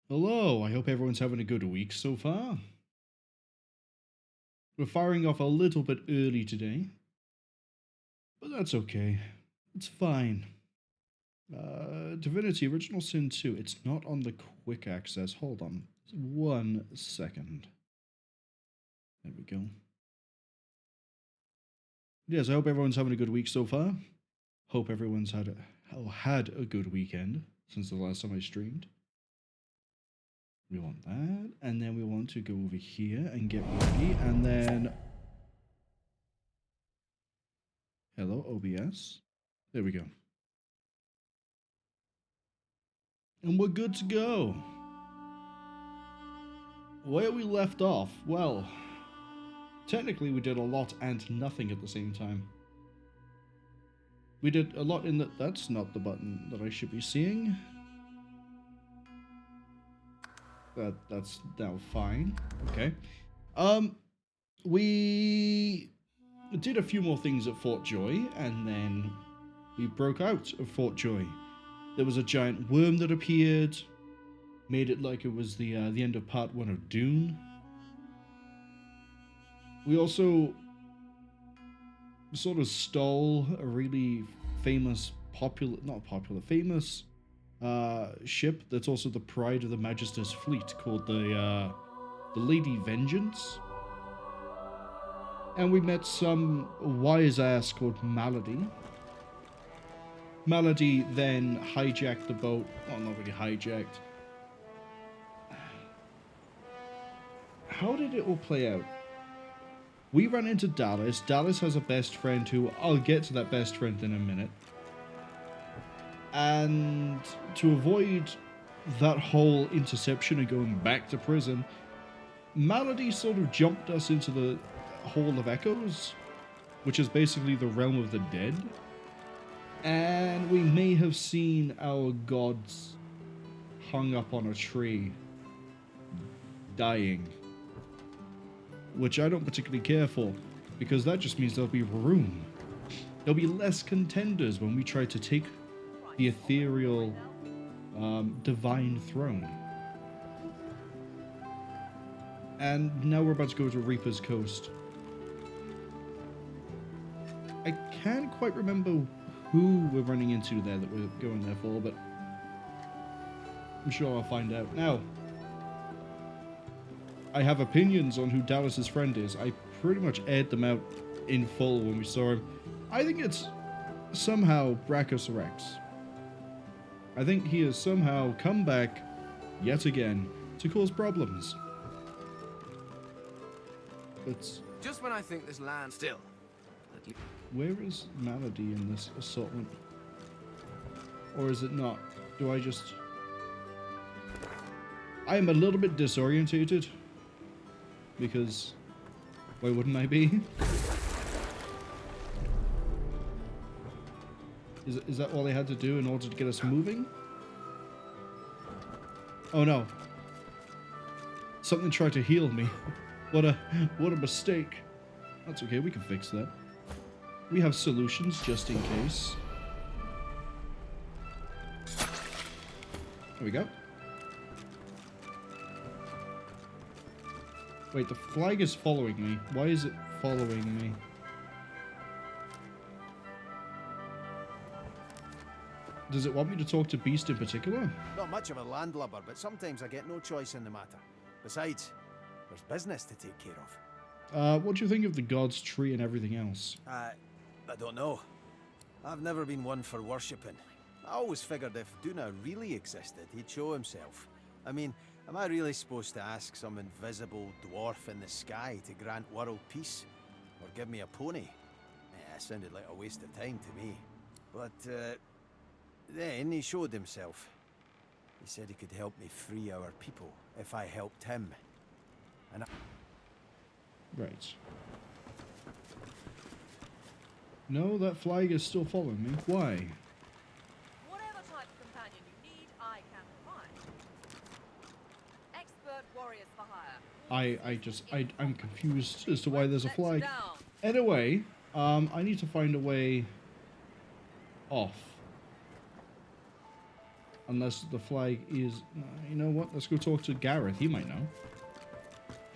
Hello, I hope everyone's having a good week so far. We're firing off a little bit early today, but that's okay. It's fine. Divinity Original Sin 2, it's not on the quick access. Hold on 1 second. There we go. Yes, I hope everyone's having a good week so far. Hope everyone's had a good weekend since the last time I streamed. We want that, and then we want to go over here and get ready, and then... Hello, OBS. There we go. And we're good to go. Where we left off, well, technically we did a lot and nothing at the same time. We did a lot in that. That's not the button that I should be seeing. That's now fine. Okay. We did a few more things at Fort Joy, and then we broke out of Fort Joy. There was a giant worm that appeared, made it like it was the end of part 1 of Dune. We also sort of stole a really famous, famous ship that's also the pride of the Magister's fleet, called the Lady Vengeance. And we met some wise ass called Malady. Malady then hijacked the boat. Well, not really hijacked. How did it all play out? We ran into Dallas. Dallas has a best friend who... I'll get to that best friend in a minute. And to avoid that whole interception and going back to prison, Malady sort of jumped us into the Hall of Echoes, which is basically the realm of the dead. And we may have seen our gods hung up on a tree, dying. Which I don't particularly care for, because that just means there'll be room. There'll be less contenders when we try to take the ethereal divine throne. And now we're about to go to Reaper's Coast. I can't quite remember who we're running into there that we're going there for, but I'm sure I'll find out. Now, I have opinions on who Dallas's friend is. I pretty much aired them out in full when we saw him. I think it's somehow Brachus Rex. I think he has somehow come back yet again to cause problems. But just when I think this land still. Where is Malady in this assortment? Or is it not? Do I just... I am a little bit disorientated. Because why wouldn't I be? Is that all they had to do in order to get us moving? Oh no. Something tried to heal me. What a mistake. That's okay, we can fix that. We have solutions just in case. There we go. Wait, the flag is following me. Why is it following me? Does it want me to talk to Beast in particular? Not much of a landlubber, but sometimes I get no choice in the matter. Besides, there's business to take care of. What do you think of the God's Tree and everything else? I don't know. I've never been one for worshipping. I always figured if Duna really existed, he'd show himself. I mean, am I really supposed to ask some invisible dwarf in the sky to grant world peace? Or give me a pony? It sounded like a waste of time to me. But, then he showed himself. He said he could help me free our people if I helped him. And Right. No, that flag is still following me. Why? Whatever type of companion you need, I can provide. Expert warriors for hire. I'm confused as to why there's a flag. Anyway, I need to find a way off. Unless the flag is... you know what? Let's go talk to Gareth. He might know.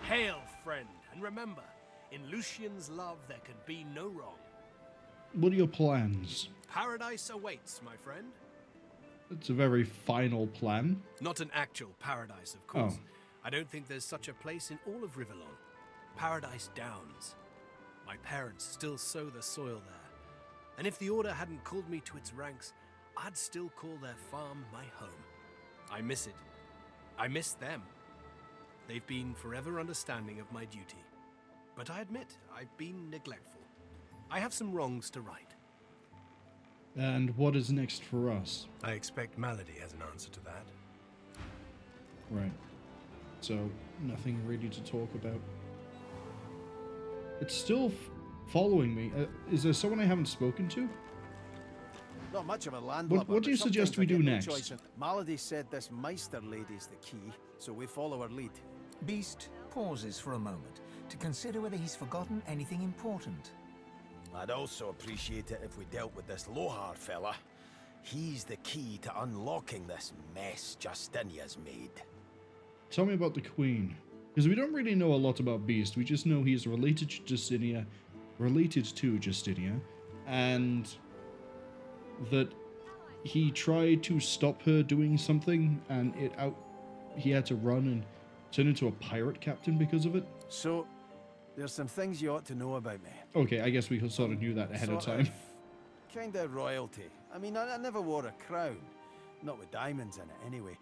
Hail, friend, and remember, in Lucian's love there can be no wrong. What are your plans? Paradise awaits, my friend. It's a very final plan. Not an actual paradise, of course. Oh. I don't think there's such a place in all of Rivellon. Paradise Downs. My parents still sow the soil there. And if the Order hadn't called me to its ranks, I'd still call their farm my home. I miss it. I miss them. They've been forever understanding of my duty. But I admit, I've been neglectful. I have some wrongs to right. And what is next for us? I expect Malady has an answer to that. Right. So, nothing really to talk about. It's still following me. Is there someone I haven't spoken to? Not much of a landlubber. What do you but suggest sometimes we I do get no next? choice in- Malady said this Meister lady's the key, so we follow her lead. Beast pauses for a moment to consider whether he's forgotten anything important. I'd also appreciate it if we dealt with this Lohar fella. He's the key to unlocking this mess Justinia's made. Tell me about the Queen. Because we don't really know a lot about Beast. We just know he's related to Justinia, and that he tried to stop her doing something, and he had to run and turn into a pirate captain because of it. So, there's some things you ought to know about me. Okay, I guess we sort of knew that ahead of time. Kind of royalty. I mean, I never wore a crown. Not with diamonds in it, anyway.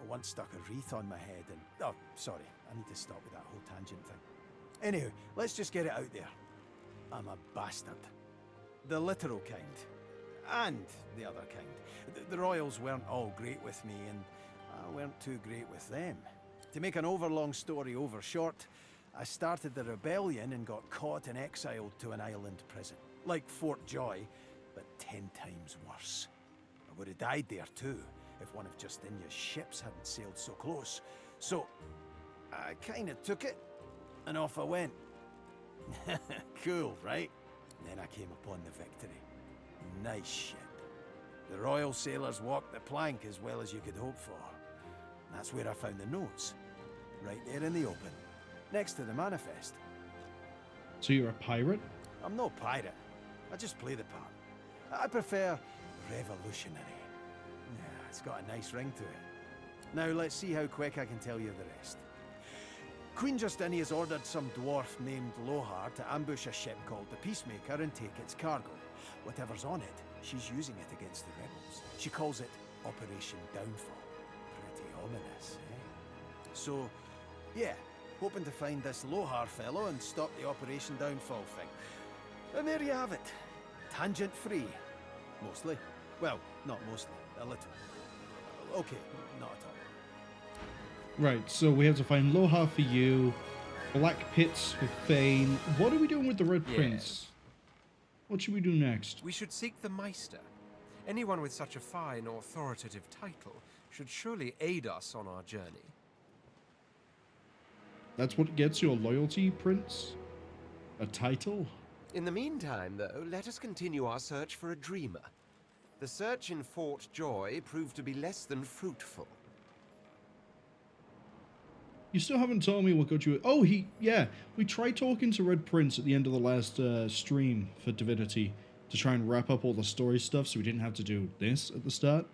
I once stuck a wreath on my head and... Oh, sorry. I need to stop with that whole tangent thing. Anyway, let's just get it out there. I'm a bastard. The literal kind. And the other kind. The royals weren't all great with me, and I weren't too great with them. To make an overlong story over short, I started the rebellion and got caught and exiled to an island prison. Like Fort Joy, but 10 times worse. I would have died there too, if one of Justinia's ships hadn't sailed so close. So, I kinda took it, and off I went. Cool, right? Then I came upon the Victory. Nice ship. The royal sailors walked the plank as well as you could hope for. That's where I found the notes. Right there in the open. Next to the manifest. So you're a pirate? I'm no pirate. I just play the part. I prefer revolutionary. Yeah, it's got a nice ring to it. Now let's see how quick I can tell you the rest. Queen Justinia's ordered some dwarf named Lohar to ambush a ship called the Peacemaker and take its cargo. Whatever's on it, she's using it against the rebels. She calls it Operation Downfall. Pretty ominous, eh? So, yeah, hoping to find this Lohar fellow and stop the Operation Downfall thing. And there you have it. Tangent-free. Mostly. Well, not mostly. A little. Okay, not at all. Right, so we have to find Lohar for you, Black Pits for Thane. What are we doing with the Red Prince? What should we do next? We should seek the Meister. Anyone with such a fine, authoritative title should surely aid us on our journey. That's what gets your loyalty, Prince? A title? In the meantime, though, let us continue our search for a dreamer. The search in Fort Joy proved to be less than fruitful. You still haven't told me what got you... Oh, yeah. We tried talking to Red Prince at the end of the last stream for Divinity to try and wrap up all the story stuff so we didn't have to do this at the start.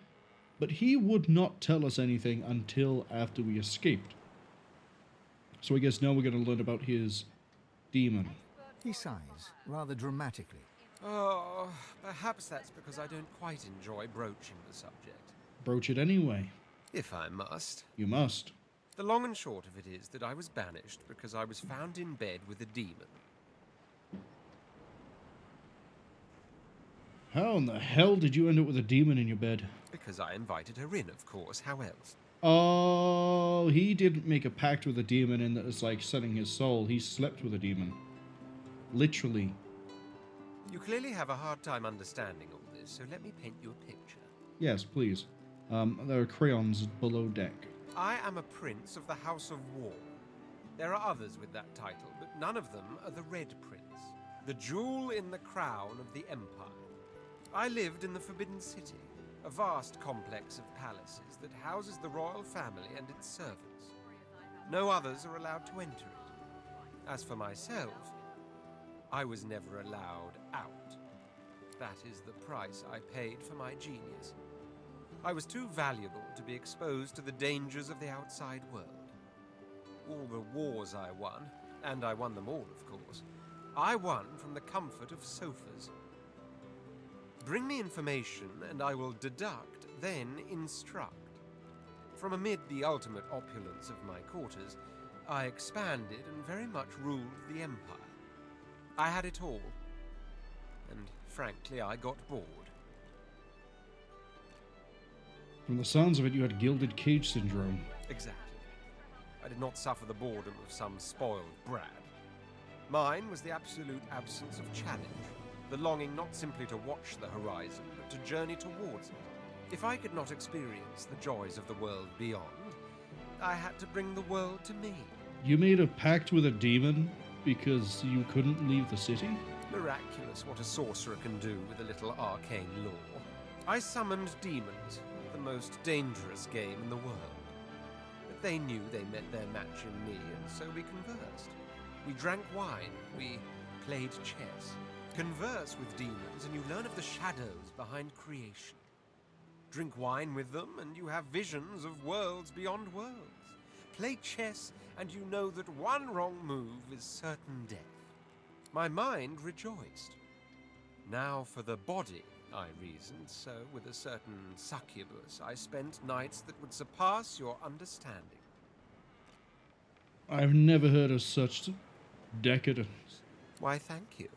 But he would not tell us anything until after we escaped. So I guess now we're going to learn about his demon. He sighs, rather dramatically. Oh, perhaps that's because I don't quite enjoy broaching the subject. Broach it anyway. If I must. You must. The long and short of it is that I was banished because I was found in bed with a demon. How in the hell did you end up with a demon in your bed? Because I invited her in, of course. How else? Oh, he didn't make a pact with a demon and that was like selling his soul. He slept with a demon. Literally. You clearly have a hard time understanding all this, so let me paint you a picture. Yes, please. There are crayons below deck. I am a prince of the House of War. There are others with that title, but none of them are the Red Prince, the jewel in the crown of the Empire. I lived in the Forbidden City, a vast complex of palaces that houses the royal family and its servants. No others are allowed to enter it. As for myself, I was never allowed out. That is the price I paid for my genius. I was too valuable to be exposed to the dangers of the outside world. All the wars I won, and I won them all, of course, I won from the comfort of sofas. Bring me information, and I will deduct, then instruct. From amid the ultimate opulence of my quarters, I expanded and very much ruled the Empire. I had it all, and frankly, I got bored. From the sounds of it, you had gilded cage syndrome. Exactly. I did not suffer the boredom of some spoiled brat. Mine was the absolute absence of challenge, the longing not simply to watch the horizon, but to journey towards it. If I could not experience the joys of the world beyond, I had to bring the world to me. You made a pact with a demon because you couldn't leave the city? Miraculous what a sorcerer can do with a little arcane lore. I summoned demons, the most dangerous game in the world. But they knew they met their match in me, and so we conversed. We drank wine, we played chess. Converse with demons and you learn of the shadows behind creation. Drink wine with them and you have visions of worlds beyond worlds. Play chess and you know that one wrong move is certain death. My mind rejoiced. Now for the body, I reasoned, so with a certain succubus I spent nights that would surpass your understanding. I've never heard of such decadence. Why, thank you.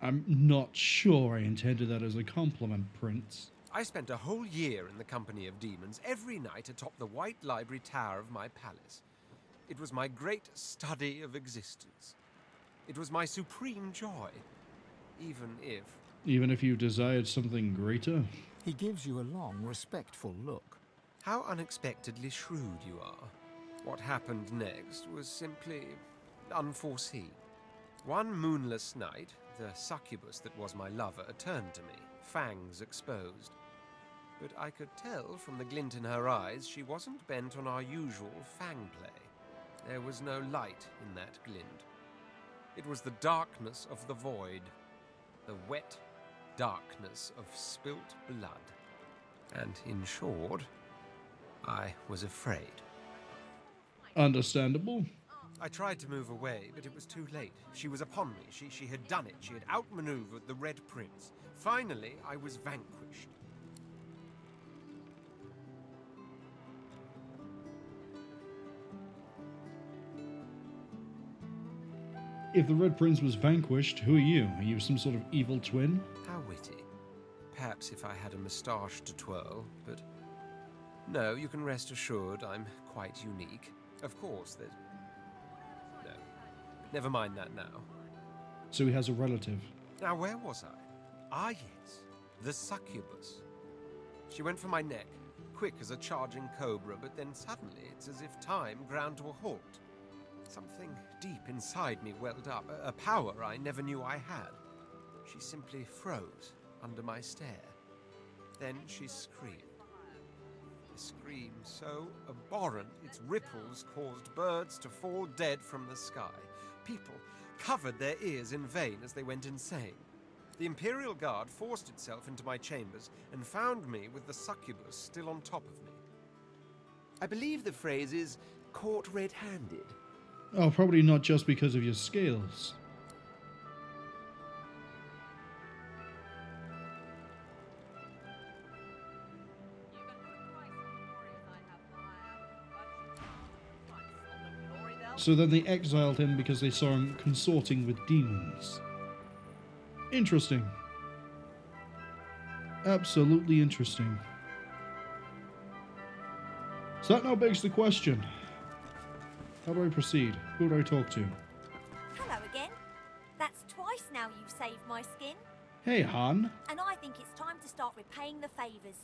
I'm not sure I intended that as a compliment, Prince. I spent a whole year in the company of demons, every night atop the white library tower of my palace. It was my great study of existence. It was my supreme joy, Even if you desired something greater? He gives you a long, respectful look. How unexpectedly shrewd you are. What happened next was simply unforeseen. One moonless night, the succubus that was my lover turned to me, fangs exposed. But I could tell from the glint in her eyes she wasn't bent on our usual fang play. There was no light in that glint. It was the darkness of the void, the wet darkness of spilt blood. And in short, I was afraid. Understandable. I tried to move away, but it was too late. She was upon me. She had done it. She had outmaneuvered the Red Prince. Finally, I was vanquished. If the Red Prince was vanquished, who are you? Are you some sort of evil twin? How witty. Perhaps if I had a moustache to twirl, but... No, you can rest assured I'm quite unique. Of course, there's... No. Never mind that now. So he has a relative. Now, where was I? Ah, yes. The succubus. She went for my neck, quick as a charging cobra, but then suddenly it's as if time ground to a halt. Something deep inside me welled up, a power I never knew I had. She simply froze under my stare. Then she screamed. A scream so abhorrent its ripples caused birds to fall dead from the sky. People covered their ears in vain as they went insane. The Imperial Guard forced itself into my chambers and found me with the succubus still on top of me. I believe the phrase is caught red-handed. Oh, probably not just because of your scales. So then they exiled him because they saw him consorting with demons. Interesting. Absolutely interesting. So that now begs the question. How do I proceed? Who do I talk to? Hello again. That's twice now you've saved my skin. Hey, Han. And I think it's time to start repaying the favours.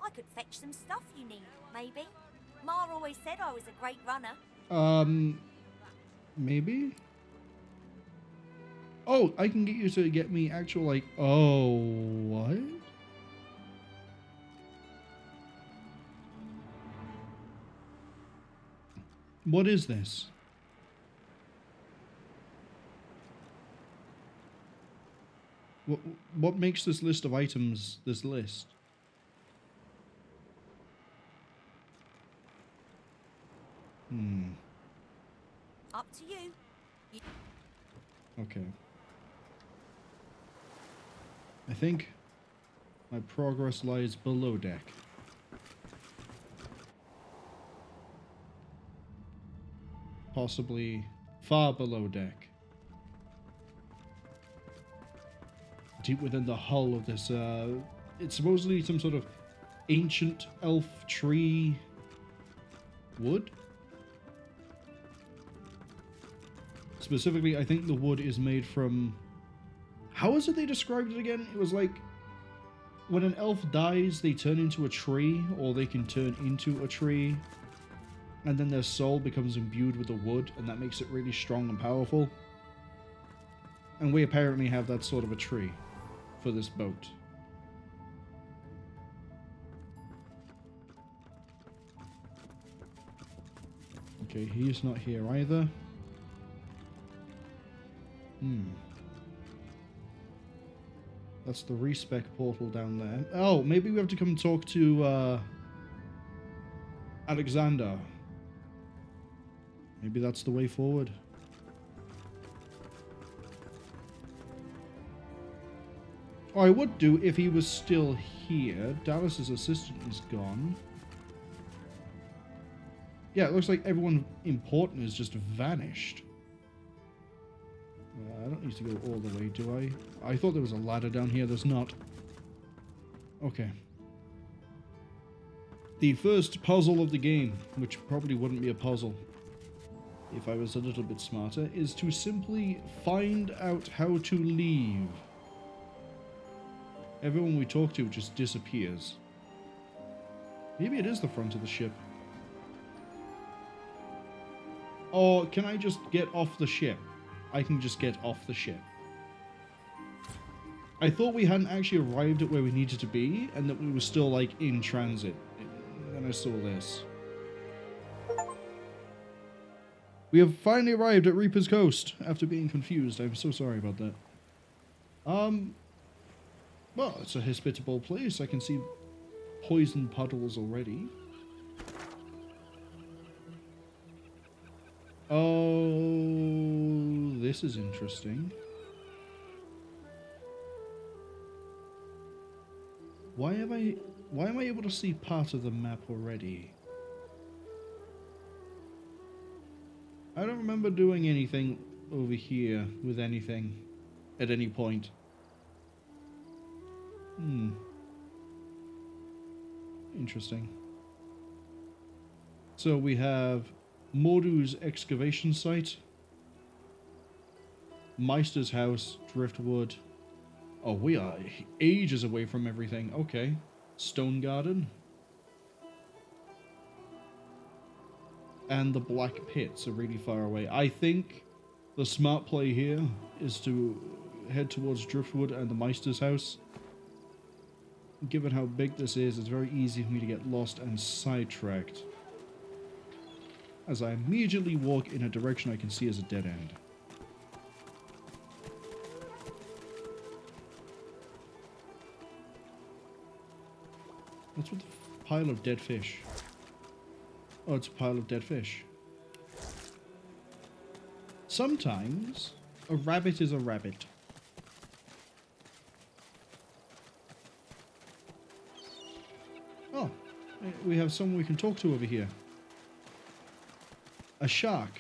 I could fetch some stuff you need, maybe. Ma always said I was a great runner. Maybe? Oh, I can get you to get me actual, like, oh, what? What is this? What makes this list of items this list? Up to you. Okay. I think my progress lies below deck. Possibly far below deck. Deep within the hull of this, it's supposedly some sort of ancient elf tree wood. Specifically, I think the wood is made from... How is it they described it again? It was like, when an elf dies, they turn into a tree, or they can turn into a tree, and then their soul becomes imbued with the wood, and that makes it really strong and powerful. And we apparently have that sort of a tree for this boat. Okay, he's not here either. That's the respec portal down there. Oh, maybe we have to come and talk to Alexander. Maybe that's the way forward. Or I would do if he was still here. Dallas's assistant is gone. Yeah, it looks like everyone important has just vanished. I don't need to go all the way, do I? I thought there was a ladder down here. There's not. Okay. The first puzzle of the game, which probably wouldn't be a puzzle if I was a little bit smarter, is to simply find out how to leave. Everyone we talk to just disappears. Maybe it is the front of the ship. Or can I just get off the ship? I can just get off the ship. I thought we hadn't actually arrived at where we needed to be, and that we were still, like, in transit. Then I saw this. We have finally arrived at Reaper's Coast, after being confused. I'm so sorry about that. Well, it's a hospitable place. I can see poison puddles already. Oh, this is interesting. Why am I able to see part of the map already? I don't remember doing anything over here with anything at any point. Interesting. So we have Mordus excavation site, Meister's house, Driftwood. Oh, we are ages away from everything. Okay. Stone Garden. And the Black Pits are really far away. I think the smart play here is to head towards Driftwood and the Meister's house. Given how big this is, it's very easy for me to get lost and sidetracked, as I immediately walk in a direction I can see as a dead end. What's with the pile of dead fish? Oh, it's a pile of dead fish. Sometimes a rabbit is a rabbit. Oh, we have someone we can talk to over here. A shark.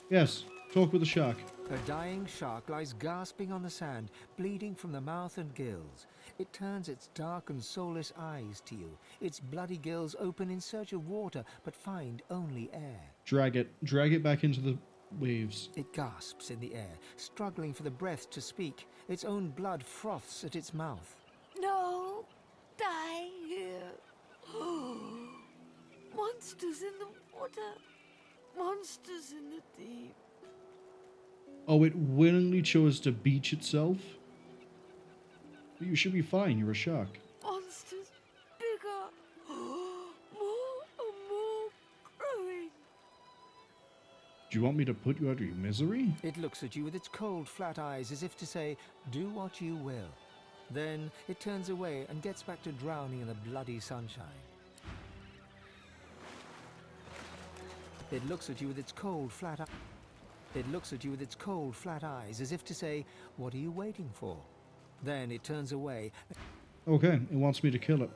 Yes, talk with the shark. A dying shark lies gasping on the sand, bleeding from the mouth and gills. It turns its dark and soulless eyes to you. Its bloody gills open in search of water, but find only air. Drag it back into the waves. It gasps in the air, struggling for the breath to speak. Its own blood froths at its mouth. No, die here. Monsters in the water. Monsters in the deep. Oh, it willingly chose to beach itself? But you should be fine, you're a shark. Monsters bigger. More and more growing Do you want me to put you out of your misery? It looks at you with its cold, flat eyes as if to say, do what you will. Then it turns away and gets back to drowning in the bloody sunshine. It looks at you with its cold, flat eyes. It looks at you with its cold, flat eyes as if to say, what are you waiting for? Then it turns away. Okay, it wants me to kill it.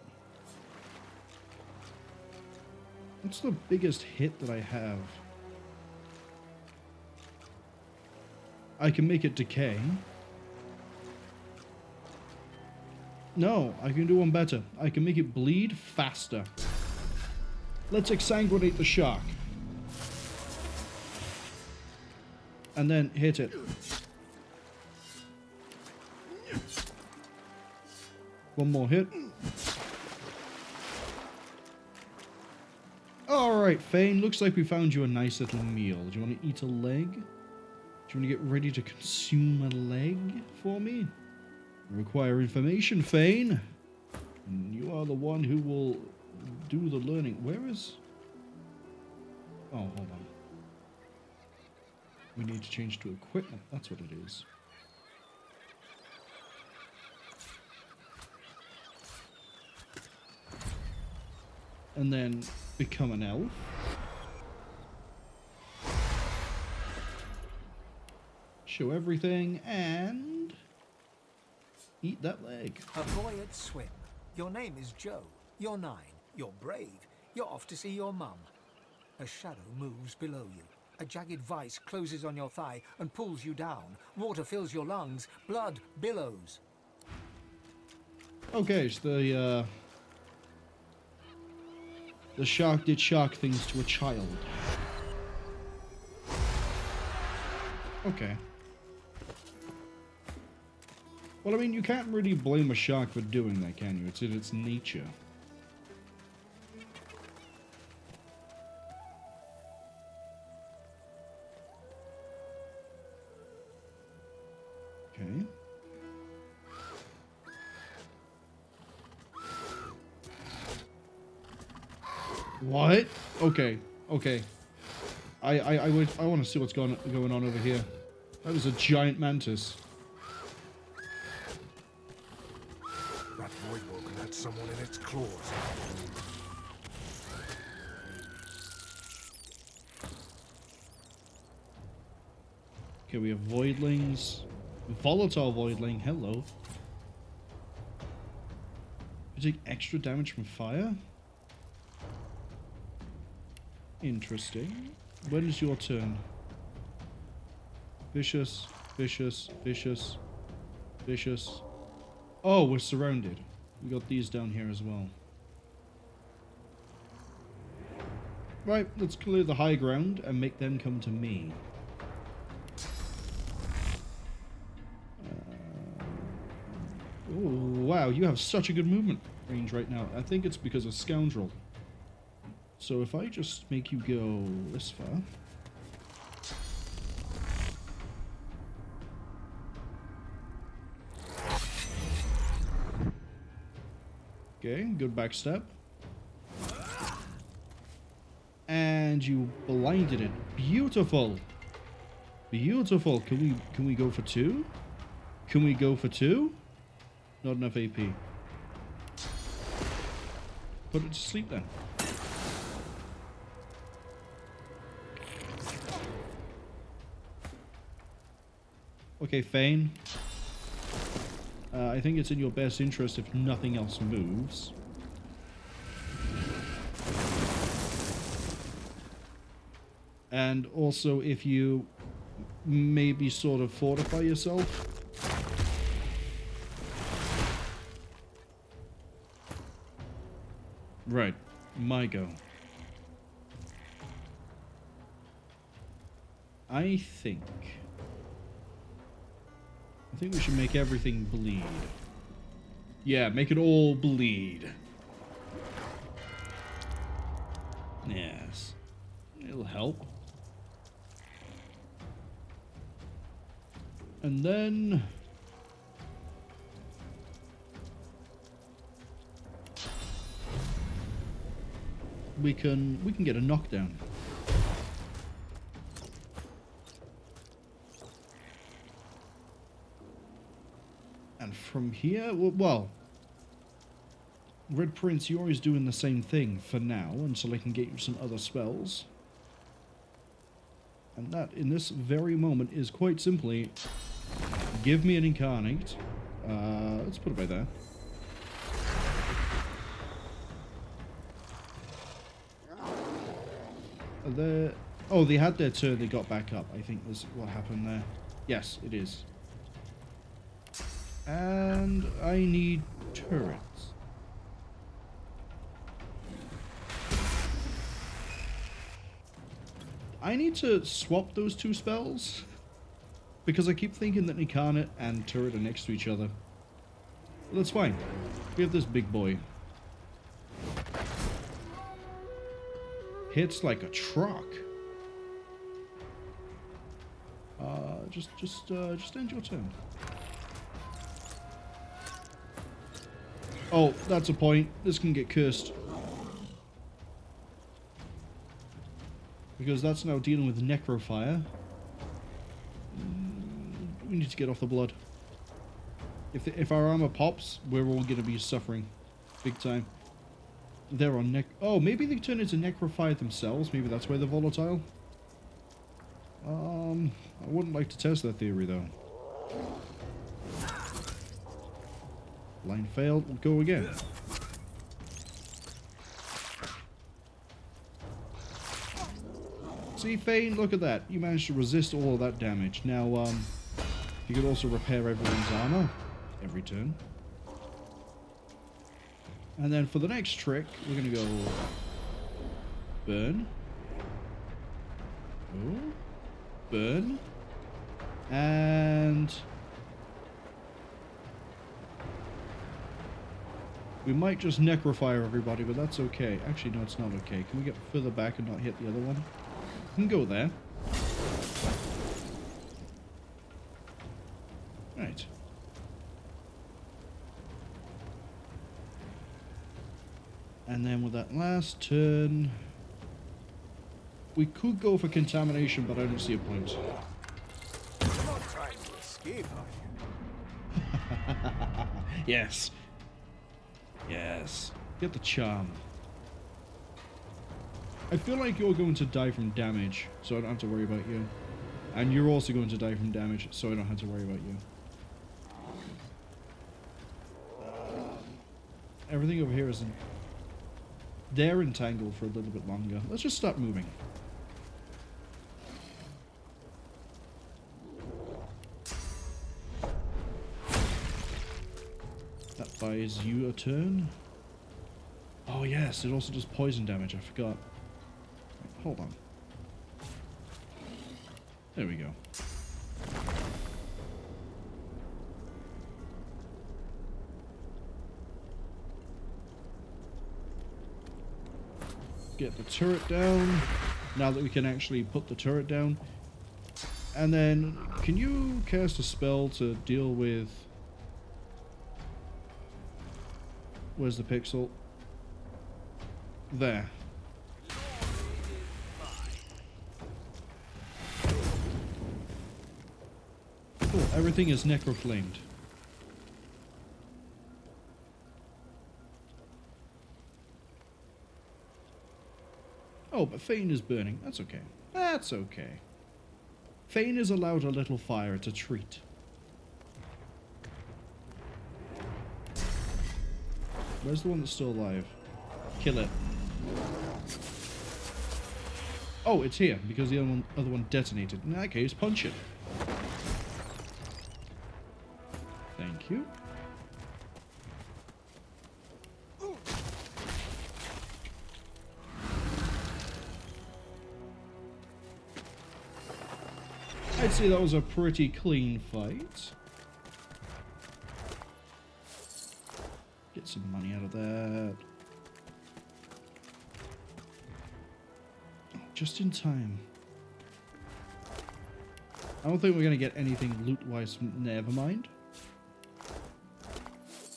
What's the biggest hit that I have? I can make it decay. No, I can do one better. I can make it bleed faster. Let's exsanguinate the shark. And then hit it. One more hit. Alright, Fane, looks like we found you a nice little meal. Do you want to eat a leg? Do you want to get ready to consume a leg for me? Require information, Fane. You are the one who will do the learning. Where is... Oh, hold on. We need to change to equipment. That's what it is. And then become an elf. Show everything and eat that leg. A boy at swim. Your name is Joe. You're 9. You're brave. You're off to see your mum. A shadow moves below you. A jagged vice closes on your thigh and pulls you down. Water fills your lungs. Blood billows. Okay, so the shark did shark things to a child. Okay. Well, I mean, you can't really blame a shark for doing that, can you? It's in its nature. Okay. What? Okay. Okay. I want to see what's going on over here. That was a giant mantis. That voidwalker had someone in its claws. Okay, we have voidlings. Volatile voidling, hello. You take extra damage from fire? Interesting. When is your turn? Vicious, vicious, vicious, vicious. Oh, we're surrounded. We got these down here as well. Right, let's clear the high ground and make them come to me. Oh, wow, you have such a good movement range right now. I think it's because of Scoundrel. So if I just make you go this far. Okay, good backstep. And you blinded it. Beautiful. Beautiful. Can we go for 2? Can we go for 2? Not enough AP. Put it to sleep then. Okay, Fane. I think it's in your best interest if nothing else moves. And also if you maybe sort of fortify yourself. Right, my go. I think we should make everything bleed. Yeah, make it all bleed. Yes. It'll help. And then we can get a knockdown. And from here, well, Red Prince, you're always doing the same thing for now until I can get you some other spells. And that, in this very moment, is quite simply, give me an Incarnate. Let's put it by there. Oh, they had their turn, they got back up. I think that's what happened there. Yes, it is. And I need turrets. I need to swap those two spells, because I keep thinking that Incarnate and Turret are next to each other. But that's fine. We have this big boy. Hits like a truck. Just end your turn. Oh, that's a point. This can get cursed. Because that's now dealing with Necrofire. We need to get off the blood. If our armor pops, we're all going to be suffering. Big time. They're on Oh, maybe they turn into Necrofire themselves. Maybe that's why they're volatile. I wouldn't like to test that theory, though. Line failed. We'll go again. See, Fane, look at that. You managed to resist all of that damage. Now, you could also repair everyone's armor every turn. And then for the next trick, we're going to go burn. Oh. Burn. And we might just Necrofire everybody, but that's okay. Actually, no, it's not okay. Can we get further back and not hit the other one? We can go there. Right. And then with that last turn, we could go for contamination, but I don't see a point. You're not trying to escape, are you? Yes. Yes. Get the charm. I feel like you're going to die from damage, so I don't have to worry about you. And you're also going to die from damage, so I don't have to worry about you. Everything over here is... They're entangled for a little bit longer. Let's just stop moving. That buys you a turn. Oh yes, it also does poison damage, I forgot. Wait, hold on. There we go. Get the turret down, now that we can actually put the turret down. And then, can you cast a spell to deal with... Where's the pixel? There. Cool, everything is necroflamed. Oh, but Fane is burning. That's okay. That's okay. Fane is allowed a little fire. It's a treat. Where's the one that's still alive? Kill it. Oh, it's here, because the other one detonated. In that case, punch it. Thank you. I'd say that was a pretty clean fight. Get some money out of that. Oh, just in time. I don't think we're going to get anything loot-wise. Never mind.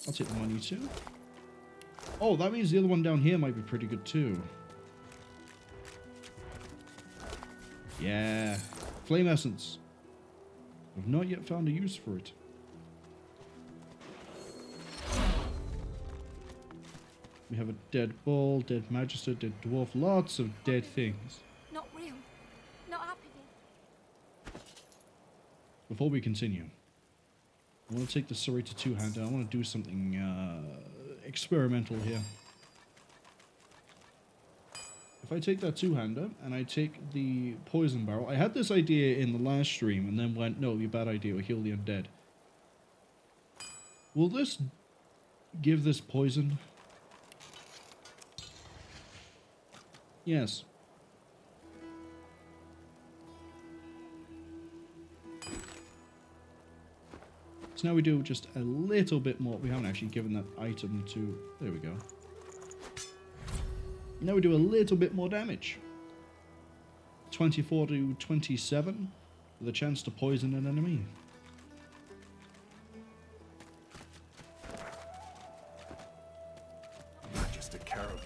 I'll take the money too. Oh, that means the other one down here might be pretty good too. Yeah. Flame Essence. I've not yet found a use for it. We have a dead bull, dead magister, dead dwarf, lots of dead things. Not real. Not happening. Before we continue, I want to take the Sarita two-hander. I want to do something experimental here. If I take that two-hander and I take the poison barrel, I had this idea in the last stream and then went, no, you bad idea, we'll heal the undead. Will this give this poison? Yes. So now we do just a little bit more. We haven't actually given that item to... There we go. Now we do a little bit more damage. 24 to 27 with a chance to poison an enemy. Magister Caravan.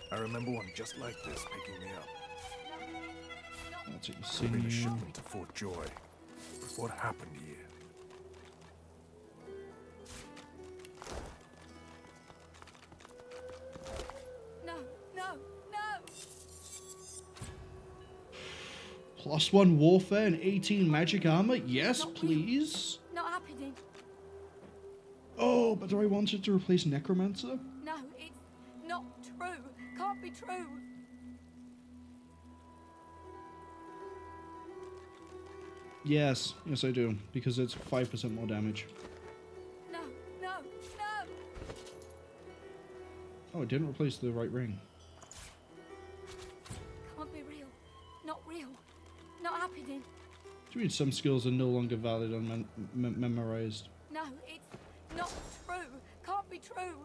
I remember one just like this picking me up. That's what you Bring a see. shipment to Fort Joy. What happened here? +1 warfare and 18 magic armor? Yes, please. Not happening. Oh, but do I want it to replace Necromancer? No, it's not true. Can't be true. Yes, yes I do, because it's 5% more damage. No, no, no. Oh, it didn't replace the right ring. Can't be real. Not real. Not happening. Do you mean some skills are no longer valid on memorized? No, it's not true. Can't be true.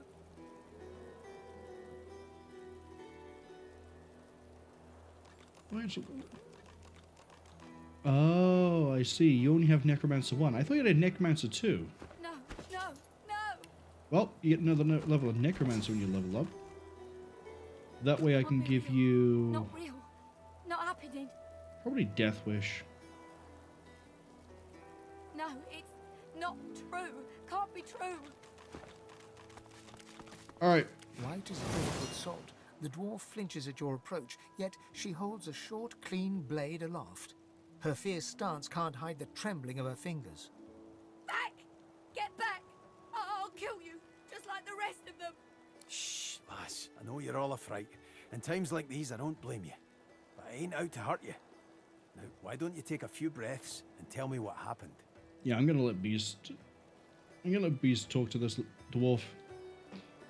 Oh, I see. You only have Necromancer 1. I thought you had Necromancer 2. No, no, no. Well, you get another level of Necromancer when you level up. That way I can give you... Not real. Not happening. Probably Death Wish. No, it's not true. Can't be true. Alright. White as driftwood salt, the dwarf flinches at your approach, yet she holds a short, clean blade aloft. Her fierce stance can't hide the trembling of her fingers. Back! Get back! I'll kill you, just like the rest of them. Shh, lass. I know you're all afraid. In times like these, I don't blame you. But I ain't out to hurt you. Now, why don't you take a few breaths and tell me what happened? Yeah, I'm gonna let Beast talk to this dwarf.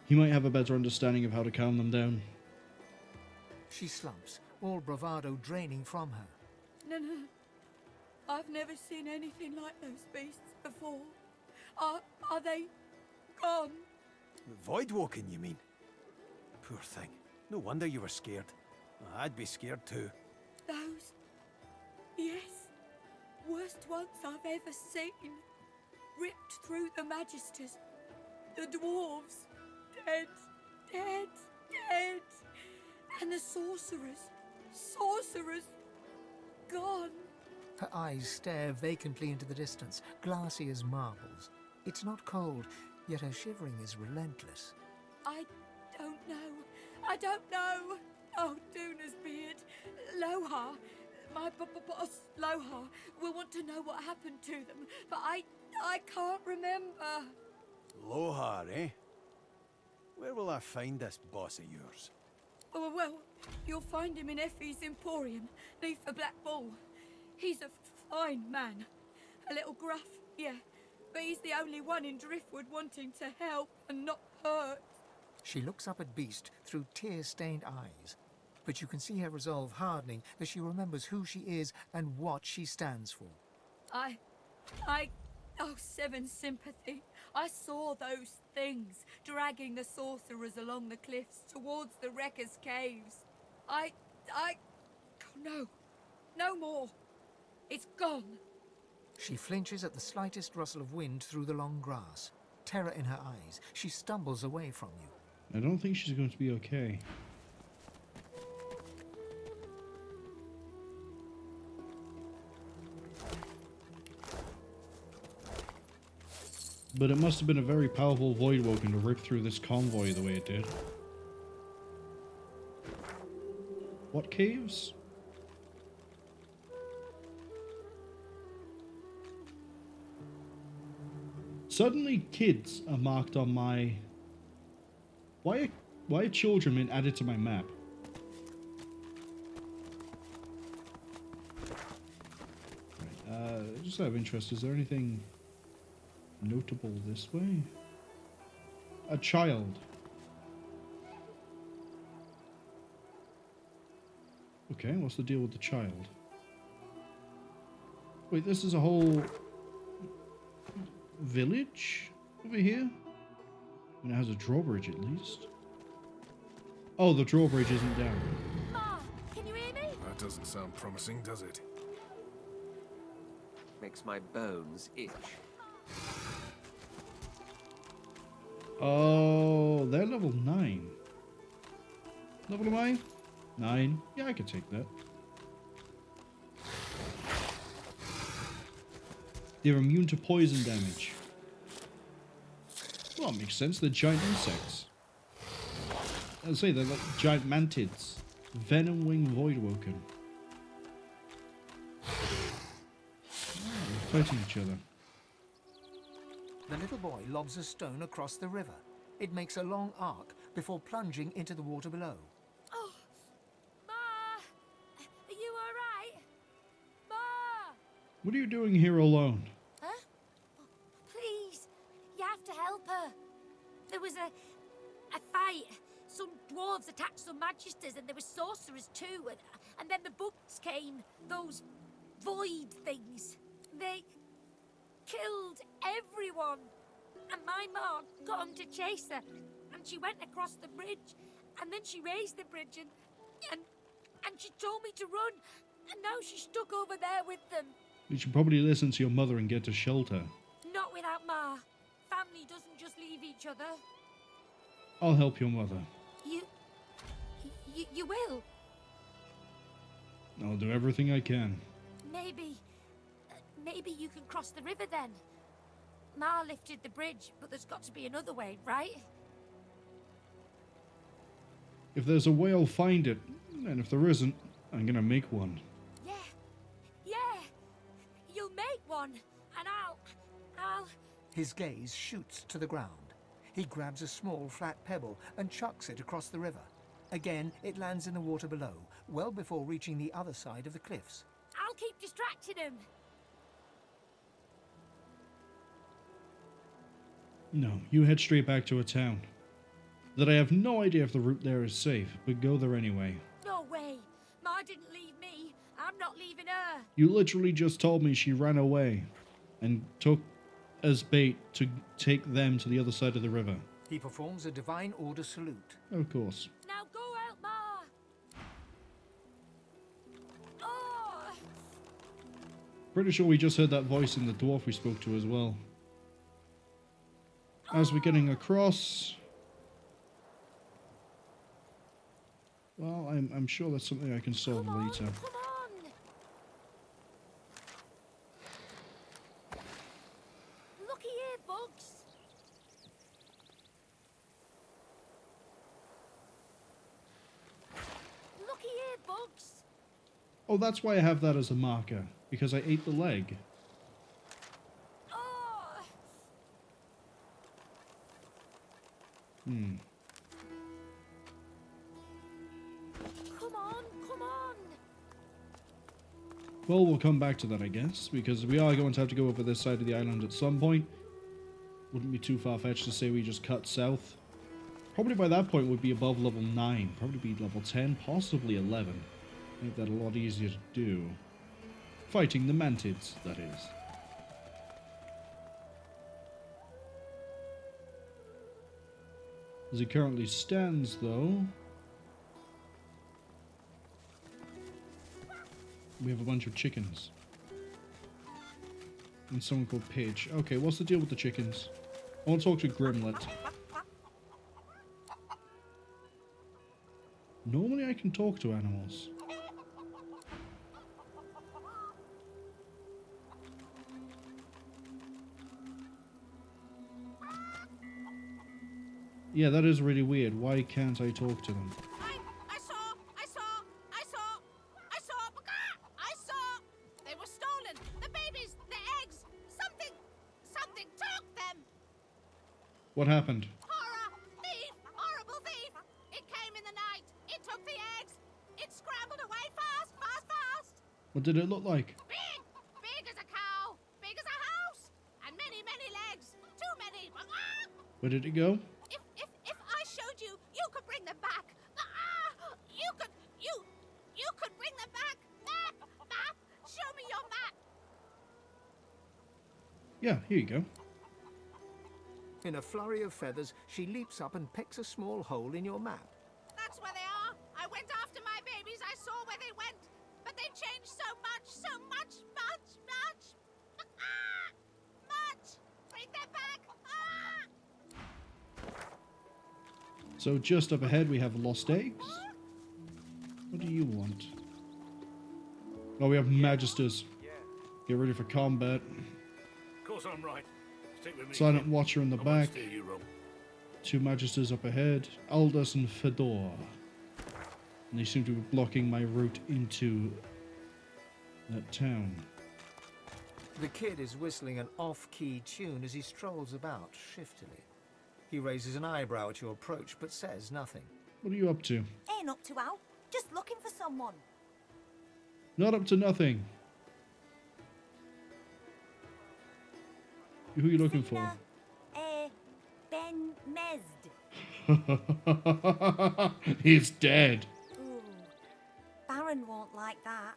He might have a better understanding of how to calm them down. She slumps, all bravado draining from her. No. I've never seen anything like those beasts before. Are they gone? Voidwalking, you mean? Poor thing. No wonder you were scared. I'd be scared too. Those? Yes. Worst ones I've ever seen. Ripped through the Magisters. The dwarves. Dead. Dead. Dead. And the sorcerers. Sorcerers. Gone. Her eyes stare vacantly into the distance, glassy as marbles. It's not cold, yet her shivering is relentless. I don't know. I don't know. Oh, Duna's beard. Lohar. My boss, Lohar, will want to know what happened to them, but I can't remember. Lohar, eh? Where will I find this boss of yours? Oh, well, you'll find him in Effie's Emporium, neath the Black Bull. He's a fine man. A little gruff, yeah, but he's the only one in Driftwood wanting to help and not hurt. She looks up at Beast through tear-stained eyes, but you can see her resolve hardening as she remembers who she is and what she stands for. Oh, Seven sympathy. I saw those things dragging the sorcerers along the cliffs towards the Wreckers' caves. Oh, no more. It's gone. She flinches at the slightest rustle of wind through the long grass. Terror in her eyes, she stumbles away from you. I don't think she's going to be okay. But it must have been a very powerful Voidwoken to rip through this convoy the way it did. What caves? Suddenly kids are marked on my... Why are children being added to my map? Right, just out of interest, is there anything notable this way? A child. Okay, what's the deal with the child? Wait, this is a whole village over here? I mean, it has a drawbridge at least. Oh, the drawbridge isn't down. Ma, can you hear me? That doesn't sound promising, does it? Makes my bones itch. Oh, they're level 9. Level am I? 9. Yeah, I could take that. They're immune to poison damage. Well, that makes sense. They're giant insects. I'd say they're like giant mantids. Venom wing Voidwoken. Oh, they're fighting each other. The little boy lobs a stone across the river. It makes a long arc before plunging into the water below. Oh, Ma! Are you alright? Ma! What are you doing here alone? Huh? Please, you have to help her. There was a fight. Some dwarves attacked some magisters and there were sorcerers too. And then the books came. Those void things. They killed everyone. And my mom got them to chase her. And she went across the bridge. And then she raised the bridge and she told me to run. And now she's stuck over there with them. You should probably listen to your mother and get to shelter. Not without Ma. Family doesn't just leave each other. I'll help your mother. You will? I'll do everything I can. Maybe you can cross the river then. Ma lifted the bridge, but there's got to be another way, right? If there's a way, I'll find it. And if there isn't, I'm gonna make one. Yeah. You'll make one. And I'll... His gaze shoots to the ground. He grabs a small flat pebble and chucks it across the river. Again, it lands in the water below, well before reaching the other side of the cliffs. I'll keep distracting him. No, you head straight back to a town. That I have no idea if the route there is safe, but go there anyway. No way. Ma didn't leave me. I'm not leaving her. You literally just told me she ran away and took as bait to take them to the other side of the river. He performs a divine order salute. Of course. Now go out, Ma. Oh. Pretty sure we just heard that voice in the dwarf we spoke to as well. As we're getting across... Well, I'm sure that's something I can solve later. Come on. Looky here, bugs. Looky here, bugs. Oh, that's why I have that as a marker. Because I ate the leg. Oh. Come on. Well, we'll come back to that, I guess, because we are going to have to go over this side of the island at some point. Wouldn't be too far-fetched to say we just cut south. Probably by that point would be above level 9, probably be level 10, possibly 11. Make that a lot easier to do. Fighting the mantids, that is. As it currently stands, though, we have a bunch of chickens. And someone called Paige. Okay, what's the deal with the chickens? I want to talk to Grimlet. Normally I can talk to animals. Yeah, that is really weird. Why can't I talk to them? I saw. They were stolen. The babies, the eggs, something took them. What happened? Horror, thief, horrible thief. It came in the night. It took the eggs. It scrambled away fast. What did it look like? Big as a cow, big as a house, and many legs. Too many. Where did it go? If I showed you, you could bring them back. You could bring them back. Map. Show me your map. Yeah, here you go. In a flurry of feathers, she leaps up and pecks a small hole in your map. That's where they are. I went after my babies. I saw where they went, but they changed so much. Much. Bring them back. So just up ahead we have lost eggs. What do you want? Oh, we have Magisters. Get ready for combat. Of course I'm right. Stick with me. Silent Watcher in the I won't back. steer you wrong. 2 Magisters up ahead. Aldous and Fedor. And they seem to be blocking my route into that town. The kid is whistling an off-key tune as he strolls about shiftily. He raises an eyebrow at your approach, but says nothing. What are you up to? Ain't up to how. Just looking for someone. Not up to nothing. Who are you looking for? Ben Mesd. He's dead. Ooh, Barin won't like that.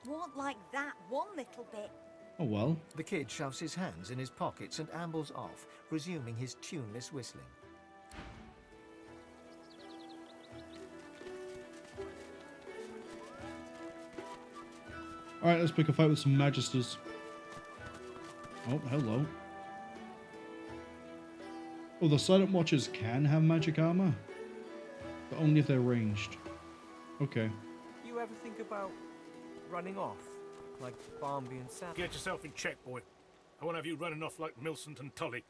Won't like that one little bit. Oh well. The kid shoves his hands in his pockets and ambles off, resuming his tuneless whistling. Alright, let's pick a fight with some Magisters. Oh, hello. Oh, the Silent Watchers can have magic armor? But only if they're ranged. Okay. You ever think about running off? Like Barnby and Sam? Get yourself in check, boy. I won't have you running off like Millicent and Tully.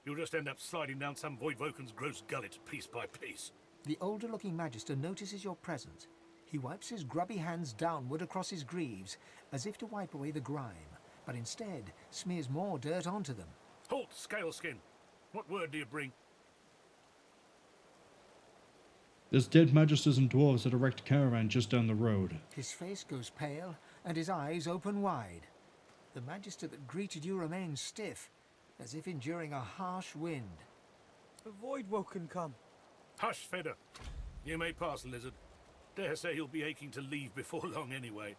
You'll just end up sliding down some Voidwoken's gross gullet piece by piece. The older-looking Magister notices your presence. He wipes his grubby hands downward across his greaves, as if to wipe away the grime, but instead smears more dirt onto them. Halt, Scaleskin. What word do you bring? There's dead Magisters and Dwarves at a wrecked caravan just down the road. His face goes pale, and his eyes open wide. The Magister that greeted you remains stiff, as if enduring a harsh wind. The Voidwoken come. Hush, Feder. You may pass, Lizard. Dare say he'll be aching to leave before long anyway.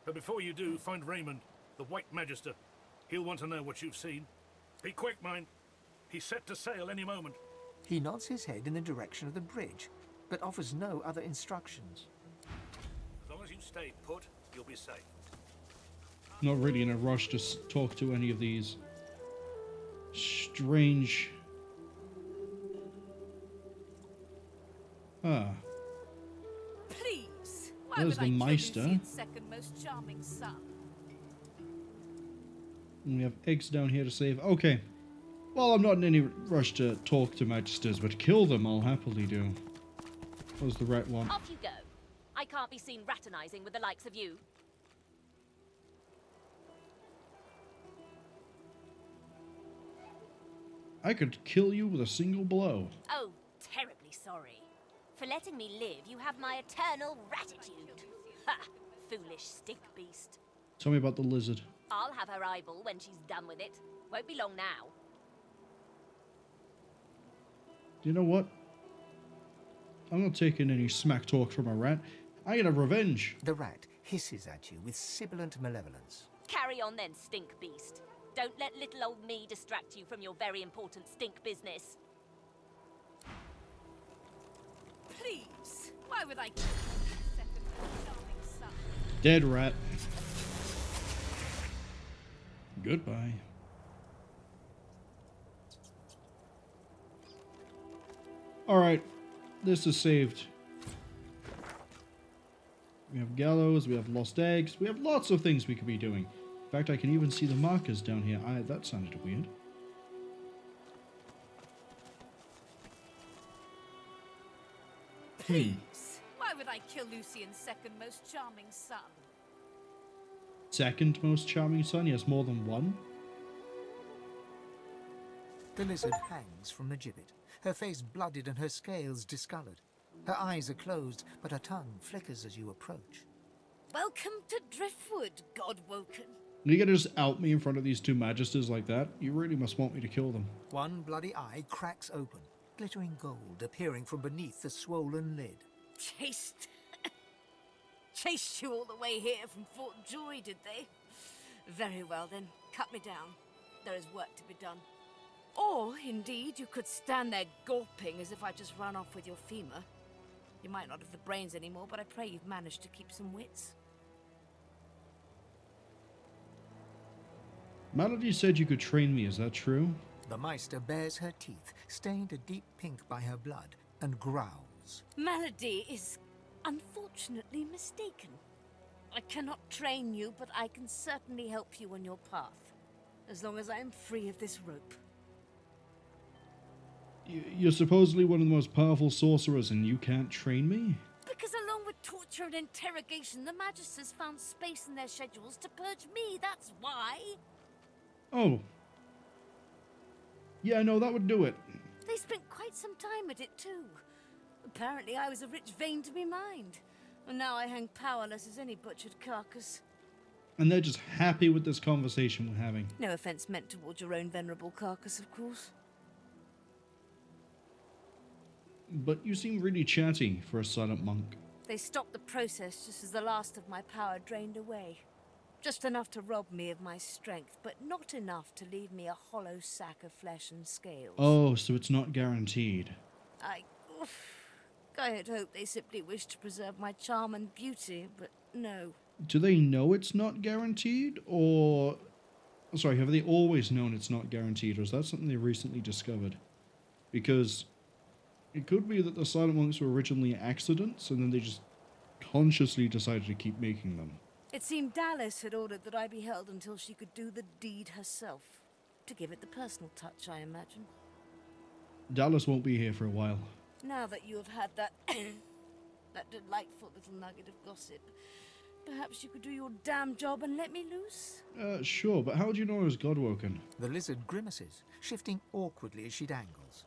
But before you do, find Reimond, the White Magister. He'll want to know what you've seen. Be quick, mind. He's set to sail any moment. He nods his head in the direction of the bridge, but offers no other instructions. As long as you stay put, you'll be safe. Not really in a rush to talk to any of these strange... Please. Why There's would the I kill Meister. Lucian's second most charming son? And we have eggs down here to save. Okay. Well, I'm not in any rush to talk to Magisters, but kill them I'll happily do. That was the right one. Off you go. I can't be seen raternizing with the likes of you. I could kill you with a single blow. Oh, terribly sorry. For letting me live, you have my eternal gratitude. Ha! Foolish stink beast. Tell me about the lizard. I'll have her eyeball when she's done with it. Won't be long now. You know what? I'm not taking any smack talk from a rat. I get a revenge. The rat hisses at you with sibilant malevolence. Carry on then, stink beast. Don't let little old me distract you from your very important stink business. Please. Why would I kill Lucian's second most charming son? Dead rat. Goodbye. Alright, this is saved. We have gallows, we have lost eggs, we have lots of things we could be doing. In fact, I can even see the markers down here. That sounded weird. Please. Why would I kill Lucian's second most charming son? Second most charming son? He has more than one? The lizard hangs from the gibbet, her face blooded and her scales discolored. Her eyes are closed, but her tongue flickers as you approach. Welcome to Driftwood, God-woken. You gonna just out me in front of these two Magisters like that? You really must want me to kill them. One bloody eye cracks open, glittering gold appearing from beneath the swollen lid. Chased you all the way here from Fort Joy, did they? Very well then, cut me down. There is work to be done. Or, indeed, you could stand there gulping as if I just run off with your femur. You might not have the brains anymore, but I pray you've managed to keep some wits. Malady said you could train me, is that true? The Meister bares her teeth, stained a deep pink by her blood, and growls. Malady is unfortunately mistaken. I cannot train you, but I can certainly help you on your path, as long as I am free of this rope. You're supposedly one of the most powerful sorcerers and you can't train me? Because along with torture and interrogation, the Magisters found space in their schedules to purge me, that's why. Oh. Yeah, no, that would do it. They spent quite some time at it too. Apparently I was a rich vein to be mined. And now I hang powerless as any butchered carcass. And they're just happy with this conversation we're having. No offense meant towards your own venerable carcass, of course. But you seem really chatty for a silent monk. They stopped the process just as the last of my power drained away. Just enough to rob me of my strength, but not enough to leave me a hollow sack of flesh and scales. Oh, so it's not guaranteed. I had hoped they simply wished to preserve my charm and beauty, but no. Do they know it's not guaranteed, or... Sorry, have they always known it's not guaranteed, or is that something they recently discovered? Because it could be that the silent monks were originally accidents, and then they just consciously decided to keep making them. It seemed Dallas had ordered that I be held until she could do the deed herself. To give it the personal touch, I imagine. Dallas won't be here for a while. Now that you have had that that delightful little nugget of gossip, perhaps you could do your damn job and let me loose? Sure, but how do you know I was godwoken? The lizard grimaces, shifting awkwardly as she dangles.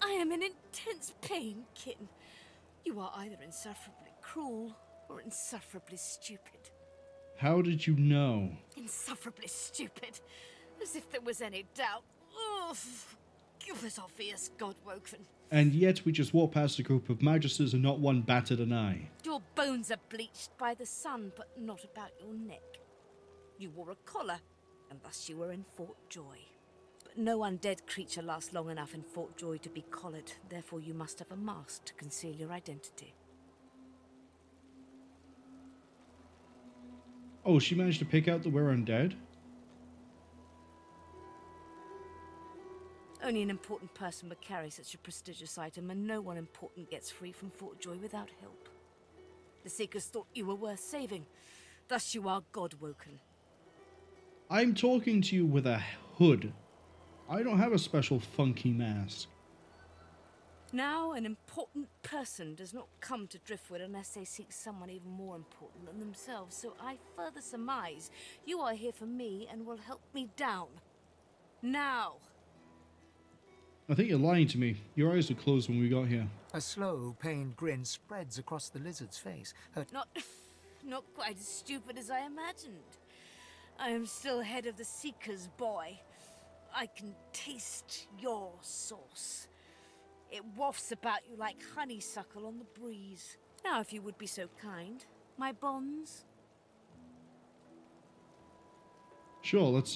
I am in intense pain, kitten. You are either insufferably cruel or insufferably stupid. How did you know? Insufferably stupid. As if there was any doubt. Oof. It was obvious, Godwoken. And yet we just walked past a group of Magisters and not one batted an eye. Your bones are bleached by the sun, but not about your neck. You wore a collar, and thus you were in Fort Joy. But no undead creature lasts long enough in Fort Joy to be collared, therefore you must have a mask to conceal your identity. Oh, she managed to pick out that we're undead? Only an important person would carry such a prestigious item, and no one important gets free from Fort Joy without help. The Seekers thought you were worth saving. Thus you are godwoken. I'm talking to you with a hood. I don't have a special funky mask. Now, an important person does not come to Driftwood unless they seek someone even more important than themselves, so I further surmise you are here for me and will help me down. Now! I think you're lying to me. Your eyes were closed when we got here. A slow, pained grin spreads across the lizard's face. Her Not quite as stupid as I imagined. I am still head of the Seekers, boy. I can taste your sauce. It wafts about you like honeysuckle on the breeze. Now, if you would be so kind, my bonds. Sure, let's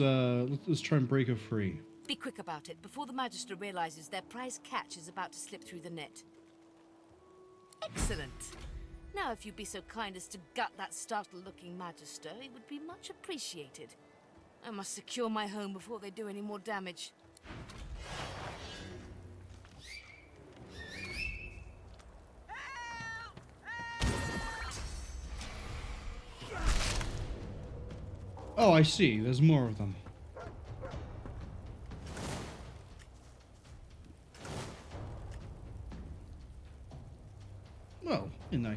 try and break her free. Be quick about it, before the Magister realizes their prize catch is about to slip through the net. Excellent! Now, if you'd be so kind as to gut that startled-looking Magister, it would be much appreciated. I must secure my home before they do any more damage. Oh, I see. There's more of them.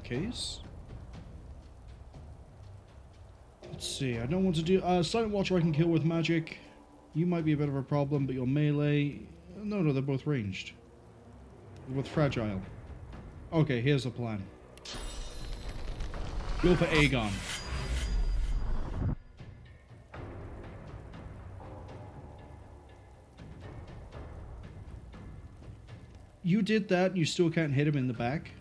case. Let's see, I don't want to do... Silent Watcher I can kill with magic. You might be a bit of a problem, but your melee... No, they're both ranged. They're both fragile. Okay, here's the plan. Go for Aegon. You did that and you still can't hit him in the back?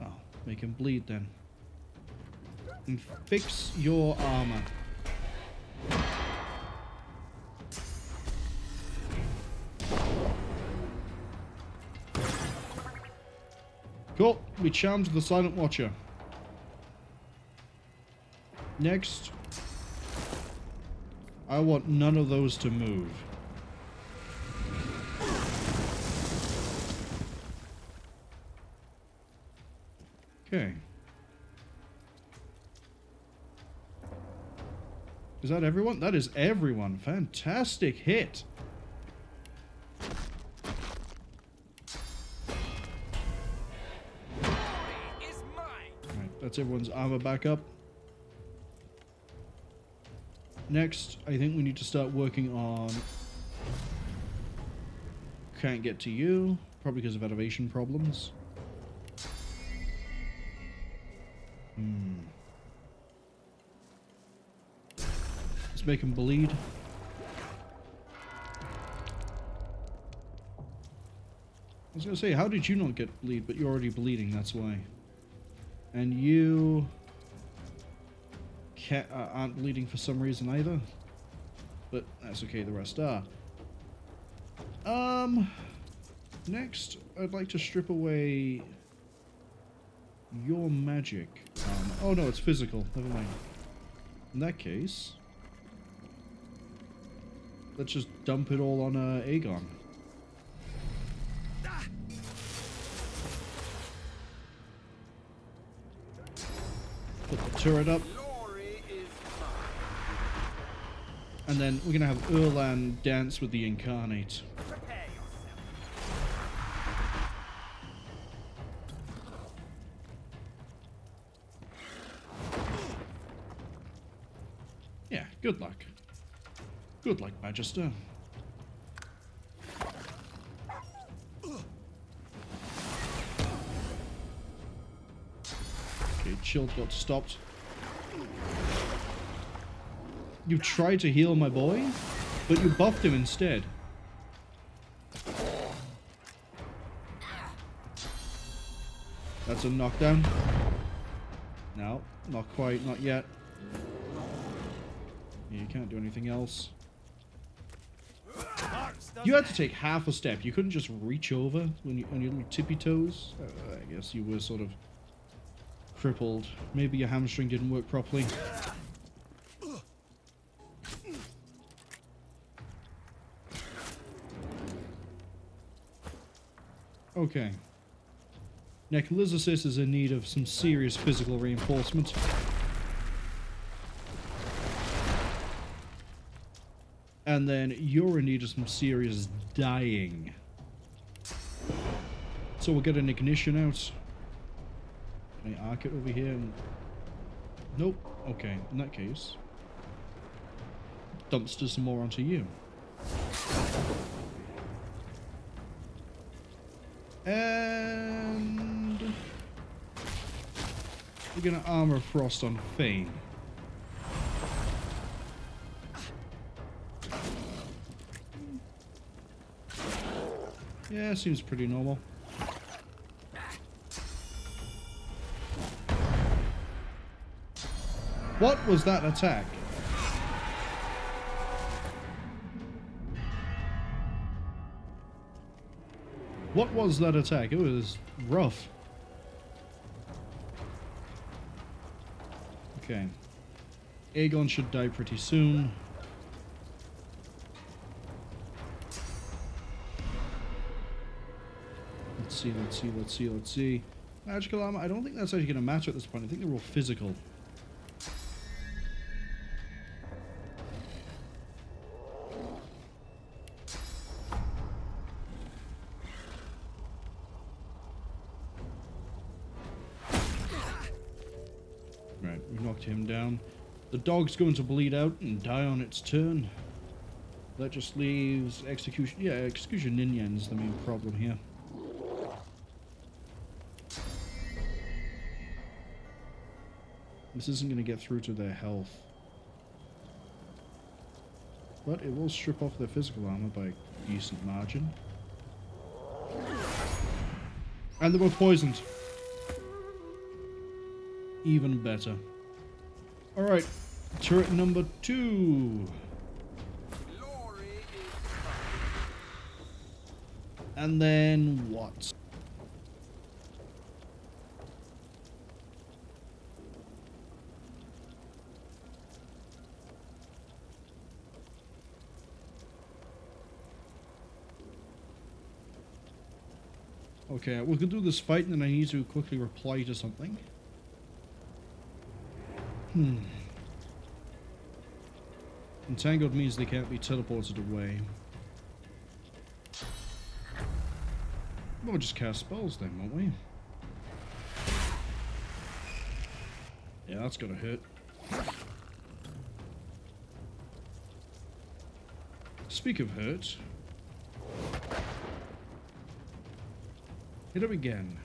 Oh, make him bleed then. And fix your armor. Cool, we charmed the Silent Watcher. Next, I want none of those to move. Okay. Is that everyone? That is everyone. Fantastic hit. That's everyone's armor back up. Next, I think we need to start working on... Can't get to you, probably because of elevation problems. Let's make him bleed. I was going to say, how did you not get bleed, but you're already bleeding, that's why. And you aren't bleeding for some reason either. But that's okay, the rest are. Next, I'd like to strip away your magic. Oh no, it's physical. Never mind. In that case, let's just dump it all on Aegon. Put the turret up. And then we're going to have Erlan dance with the Incarnate. Yeah, good luck. Good luck, Magister. Okay, Chilled got stopped. You tried to heal my boy, but you buffed him instead. That's a knockdown. No, not quite, not yet. Yeah, you can't do anything else. You had to take half a step. You couldn't just reach over when you, on your little tippy toes. I guess you were sort of crippled. Maybe your hamstring didn't work properly. Okay. Necrolysis is in need of some serious physical reinforcement. And then you're in need of some serious dying. So we'll get an ignition out. Can I arc it over here? Nope. Okay, in that case. Dumpster some more onto you. And we're gonna armor frost on Fane. Yeah, seems pretty normal. What was that attack? What was that attack? It was rough. Okay. Aegon should die pretty soon. Let's see. Magical armor, I don't think that's actually going to matter at this point. I think they're all physical. Right, we knocked him down. The dog's going to bleed out and die on its turn. That just leaves Execution. Yeah, Execution Ninyan is the main problem here. This isn't going to get through to their health. But it will strip off their physical armor by a decent margin. And they're both poisoned. Even better. Alright, turret number 2. And then what? Okay, we can do this fight and then I need to quickly reply to something. Entangled means they can't be teleported away. We'll just cast spells then, won't we? Yeah, that's gotta hurt. Speak of hurt. Hit him again.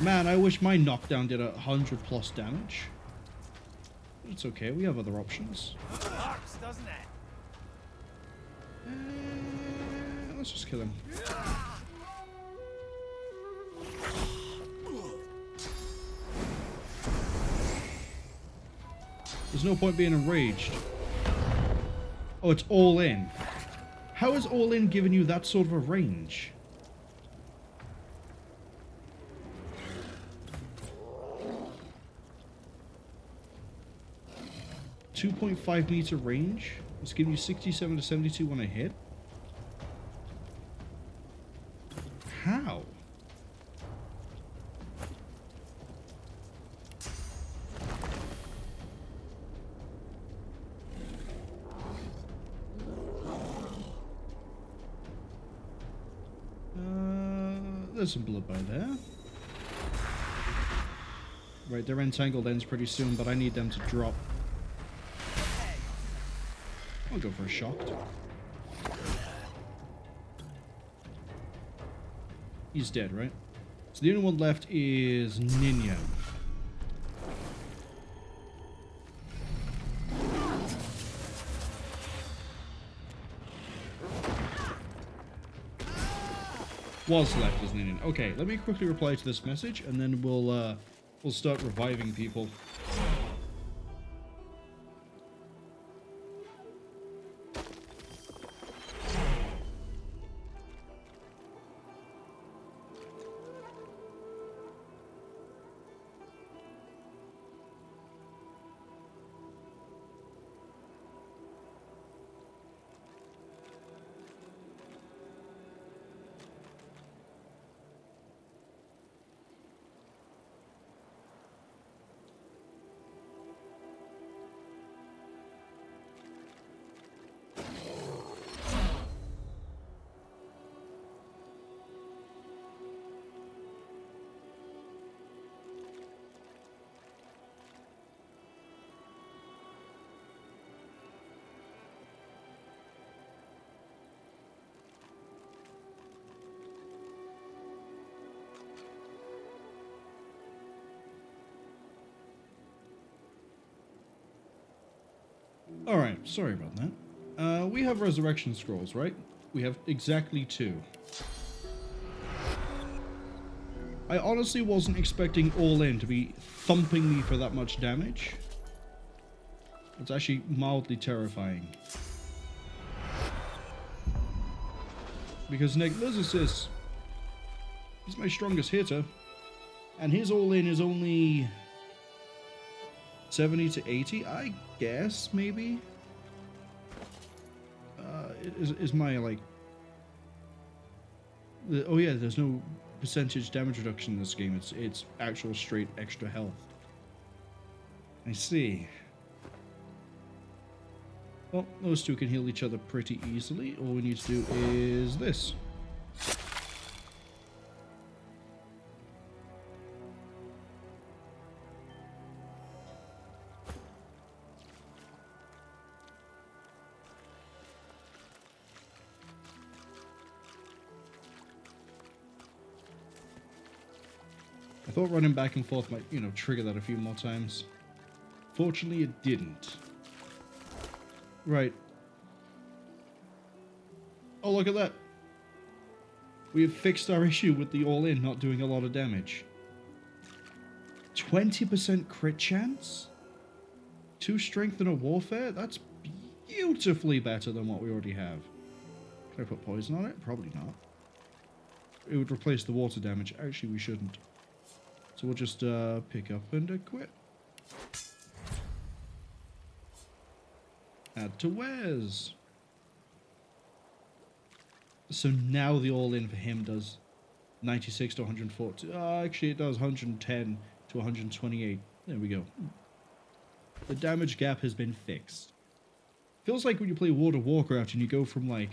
Man, I wish my knockdown did 100+ damage. It's okay, we have other options. Works, doesn't it? Let's just kill him. There's no point being enraged. Oh, it's all in. How is all in giving you that sort of a range? 2.5 meter range. It's giving you 67 to 72 when I hit. How? There's some blood by there. Right, their entangled ends pretty soon, but I need them to drop. I'll go for a shocked. He's dead, right? So the only one left is Ninyan. Was left as Ninyan. Okay, let me quickly reply to this message, and then we'll start reviving people. Alright, sorry about that. We have resurrection scrolls, right? We have exactly 2. I honestly wasn't expecting All In to be thumping me for that much damage. It's actually mildly terrifying. Because Necro-Knight, he's my strongest hitter, and his All In is only 70 to 80, I guess, maybe? Is my, like... oh yeah, there's no percentage damage reduction in this game. It's actual straight extra health. I see. Well, those two can heal each other pretty easily. All we need to do is this. I thought running back and forth might, trigger that a few more times. Fortunately, it didn't. Right. Oh, look at that. We have fixed our issue with the all-in not doing a lot of damage. 20% crit chance? 2 strength and a warfare? That's beautifully better than what we already have. Can I put poison on it? Probably not. It would replace the water damage. Actually, we shouldn't. So we'll just pick up and equip. Add to wares. So now the all-in for him does 96 to 140. Actually, it does 110 to 128. There we go. The damage gap has been fixed. Feels like when you play World of Warcraft and you go from like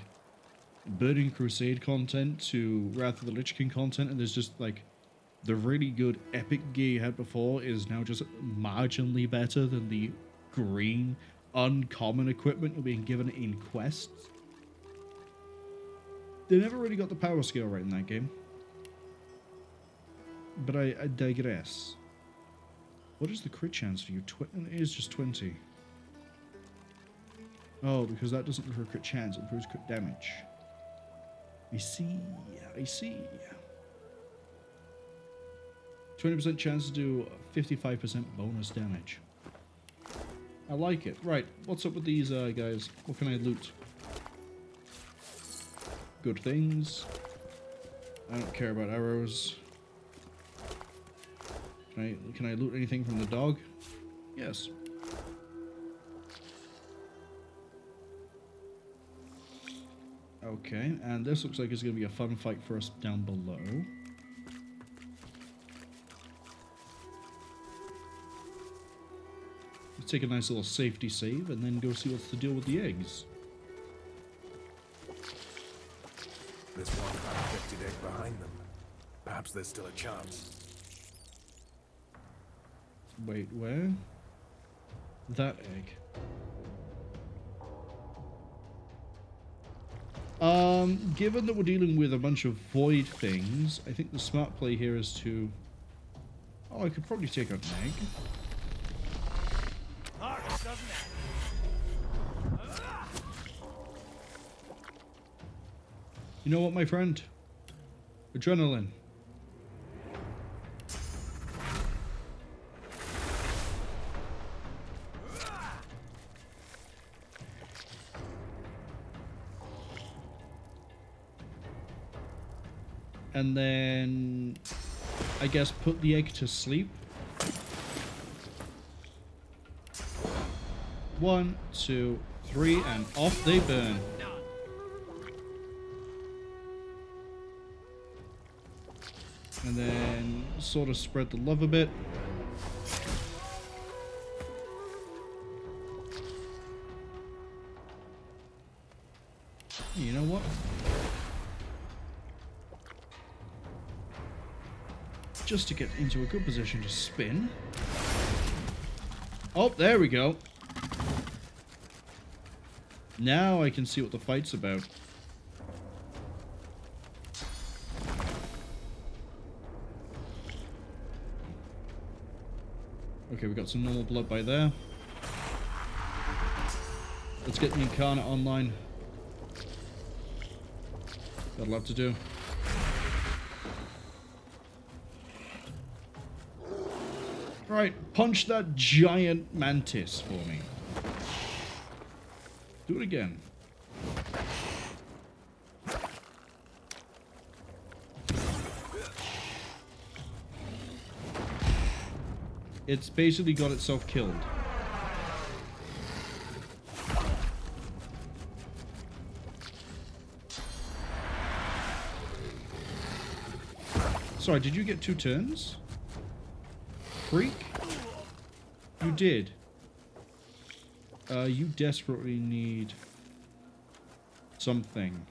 Burning Crusade content to Wrath of the Lich King content, and there's just like the really good epic gear you had before is now just marginally better than the green uncommon equipment you're being given in quests. They never really got the power scale right in that game. But I digress. What is the crit chance for you? It is just 20. Oh, because that doesn't improve crit chance, it improves crit damage. I see. 20% chance to do 55% bonus damage. I like it. Right, what's up with these guys? What can I loot? Good things. I don't care about arrows. Can I loot anything from the dog? Yes. Okay, and this looks like it's going to be a fun fight for us down below. Let's take a nice little safety save and then go see what's the deal with the eggs. This one had a 50 egg behind them. Perhaps there's still a chance. Wait, where? That egg. Given that we're dealing with a bunch of void things, I think the smart play here is to... Oh, I could probably take out an egg. You know what, my friend? Adrenaline. And then, I guess, put the egg to sleep. 1, 2, 3, and off they burn. And then sort of spread the love a bit. You know what? Just to get into a good position to spin. Oh, there we go. Now I can see what the fight's about. Okay, we got some normal blood by there. Let's get the Incarnate online. That'll have to do. Right, punch that giant mantis for me. Do it again. It's basically got itself killed. Sorry, did you get 2 turns? Freak? You did. You desperately need something.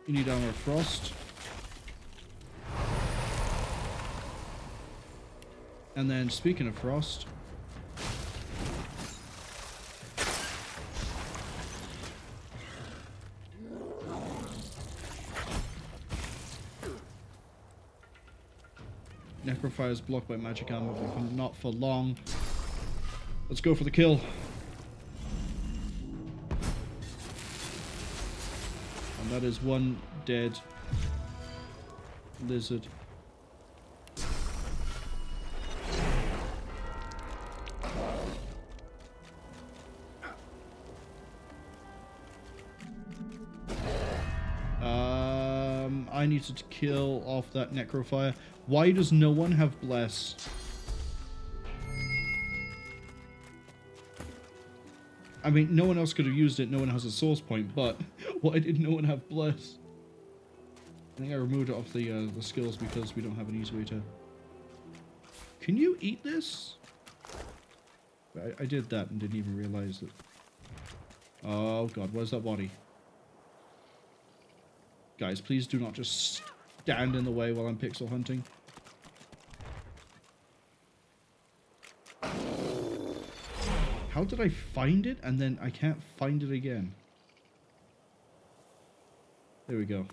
You need armor of frost. And then, speaking of frost, Necrofire is blocked by magic armor, but not for long. Let's go for the kill. And that is one dead lizard. I need to kill off that Necrofire. Why does no one have Bless? I mean, no one else could have used it. No one has a source point, but why did no one have Bless? I think I removed it off the skills because we don't have an easy way to... Can you eat this? I did that and didn't even realize it. Oh god, where's that body? Guys, please do not just stand in the way while I'm pixel hunting. How did I find it and then I can't find it again? There we go.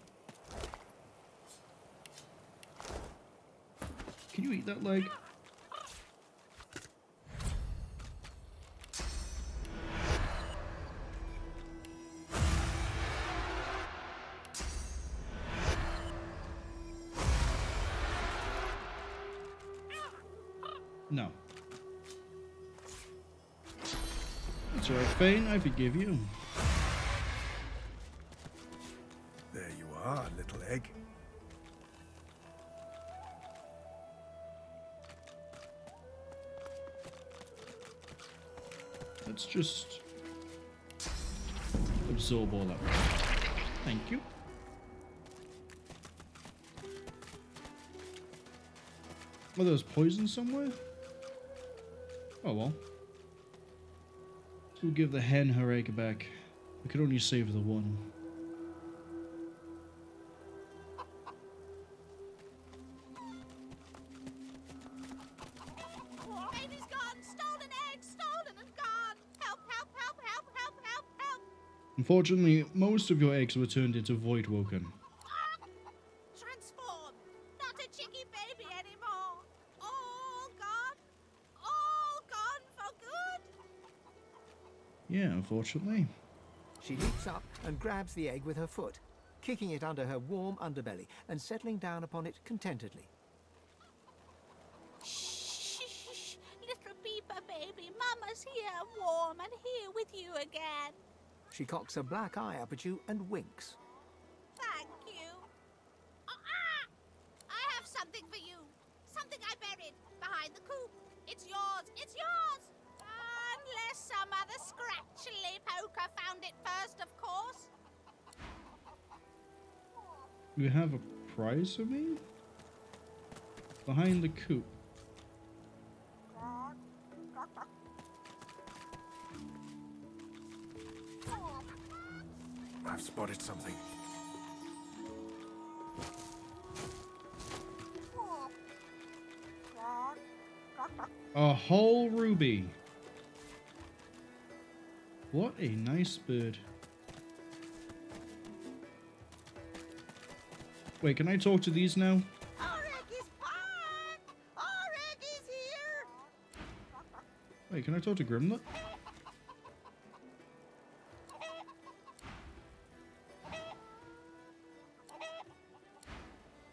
Can you eat that leg? No. That's alright, Fane, I forgive you. There you are, little egg. Let's just absorb all that. Thank you. Oh, there was poison somewhere? Oh well. We'll give the hen her egg back. We could only save the one. Baby's gone! Stolen egg! Stolen and gone! Help, help, help, help, help, help, help! Unfortunately, most of your eggs were turned into Voidwoken. Transform! Not a chicky baby anymore! All gone! All gone for good! Yeah, unfortunately. She leaps up and grabs the egg with her foot, kicking it under her warm underbelly and settling down upon it contentedly. Shh, little beeper baby, Mama's here, warm and here with you again. She cocks a black eye up at you and winks. Thank you. I have something for you. Something I buried behind the coop. It's yours. It's yours. Unless some other scratchily poker found it first, of course. You have a prize for me? Behind the coop. I've spotted something. A whole ruby. What a nice bird. Wait, can I talk to these now? Our egg is back! Our egg is here! Wait, can I talk to Grimlet?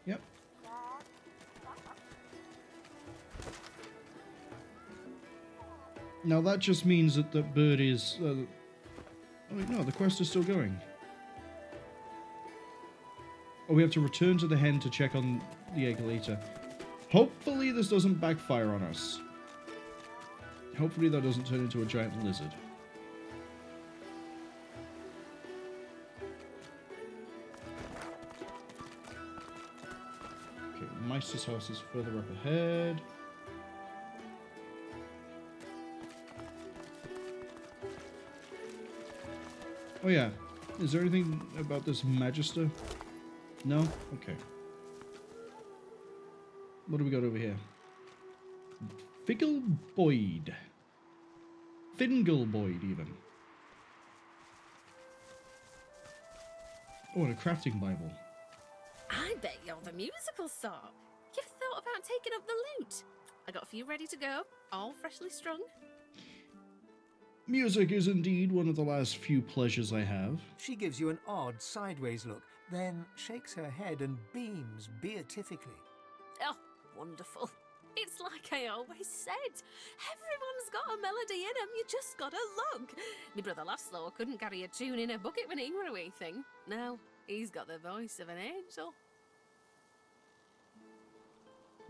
Yep. Now that just means that the bird is... oh wait, no, the quest is still going. Oh, we have to return to the hen to check on the egg later. Hopefully this doesn't backfire on us. Hopefully that doesn't turn into a giant lizard. Okay, Meister's house is further up ahead. Oh yeah, is there anything about this Magister? No? Okay. What do we got over here? Fingalboyd, even. Oh, and a crafting Bible. I bet you're the musical sort. You've thought about taking up the lute. I got a few ready to go, all freshly strung. Music is indeed one of the last few pleasures I have. She gives you an odd sideways look, then shakes her head and beams beatifically. Oh, wonderful. It's like I always said. Everyone's got a melody in 'em, you just gotta look. My brother Laszlo couldn't carry a tune in a bucket when he were a wee thing. Now, he's got the voice of an angel.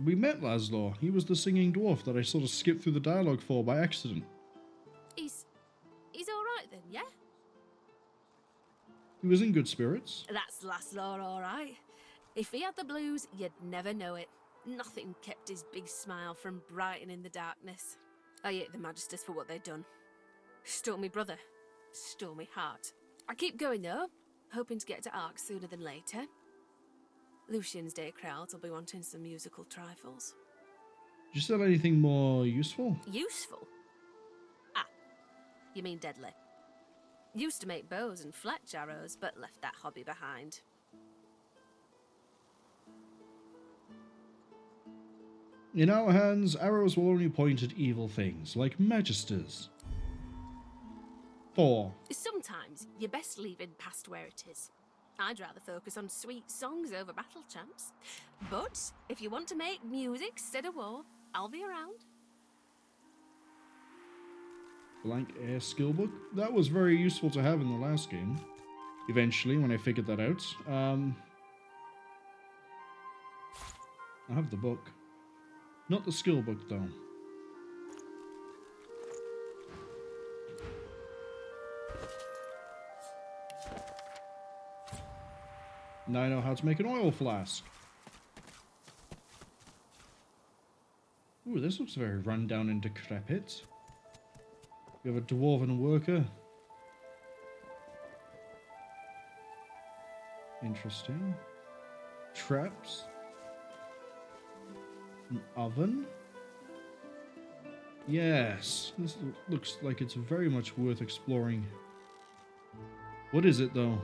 We met Laszlo. He was the singing dwarf that I sort of skipped through the dialogue for by accident. He's alright then, yeah? He was in good spirits. That's Laszlo alright. If he had the blues, you'd never know it. Nothing kept his big smile from brightening the darkness. I hate the Magisters for what they'd done. Stole me brother. Stole me heart. I keep going though, hoping to get to Ark sooner than later. Lucian's day crowds will be wanting some musical trifles. Did you sell anything more useful? Useful? Ah, you mean deadly. Used to make bows and fletch arrows, but left that hobby behind. In our hands, arrows will only point at evil things, like Magisters. 4. Sometimes you're best leaving past where it is. I'd rather focus on sweet songs over battle champs. But if you want to make music instead of war, I'll be around. Blank air skill book. That was very useful to have in the last game. Eventually, when I figured that out. I have the book. Not the skill book, though. Now I know how to make an oil flask. Ooh, this looks very run down and decrepit. We have a dwarven worker. Interesting. Traps. An oven? Yes, this looks like it's very much worth exploring. What is it, though?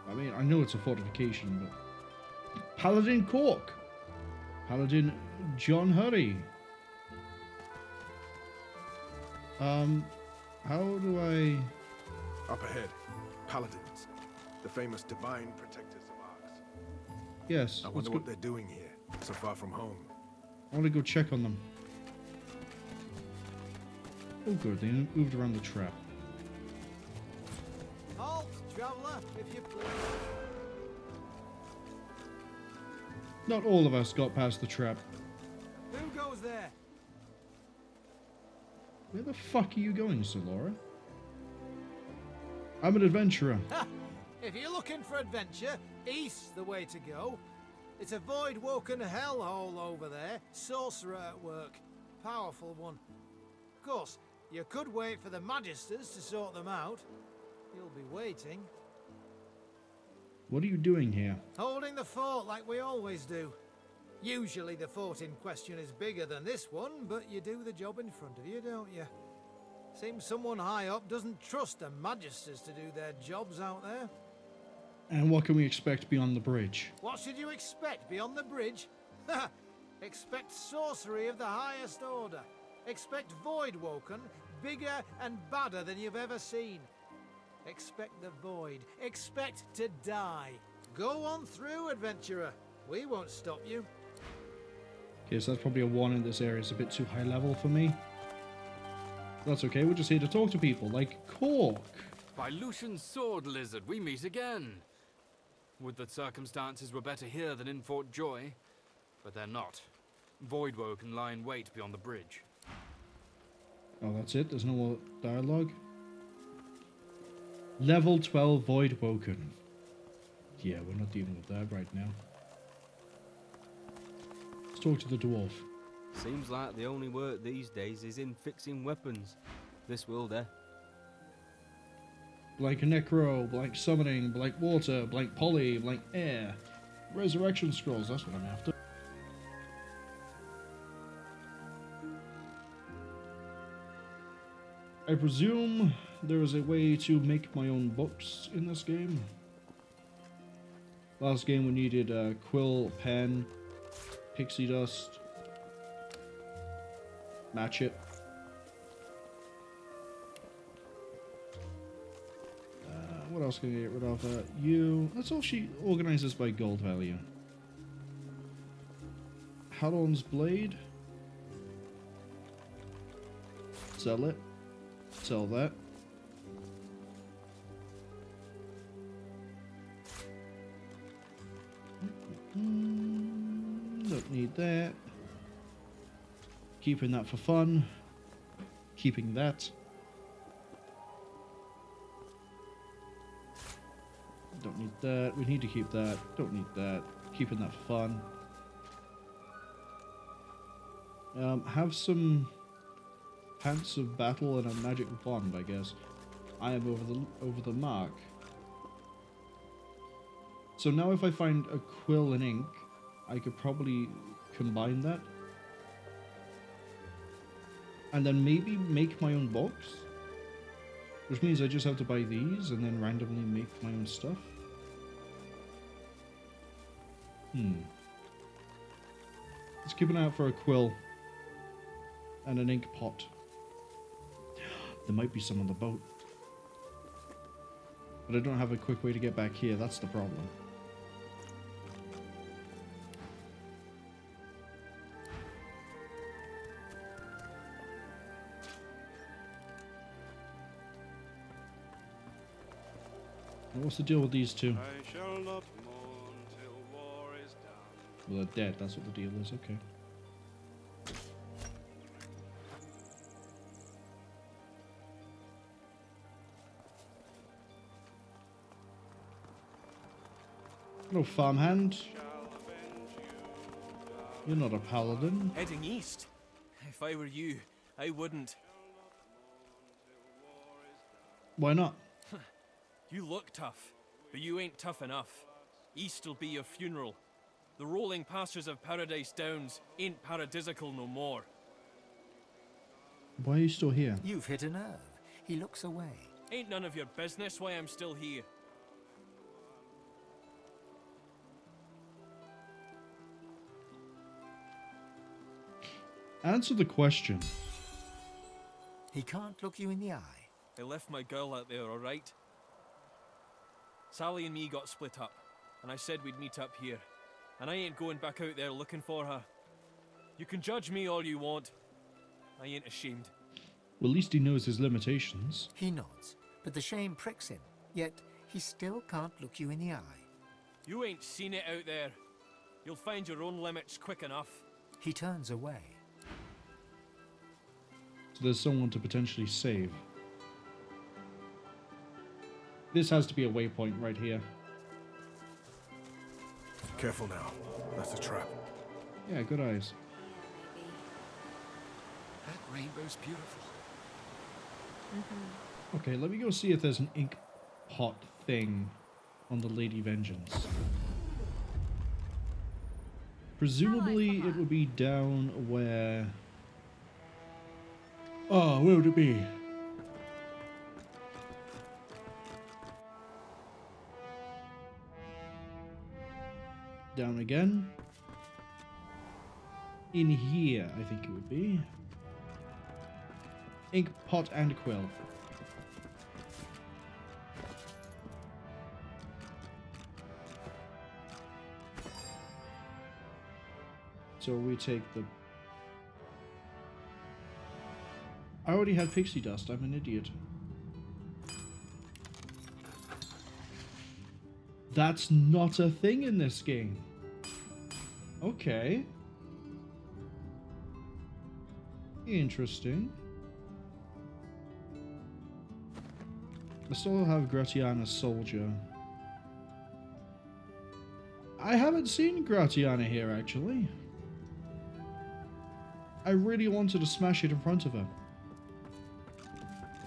I mean, I know it's a fortification, but... Paladin Cork! Paladin John Hurry! How do I... Up ahead, Paladins. The famous divine protectors of Arks. Yes. I wonder what they're doing here, so far from home. I want to go check on them. Oh good, they moved around the trap. Halt, traveller, if you please. Not all of us got past the trap. Who goes there? Where the fuck are you going, Sir Laura? I'm an adventurer. Ha! If you're looking for adventure, east's the way to go. It's a void-woken hellhole over there. Sorcerer at work. Powerful one. Of course, you could wait for the Magisters to sort them out. You'll be waiting. What are you doing here? Holding the fort like we always do. Usually the fort in question is bigger than this one, but you do the job in front of you, don't you? Seems someone high up doesn't trust the Magisters to do their jobs out there. And what can we expect beyond the bridge? What should you expect beyond the bridge? Expect sorcery of the highest order. Expect Voidwoken, bigger and badder than you've ever seen. Expect the void. Expect to die. Go on through, adventurer. We won't stop you. Okay, so that's probably a 1 in this area. It's a bit too high level for me. That's okay, we're just here to talk to people, like Cork. By Lucian's sword, lizard, we meet again. Would that circumstances were better here than in Fort Joy, but they're not. Voidwoken lie in wait beyond the bridge. Oh, that's it? There's no more dialogue? Level 12 Voidwoken. Yeah, we're not dealing with that right now. Let's talk to the dwarf. Seems like the only work these days is in fixing weapons. This world, eh? Blank necro, blank summoning, blank water, blank poly, blank air. Resurrection scrolls, that's what I'm after. I presume there is a way to make my own books in this game. Last game we needed a quill, pen, pixie dust, match it. What else can I get rid of? You. Let's actually organize this by gold value. Hadon's blade. Sell it. Sell that. Don't need that. Keeping that for fun. Keeping that. Don't need that. We need to keep that. Don't need that. Keeping that for fun. Have some pants of battle and a magic wand, I guess. I am over the mark. So now if I find a quill and ink, I could probably combine that. And then maybe make my own box. Which means I just have to buy these and then randomly make my own stuff. Let's keep an eye out for a quill. And an ink pot. There might be some on the boat. But I don't have a quick way to get back here, that's the problem. What's the deal with these two? I shall not mourn till war is done. Well, they're dead, that's what the deal is, okay. Hello, farmhand. You're not a paladin. Heading east. If I were you, I wouldn't. Why not? You look tough, but you ain't tough enough. East'll be your funeral. The rolling pastures of Paradise Downs ain't paradisical no more. Why are you still here? You've hit a nerve. He looks away. Ain't none of your business why I'm still here. Answer the question. He can't look you in the eye. I left my girl out there, alright? Sally and me got split up, and I said we'd meet up here. And I ain't going back out there looking for her. You can judge me all you want. I ain't ashamed. Well, at least he knows his limitations. He nods, but the shame pricks him. Yet, he still can't look you in the eye. You ain't seen it out there. You'll find your own limits quick enough. He turns away. So there's someone to potentially save. This has to be a waypoint right here. Careful now. That's a trap. Yeah, good eyes. That rainbow's beautiful. Okay, let me go see if there's an ink pot thing on the Lady Vengeance. Presumably it would be down where... Oh, where would it be? Down again. In here, I think it would be. Ink pot and quill. So we take the... I already had pixie dust, I'm an idiot. That's not a thing in this game. Okay. Interesting. I still have Gratiana's soldier. I haven't seen Gratiana here, actually. I really wanted to smash it in front of her.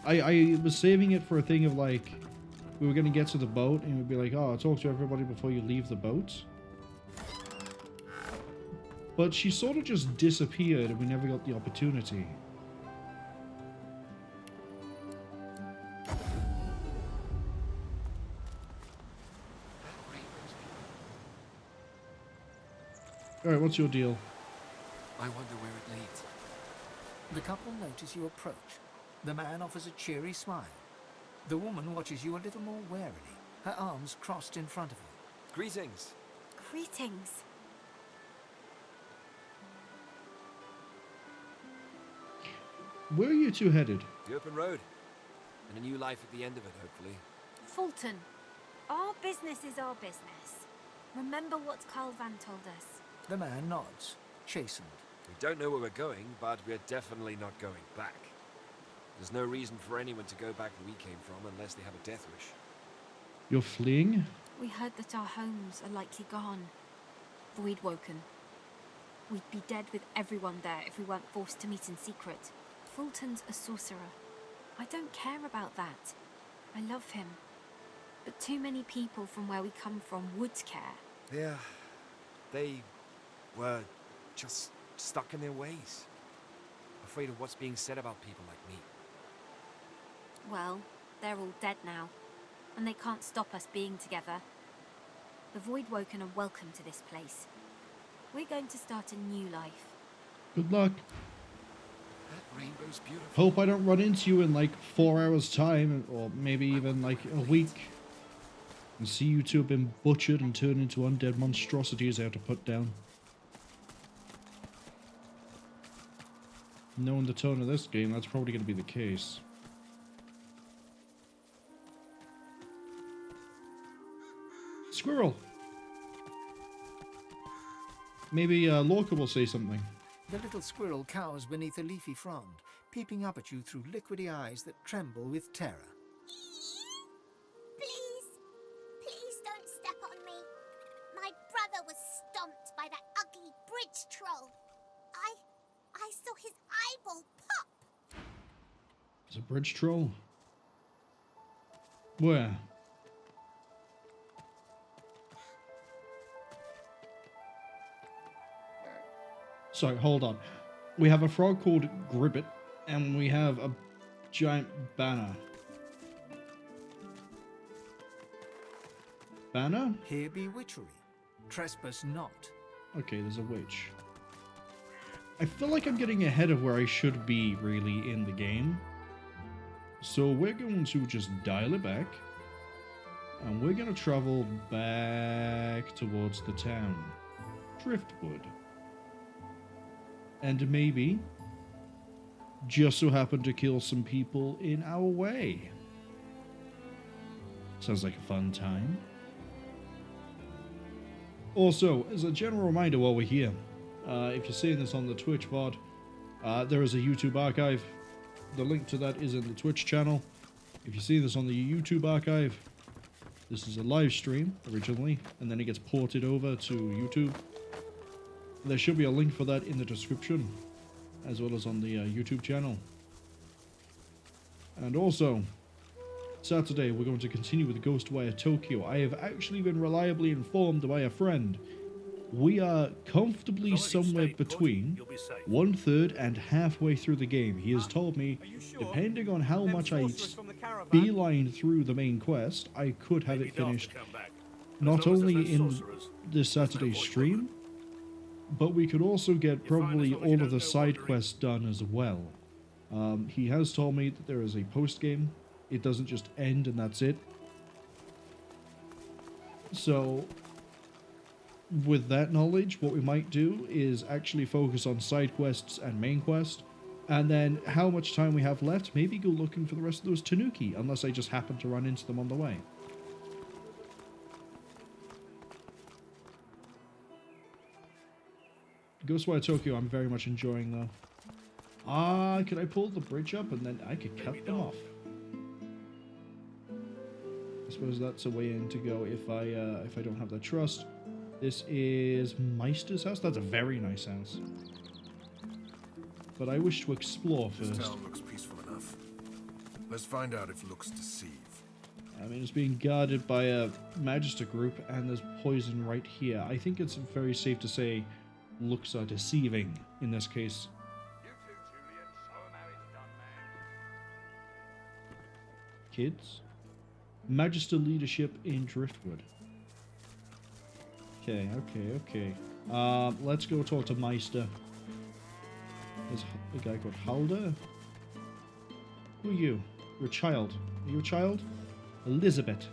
I was saving it for a thing of like, we were going to get to the boat and we'd be like, oh, talk to everybody before you leave the boat. But she sort of just disappeared and we never got the opportunity. Alright, what's your deal? I wonder where it leads. The couple notice you approach. The man offers a cheery smile. The woman watches you a little more warily, her arms crossed in front of her. Greetings. Greetings. Where are you two headed? The open road. And a new life at the end of it, hopefully. Fulton. Our business is our business. Remember what Garvan told us. The man nods, chastened. We don't know where we're going, but we're definitely not going back. There's no reason for anyone to go back where we came from unless they have a death wish. You're fleeing? We heard that our homes are likely gone. Void woken. We'd be dead with everyone there if we weren't forced to meet in secret. Fulton's a sorcerer. I don't care about that. I love him. But too many people from where we come from would care. Yeah, they were just stuck in their ways. Afraid of what's being said about people like me. Well, they're all dead now, and they can't stop us being together. The Voidwoken are welcome to this place. We're going to start a new life. Good luck. That rainbow's beautiful. Hope I don't run into you in like 4 hours time, or maybe even like a week. And see you two have been butchered and turned into undead monstrosities I have to put down. Knowing the tone of this game, that's probably going to be the case. Squirrel! Maybe Lorca will say something. The little squirrel cowers beneath a leafy frond, peeping up at you through liquidy eyes that tremble with terror. Please don't step on me. My brother was stomped by that ugly bridge troll. I saw his eyeball pop. It's a bridge troll? Where? Sorry, hold on. We have a frog called Gribbet, and we have a giant banner. Banner? Here be witchery. Trespass not. Okay, there's a witch. I feel like I'm getting ahead of where I should be, really, in the game. So we're going to just dial it back. And we're going to travel back towards the town. Driftwood. And maybe just so happen to kill some people in our way. Sounds like a fun time. Also, as a general reminder while we're here, if you're seeing this on the Twitch VOD, there is a YouTube archive. The link to that is in the Twitch channel. If you see this on the YouTube archive, this is a live stream originally, and then it gets ported over to YouTube. There should be a link for that in the description, as well as on the YouTube channel. And also, Saturday we're going to continue with Ghostwire Tokyo. I have actually been reliably informed by a friend. We are comfortably somewhere between 1/3 and halfway through the game. He has told me, depending on how much I beeline through the main quest, I could have it finished not only in this Saturday's stream, but we could also get probably all of the side quests done as well. He has told me that there is a post game. It doesn't just end and that's it. So, with that knowledge, what we might do is actually focus on side quests and main quest. And then how much time we have left, maybe go looking for the rest of those Tanuki, unless I just happen to run into them on the way. Ghostwire Tokyo I'm very much enjoying though. Could I pull the bridge up and then I could cut them off? I suppose that's a way in to go if I don't have that trust. This is Meister's house. That's a very nice house. but I wish to explore This first. town looks peaceful enough. Let's find out if looks deceive. I mean, it's being guarded by a Magister group, and there's poison right here. I think it's very safe to say looks are deceiving in this case. Kids? Magister leadership in Driftwood. Okay. Let's go talk to Meister. There's a guy called Halder. Who are you? You're a child. Are you a child? Elizabeth,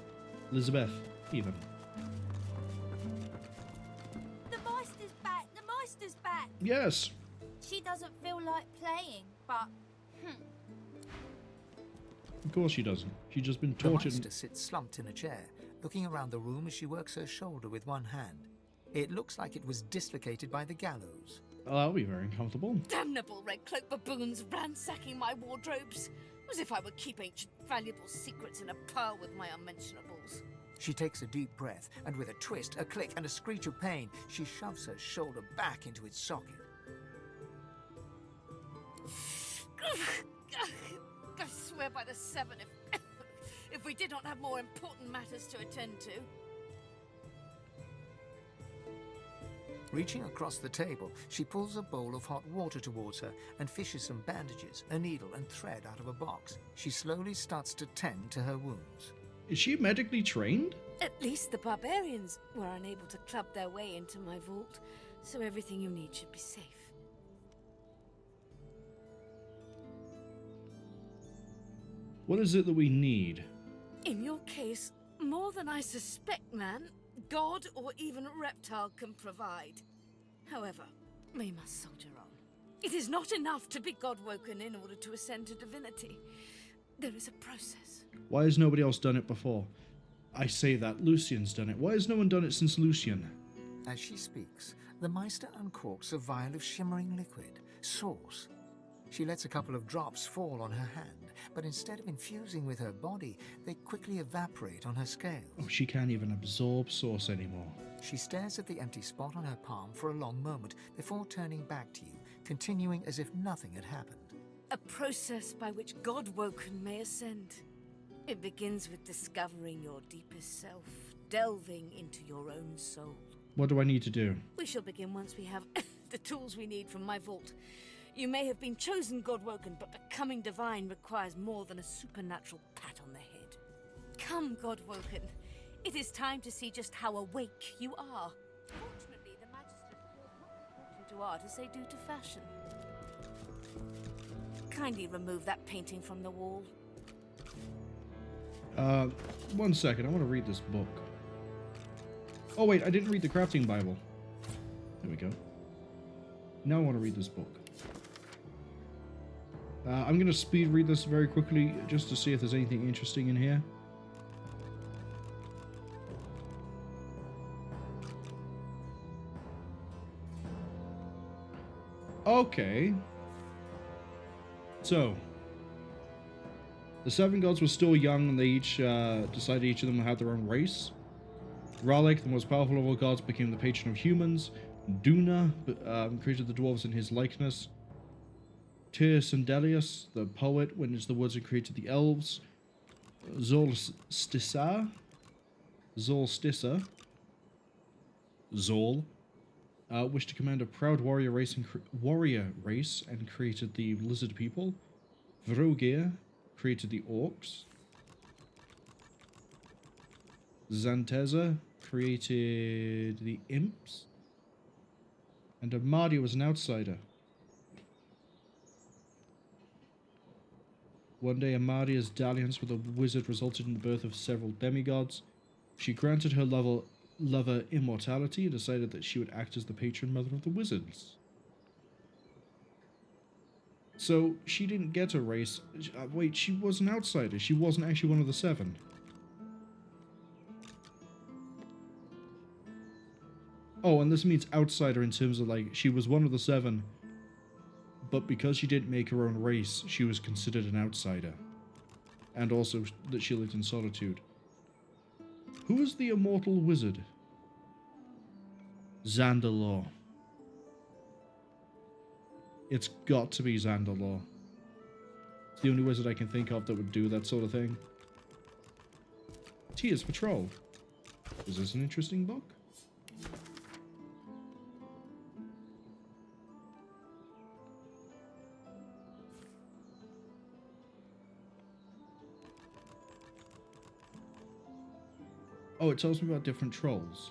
even. The Meister's back! The Meister's back! Yes! She doesn't feel like playing, but... Of course she doesn't. She's just been The tortured. Meister sits slumped in a chair, looking around the room as she works her shoulder with one hand. It looks like it was dislocated by the gallows. Oh, that'll be very uncomfortable. Damnable red cloak baboons ransacking my wardrobes. As if I would keep ancient valuable secrets in a pile with my unmentionables. She takes a deep breath, and with a twist, a click, and a screech of pain, she shoves her shoulder back into its socket. I swear by the seven, if we did not have more important matters to attend to. Reaching across the table, she pulls a bowl of hot water towards her and fishes some bandages, a needle, and thread out of a box. She slowly starts to tend to her wounds. Is she medically trained? At least the barbarians were unable to club their way into my vault, so everything you need should be safe. What is it that we need? In your case, more than I suspect, man. God or even reptile can provide. However, we must soldier on. It is not enough to be God-woken in order to ascend to divinity. There is a process. Why has nobody else done it before? I say that, Lucian's done it. Why has no one done it since Lucian? As she speaks, the Meister uncorks a vial of shimmering liquid, sauce. She lets a couple of drops fall on her hand, but instead of infusing with her body, they quickly evaporate on her scales. Oh, she can't even absorb sauce anymore. She stares at the empty spot on her palm for a long moment before turning back to you, continuing as if nothing had happened. A process by which God-woken may ascend. It begins with discovering your deepest self, delving into your own soul. What do I need to do? We shall begin once we have the tools we need from my vault. You may have been chosen God-woken, but becoming divine requires more than a supernatural pat on the head. Come, God-woken. It is time to see just how awake you are. Fortunately, the Magisters call not important to art as they do to fashion. Kindly remove that painting from the wall. 1 second. I want to read this book. Oh, wait. I didn't read the crafting Bible. There we go. Now I want to read this book. I'm going to speed read this very quickly just to see if there's anything interesting in here. Okay. So, the 7 gods were still young and they each decided each of them had their own race. Ralek, the most powerful of all gods, became the patron of humans. Duna created the dwarves in his likeness. Tyr Sandelius, the poet, went into the woods and created the elves. Zol, wished to command a proud warrior race and created the lizard people. Vrogir created the orcs. Zanteza created the imps. And Amadia was an outsider. One day, Amadia's dalliance with a wizard resulted in the birth of several demigods. She granted her lover immortality and decided that she would act as the patron mother of the wizards. So, she didn't get a race. Wait, she was an outsider. She wasn't actually one of the 7. Oh, and this means outsider in terms of, like, she was one of the 7, but because she didn't make her own race, she was considered an outsider. And also that she lived in solitude. Who is the immortal wizard? Xandalor. It's got to be Xandalor. It's the only wizard I can think of that would do that sort of thing. Tears for Troll. Is this an interesting book? Oh, it tells me about different trolls.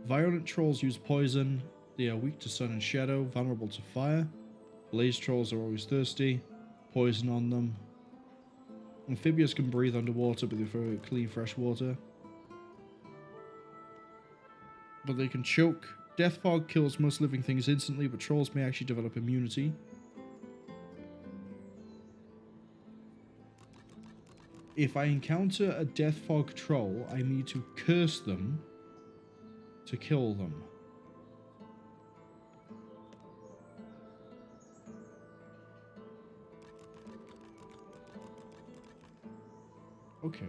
Violent trolls use poison. They are weak to sun and shadow, vulnerable to fire. Blaze trolls are always thirsty. Poison on them. Amphibious can breathe underwater, but they prefer clean, fresh water. But they can choke. Death fog kills most living things instantly, but trolls may actually develop immunity. If I encounter a death fog troll, I need to curse them to kill them. Okay.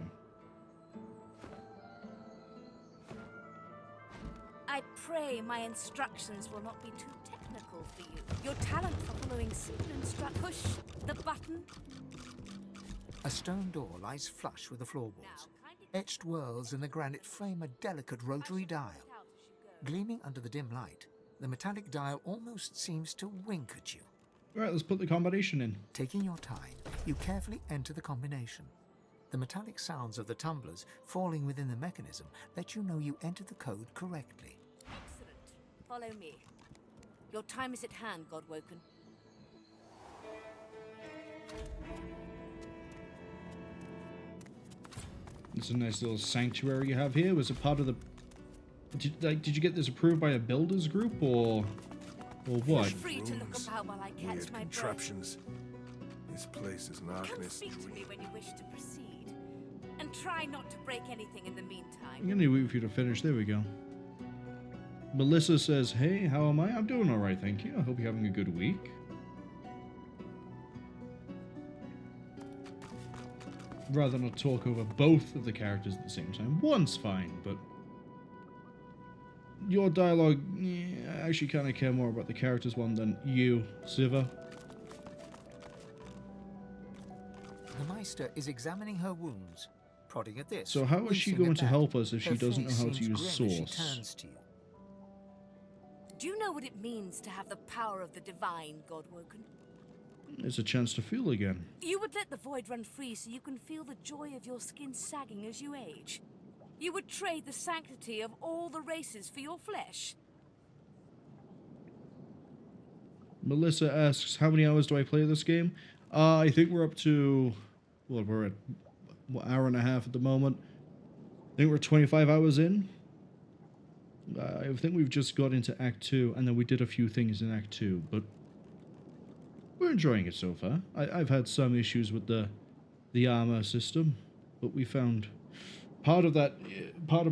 I pray my instructions will not be too technical for you. Your talent for following simple instructions. Push the button. A stone door lies flush with the floorboards. Etched whorls in the granite frame a delicate rotary dial. Gleaming under the dim light, the metallic dial almost seems to wink at you. Right, let's put the combination in. Taking your time, you carefully enter the combination. The metallic sounds of the tumblers falling within the mechanism let you know you entered the code correctly. Excellent. Follow me. Your time is at hand, Godwoken. It's a nice little sanctuary you have here. Was it part of the... Did you get this approved by a builders group, or what? Feel free to look about while I catch Weird my contraptions. This place is breath. Come darkness. speak to me when you wish to proceed. And try not to break anything in the meantime. I'm gonna wait for you to finish. There we go. Melissa says, hey, how am I? I'm doing alright, thank you. I hope you're having a good week. Rather not talk over both of the characters at the same time. One's fine, but... your dialogue, I actually kind of care more about the characters one than you, Siva. The Meister is examining her wounds, prodding at this. So how is she wincing going at to that. help us if Her she doesn't know face how to seems use grim as she Source? turns to you. Do you know what it means to have the power of the divine, Godwoken? It's a chance to feel again. You would let the void run free so you can feel the joy of your skin sagging as you age. You would trade the sanctity of all the races for your flesh. Melissa asks, how many hours do I play this game? I think we're up to... well, we're at an hour and a half at the moment. I think we're 25 hours in. I think we've just got into Act 2, and then we did a few things in Act 2, but we're enjoying it so far. I've had some issues with the armor system, but we found part of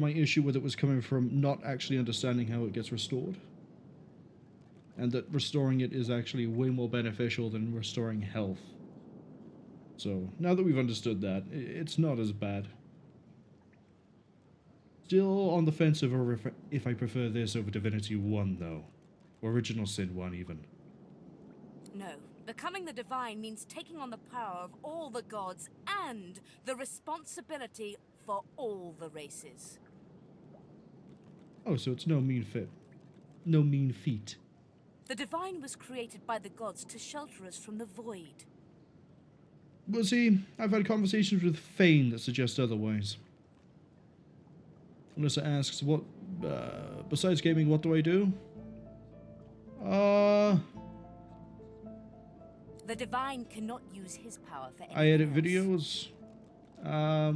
my issue with it was coming from not actually understanding how it gets restored, and that restoring it is actually way more beneficial than restoring health. So now that we've understood that, it's not as bad. Still on the fence over if I prefer this over Divinity 1, though. Or Original Sin 1, even. No. Becoming the divine means taking on the power of all the gods and the responsibility for all the races. Oh, so it's no mean feat. No mean feat. The divine was created by the gods to shelter us from the void. Well, see, I've had conversations with Fane that suggest otherwise. Melissa asks, what, besides gaming, what do I do? The divine cannot use his power for anything I edit else. videos.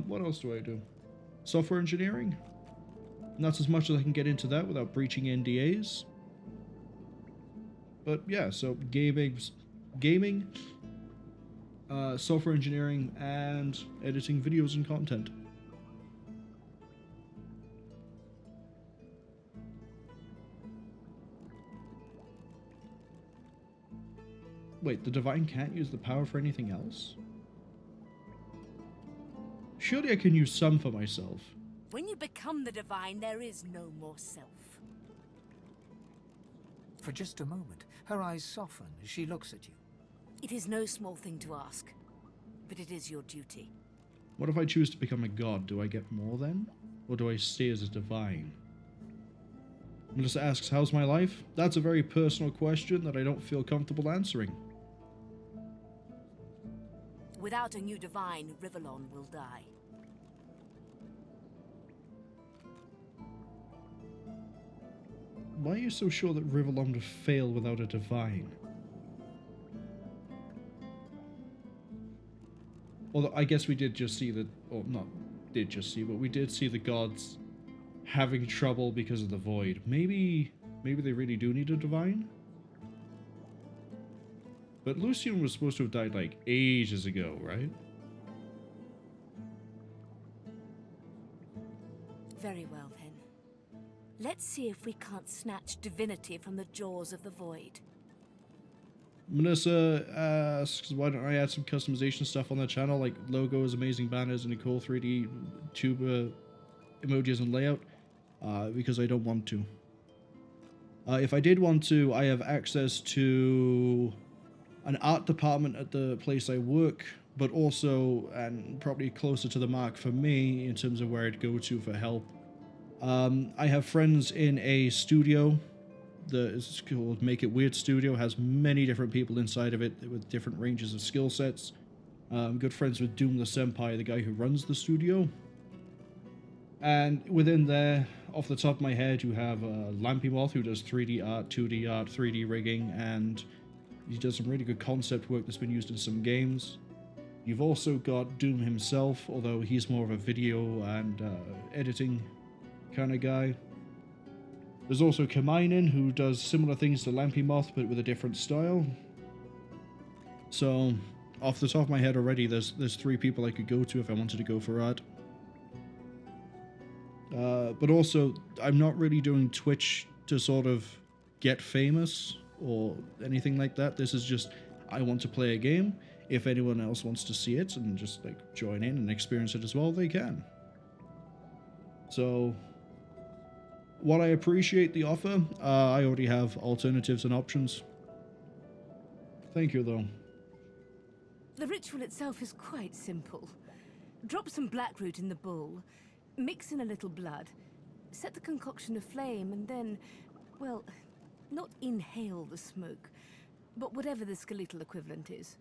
What else do I do? Software engineering? Not as much as I can get into that without breaching NDAs. But yeah, so gaming, software engineering, and editing videos and content. Wait, the divine can't use the power for anything else? Surely I can use some for myself. When you become the divine, there is no more self. For just a moment, her eyes soften as she looks at you. It is no small thing to ask, but it is your duty. What if I choose to become a god? Do I get more then? Or do I stay as a divine? Melissa asks, how's my life? That's a very personal question that I don't feel comfortable answering. Without a new divine, Rivellon will die. Why are you so sure that Rivellon would fail without a divine? Although I guess we did just see that, or not did just see, but we did see the gods having trouble because of the void. Maybe they really do need a divine? But Lucian was supposed to have died like ages ago, right? Very well then. Let's see if we can't snatch divinity from the jaws of the void. Melissa asks, why don't I add some customization stuff on the channel, like logos, amazing banners, and a cool 3D tube emojis and layout? Because I don't want to. If I did want to, I have access to an art department at the place I work, but also, and probably closer to the mark for me, in terms of where I'd go to for help. I have friends in a studio. It's called Make It Weird Studio. Has many different people inside of it with different ranges of skill sets. I'm good friends with Doom the Senpai, the guy who runs the studio. And within there, off the top of my head, you have Lampy Moth, who does 3D art, 2D art, 3D rigging, and he does some really good concept work that's been used in some games. You've also got Doom himself, although he's more of a video and editing kind of guy. There's also Cwningen, who does similar things to Lampy Moth, but with a different style. So, off the top of my head already, there's 3 people I could go to if I wanted to go for art. But also, I'm not really doing Twitch to sort of get famous or anything like that. This is just, I want to play a game. If anyone else wants to see it and just like join in and experience it as well, they can. So, while I appreciate the offer, I already have alternatives and options. Thank you, though. The ritual itself is quite simple. Drop some blackroot in the bowl, mix in a little blood, set the concoction aflame, and then, well, not inhale the smoke, but whatever the skeletal equivalent is.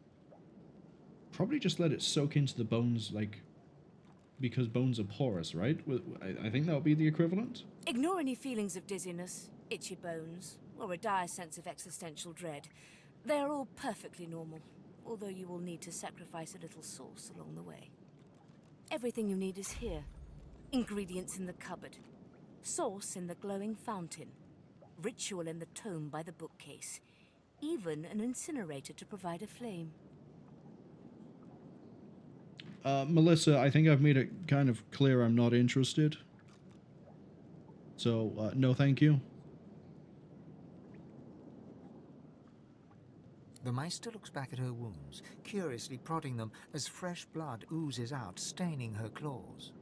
Probably just let it soak into the bones, like, because bones are porous, right? I think that would be the equivalent. Ignore any feelings of dizziness, itchy bones, or a dire sense of existential dread. They are all perfectly normal, although you will need to sacrifice a little sauce along the way. Everything you need is here. Ingredients in the cupboard. Sauce in the glowing fountain. Ritual in the tome by the bookcase. Even an incinerator to provide a flame. Melissa, I think I've made it kind of clear I'm not interested. So, no thank you. The Meister looks back at her wounds, curiously prodding them as fresh blood oozes out, staining her claws.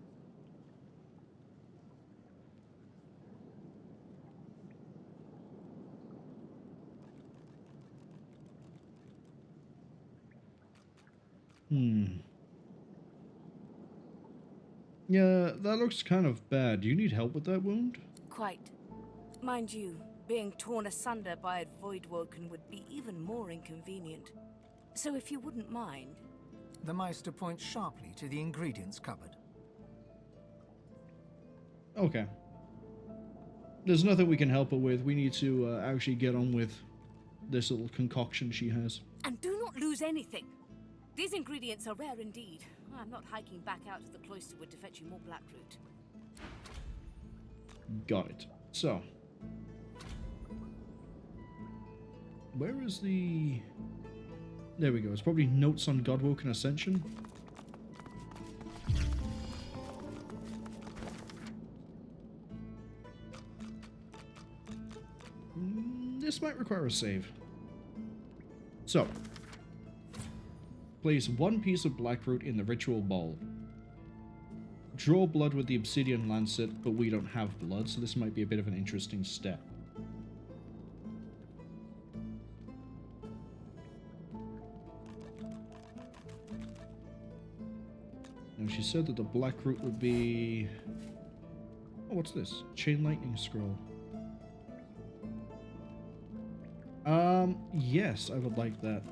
Yeah, that looks kind of bad. Do you need help with that wound? Quite. Mind you, being torn asunder by a Voidwoken would be even more inconvenient. So if you wouldn't mind... The Meister points sharply to the ingredients cupboard. Okay. There's nothing we can help her with. We need to actually get on with this little concoction she has. And do not lose anything. These ingredients are rare indeed. I'm not hiking back out to the Cloisterwood to fetch you more blackroot. Got it. So. Where is the... There we go. It's probably notes on Godwoken Ascension. This might require a save. So. Place 1 piece of blackroot in the ritual bowl. draw blood with the obsidian lancet, but we don't have blood, so this might be a bit of an interesting step. Now, she said that the black root would be... Oh, what's this? Chain lightning scroll. Yes, I would like that.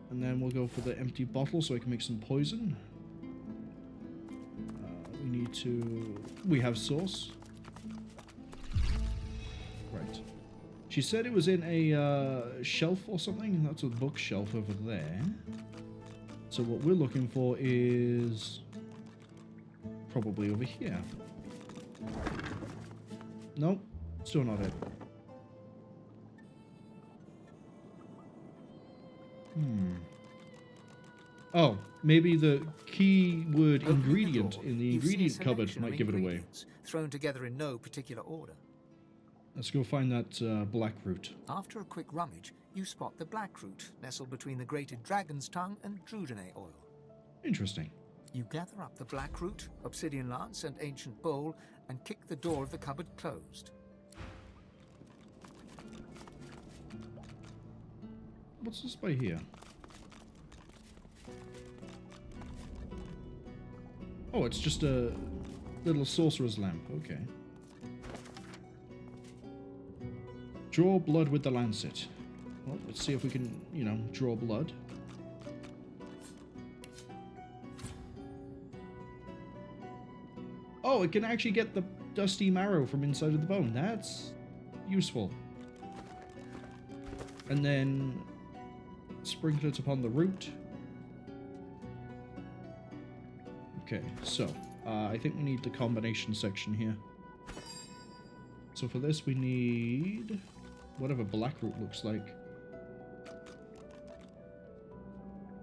And then we'll go for the empty bottle so I can make some poison. We need to... We have sauce. Right. She said it was in a shelf or something. That's a bookshelf over there. So what we're looking for is... probably over here. Nope. Still not it. Oh, maybe the keyword ingredient in the ingredient cupboard might give it away. Thrown together in no particular order. Let's go find that black root. After a quick rummage, you spot the black root nestled between the grated dragon's tongue and drudene oil. Interesting. You gather up the black root, obsidian lance, and ancient bowl, and kick the door of the cupboard closed. What's this by here? Oh, it's just a little sorcerer's lamp. Okay. Draw blood with the lancet. Well, let's see if we can, you know, draw blood. Oh, it can actually get the dusty marrow from inside of the bone. That's useful. And then sprinkle it upon the root. Okay, so I think we need the combination section here. So for this we need whatever black root looks like.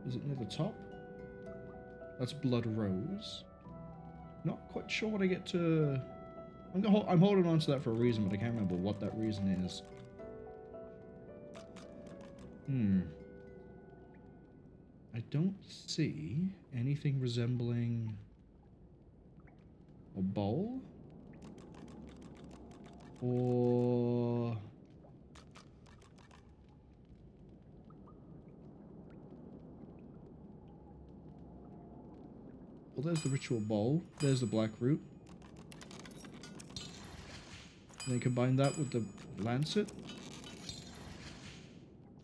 Is it near the top? That's blood rose. Not quite sure what I get to... I'm holding on to that for a reason, but I can't remember what that reason is. I don't see anything resembling a bowl or... Well, there's the ritual bowl. There's the black root. And then combine that with the lancet.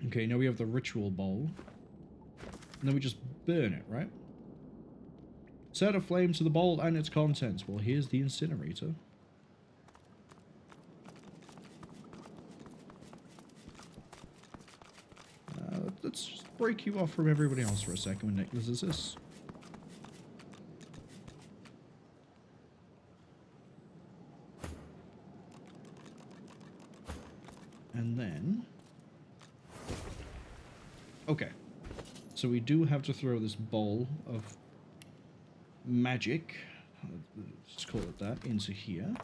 Okay, now we have the ritual bowl. And then we just burn it, right? Set a flame to the bowl and its contents. Well, here's the incinerator. Let's just break you off from everybody else for a second when Nicholas is this. And then... Okay. So we do have to throw this bowl of magic, let's call it that, into here.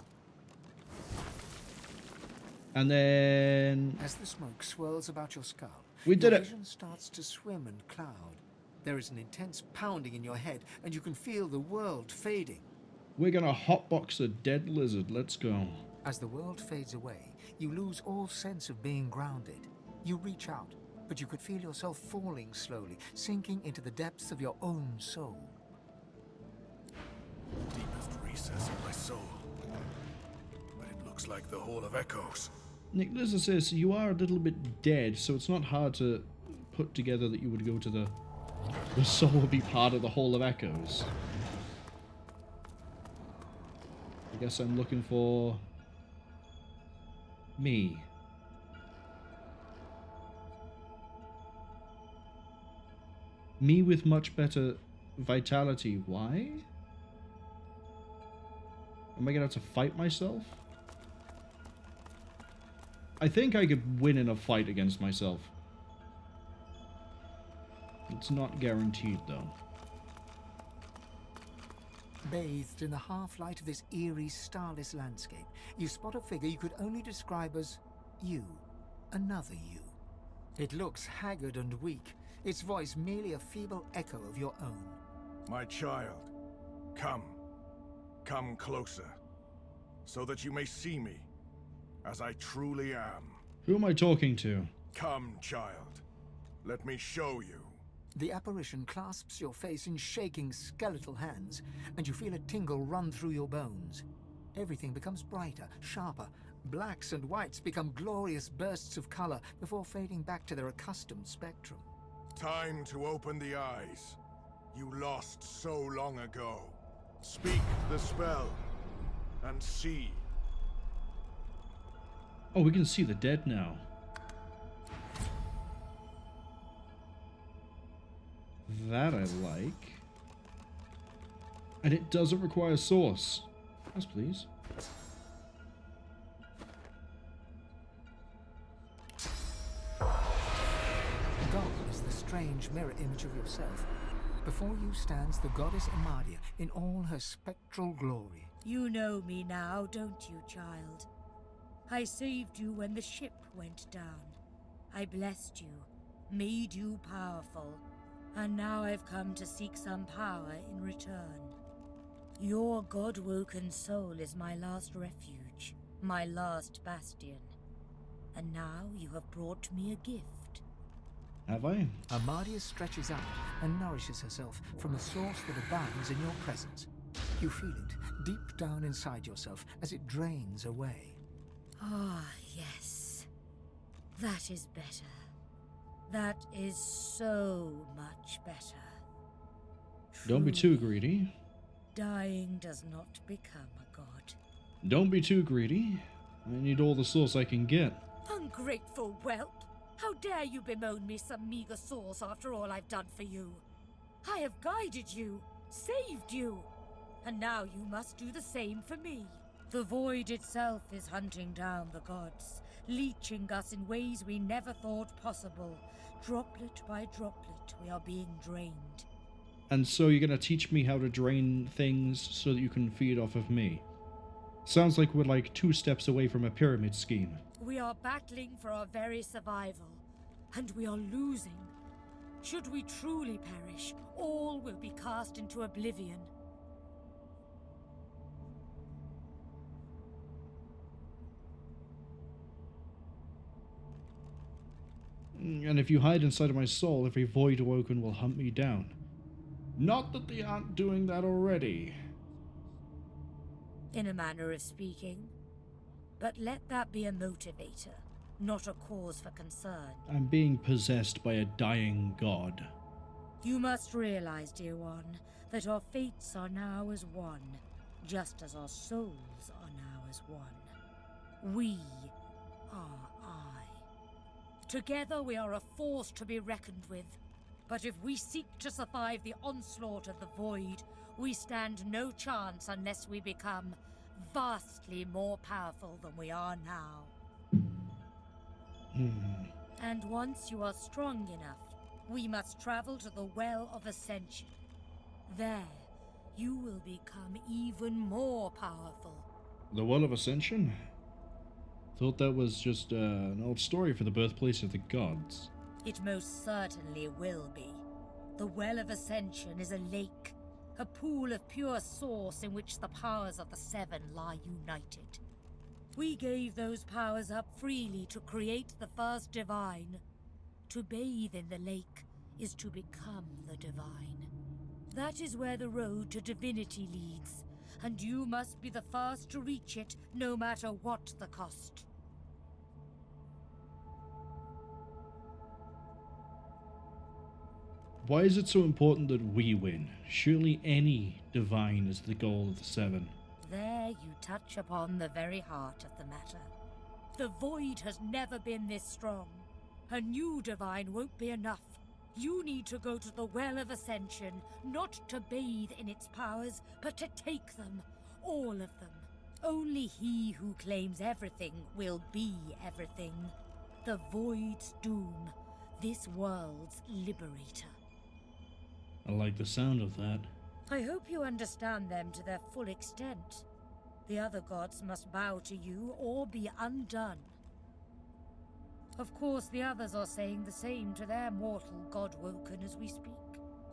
And then... As the smoke swirls about your skull, we did your it. vision starts to swim and cloud. There is an intense pounding in your head, and you can feel the world fading. We're gonna hotbox a dead lizard. Let's go. As the world fades away, you lose all sense of being grounded. You reach out, but you could feel yourself falling slowly, sinking into the depths of your own soul. Deepest recess of my soul. But it looks like the Hall of Echoes. Nick Lizard says you are a little bit dead, so it's not hard to put together that you would go to the soul would be part of the Hall of Echoes. I guess I'm looking for me. Me with much better vitality. Why? Am I gonna have to fight myself? I think I could win in a fight against myself. It's not guaranteed, though. Bathed in the half-light of this eerie, starless landscape, you spot a figure you could only describe as you. Another you. It looks haggard and weak, its voice merely a feeble echo of your own. My child, come. Come closer, so that you may see me as I truly am. Who am I talking to? Come, child. Let me show you. The apparition clasps your face in shaking skeletal hands, and you feel a tingle run through your bones. Everything becomes brighter, sharper. Blacks and whites become glorious bursts of color before fading back to their accustomed spectrum. Time to open the eyes you lost so long ago. Speak the spell and see. Oh, we can see the dead now. That I like. And it doesn't require source. Yes, please. God is the strange mirror image of yourself. Before you stands the goddess Amadia in all her spectral glory. You know me now, don't you, child? I saved you when the ship went down. I blessed you, made you powerful, and now I've come to seek some power in return. Your god-woken soul is my last refuge, my last bastion. And now you have brought me a gift. Have I? Amadia stretches out and nourishes herself from a source that abounds in your presence. You feel it deep down inside yourself as it drains away. Ah, yes. That is better. That is so much better. Don't be too greedy. Dying does not become a god. Don't be too greedy. I need all the sauce I can get. Ungrateful whelp! How dare you bemoan me some meager sauce after all I've done for you? I have guided you, saved you, and now you must do the same for me. The void itself is hunting down the gods, leeching us in ways we never thought possible. Droplet by droplet, we are being drained. And so you're gonna teach me how to drain things so that you can feed off of me. Sounds like we're like 2 steps away from a pyramid scheme. We are battling for our very survival, and we are losing. Should we truly perish, all will be cast into oblivion. And if you hide inside of my soul, every void awoken will hunt me down. Not that they aren't doing that already. In a manner of speaking. But let that be a motivator, not a cause for concern. I'm being possessed by a dying god. You must realize, dear one, that our fates are now as one, just as our souls are now as one. We are I. Together we are a force to be reckoned with. But if we seek to survive the onslaught of the void, we stand no chance unless we become vastly more powerful than we are now. And once you are strong enough, we must travel to the Well of Ascension. There, you will become even more powerful. The Well of Ascension? Thought that was just an old story for the birthplace of the gods. It most certainly will be. The Well of Ascension is a lake, a pool of pure source in which the powers of the Seven lie united. We gave those powers up freely to create the first divine. To bathe in the lake is to become the divine. That is where the road to divinity leads, and you must be the first to reach it, no matter what the cost. Why is it so important that we win? Surely any divine is the goal of the Seven. There you touch upon the very heart of the matter. The void has never been this strong. A new divine won't be enough. You need to go to the Well of Ascension, not to bathe in its powers, but to take them. All of them. Only he who claims everything will be everything. The void's doom. This world's liberator. I like the sound of that. I hope you understand them to their full extent. The other gods must bow to you or be undone. Of course, the others are saying the same to their mortal god-woken as we speak.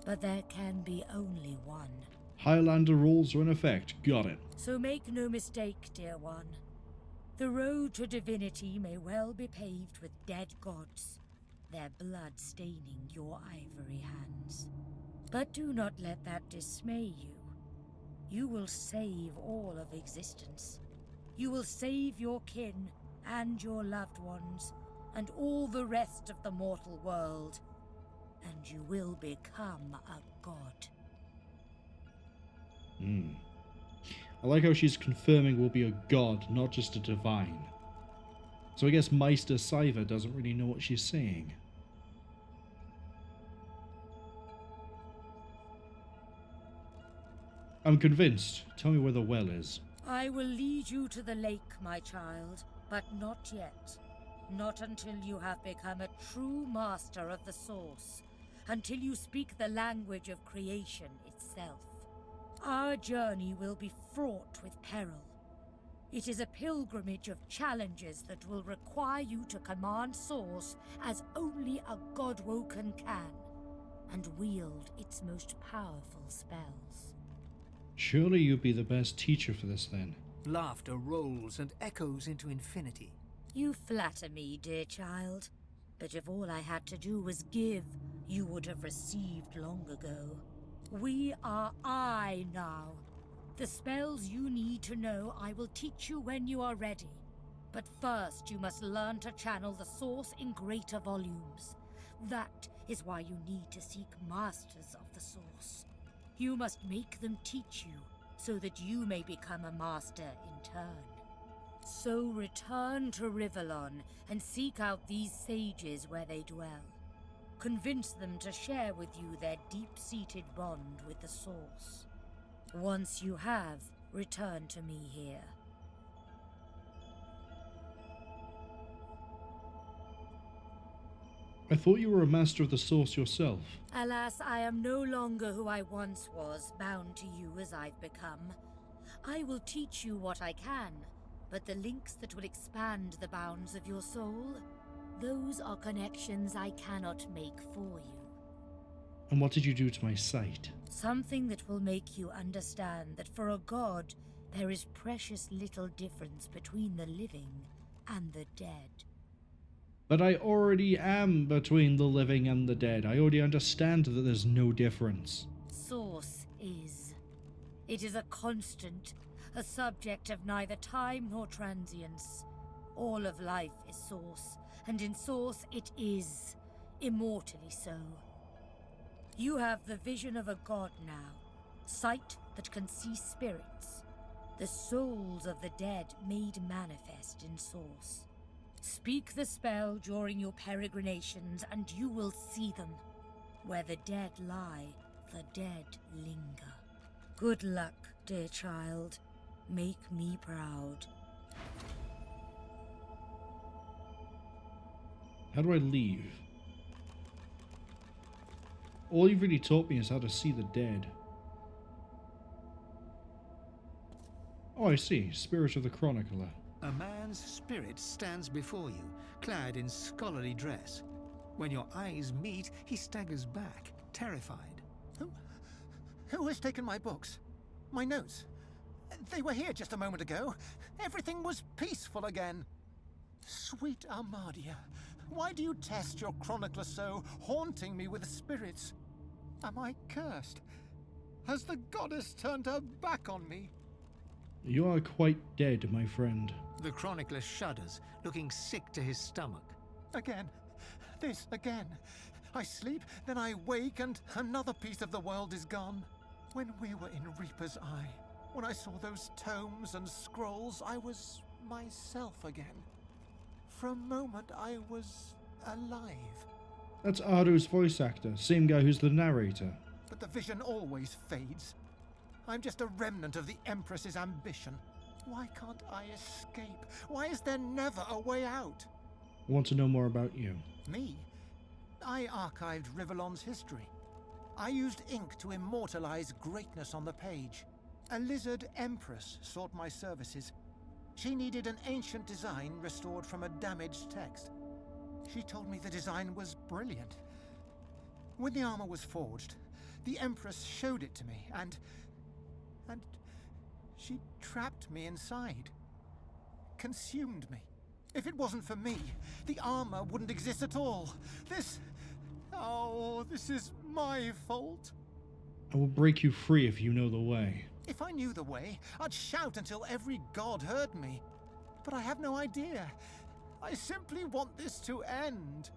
but there can be only one. Highlander rules are in effect. Got it. So make no mistake, dear one. The road to divinity may well be paved with dead gods, their blood staining your ivory hands. But do not let that dismay you. You will save all of existence. You will save your kin and your loved ones, and all the rest of the mortal world. And you will become a god. I like how she's confirming we'll be a god, not just a divine. So I guess Meister Siva doesn't really know what she's saying. I'm convinced. Tell me where the well is. I will lead you to the lake, my child, but not yet. Not until you have become a true master of the source. Until you speak the language of creation itself. Our journey will be fraught with peril. It is a pilgrimage of challenges that will require you to command Source as only a Godwoken can, and wield its most powerful spells. Surely you'd be the best teacher for this then. Laughter rolls and echoes into infinity. You flatter me, dear child. But if all I had to do was give, you would have received long ago. We are I now. The spells you need to know I will teach you when you are ready. But first you must learn to channel the source in greater volumes. That is why you need to seek masters of the source. You must make them teach you, so that you may become a master in turn. So return to Rivellon and seek out these sages where they dwell. Convince them to share with you their deep-seated bond with the source. Once you have, return to me here. I thought you were a master of the source yourself. Alas, I am no longer who I once was, bound to you as I've become. I will teach you what I can, but the links that will expand the bounds of your soul, those are connections I cannot make for you. And what did you do to my sight? Something that will make you understand that for a god, there is precious little difference between the living and the dead. But I already am between the living and the dead. I already understand that there's no difference. Source is. It is a constant, a subject of neither time nor transience. All of life is source, and in source it is, immortally so. You have the vision of a god now, sight that can see spirits, the souls of the dead made manifest in source. Speak the spell during your peregrinations, and you will see them. Where the dead lie, the dead linger. Good luck, dear child. Make me proud. How do I leave? All you've really taught me is how to see the dead. Oh, I see. Spirit of the Chronicler. A man's spirit stands before you, clad in scholarly dress. When your eyes meet, he staggers back, terrified. Who has taken my books? My notes? They were here just a moment ago. Everything was peaceful again. Sweet Armadia, why do you test your chronicler so, haunting me with spirits? Am I cursed? Has the goddess turned her back on me? You are quite dead, my friend. The chronicler shudders, looking sick to his stomach. Again. This again. I sleep, then I wake, and another piece of the world is gone. When we were in Reaper's Eye, when I saw those tomes and scrolls, I was myself again. For a moment, I was alive. That's Ardo's voice actor, same guy who's the narrator. But the vision always fades. I'm just a remnant of the Empress's ambition. Why can't I escape? Why is there never a way out? I want to know more about you. Me? I archived Rivellon's history. I used ink to immortalize greatness on the page. A lizard empress sought my services. She needed an ancient design restored from a damaged text. She told me the design was brilliant. When the armor was forged, The Empress showed it to me, and she trapped me inside. Consumed me. If it wasn't for me, the armor wouldn't exist at all. This is my fault. I will break you free if you know the way. If I knew the way, I'd shout until every god heard me. But I have no idea. I simply want this to end.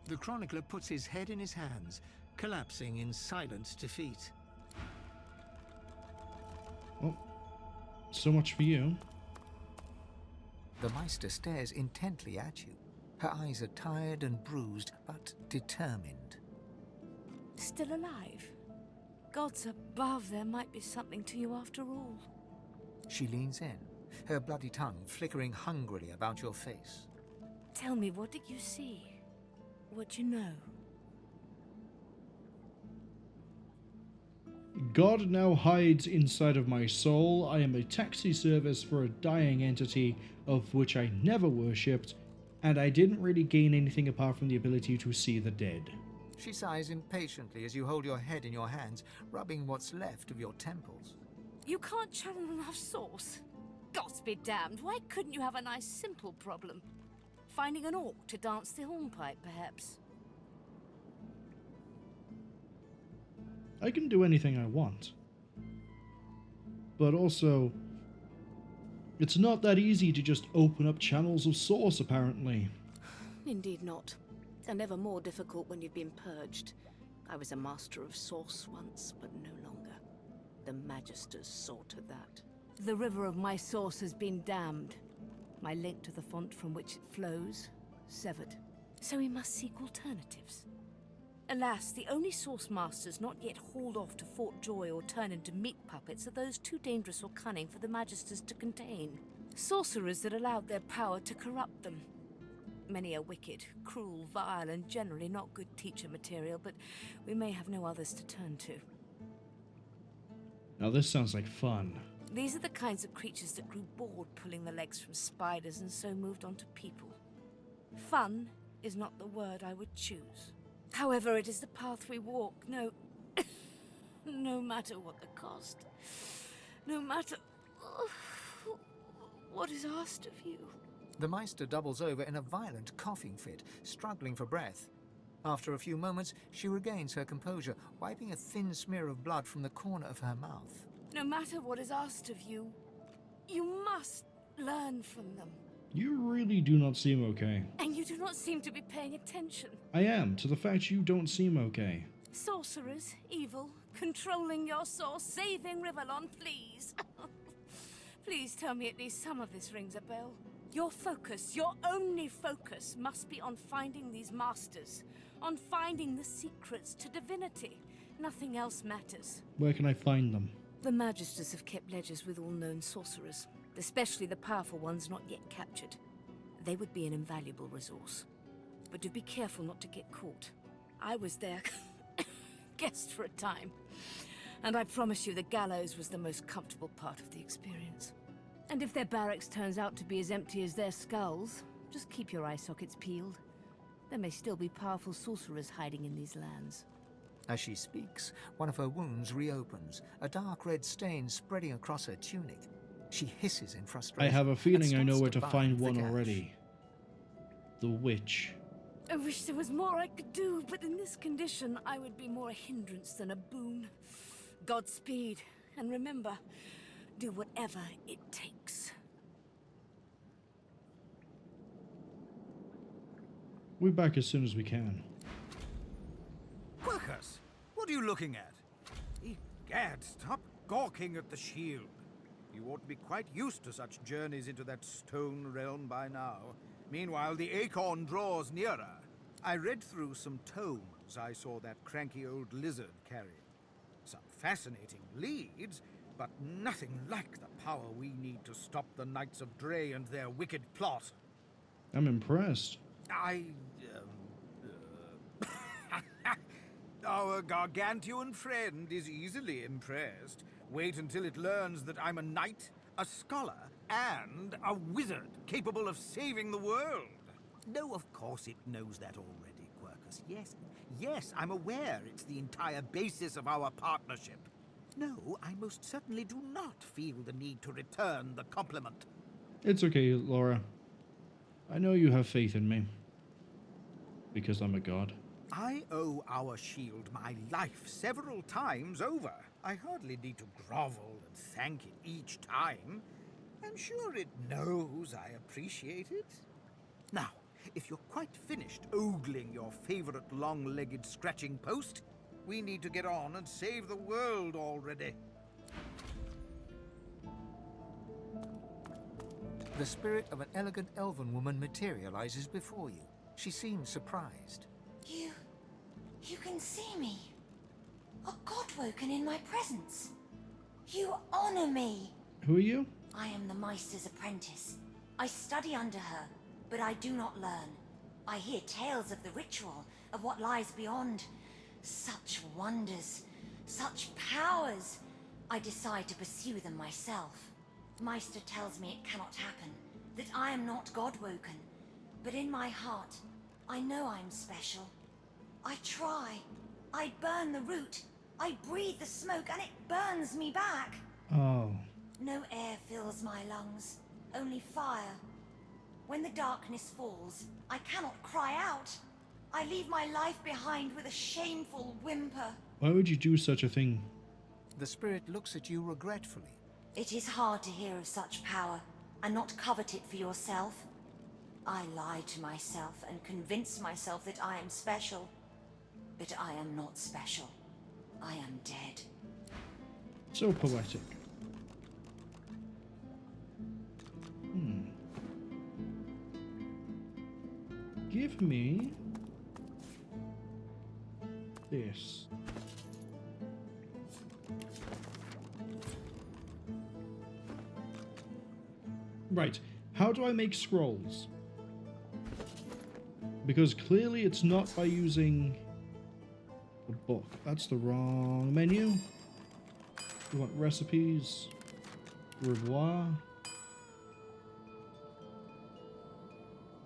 The chronicler puts his head in his hands, collapsing in silent defeat. Well, so much for you. The Meister stares intently at you. Her eyes are tired and bruised, but determined. Still alive? Gods above, there might be something to you after all. She leans in, her bloody tongue flickering hungrily about your face. Tell me, what did you see? What you know? God now hides inside of my soul. I am a taxi service for a dying entity of which I never worshipped, and I didn't really gain anything apart from the ability to see the dead. She sighs impatiently as you hold your head in your hands, rubbing what's left of your temples. You can't channel enough source? Gods be damned, why couldn't you have a nice simple problem? Finding an orc to dance the hornpipe, perhaps? I can do anything I want. But also, it's not that easy to just open up channels of source, apparently. Indeed not. And ever more difficult when you've been purged. I was a master of source once, but no longer. The Magisters saw to that. The river of my source has been damned. My link to the font from which it flows, severed. So we must seek alternatives. Alas, the only source masters not yet hauled off to Fort Joy or turned into meat puppets are those too dangerous or cunning for the Magisters to contain. Sorcerers that allowed their power to corrupt them. Many are wicked, cruel, vile, and generally not good teacher material, but we may have no others to turn to. Now this sounds like fun. These are the kinds of creatures that grew bored pulling the legs from spiders and so moved on to people. Fun is not the word I would choose. However, it is the path we walk, no matter what the cost. No matter what is asked of you. The Meister doubles over in a violent coughing fit, struggling for breath. After a few moments, she regains her composure, wiping a thin smear of blood from the corner of her mouth. No matter what is asked of you, you must learn from them. You really do not seem okay. And you do not seem to be paying attention. I am, to the fact you don't seem okay. Sorcerers, evil, controlling your source, saving Rivellon, please. Please tell me at least some of this rings a bell. Your focus, your only focus, must be on finding these masters, on finding the secrets to divinity. Nothing else matters. Where can I find them? The Magisters have kept ledgers with all known sorcerers, especially the powerful ones not yet captured. They would be an invaluable resource. But do be careful not to get caught. I was their guest for a time, and I promise you the gallows was the most comfortable part of the experience. And if their barracks turns out to be as empty as their skulls, just keep your eye sockets peeled. There may still be powerful sorcerers hiding in these lands. As she speaks, one of her wounds reopens, a dark red stain spreading across her tunic. She hisses in frustration. I have a feeling I know where to bind find the one gash. already. The witch. I wish there was more I could do, but in this condition, I would be more a hindrance than a boon. Godspeed, and remember, do whatever it takes. We're back as soon as we can. Quercus, what are you looking at? Egad, stop gawking at the shield. You ought to be quite used to such journeys into that stone realm by now. Meanwhile, the acorn draws nearer. I read through some tomes I saw that cranky old lizard carrying. Some fascinating leads, but nothing like the power we need to stop the Knights of Dre and their wicked plot. I'm impressed. Our gargantuan friend is easily impressed. Wait until it learns that I'm a knight, a scholar, and a wizard capable of saving the world. No, of course it knows that already, Quercus. Yes, Yes, I'm aware it's the entire basis of our partnership. No, I most certainly do not feel the need to return the compliment. It's okay, Laura. I know you have faith in me. Because I'm a god. I owe our shield my life several times over. I hardly need to grovel and thank it each time. I'm sure it knows I appreciate it. Now, if you're quite finished ogling your favorite long-legged scratching post, we need to get on and save the world already. The spirit of an elegant elven woman materializes before you. She seems surprised. You can see me. A godwoken in my presence. You honor me. Who are you? I am the Meister's apprentice. I study under her, but I do not learn. I hear tales of the ritual, of what lies beyond. Such wonders, such powers. I decide to pursue them myself. Meister tells me it cannot happen, that I am not godwoken. But in my heart, I know I'm special. I try. I burn the root. I breathe the smoke and it burns me back. Oh. No air fills my lungs, only fire. When the darkness falls, I cannot cry out. I leave my life behind with a shameful whimper. Why would you do such a thing? The spirit looks at you regretfully. It is hard to hear of such power and not covet it for yourself. I lie to myself and convince myself that I am special. But I am not special. I am dead. So poetic. Give me this. Right. How do I make scrolls? Because clearly it's not by using the book. That's the wrong menu. We want recipes. Revoir.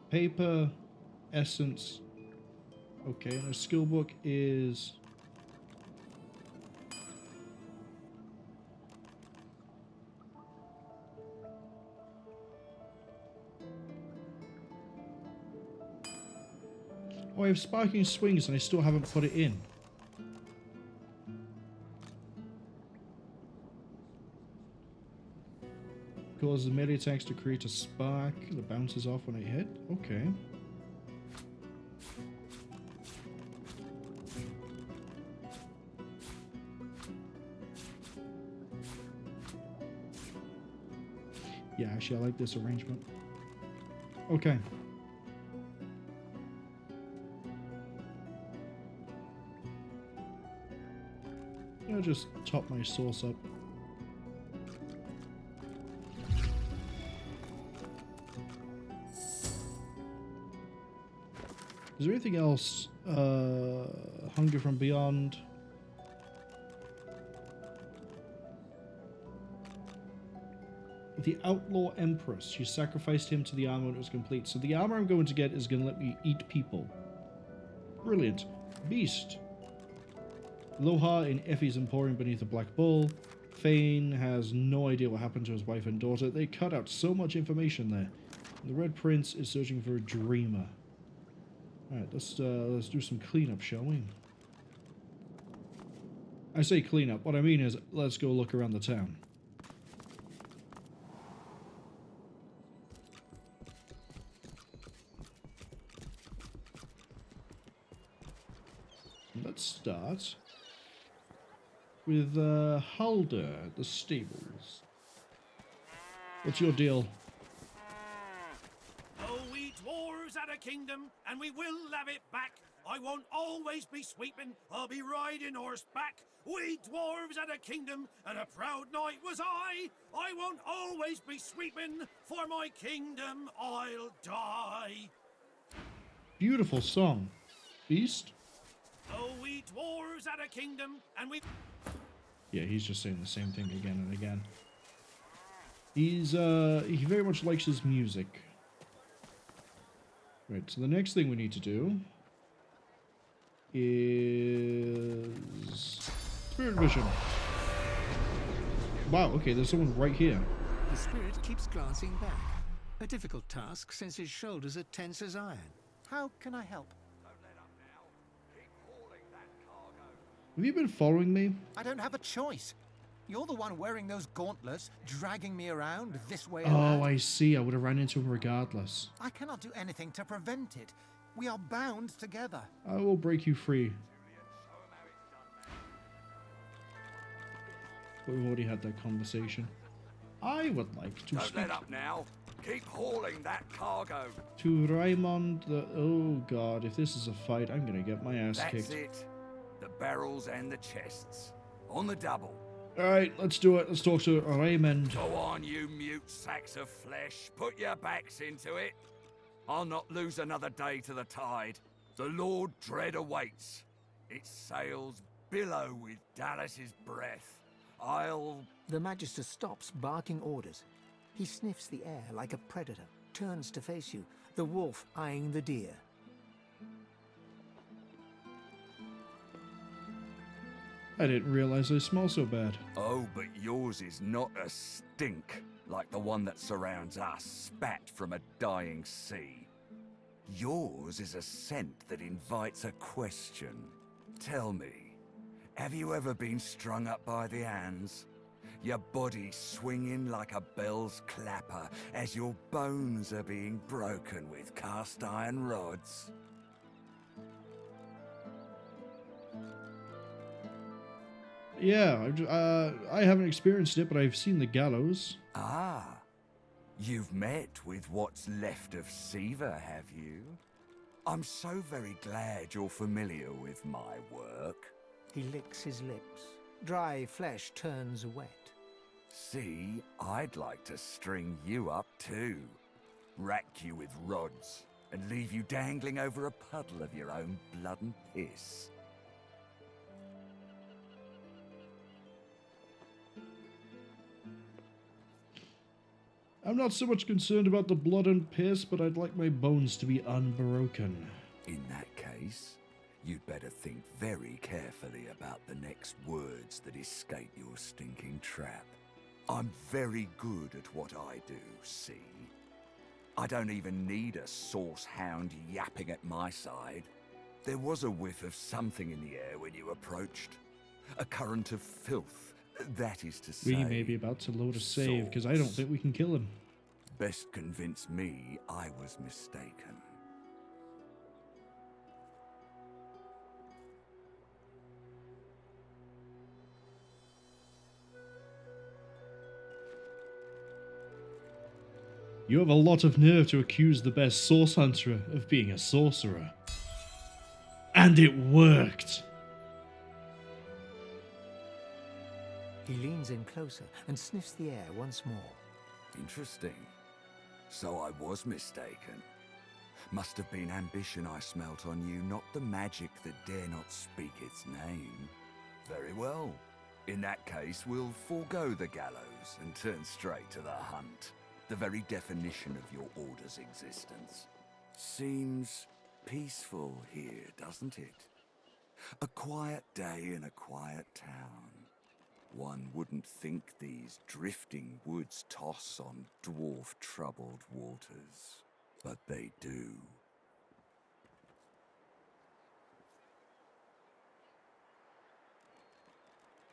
Paper. Essence. Okay, and our skill book is... Oh, I have sparking swings and I still haven't put it in. Causes melee attacks to create a spark that bounces off when I hit. Okay. Yeah, actually I like this arrangement. Okay. I'll just top my sauce up. Is there anything else? Hunger from Beyond. The Outlaw Empress. She sacrificed him to the armor when it was complete. So the armor I'm going to get is going to let me eat people. Brilliant. Beast. Lohar in Effie's Emporium beneath the Black Bull. Fane has no idea what happened to his wife and daughter. They cut out so much information there. The Red Prince is searching for a dreamer. Alright, let's do some cleanup, shall we? I say cleanup. What I mean is, let's go look around the town. Let's start with Halder at the stables. What's your deal? Oh, we dwarves had a kingdom, and we will have it back. I won't always be sweeping, I'll be riding horseback. We dwarves had a kingdom, and a proud knight was I. I won't always be sweeping, for my kingdom I'll die. Beautiful song. Beast? Oh, we dwarves had a kingdom, and we... Yeah, he's just saying the same thing again and again. He very much likes his music. Right, so the next thing we need to do is Spirit Vision. Wow, okay, there's someone right here. The spirit keeps glancing back. A difficult task since his shoulders are tense as iron. How can I help? Have you been following me? I don't have a choice. You're the one wearing those gauntlets, dragging me around this way. Oh, I see. I would have ran into him regardless. I cannot do anything to prevent it. We are bound together. I will break you free. But we've already had that conversation. I would like to Don't speak let up now. Keep hauling that cargo. to Reimond. Oh god, if this is a fight, I'm gonna get my ass That's kicked. it. The barrels and the chests. On the double. Alright, let's do it. Let's talk to Reimond. Go on, you mute sacks of flesh. Put your backs into it. I'll not lose another day to the tide. The Lord Dread awaits. Its sails billow with Dallas's breath. The Magister stops, barking orders. He sniffs the air like a predator, turns to face you, the wolf eyeing the deer. I didn't realize I smell so bad. Oh, but yours is not a stink like the one that surrounds us, spat from a dying sea. Yours is a scent that invites a question. Tell me, have you ever been strung up by the hands? Your body swinging like a bell's clapper as your bones are being broken with cast iron rods? Yeah, I haven't experienced it, but I've seen the gallows. Ah, you've met with what's left of Siva, have you? I'm so very glad you're familiar with my work. He licks his lips. Dry flesh turns wet. See, I'd like to string you up too. Rack you with rods and leave you dangling over a puddle of your own blood and piss. I'm not so much concerned about the blood and piss, but I'd like my bones to be unbroken. In that case, you'd better think very carefully about the next words that escape your stinking trap. I'm very good at what I do, see? I don't even need a sauce hound yapping at my side. There was a whiff of something in the air when you approached. A current of filth, that is to say. We may be about to load a save, because I don't think we can kill him. Best convince me I was mistaken. You have a lot of nerve to accuse the best source hunter of being a sorcerer. And it worked! He leans in closer and sniffs the air once more. Interesting. So I was mistaken. Must have been ambition I smelt on you, not the magic that dare not speak its name. Very well. In that case, we'll forego the gallows and turn straight to the hunt. The very definition of your order's existence. Seems peaceful here, doesn't it? A quiet day in a quiet town. One wouldn't think these drifting woods toss on dwarf-troubled waters, but they do.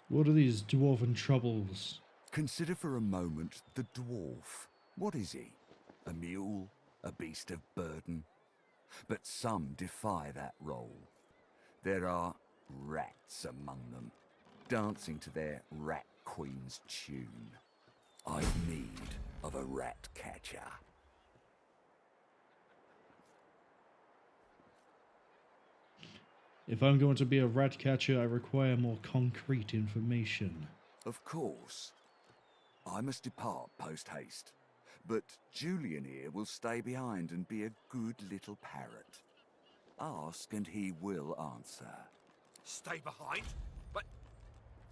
What are these dwarven troubles? Consider for a moment the dwarf. What is he? A mule? A beast of burden? But some defy that role. There are rats among them, dancing to their rat queen's tune. I've need of a rat catcher. If I'm going to be a rat catcher, I require more concrete information. Of course. I must depart post-haste, but Julian here will stay behind and be a good little parrot. Ask and he will answer. Stay behind?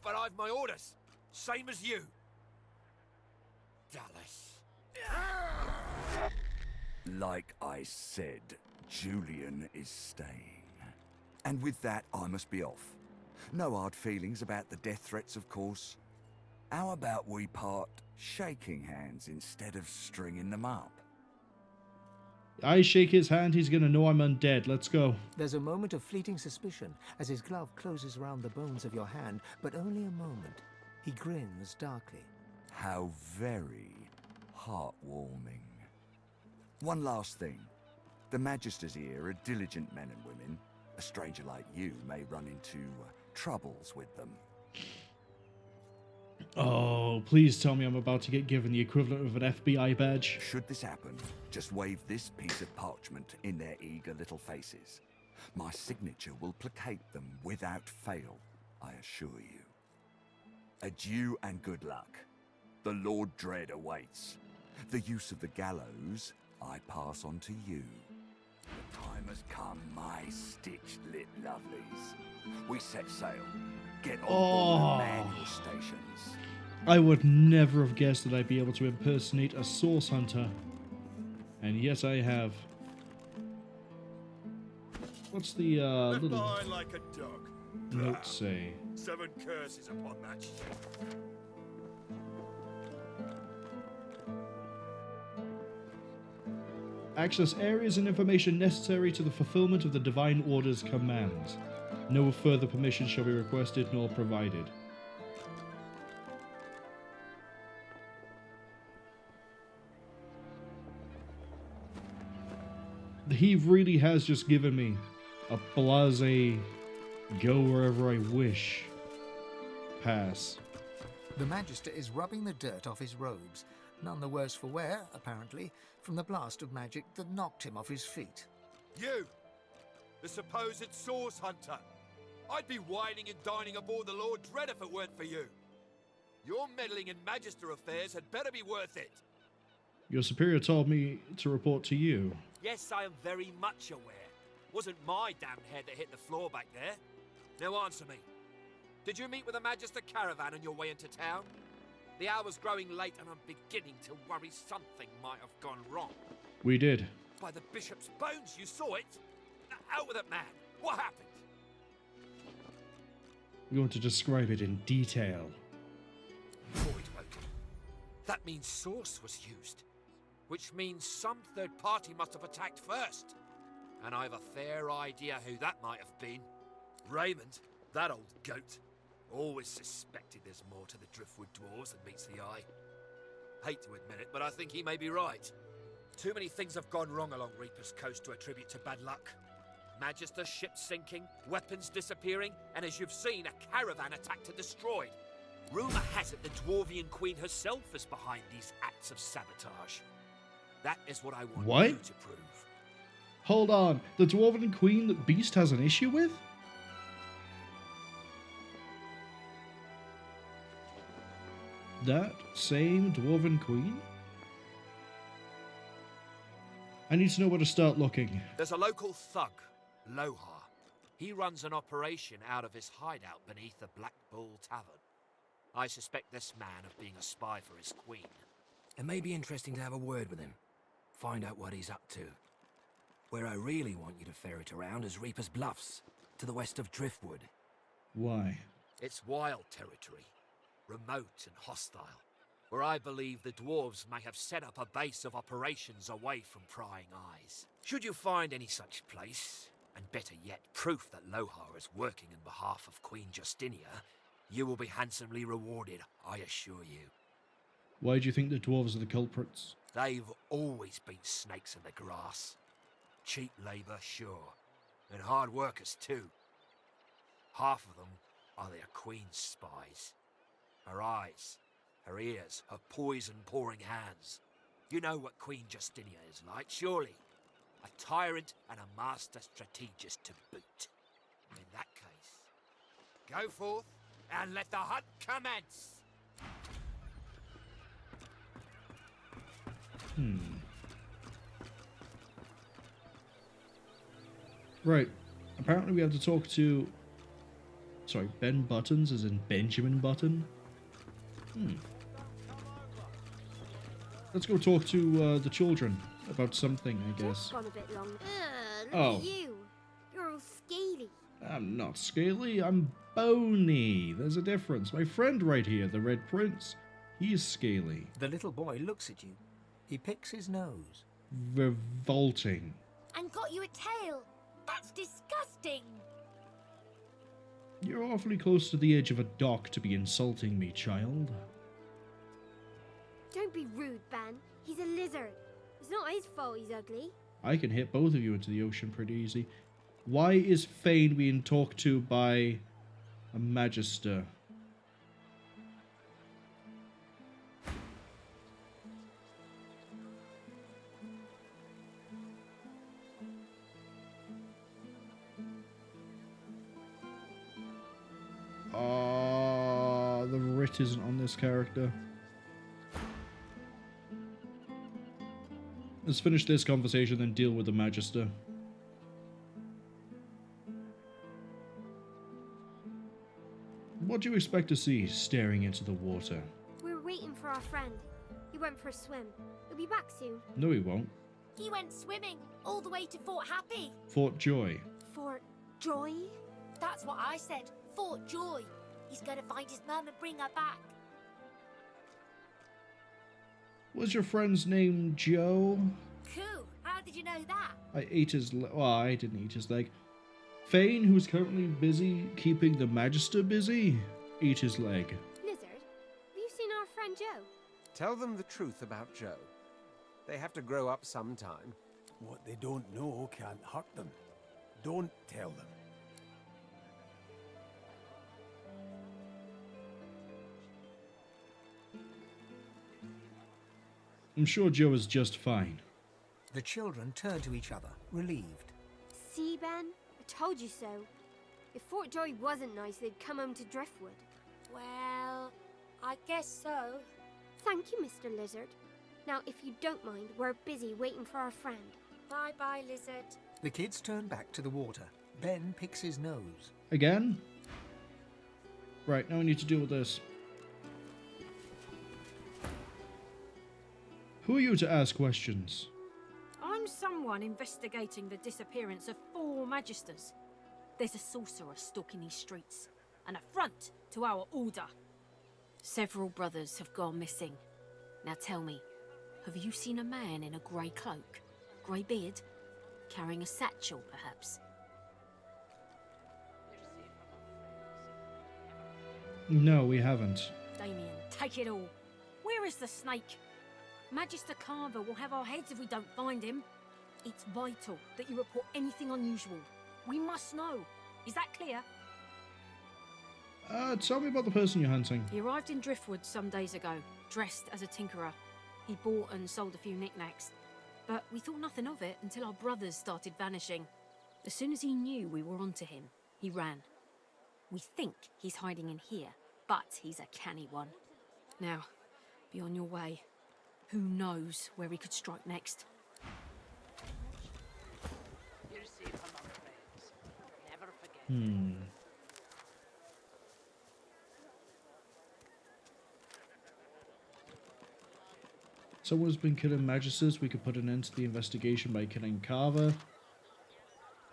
But I've my orders. Same as you. Dallas. Like I said, Julian is staying. And with that, I must be off. No hard feelings about the death threats, of course. How about we part shaking hands instead of stringing them up? I shake his hand, he's gonna know I'm undead. Let's go. There's a moment of fleeting suspicion as his glove closes around the bones of your hand, but only a moment. He grins darkly. How very heartwarming. One last thing. The Magisters here are diligent men and women. A stranger like you may run into troubles with them. Oh, please tell me I'm about to get given the equivalent of an FBI badge. Should this happen, just wave this piece of parchment in their eager little faces. My signature will placate them without fail, I assure you. Adieu and good luck. The Lord Dread awaits. The use of the gallows I pass on to you. The time has come, my stitched-lit lovelies. We set sail. Get on board and man your stations. I would never have guessed that I'd be able to impersonate a source hunter. And yes, I have. What's the Left little behind like a dog. note say? 7 curses upon that ship. Access areas and information necessary to the fulfillment of the Divine Order's commands. No further permission shall be requested nor provided. He really has just given me a blasé, go wherever I wish pass. The Magister is rubbing the dirt off his robes, none the worse for wear, apparently, from the blast of magic that knocked him off his feet. You! The supposed source hunter! I'd be whining and dining aboard the Lord Dread if it weren't for you. Your meddling in Magister affairs had better be worth it. Your superior told me to report to you. Yes, I am very much aware. Wasn't my damned head that hit the floor back there. Now answer me. Did you meet with a Magister caravan on your way into town? The hour's growing late and I'm beginning to worry something might have gone wrong. We did. By the bishop's bones, you saw it? Out with it, man. What happened? I'm going to describe it in detail. Voidwoken. That means source was used. Which means some third party must have attacked first. And I've a fair idea who that might have been. Reimond, that old goat. Always suspected there's more to the Driftwood Dwarves than meets the eye. Hate to admit it, but I think he may be right. Too many things have gone wrong along Reaper's Coast to attribute to bad luck. Magister ships sinking, weapons disappearing, and as you've seen, a caravan attacked and destroyed. Rumour has it the Dwarvian Queen herself is behind these acts of sabotage. That is what I want you to prove. Hold on, the Dwarven Queen that Beast has an issue with? That same Dwarven Queen? I need to know where to start looking. There's a local thug, Lohar. He runs an operation out of his hideout beneath the Black Bull Tavern. I suspect this man of being a spy for his queen. It may be interesting to have a word with him. Find out what he's up to. Where I really want you to ferret around is Reaper's Bluffs, to the west of Driftwood. Why? It's wild territory, remote and hostile, where I believe the dwarves may have set up a base of operations away from prying eyes. Should you find any such place, and better yet, proof that Lohar is working on behalf of Queen Justinia, you will be handsomely rewarded, I assure you. Why do you think the dwarves are the culprits? They've always been snakes in the grass. Cheap labour, sure, and hard workers too. Half of them are their queen's spies. Her eyes, her ears, her poison-pouring hands. You know what Queen Justinia is like, surely. A tyrant and a master strategist to boot. In that case, go forth and let the hunt commence! Right. Apparently we have to talk to... Sorry, Ben Buttons as in Benjamin Button? Let's go talk to the children about something, I guess. Gone a bit long. Oh. Look at you. You're all scaly. I'm not scaly, I'm bony. There's a difference. My friend right here, the Red Prince, he's scaly. The little boy looks at you. He picks his nose. Revolting. And got you a tail. That's disgusting. You're awfully close to the edge of a dock to be insulting me, child. Don't be rude, Ben. He's a lizard. It's not his fault he's ugly. I can hit both of you into the ocean pretty easy. Why is Fane being talked to by a Magister? The writ isn't on this character. Let's finish this conversation, then deal with the Magister. What do you expect to see staring into the water? We're waiting for our friend. He went for a swim. He'll be back soon. No, he won't. He went swimming all the way to Fort Happy. Fort Joy. Fort Joy? That's what I said. Fort Joy. He's going to find his mum and bring her back. Was your friend's name Joe? Cool. How did you know that? I ate his well, I didn't eat his leg. Fane, who's currently busy keeping the Magister busy, ate his leg. Lizard, have you seen our friend Joe? Tell them the truth about Joe. They have to grow up sometime. What they don't know can't hurt them. Don't tell them. I'm sure Joe is just fine. The children turn to each other, relieved. See, Ben? I told you so. If Fort Joy wasn't nice, they'd come home to Driftwood. Well, I guess so. Thank you, Mr. Lizard. Now, if you don't mind, we're busy waiting for our friend. Bye-bye, Lizard. The kids turn back to the water. Ben picks his nose. Again? Right, now we need to deal with this. Who are you to ask questions? I'm someone investigating the disappearance of 4 Magisters. There's a sorcerer stalking these streets, an affront to our order. Several brothers have gone missing. Now tell me, have you seen a man in a grey cloak, grey beard, carrying a satchel, perhaps? No, we haven't. Damien, take it all. Where is the snake? Magister Carver will have our heads if we don't find him. It's vital that you report anything unusual. We must know. Is that clear? Tell me about the person you're hunting. He arrived in Driftwood some days ago, dressed as a tinkerer. He bought and sold a few knickknacks. But we thought nothing of it until our brothers started vanishing. As soon as he knew we were onto him, he ran. We think he's hiding in here, but he's a canny one. Now, be on your way. Who knows where he could strike next? Someone's been killing Magisters. We could put an end to the investigation by killing Carver.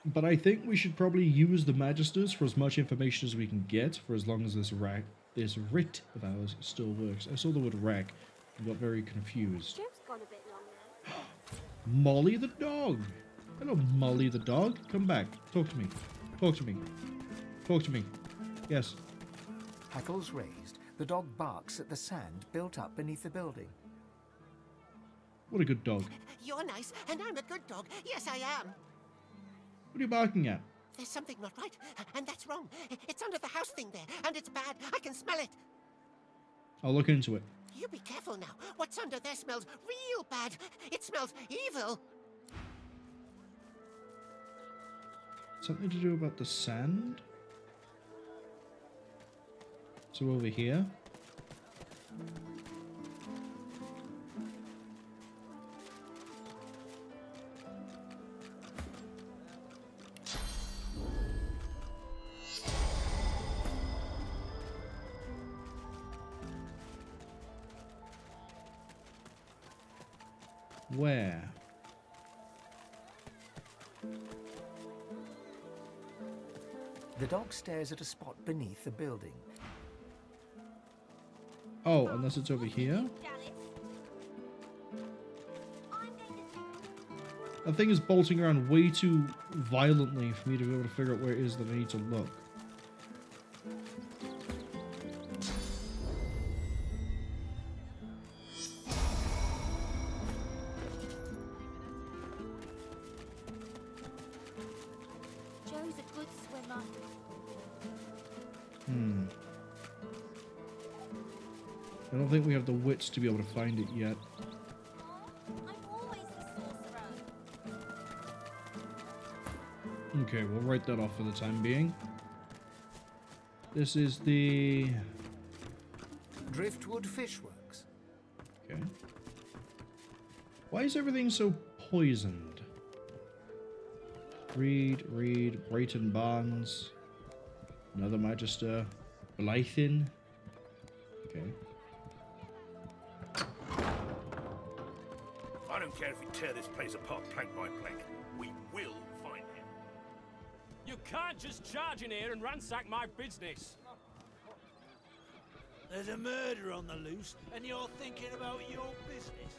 But I think we should probably use the Magisters for as much information as we can get, for as long as this writ of ours still works. I saw the word rack and got very confused. Joe's gone a bit long now. Molly the dog. Hello, Molly the dog. Come back. Talk to me. Talk to me. Talk to me. Yes. Hackles raised, the dog barks at the sand built up beneath the building. What a good dog. You're nice, and I'm a good dog. Yes, I am. What are you barking at? There's something not right, and that's wrong. It's under the house thing there, and it's bad. I can smell it. I'll look into it. You be careful now. What's under there smells real bad. It smells evil. Something to do about the sand? So over here. Where? The dog stares at a spot beneath the building. Oh, unless it's over here? That thing is bolting around way too violently for me to be able to figure out where it is that I need to look. Joe's a good swimmer. I don't think we have the wits to be able to find it yet. Okay, we'll write that off for the time being. This is the Driftwood Fishworks. Okay. Why is everything so poisoned? Reed, Brayton Barnes, another Magister, Blythin. Okay. I don't care if we tear this place apart plank by plank. We will find him. You can't just charge in here and ransack my business. There's a murder on the loose, and you're thinking about your business.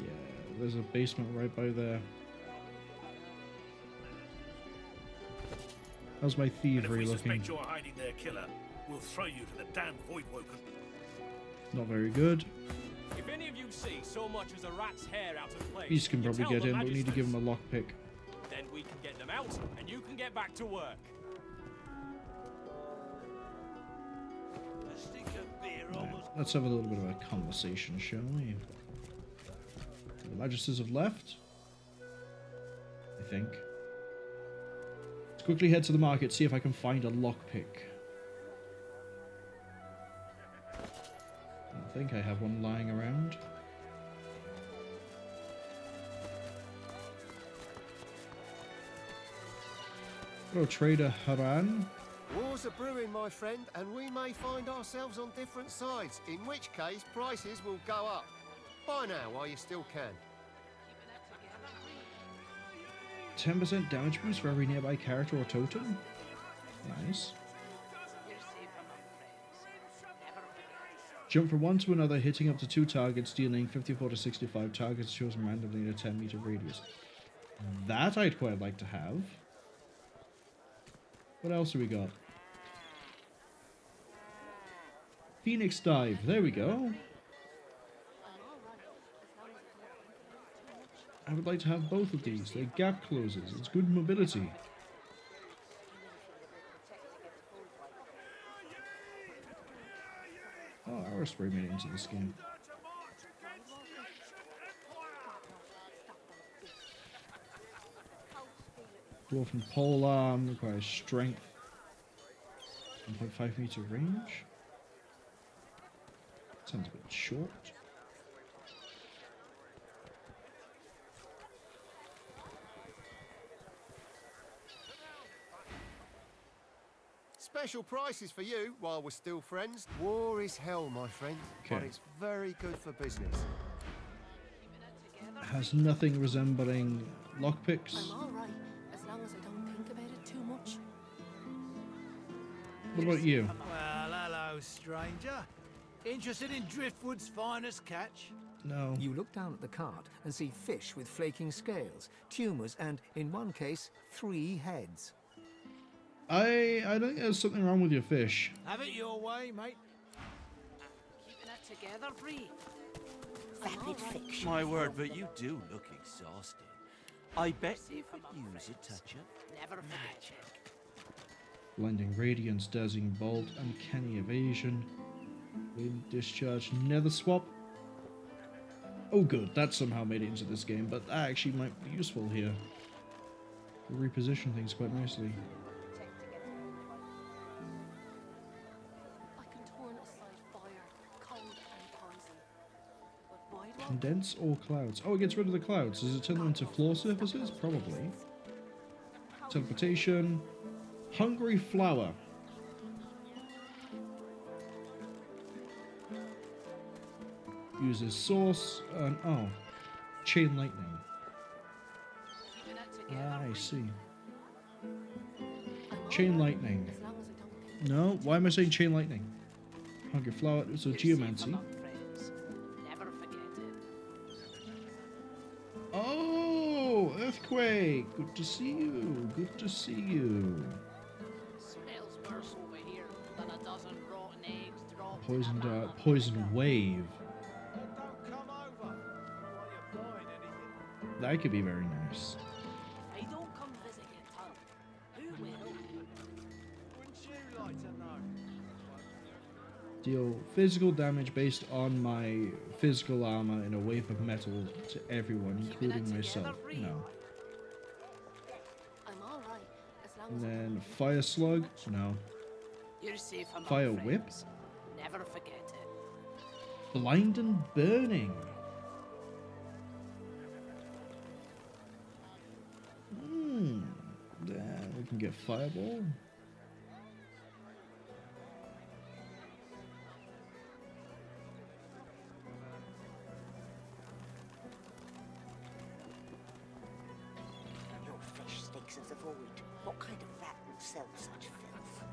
Yeah, there's a basement right by there. How's my thievery And if we looking? suspect you're hiding their killer, we'll throw you to the damned Voidwoken. Not very good. If any of you see so much as a rat's hair out of place, Beast can you probably tell get the in, but we need to give him a lockpick. Then we can get them out, and you can get back to work. A stick of beer almost. Let's have a little bit of a conversation, shall we? The Magisters have left, I think. Let's quickly head to the market, see if I can find a lockpick. I think I have one lying around. Hello, Trader Haran. Wars are brewing, my friend, and we may find ourselves on different sides, in which case prices will go up. Buy now while you still can. 10% damage boost for every nearby character or totem? Nice. Jump from one to another, hitting up to 2 targets, dealing 54 to 65 targets chosen randomly in a 10-meter radius. That I'd quite like to have. What else have we got? Phoenix Dive, there we go. I would like to have both of these. They're gap closers. It's good mobility. Oh, our spray made it into this game. Dwarfen polearm requires strength. 1.5 meter range. Sounds a bit short. Special prices for you while we're still friends. War is hell, my friend, but Okay. it's very good for business. Has nothing resembling lockpicks. I'm alright, as long as I don't think about it too much. What about you? Well, hello, stranger. Interested in Driftwood's finest catch? No. You look down at the cart and see fish with flaking scales, tumours, and, in one case, 3 heads. I think there's something wrong with your fish. Have it your way, mate. Keeping it together, Bree. Vapid fiction. My word, but you do look exhausted. I bet you could use a touch-up. Never magic. Blinding Radiance, Dazzling Bolt, Uncanny Evasion, Wind Discharge, Nether Swap. Oh good, that somehow made it into this game, but that actually might be useful here. We reposition things quite nicely. I can turn aside fire, cold, and poison. But why Condense or clouds? Oh, it gets rid of the clouds. Does it turn them into floor surfaces? Probably. Teleportation. Hungry Flower. Uses Source and... oh. Chain Lightning. Keeping it Ah, I see. Chain lightning. No, why am I saying chain lightning? Hungry flower, so geomancy. Oh, earthquake! Good to see you. Good to see you. Smells worse over here than a dozen rotten eggs dropped. Poison wave. That could be very nice. If they don't come visit your town, who will? Wouldn't you like to know? Deal physical damage based on my physical armor in a wave of metal to everyone, including myself. No. I'm all right, as long And as then fire slug. No. You're safe among Fire friends. whip. Never forget it. Blind and burning. Then we can get fireball. Your fish stinks of the void. What kind of rat would sell such filth?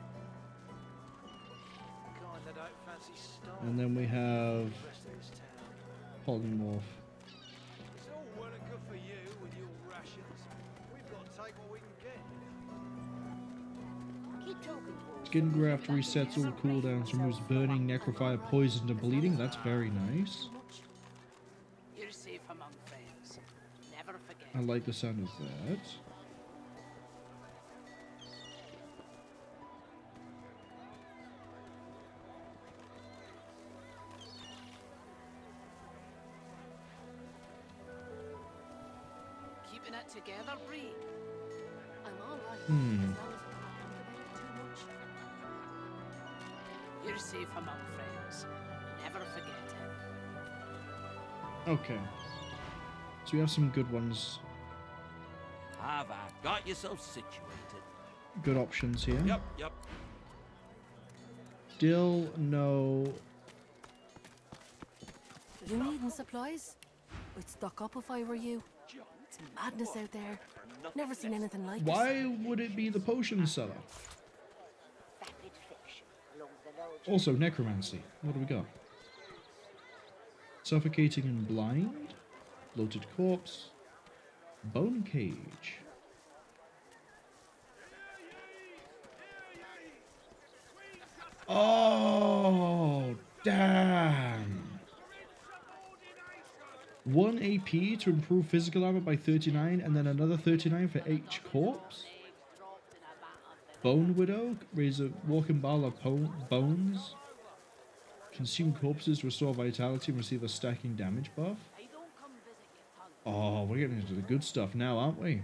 Kind that don't fancy stone. And then we have polymorph. It's all well and good for you with your rations. We've got to take what we can get. Keep talking, dwarves. Skin graft resets all cooldowns, removes burning, necrofire, poison, and bleeding. That's very nice. You're safe among friends. Never forget. I like the sound of that. Keeping it together, Bree. I'm all right, Hmm. as long as I'm not contributing too much. You're safe among friends. Never forget it. Okay. So we have some good ones. Have got yourself situated. Good options here. Yep. Still no. You needing supplies? I'd stock up if I were you. It's madness out there. Never seen anything like it. Why would it be the potion seller? Vapid fiction along the large. Also, necromancy. What do we got? Suffocating and blind. Bloated corpse. Bone cage. Oh, damn. 1 AP to improve physical armor by 39, and then another 39 for each corpse. Bone Widow, raise a walking ball of bones. Consume corpses, restore vitality, and receive a stacking damage buff. Oh, we're getting into the good stuff now, aren't we?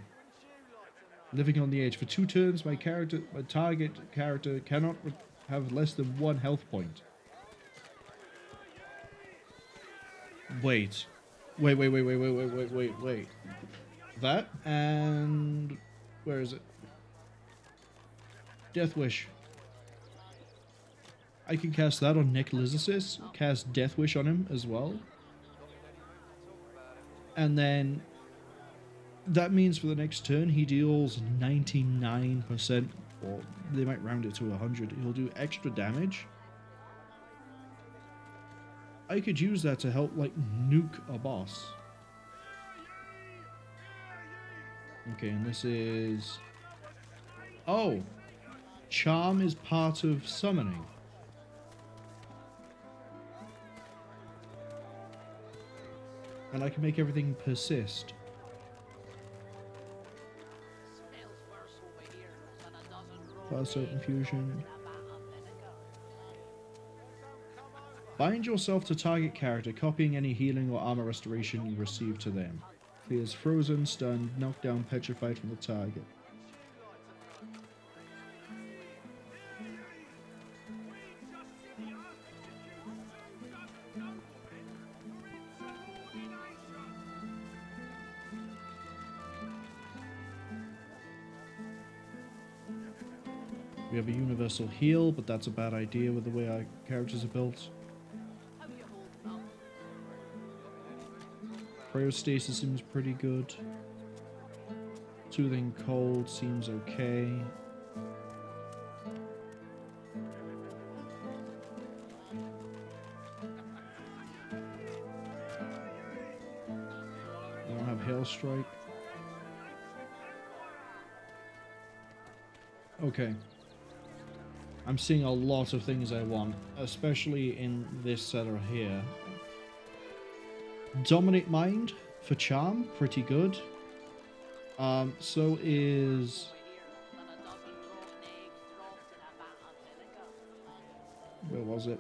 Living on the edge. For 2 turns, my target character cannot have less than 1 health point. Wait. That and where is it? Death Wish. I can cast that on Nick Lysisis, cast Death Wish on him as well. And then that means for the next turn he deals 99%, or they might round it to 100. He'll do extra damage. I could use that to help, like, nuke a boss. Okay, and this is... Oh! Charm is part of summoning. And I can make everything persist. Fast open fusion. Bind yourself to target character, copying any healing or armor restoration you receive to them. Clears frozen, stunned, knocked down, petrified from the target. We have a universal heal, but that's a bad idea with the way our characters are built. Cryostasis seems pretty good. Soothing cold seems okay. They don't have hail strike. Okay. I'm seeing a lot of things I want, especially in this seller here. Dominate Mind for charm, pretty good. So is... Where was it?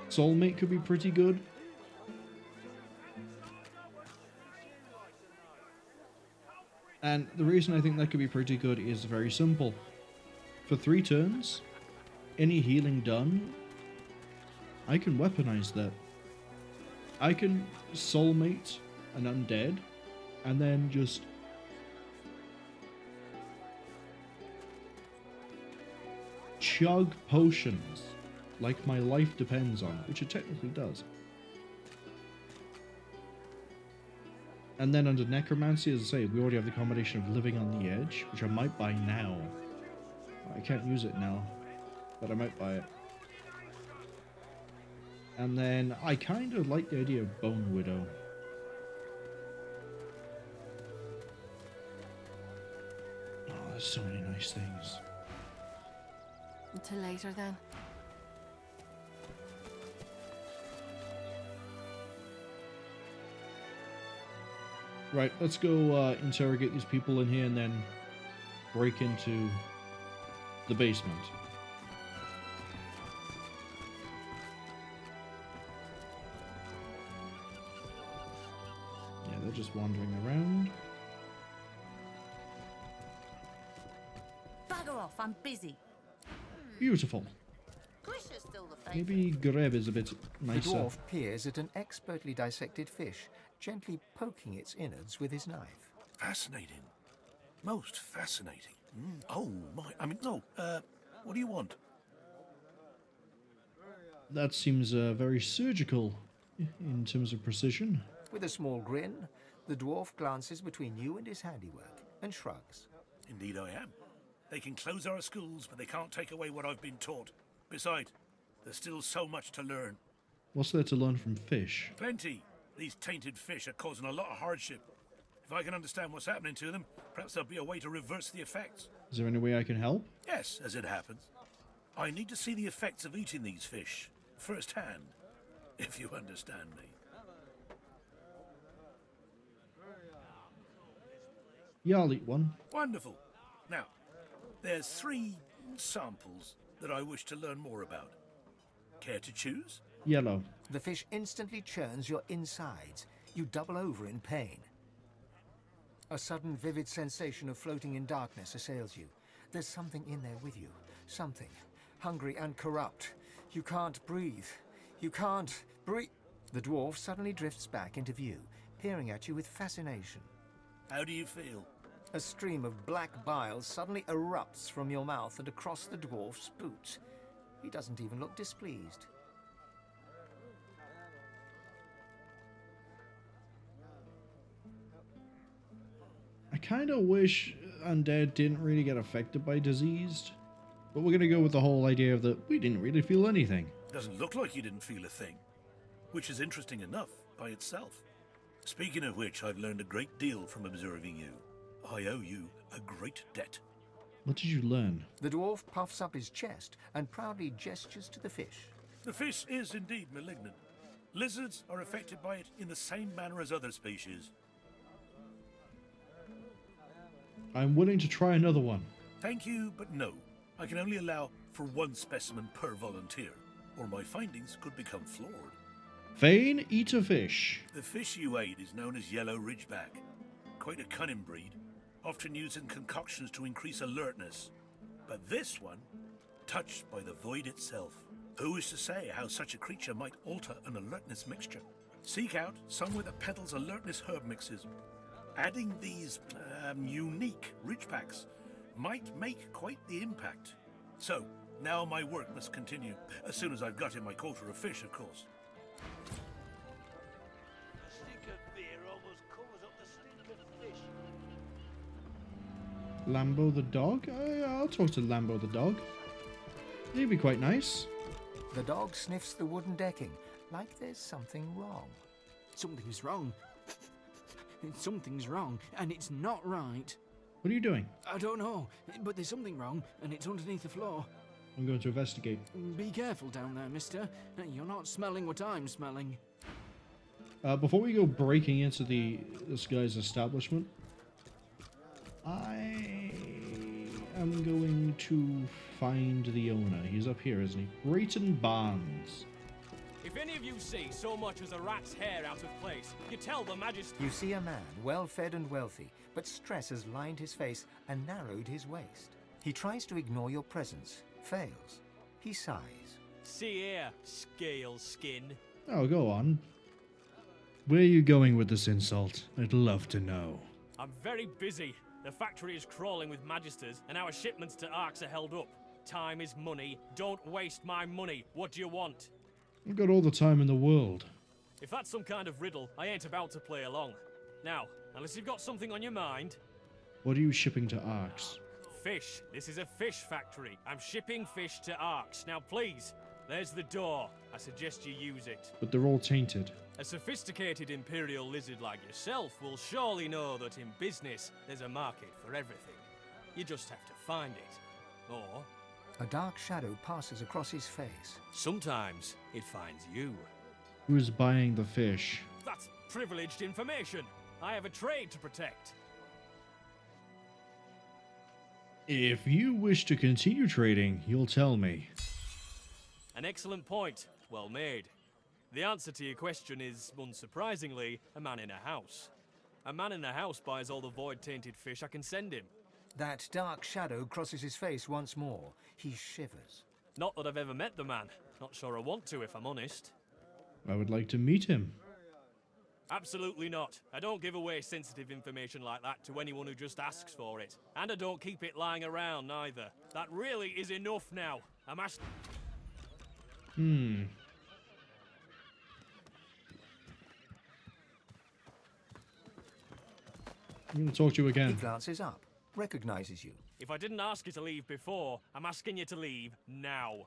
Soulmate could be pretty good. And the reason I think that could be pretty good is very simple. For 3 turns, any healing done, I can weaponize that. I can soulmate an undead, and then just chug potions like my life depends on it, which it technically does. And then under Necromancy, as I say, we already have the combination of Living on the Edge, which I might buy now. I can't use it now, but I might buy it. And then I kind of like the idea of Bone Widow. Oh, there's so many nice things. Until later then. Right, let's go interrogate these people in here and then break into the basement. Yeah, they're just wandering around. Bugger off, I'm busy. Beautiful. Maybe Grebb is a bit nicer. The dwarf peers at an expertly dissected fish, gently poking its innards with his knife. Fascinating. Most fascinating. Oh, my. I mean, no. What do you want? That seems very surgical in terms of precision. With a small grin, the dwarf glances between you and his handiwork and shrugs. Indeed I am. They can close our schools, but they can't take away what I've been taught. Besides, there's still so much to learn. What's there to learn from fish? Plenty. These tainted fish are causing a lot of hardship. If I can understand what's happening to them, perhaps there'll be a way to reverse the effects. Is there any way I can help? Yes, as it happens. I need to see the effects of eating these fish, firsthand, if you understand me. Yeah, I'll eat one. Wonderful. Now, there's 3 samples that I wish to learn more about. Care to choose? Yellow. The fish instantly churns your insides. You double over in pain. A sudden vivid sensation of floating in darkness assails you. There's something in there with you. Something. Hungry and corrupt. You can't breathe. You can't breathe. The dwarf suddenly drifts back into view, peering at you with fascination. How do you feel? A stream of black bile suddenly erupts from your mouth and across the dwarf's boots. He doesn't even look displeased. I kind of wish undead didn't really get affected by diseased, but we're going to go with the whole idea of that we didn't really feel anything. Doesn't look like you didn't feel a thing, which is interesting enough by itself. Speaking of which, I've learned a great deal from observing you. I owe you a great debt. What did you learn? The dwarf puffs up his chest and proudly gestures to the fish. The fish is indeed malignant. Lizards are affected by it in the same manner as other species. I'm willing to try another one. Thank you, but no. I can only allow for 1 specimen per volunteer, or my findings could become flawed. Fane, eat a fish. The fish you ate is known as yellow ridgeback. Quite a cunning breed, often used in concoctions to increase alertness. But this one, touched by the void itself. Who is to say how such a creature might alter an alertness mixture? Seek out somewhere that peddles alertness herb mixes. Adding these unique ridgebacks might make quite the impact. So, now my work must continue, as soon as I've got in my quota of fish, of course. Lambo the dog? I'll talk to Lambo the dog. He'd be quite nice. The dog sniffs the wooden decking, like there's something wrong. Something's wrong. Something's wrong, and it's not right. What are you doing? I don't know, but there's something wrong, and it's underneath the floor. I'm going to investigate. Be careful down there, mister. You're not smelling what I'm smelling. Before we go breaking into this guy's establishment, I am going to find the owner. He's up here, isn't he? Brayton Barnes. If any of you see so much as a rat's hair out of place, you tell the Magister. You see a man, well-fed and wealthy, but stress has lined his face and narrowed his waist. He tries to ignore your presence, fails. He sighs. See here, scale skin. Oh, go on. Where are you going with this insult? I'd love to know. I'm very busy. The factory is crawling with Magisters, and our shipments to Arks are held up. Time is money. Don't waste my money. What do you want? I've got all the time in the world. If that's some kind of riddle, I ain't about to play along. Now, unless you've got something on your mind... What are you shipping to Arks? Fish. This is a fish factory. I'm shipping fish to Arks. Now please, there's the door. I suggest you use it. But they're all tainted. A sophisticated Imperial lizard like yourself will surely know that in business, there's a market for everything. You just have to find it. Or... A dark shadow passes across his face. sometimes it finds you. Who's buying the fish? That's privileged information. I have a trade to protect. If you wish to continue trading, you'll tell me. An excellent point. Well made. The answer to your question is, unsurprisingly, a man in a house. A man in a house buys all the void-tainted fish I can send him. That dark shadow crosses his face once more. He shivers. Not that I've ever met the man. Not sure I want to, if I'm honest. I would like to meet him. Absolutely not. I don't give away sensitive information like that to anyone who just asks for it. And I don't keep it lying around, neither. That really is enough now. I'm asking... I'm going to talk to you again. He glances up, recognizes you. If I didn't ask you to leave before, I'm asking you to leave now.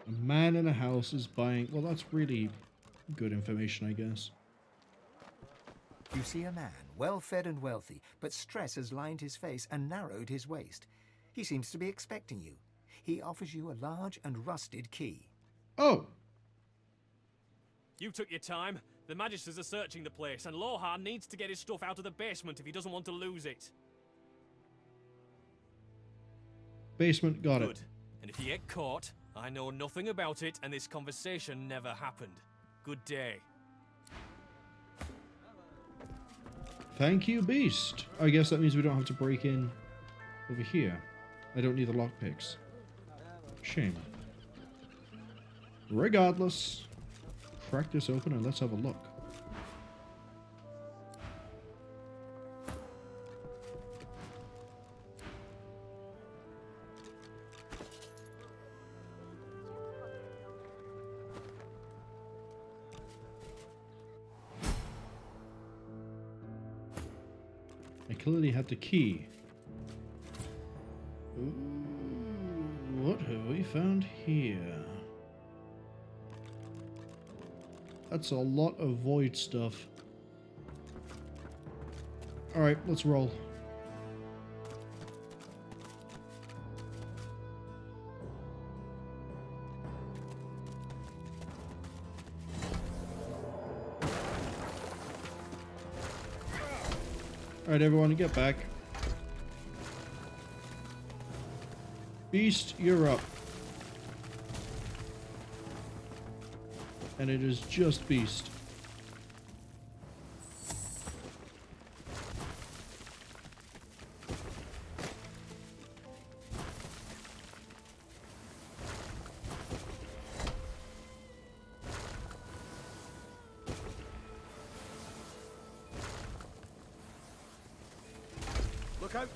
A man in a house is buying... Well, that's really good information, I guess. You see a man, well-fed and wealthy, but stress has lined his face and narrowed his waist. He seems to be expecting you. He offers you a large and rusted key. Oh! You took your time. The Magisters are searching the place, and Lohar needs to get his stuff out of the basement if he doesn't want to lose it. Basement, got Good. it. And if you get caught, I know nothing about it, and this conversation never happened. Good day. Thank you, Beast. I guess that means we don't have to break in over here. I don't need the lockpicks. Shame. Regardless, crack this open and let's have a look. I clearly had the key. Ooh, what have we found here? That's a lot of void stuff. Alright, let's roll. Alright, everyone, get back. Beast, you're up. And it is just Beast. Look out!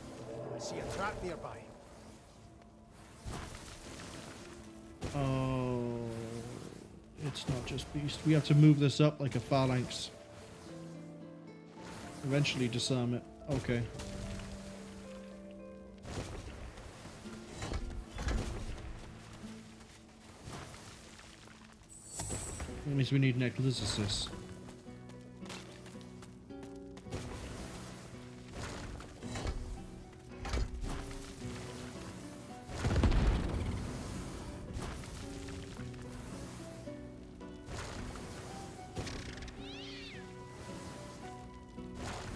I see a trap nearby. Oh, It's not just beast. We have to move this up like a phalanx. Eventually disarm it. Okay. That means we need necklaces.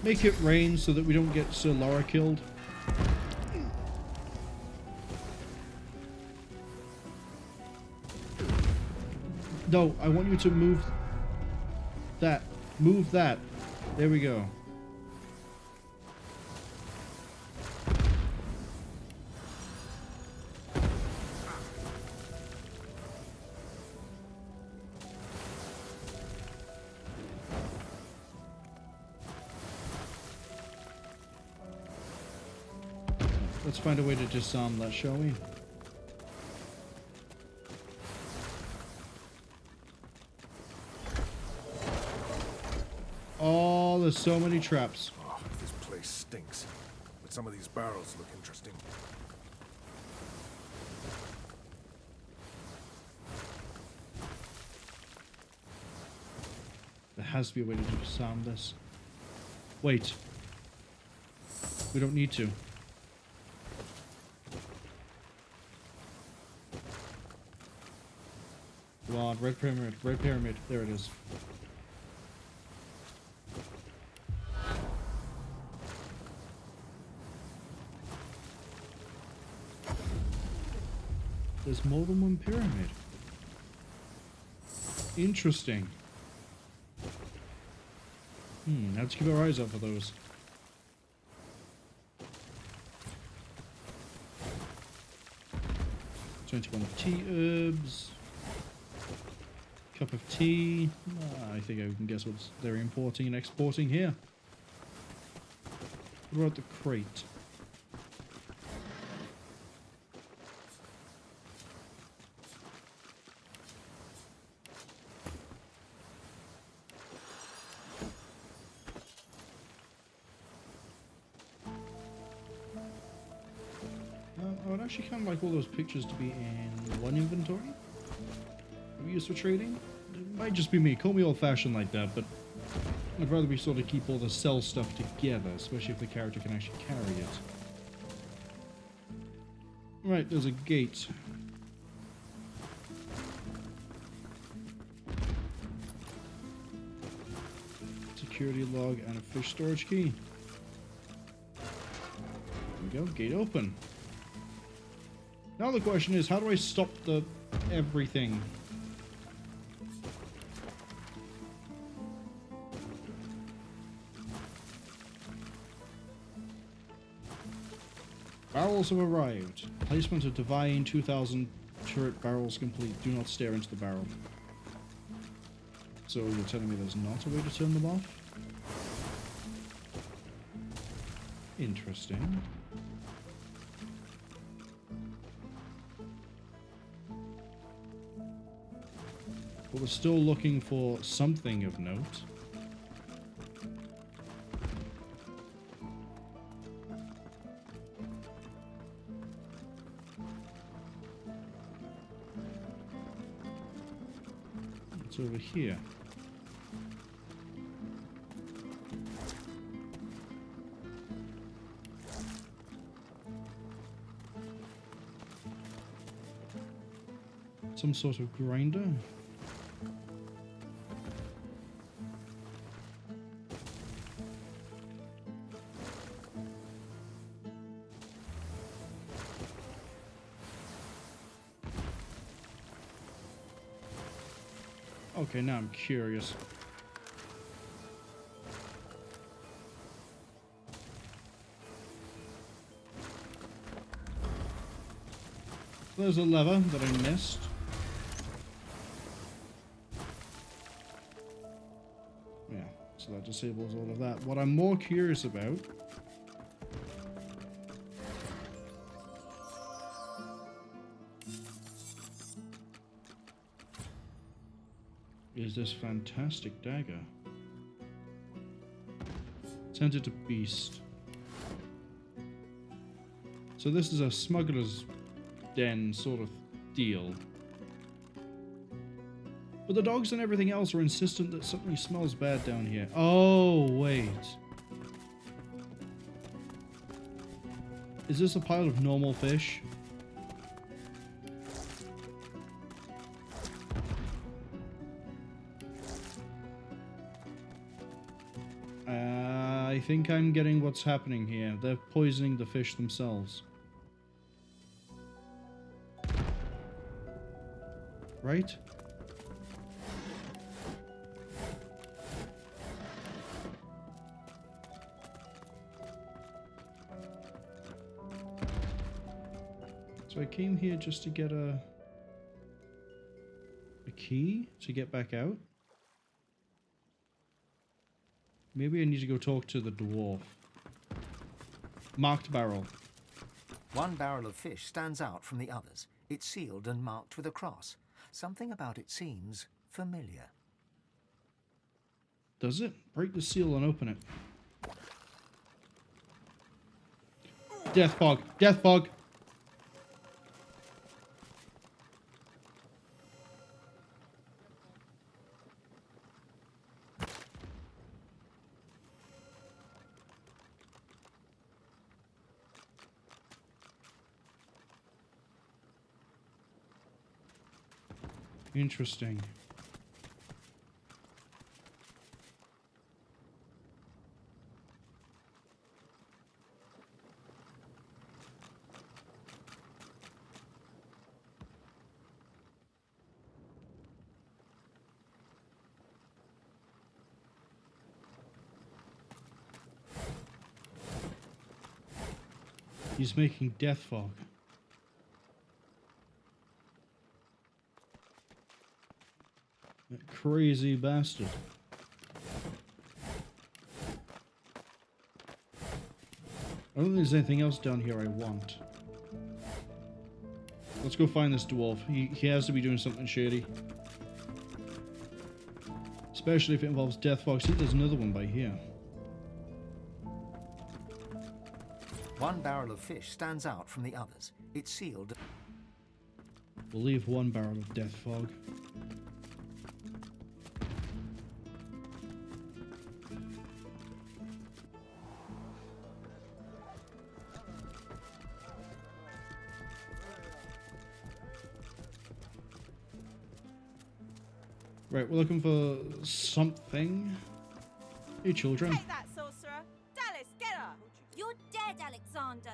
Make it rain so that we don't get Zharah killed. No, I want you to move that. Move that. There we go. Let's find a way to disarm that, shall we? Oh, there's so many traps. Oh, this place stinks. But some of these barrels look interesting. There has to be a way to disarm this. Wait. We don't need to. Come on, red pyramid, red pyramid. There it is. There's more than one pyramid. Interesting. Let's keep our eyes out for those. $21 tea herbs. Cup of tea. I think I can guess what they're importing and exporting here. What about the crate? I would actually kind of like all those pictures to be in one inventory. We use for trading. It might just be me. Call me old-fashioned like that, but I'd rather we sort of keep all the sell stuff together, especially if the character can actually carry it. Right, there's a gate. Security log and a fish storage key. There we go, gate open. Now the question is, how do I stop the everything? Barrels have arrived. Placement of Divine 2000 turret barrels complete. Do not stare into the barrel. So you're telling me there's not a way to turn them off? Interesting. But we're still looking for something of note. It's over here. Some sort of grinder. Okay, now I'm curious. There's a lever that I missed. Yeah, so that disables all of that. What I'm more curious about is this fantastic dagger. Sent to beast. So this is a smuggler's den sort of deal. But the dogs and everything else are insistent that something smells bad down here. Oh, wait. Is this a pile of normal fish? I think I'm getting what's happening here. They're poisoning the fish themselves. Right? So I came here just to get a key to get back out. Maybe I need to go talk to the dwarf. Marked barrel. One barrel of fish stands out from the others. It's sealed and marked with a cross. Something about it seems familiar. Does it? Break the seal and open it. Death fog! Death fog! Interesting. He's making death fog. That crazy bastard. I don't think there's anything else down here I want. Let's go find this dwarf. He has to be doing something shady. Especially if it involves death fog. See, there's another one by here. One barrel of fish stands out from the others. It's sealed. We'll leave one barrel of death fog. Right, we're looking for something. Hey, children. Take that, sorcerer! Dallas, get her! You're dead, Alexander.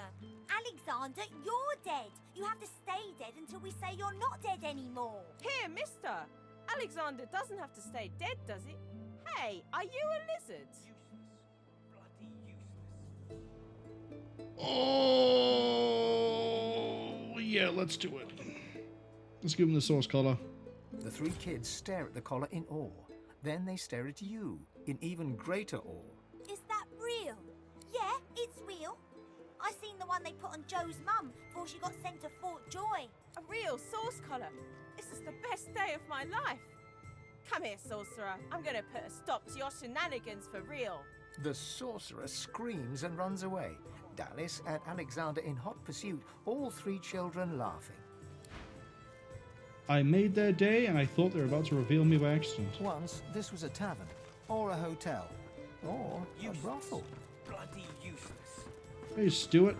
Alexander, you're dead. You have to stay dead until we say you're not dead anymore. Here, mister! Alexander doesn't have to stay dead, does he? Hey, are you a lizard? Oh, yeah, let's do it. Let's give him the source collar. The three kids stare at the collar in awe. Then they stare at you in even greater awe. Is that real? Yeah, it's real. I seen the one they put on Joe's mum before she got sent to Fort Joy. A real source collar. This is the best day of my life. Come here, sorcerer. I'm going to put a stop to your shenanigans for real. The sorcerer screams and runs away. Dallas and Alexander in hot pursuit, all three children laughing. I made their day and I thought they were about to reveal me by accident. Once, this was a tavern, or a hotel, or a brothel. Bloody useless. Hey, Stewart.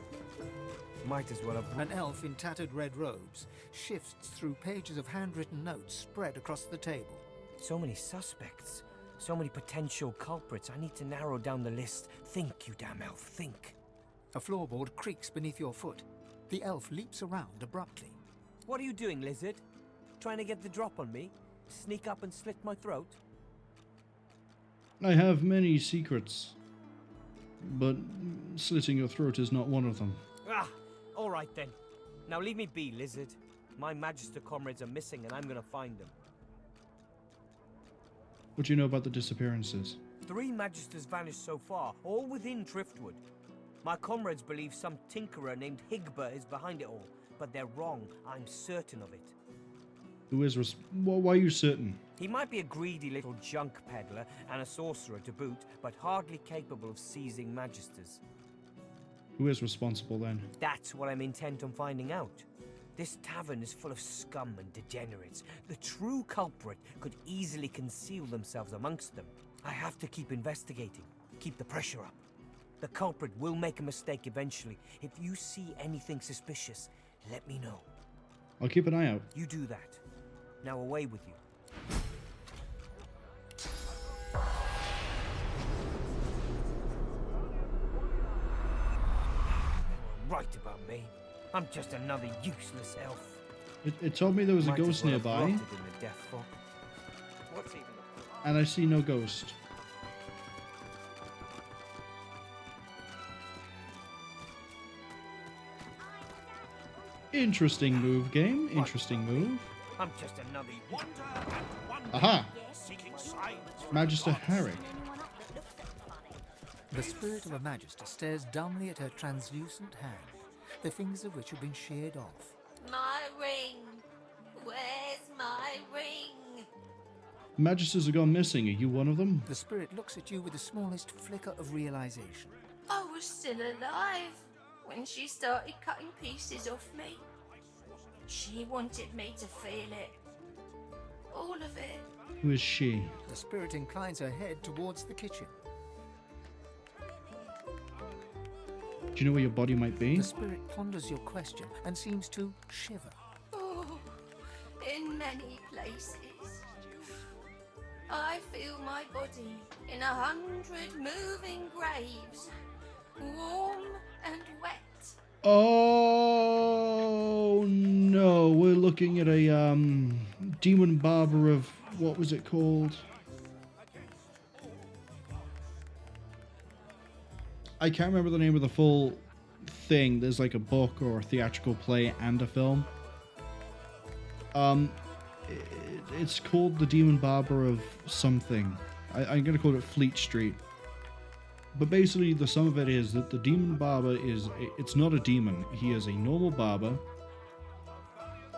Might as well have... An elf in tattered red robes shifts through pages of handwritten notes spread across the table. So many suspects. So many potential culprits. I need to narrow down the list. Think, you damn elf, think. A floorboard creaks beneath your foot. The elf leaps around abruptly. What are you doing, lizard? Trying to get the drop on me? Sneak up and slit my throat? I have many secrets, but slitting your throat is not one of them. Ah, all right then. Now leave me be, lizard. My Magister comrades are missing and I'm gonna find them. What do you know about the disappearances? 3 Magisters vanished so far, all within Driftwood. My comrades believe some tinkerer named Higba is behind it all, but they're wrong. I'm certain of it. Who is why are you certain? He might be a greedy little junk peddler and a sorcerer to boot, but hardly capable of seizing Magisters. Who is responsible then? That's what I'm intent on finding out. This tavern is full of scum and degenerates. The true culprit could easily conceal themselves amongst them. I have to keep investigating, keep the pressure up. The culprit will make a mistake eventually. If you see anything suspicious, let me know. I'll keep an eye out. You do that. Now away with you. Right about me. I'm just another useless elf. It told me there was a Might as ghost well have nearby, rotted in the death fog. What's even and I see no ghost. Interesting move, game. Interesting move. I'm just another Aha! Magister Harry. The spirit of a Magister stares dumbly at her translucent hand, the fingers of which have been sheared off. My ring! Where's my ring? Magisters have gone missing. Are you one of them? The spirit looks at you with the smallest flicker of realization. I was still alive when she started cutting pieces off me. She wanted me to feel it. All of it. Who is she? The spirit inclines her head towards the kitchen. Do you know where your body might be? The spirit ponders your question and seems to shiver. Oh, in many places. I feel my body in 100 moving graves, warm and wet. Oh no, we're looking at a demon barber of, what was it called? I can't remember the name of the full thing. There's like a book or a theatrical play and a film. It's called The Demon Barber of something. I'm going to call it Fleet Street. But basically the sum of it is that the demon barber it's not a demon. He is a normal barber.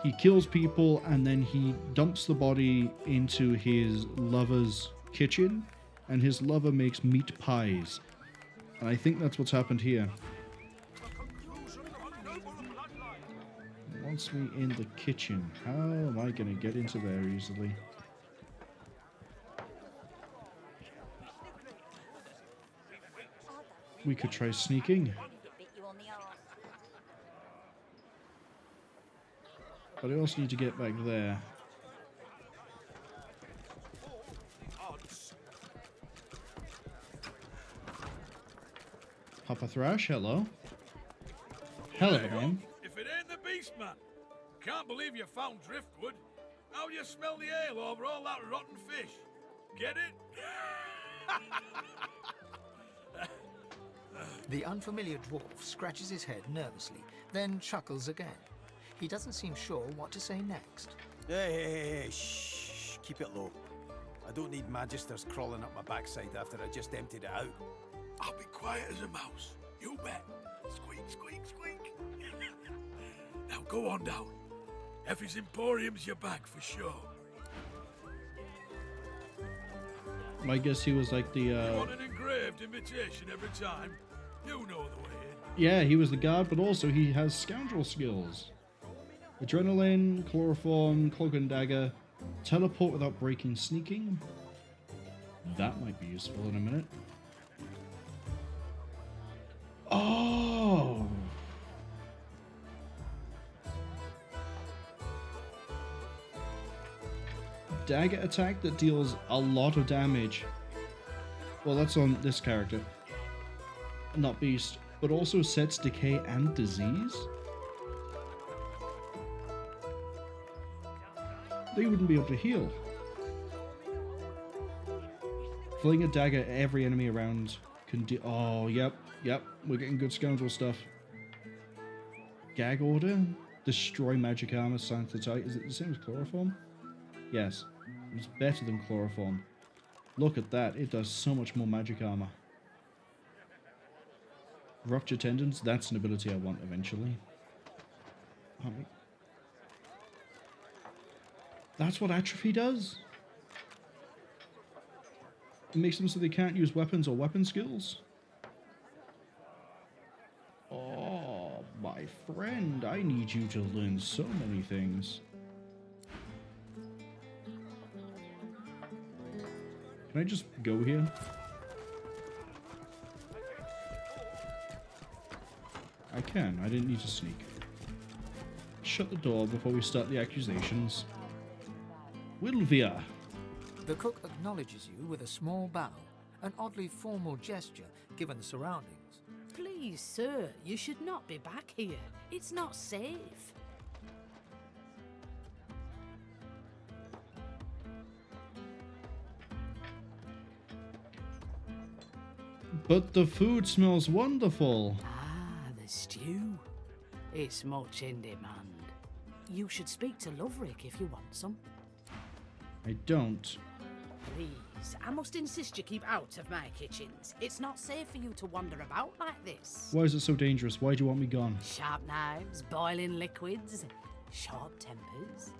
He kills people and then he dumps the body into his lover's kitchen, and his lover makes meat pies. And I think that's what's happened here. He wants me in the kitchen. How am I going to get into there easily? We could try sneaking. But I also need to get back there. Papa Thrash, hello. Hello, man. If it ain't the beast, man. Can't believe you found Driftwood. How do you smell the ale over all that rotten fish? Get it? The unfamiliar dwarf scratches his head nervously, then chuckles again. He doesn't seem sure what to say next. Hey, shh. Keep it low. I don't need Magisters crawling up my backside after I just emptied it out. I'll be quiet as a mouse. You bet. Squeak, squeak, squeak. Now go on down. Effie's Emporium's your bag for sure. I guess he was like the You want an engraved invitation every time? You know the way in. yeah, he was the guard, but also he has scoundrel skills. Adrenaline, chloroform, cloak and dagger, teleport without breaking, sneaking. That might be useful in a minute. Oh! Dagger attack that deals a lot of damage. Well, that's on this character. Not beast. But also sets decay and disease? They wouldn't be able to heal. Fling a dagger at every enemy around can do. Oh, yep. We're getting good scoundrel stuff. Gag order? Destroy magic armor, scientist. Is it the same as chloroform? Yes. It's better than chloroform. Look at that. It does so much more magic armor. Rupture tendons. That's an ability I want eventually. That's what atrophy does? It makes them so they can't use weapons or weapon skills. Oh, my friend, I need you to learn so many things. Can I just go here? I can. I didn't need to sneak. Shut the door before we start the accusations. Wilvia. The cook acknowledges you with a small bow, an oddly formal gesture given the surroundings. Please, sir, you should not be back here. It's not safe. But the food smells wonderful. Ah, the stew. It's much in demand. You should speak to Lovrik if you want some. I don't. Please, I must insist you keep out of my kitchens. It's not safe for you to wander about like this. Why is it so dangerous? Why do you want me gone? Sharp knives, boiling liquids, short tempers.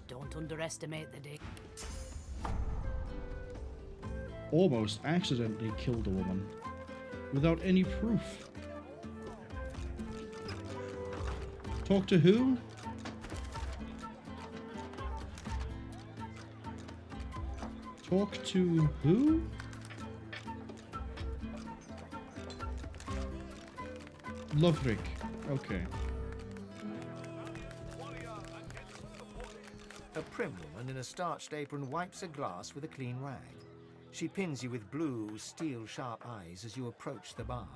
Don't underestimate the day. Almost accidentally killed a woman. Without any proof. Talk to who? Talk to who? Lovrik. Okay. A prim woman in a starched apron wipes a glass with a clean rag. She pins you with blue, steel-sharp eyes as you approach the bar.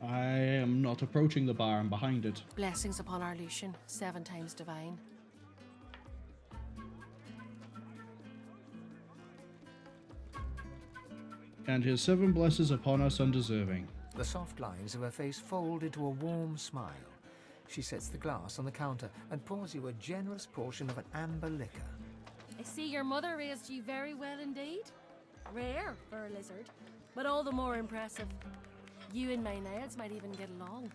I am not approaching the bar, I'm behind it. Blessings upon our Lucian, 7 times divine. And his 7 blessings upon us undeserving. The soft lines of her face fold into a warm smile. She sets the glass on the counter and pours you a generous portion of an amber liquor. I see your mother raised you very well indeed. Rare for a lizard, but all the more impressive. You and my Niles might even get along.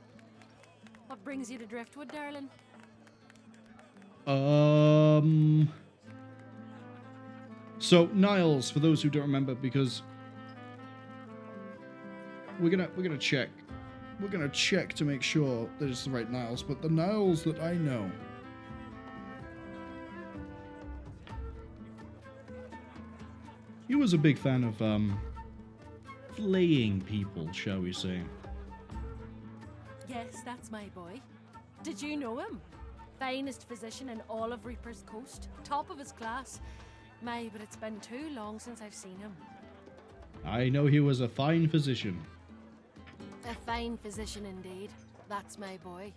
What brings you to Driftwood, darling? So Niles, for those who don't remember, because we're gonna check. We're gonna check to make sure that it's the right Niles, but the Niles that I know. He was a big fan of flaying people, shall we say. Yes, that's my boy. Did you know him? Finest physician in all of Reaper's Coast. Top of his class. My, but it's been too long since I've seen him. I know he was a fine physician. A fine physician indeed. That's my boy.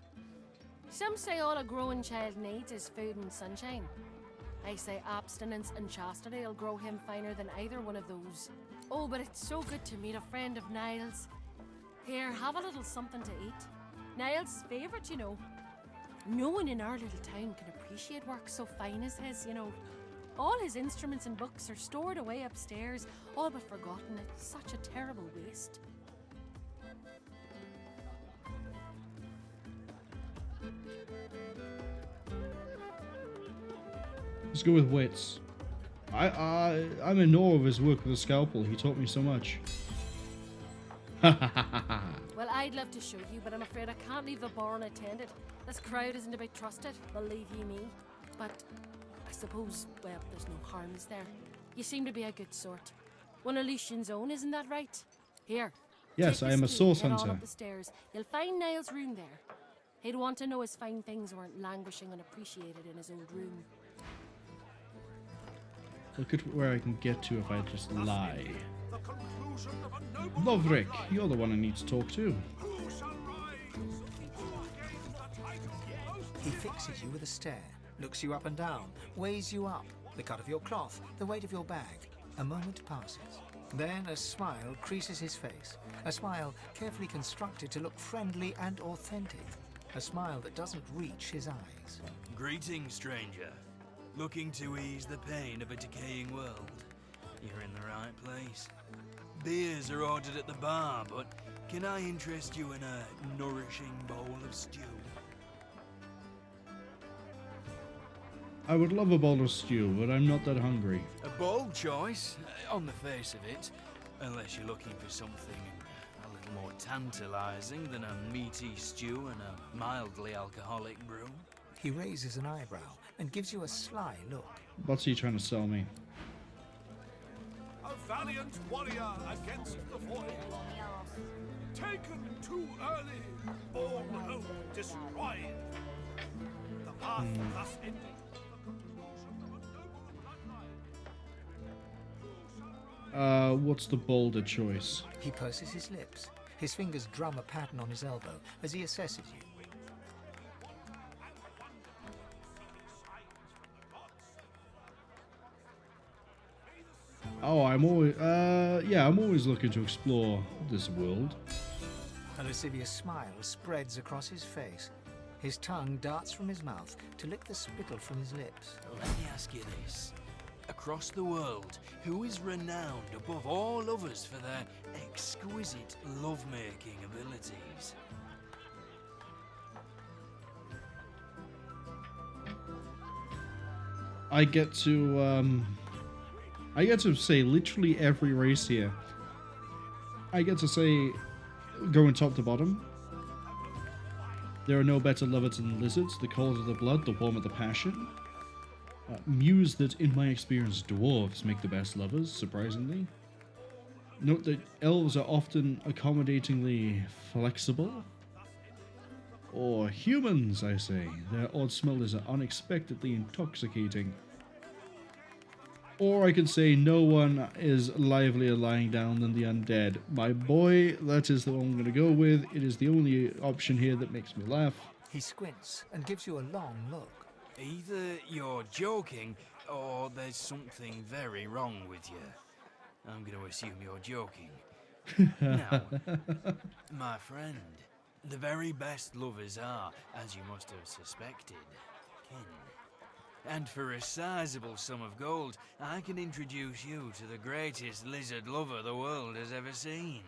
Some say all a growing child needs is food and sunshine. I say abstinence and chastity will grow him finer than either one of those. Oh, but it's so good to meet a friend of Niles. Here, have a little something to eat. Niles' favourite, you know. No one in our little town can appreciate work so fine as his, you know. All his instruments and books are stored away upstairs, all but forgotten. It's such a terrible waste. Let's go with wits. I'm in awe of his work with the scalpel. He taught me so much. Well, I'd love to show you, but I'm afraid I can't leave the bar unattended. This crowd isn't to be trusted, believe ye me. But I suppose, well, there's no harm, is there? You seem to be a good sort. One of Lucian's own, isn't that right? Here. Yes, I am a source head on hunter. up the stairs. You'll find Niles' room there. He'd want to know his fine things weren't languishing unappreciated in his old room. Look at where I can get to if I just lie. Lovrik, you're the one I need to talk to. He fixes you with a stare, looks you up and down, weighs you up, the cut of your cloth, the weight of your bag. A moment passes. Then a smile creases his face. A smile carefully constructed to look friendly and authentic. A smile that doesn't reach his eyes. Greetings, stranger. Looking to ease the pain of a decaying world. You're in the right place. Beers are ordered at the bar, but can I interest you in a nourishing bowl of stew? I would love a bowl of stew, but I'm not that hungry. A bold choice, on the face of it. Unless you're looking for something a little more tantalizing than a meaty stew and a mildly alcoholic brew. He raises an eyebrow and gives you a sly look. What's he trying to sell me? A valiant warrior against the void. Taken too early, born home destroyed. The path thus ended. What's the bolder choice? He purses his lips. His fingers drum a pattern on his elbow as he assesses you. Oh, I'm always, I'm always looking to explore this world. A lascivious smile spreads across his face. His tongue darts from his mouth to lick the spittle from his lips. Let me ask you this. Across the world, who is renowned above all others for their exquisite lovemaking abilities? I get to say literally every race here. I get to say, going top to bottom, there are no better lovers than lizards. The colder the blood, the warmer the passion. Muse that, in my experience, dwarves make the best lovers, surprisingly. Note that elves are often accommodatingly flexible. Or humans, I say. Their odd smell is unexpectedly intoxicating. Or I could say no one is livelier lying down than the undead. My boy, that is the one I'm going to go with. It is the only option here that makes me laugh. He squints and gives you a long look. Either you're joking, or there's something very wrong with you. I'm going to assume you're joking. Now, my friend, the very best lovers are, as you must have suspected, kin. And for a sizable sum of gold, I can introduce you to the greatest lizard lover the world has ever seen.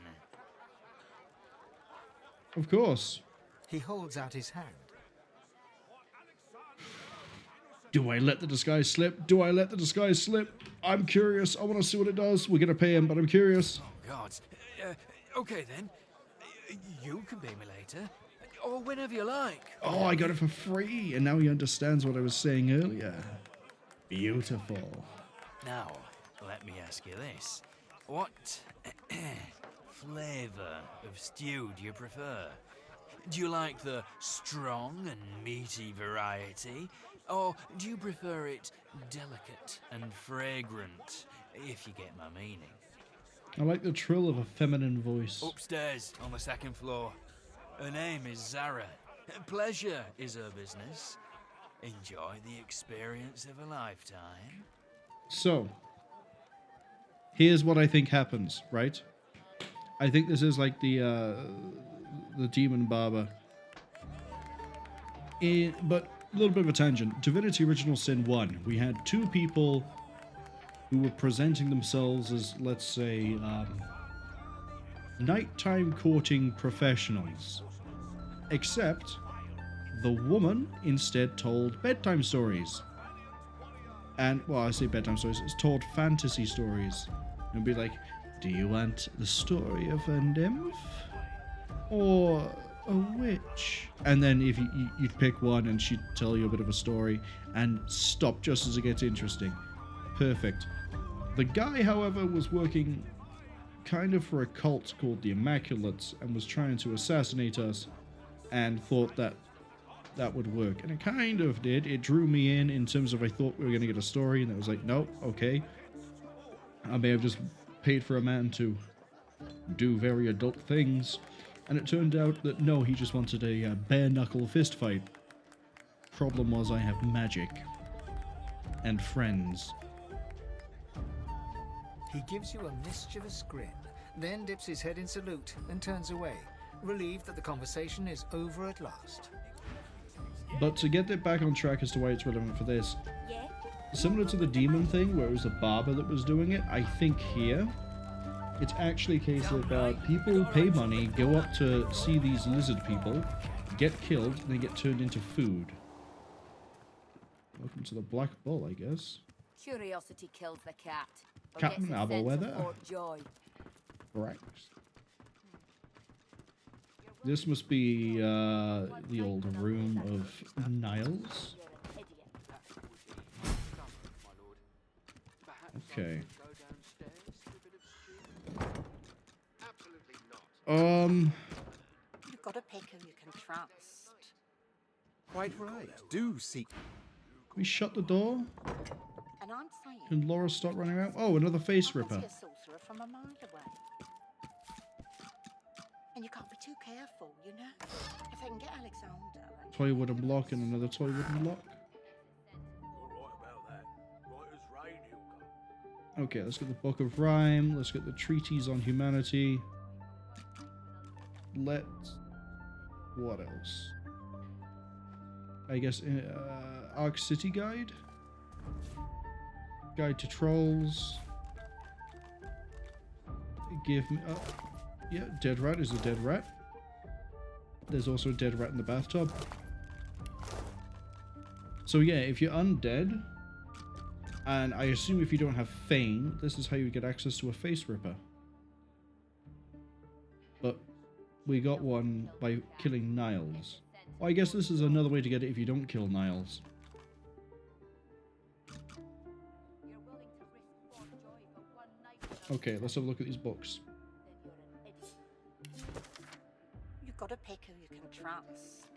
Of course. He holds out his hand. Do I let the disguise slip? Do I let the disguise slip? I'm curious. I want to see what it does. We're going to pay him, but I'm curious. Oh, God. Okay, then. You can pay me later. Or whenever you like. Oh, I got it for free. And now he understands what I was saying earlier. Beautiful. Now, let me ask you this. What flavor of stew do you prefer? Do you like the strong and meaty variety? Or do you prefer it delicate and fragrant, if you get my meaning? I like the trill of a feminine voice. Upstairs, on the second floor. Her name is Zharah. Pleasure is her business. Enjoy the experience of a lifetime. So, here's what I think happens, right? I think this is like the demon barber. But a little bit of a tangent. Divinity Original Sin 1. We had two people who were presenting themselves as, let's say, nighttime courting professionals. Except, the woman instead told bedtime stories. And, well, I say bedtime stories, it's told fantasy stories. And be like, do you want the story of a nymph? Or a witch? And then if you'd pick one and she'd tell you a bit of a story and stop just as it gets interesting. Perfect. The guy, however, was working kind of for a cult called the Immaculates and was trying to assassinate us and thought that that would work. And it kind of did. It drew me in terms of I thought we were going to get a story, and it was like, no, okay. I may have just paid for a man to do very adult things. And it turned out that no, he just wanted a bare-knuckle fist fight. Problem was I have magic. And friends. He gives you a mischievous grin, then dips his head in salute and turns away, relieved that the conversation is over at last. But to get it back on track as to why it's relevant for this, similar to the demon thing where it was the barber that was doing it, I think here, it's actually a case of people pay money, go up to see these lizard people, get killed, and they get turned into food. Welcome to the Black Bull, I guess. Curiosity kills the cat. Captain Abelweather. Joy. Barracks. This must be the old room of Niles. Okay. You've got a pick who you can trust. Quite right. Do seek. Can we shut the door? And I'm saying, Can Laura stop running around? Oh, another face I can ripper. see a sorcerer from a mile away. And you can't be too careful, you know? If I can get Alexander... Toy wooden block and another toy wooden block. Okay, let's get the Book of Rhyme. Let's get the Treatise on Humanity. Let's... What else? I guess Arc City Guide? Guide to Trolls. Give me... yeah, dead rat is a dead rat. There's also a dead rat in the bathtub. So yeah, if you're undead, and I assume if you don't have Feign, this is how you get access to a face ripper. But we got one by killing Niles. Well, I guess this is another way to get it if you don't kill Niles. Okay, let's have a look at these books. You've got a pick who you can trust.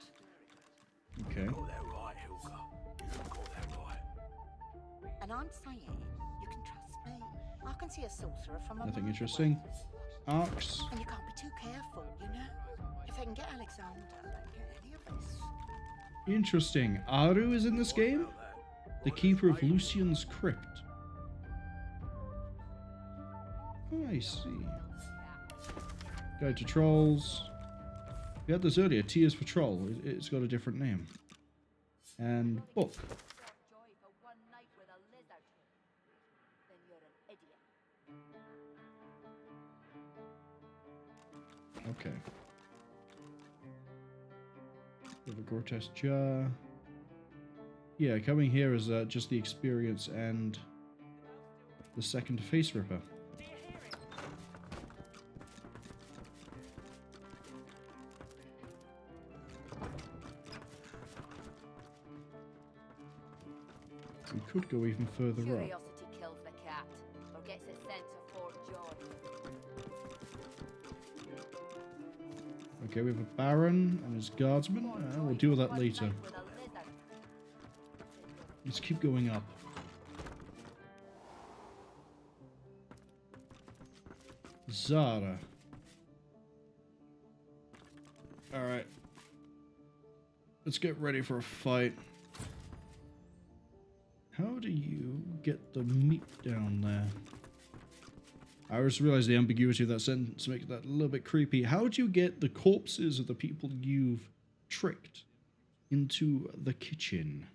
Okay. Got that right, Hilka. You've got that right. And I'm saying, you can trust me. I can see a sorcerer from a Nothing mile interesting. away. Arcs. And you can't be too careful, you know? If I can get Alexander, I don't get any of this. Interesting. Aru is in this game? The keeper of Lucian's crypt. Oh, I see. Guide to Trolls. We had this earlier, Tears for Troll. It's got a different name. And book. Okay. We have a grotesque jar. Yeah, coming here is just the experience and the second face ripper. We could go even further up. Curiosity kills the cat, or gets it sent to Fort John. Okay, we have a Baron and his guardsman. We'll deal with that later. Let's keep going up. Zharah. Alright. Let's get ready for a fight. How do you get the meat down there? I just realized the ambiguity of that sentence makes that a little bit creepy. How do you get the corpses of the people you've tricked into the kitchen?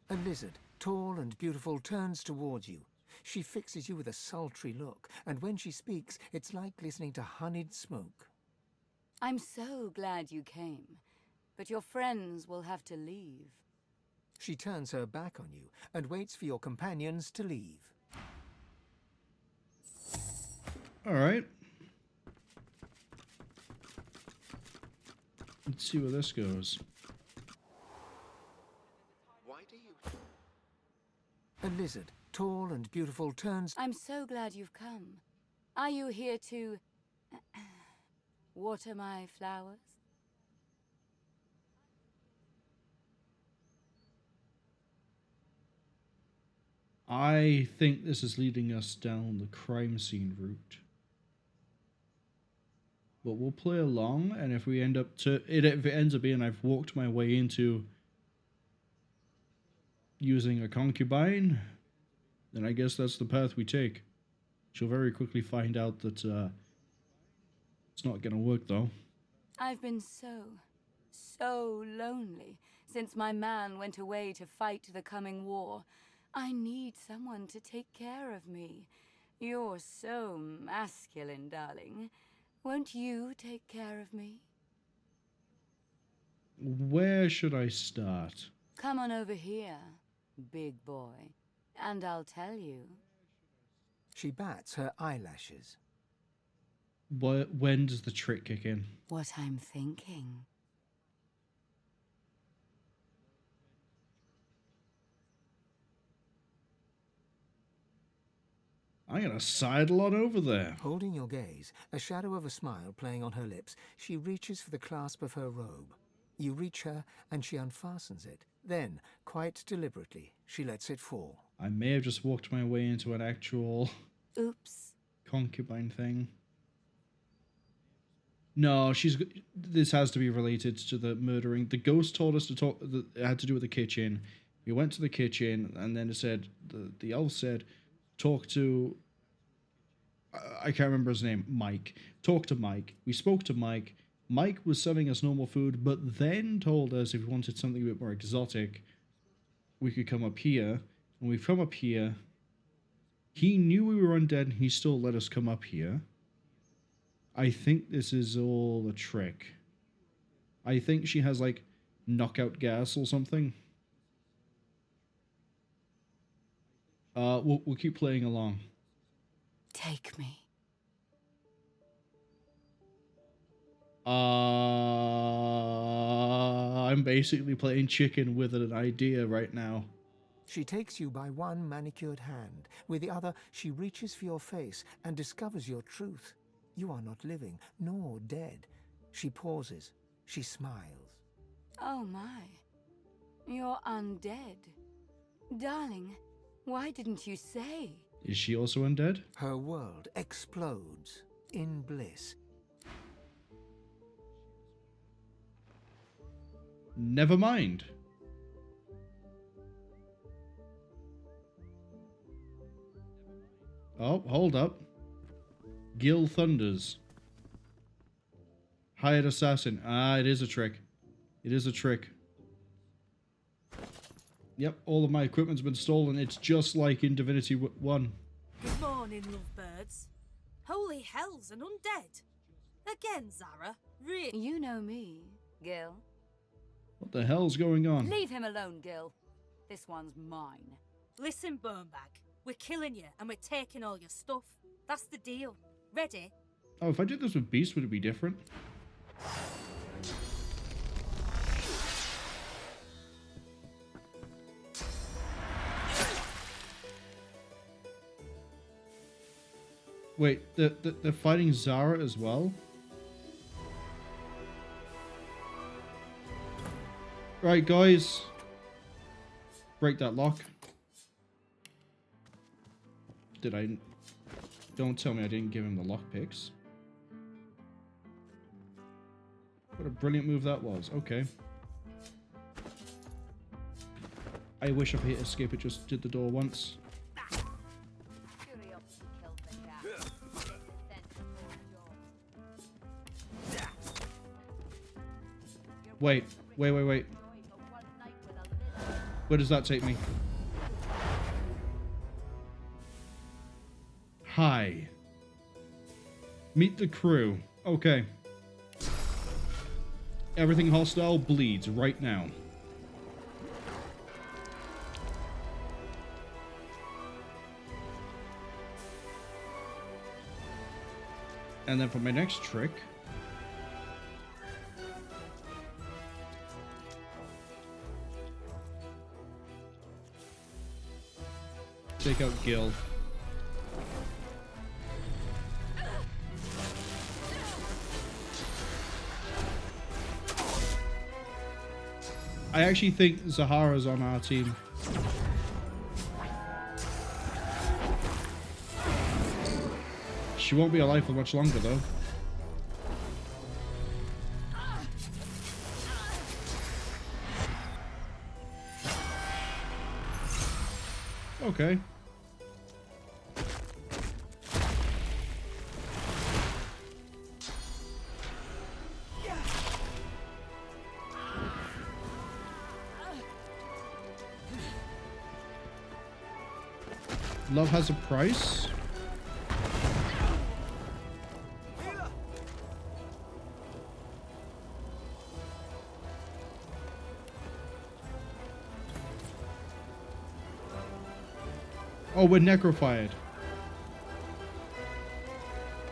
A lizard, tall and beautiful, turns towards you. She fixes you with a sultry look, and when she speaks, it's like listening to honeyed smoke. I'm so glad you came, but your friends will have to leave. She turns her back on you and waits for your companions to leave. Alright. Let's see where this goes. Why do you... A lizard, tall and beautiful, turns... I'm so glad you've come. Are you here to... water my flowers? I think this is leading us down the crime scene route. But we'll play along, and if we end up to... if it ends up being I've walked my way into using a concubine, then I guess that's the path we take. She'll very quickly find out that it's not going to work, though. I've been so lonely since my man went away to fight the coming war. I need someone to take care of me. You're so masculine, darling. Won't you take care of me? Where should I start? Come on over here, big boy, and I'll tell you. She bats her eyelashes. when does the trick kick in? What I'm thinking. I'm gonna sidle on over there. Holding your gaze, a shadow of a smile playing on her lips, she reaches for the clasp of her robe. You reach her, and she unfastens it. Then, quite deliberately, she lets it fall. I may have just walked my way into an actual... Oops. Concubine thing. No, this has to be related to the murdering. The ghost told us to talk... It had to do with the kitchen. We went to the kitchen, and then it said... The elf said, talk to... I can't remember his name. Mike. Talk to Mike. We spoke to Mike. Mike was selling us normal food, but then told us if we wanted something a bit more exotic, we could come up here. And we've come up here. He knew we were undead, and he still let us come up here. I think this is all a trick. I think she has, like, knockout gas or something. We'll keep playing along. Take me. I'm basically playing chicken with an idea right now. She takes you by one manicured hand. With the other, she reaches for your face and discovers your truth. You are not living, nor dead. She pauses. She smiles. Oh my. You're undead. Darling, why didn't you say? Is she also undead? Her world explodes in bliss. Never mind. Oh, hold up. Gil Thunders. Hired assassin. Ah, it is a trick. It is a trick. Yep, all of my equipment's been stolen. It's just like in Divinity 1. Good morning, lovebirds. Holy hells, an undead. Again, Zharah. Really? You know me, Gil. What the hell's going on? Leave him alone, Gil. This one's mine. Listen, Bonebag. We're killing you, and we're taking all your stuff. That's the deal. Ready? Oh, if I did this with Beast, would it be different? Wait, they're fighting Zharah as well? Right, guys. Break that lock. Did I... Don't tell me I didn't give him the lockpicks. What a brilliant move that was. Okay. I wish if I hit escape it just did the door once. Wait. Where does that take me? Hi. Meet the crew. Okay. Everything hostile bleeds right now. And then for my next trick... take out Gil. I actually think Zahara's on our team. She won't be alive for much longer, though. Okay. Love has a price. Oh, we're necrofied.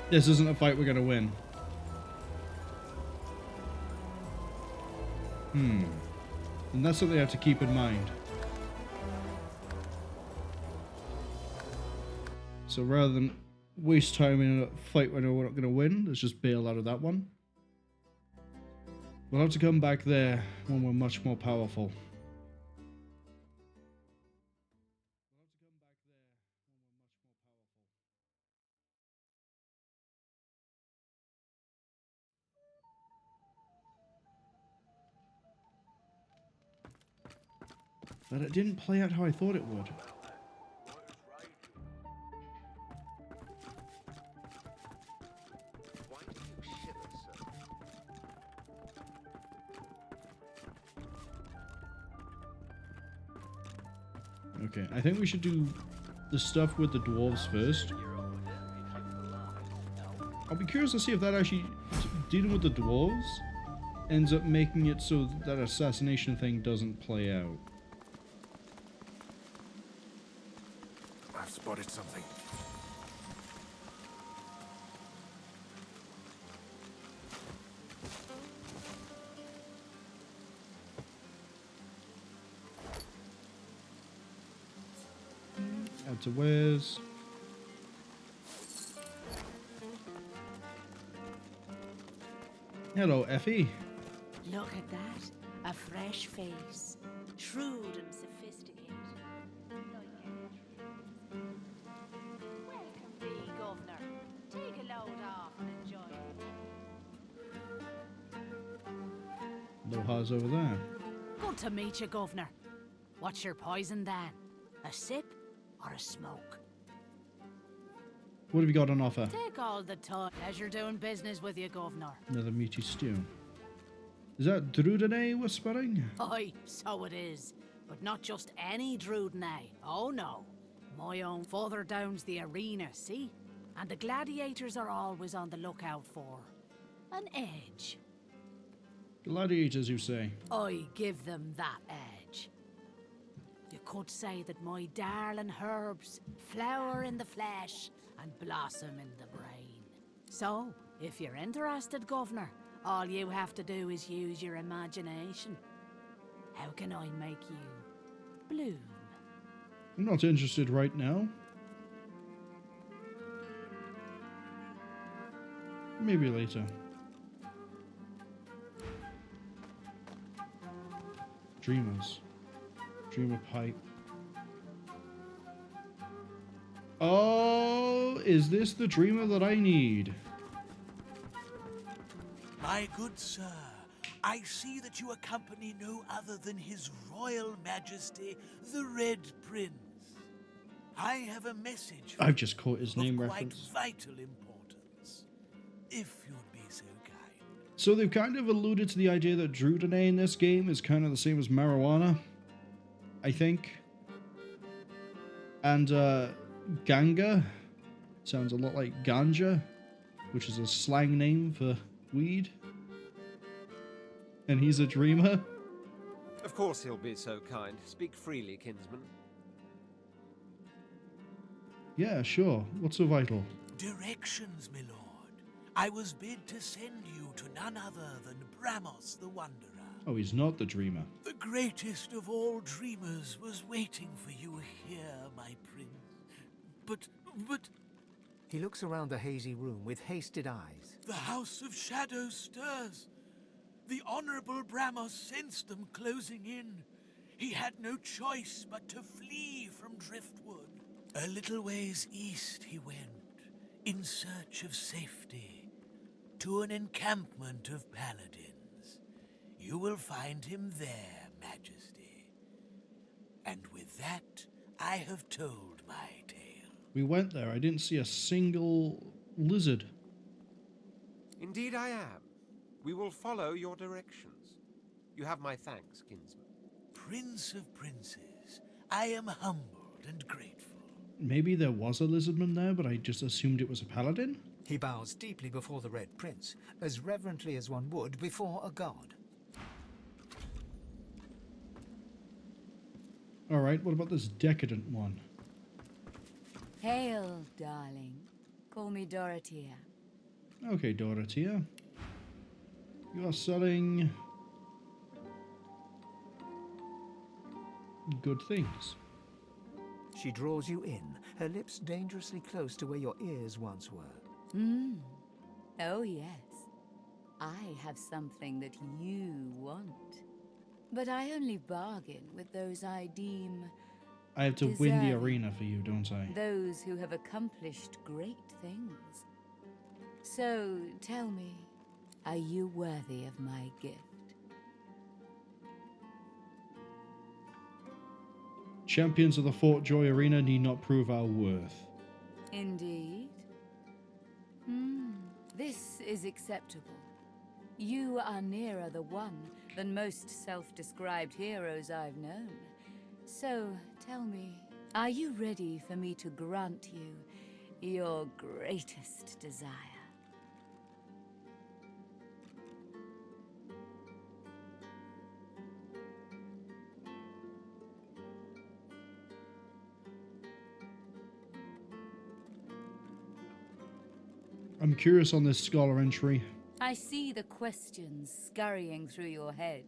This isn't a fight we're gonna win. And that's what they have to keep in mind. So rather than waste time in a fight when we're not going to win, let's just bail out of that one. We'll have to come back there when we're much more powerful. But it didn't play out how I thought it would. Okay, I think we should do the stuff with the dwarves first. I'll be curious to see if that actually, dealing with the dwarves, ends up making it so that assassination thing doesn't play out. I've spotted something. Add to wares. Hello, Effie. Look at that. A fresh face. Shrewd and sophisticated. Welcome be, Governor. Take a load off and enjoy. Lohar's over there. Good to meet you, Governor. What's your poison then? A sip or a smoke? What have you got on offer? Take all the time. Pleasure doing business with you, Governor. Another meaty stew. Is that Drudanay whispering? Aye, so it is. But not just any Drudanay. Oh no. My own further down's the arena, see? And the gladiators are always on the lookout for an edge. Gladiators, you say? I give them that edge. You could say that my darling herbs flower in the flesh and blossom in the brain. So, if you're interested, Governor, all you have to do is use your imagination. How can I make you bloom? I'm not interested right now. Maybe later. Dreamers. Dreamer pipe. Oh, is this the dreamer that I need? My good sir, I see that you accompany no other than His Royal Majesty, the Red Prince. I have a message for I've just caught his name of reference. quite vital importance, if you'd be so kind. So they've kind of alluded to the idea that Drudanay in this game is kind of the same as marijuana, I think. And Ganga sounds a lot like ganja, which is a slang name for weed. And he's a dreamer. Of course he'll be so kind. Speak freely, kinsman. Yeah, sure. What's so vital? Directions, my lord. I was bid to send you to none other than Bramos the Wanderer. Oh, he's not the dreamer. The greatest of all dreamers was waiting for you here, my prince. But... He looks around the hazy room with hasted eyes. The House of Shadows stirs. The Honorable Bramos sensed them closing in. He had no choice but to flee from Driftwood. A little ways east he went, in search of safety, to an encampment of paladins. You will find him there, Majesty. And with that, I have told my tale. We went there. I didn't see a single lizard. Indeed I am. We will follow your directions. You have my thanks, kinsman. Prince of Princes, I am humbled and grateful. Maybe there was a lizardman there, but I just assumed it was a paladin? He bows deeply before the Red Prince, as reverently as one would before a god. Alright, what about this Decadent One? Hail, darling. Call me Dorotya. Okay, Dorotya. You are selling good things. She draws you in, her lips dangerously close to where your ears once were. Oh, yes. I have something that you want. But I only bargain with those I deem I have to win the deserving. arena for you, don't I? Those who have accomplished great things. So, tell me, are you worthy of my gift? Champions of the Fort Joy Arena need not prove our worth. Indeed. This is acceptable. You are nearer the one than most self-described heroes I've known. So, tell me, are you ready for me to grant you your greatest desire? I'm curious on this scholar entry. I see the questions scurrying through your head.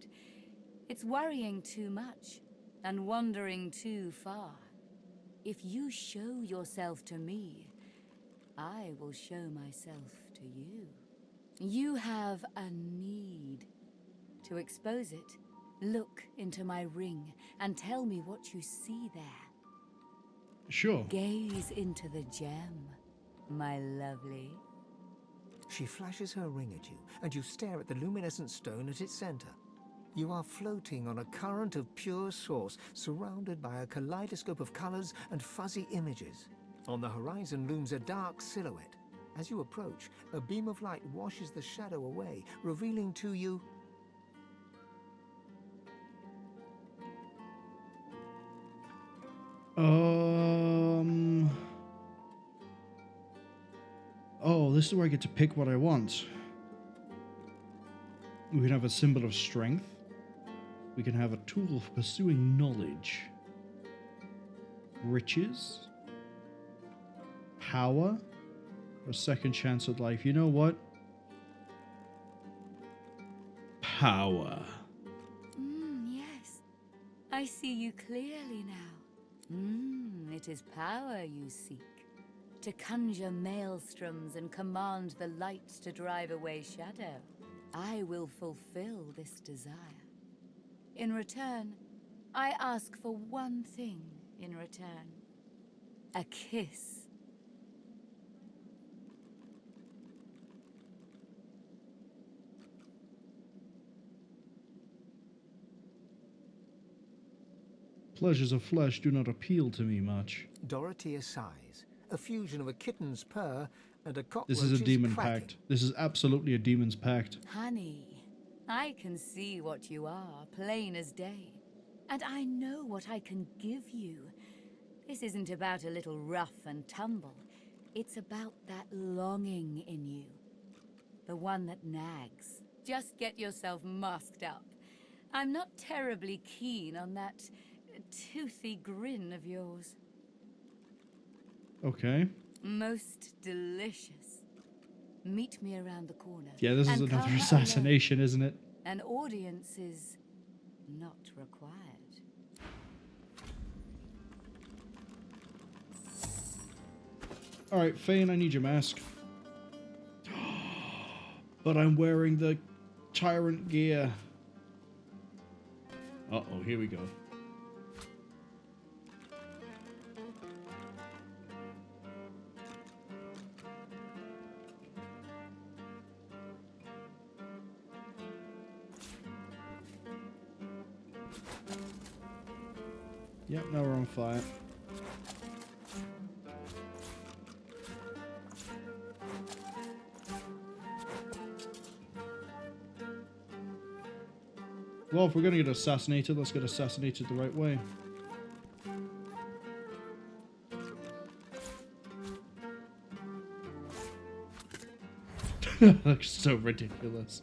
It's worrying too much and wandering too far. If you show yourself to me, I will show myself to you. You have a need. To expose it, look into my ring and tell me what you see there. Sure. Gaze into the gem, my lovely. She flashes her ring at you, and you stare at the luminescent stone at its center. You are floating on a current of pure source, surrounded by a kaleidoscope of colors and fuzzy images. On the horizon looms a dark silhouette. As you approach, a beam of light washes the shadow away, revealing to you... Oh, this is where I get to pick what I want. We can have a symbol of strength. We can have a tool for pursuing knowledge. Riches. Power. A second chance at life. You know what? Power. Yes. I see you clearly now. It is power you seek. To conjure maelstroms and command the lights to drive away shadow. I will fulfill this desire. In return, I ask for one thing in return. A kiss. Pleasures of flesh do not appeal to me much. Dorotya sighs. A fusion of a kitten's purr and a cockroach's This is a demon quacking. pact. This is absolutely a demon's pact. Honey, I can see what you are, plain as day. And I know what I can give you. This isn't about a little rough and tumble. It's about that longing in you. The one that nags. Just get yourself masked up. I'm not terribly keen on that toothy grin of yours. Okay. Most delicious. Meet me around the corner. Yeah, this is and another come assassination, alone. isn't it? An audience is not required. Alright, Fane, I need your mask. But I'm wearing the tyrant gear. Uh-oh, here we go. Yep, now we're on fire. Well, if we're gonna get assassinated, let's get assassinated the right way. Looks so ridiculous.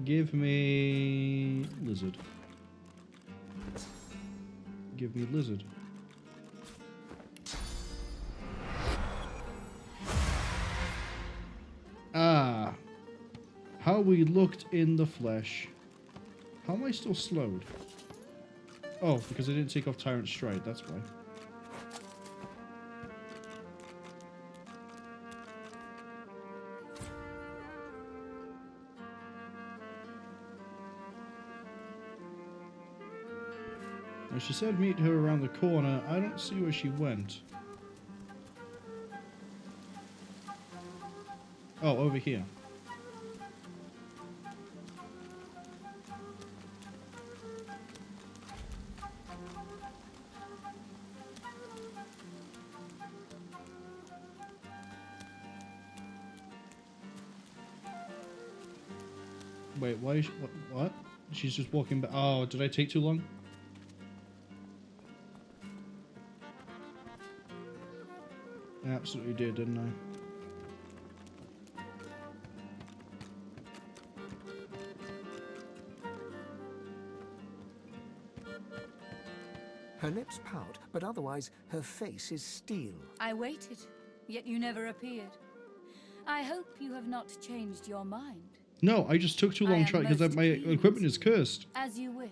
Give me lizard. Give me lizard. How we looked in the flesh. How am I still slowed? Oh, because I didn't take off Tyrant Stride, that's why. Now she said meet her around the corner. I don't see where she went. Oh, over here. Wait, why is she, what? She's just walking back. Oh, did I take too long? I absolutely did, didn't I? Her lips pout, but otherwise her face is steel. I waited, yet you never appeared. I hope you have not changed your mind. No, I just took too long trying because my equipment is cursed. As you wish.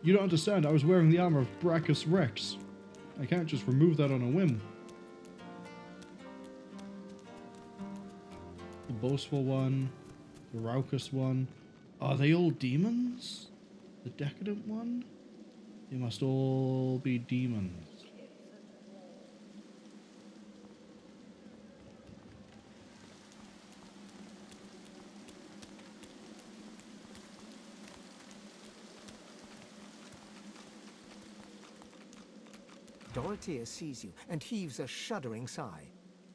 You don't understand. I was wearing the armor of Barracks Rex. I can't just remove that on a whim. The boastful one, the raucous one. Are they all demons? The decadent one? They must all be demons. Dorotya sees you and heaves a shuddering sigh.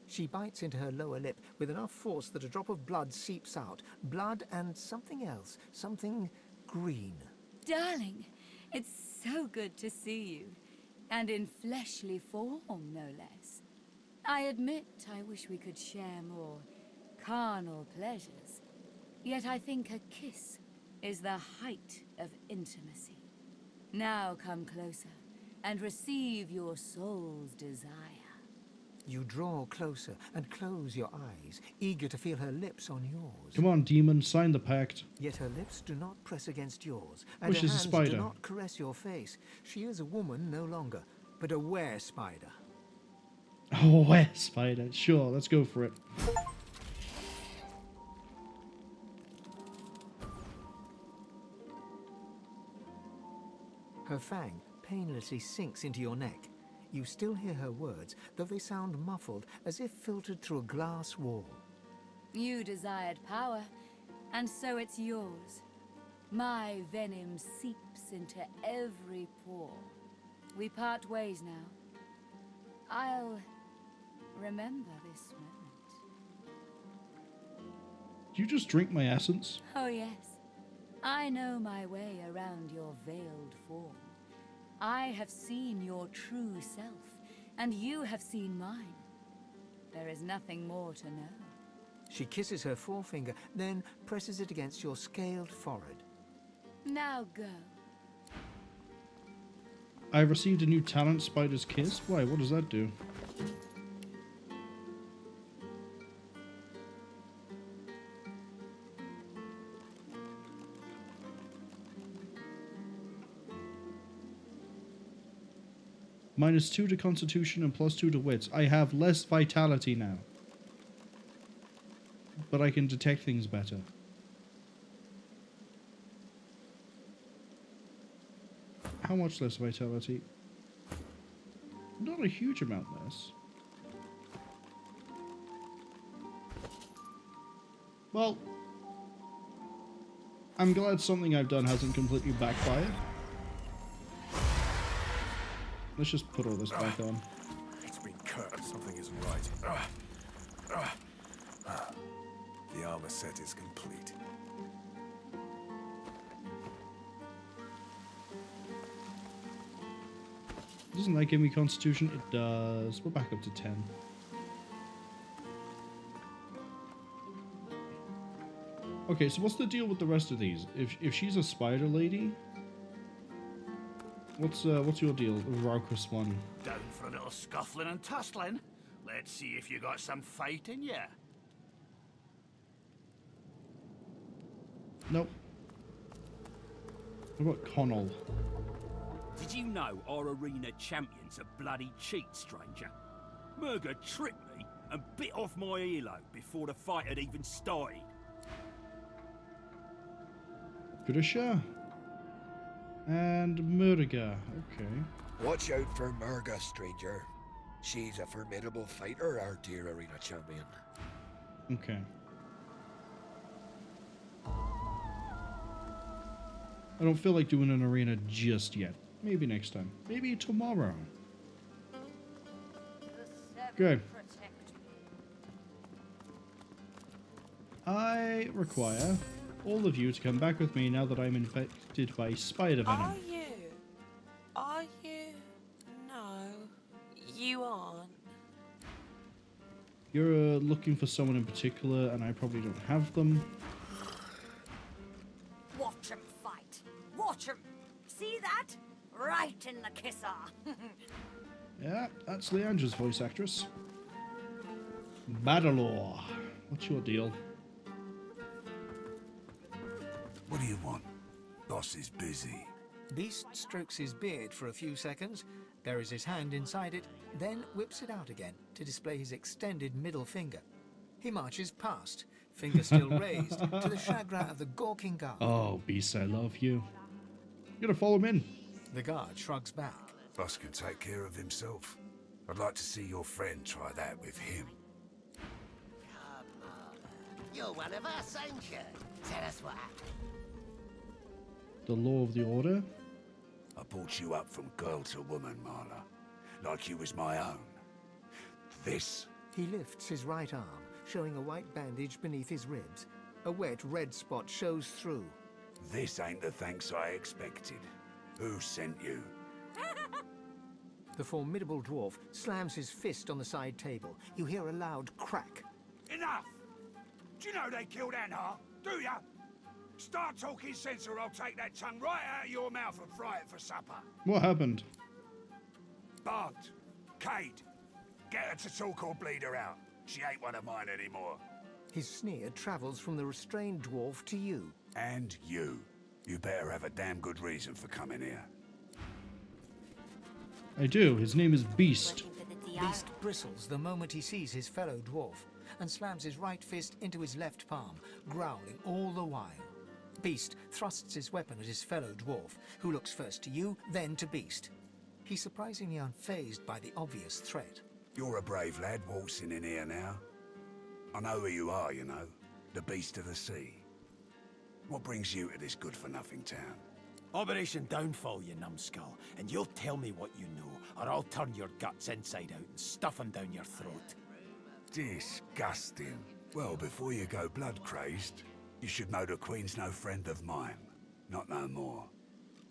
She bites into her lower lip with enough force that a drop of blood seeps out. Blood and something else. Something green. Darling, it's so good to see you. And in fleshly form, no less. I admit I wish we could share more carnal pleasures. Yet I think a kiss is the height of intimacy. Now come closer and receive your soul's desire. You draw closer and close your eyes, eager to feel her lips on yours. Come on, demon, sign the pact. Yet her lips do not press against yours, and Which her is a hands spider. do not caress your face. She is a woman no longer, but a were-spider. Oh, where spider? Sure, let's go for it. Her fang painlessly sinks into your neck. You still hear her words, though they sound muffled, as if filtered through a glass wall. You desired power, and so it's yours. My venom seeps into every pore. We part ways now. I'll remember this moment. Did you just drink my essence? Oh yes, I know my way around your veiled form. I have seen your true self, and you have seen mine. There is nothing more to know. She kisses her forefinger, then presses it against your scaled forehead. Now go. I received a new talent, Spider's Kiss. Why? What does that do? -2 to Constitution and +2 to Wits. I have less vitality now. But I can detect things better. How much less vitality? Not a huge amount less. Well, I'm glad something I've done hasn't completely backfired. Let's just put all this back on. It's been cut. Something isn't right. The armor set is complete. Doesn't that give me Constitution? It does. We're back up to 10. Okay, so what's the deal with the rest of these? If she's a spider lady, what's your deal, the raucous one? Down for a little scuffling and tussling? Let's see if you got some fight in ya. Nope. What about Connell? Did you know our arena champion's a bloody cheat, stranger? Murga tricked me and bit off my earlobe before the fight had even started. Grisha. And Murga. Okay. Watch out for Murga, stranger. She's a formidable fighter, our dear arena champion. Okay. I don't feel like doing an arena just yet. Maybe next time. Maybe tomorrow. Good. I require all of you to come back with me now that I'm infected by spider venom. Are you? Are you? No, you aren't. You're looking for someone in particular, and I probably don't have them. Watch him fight. Watch him. See that? Right in the kisser. Yeah, that's Leandra's voice actress. Badalore, what's your deal? What do you want? Boss is busy. Beast strokes his beard for a few seconds, buries his hand inside it, then whips it out again to display his extended middle finger. He marches past, finger still raised, to the chagrin of the gawking guard. Oh, Beast, I love you. You're gonna follow him in. The guard shrugs back. Boss can take care of himself. I'd like to see your friend try that with him. Come on. You're one of us, ain't you? Tell us what happened. The law of the order. I brought you up from girl to woman, Marla. Like you was my own. This. He lifts his right arm, showing a white bandage beneath his ribs. A wet red spot shows through. This ain't the thanks I expected. Who sent you? The formidable dwarf slams his fist on the side table. You hear a loud crack. Enough! Do you know they killed Anhar? Do ya? Start talking sense or I'll take that tongue right out of your mouth and fry it for supper. What happened? Bart, Cade, get her to talk or bleed her out. She ain't one of mine anymore. His sneer travels from the restrained dwarf to you. And you. You better have a damn good reason for coming here. I do. His name is Beast. Beast bristles the moment he sees his fellow dwarf and slams his right fist into his left palm, growling all the while. Beast thrusts his weapon at his fellow dwarf, who looks first to you, then to Beast. He's surprisingly unfazed by the obvious threat. You're a brave lad waltzing in here now. I know who you are, you know. The Beast of the Sea. What brings you to this good-for-nothing town? Operation Downfall, you numbskull, and you'll tell me what you know, or I'll turn your guts inside out and stuff them down your throat. Disgusting. Well, before you go blood-crazed, you should know the Queen's no friend of mine. Not no more.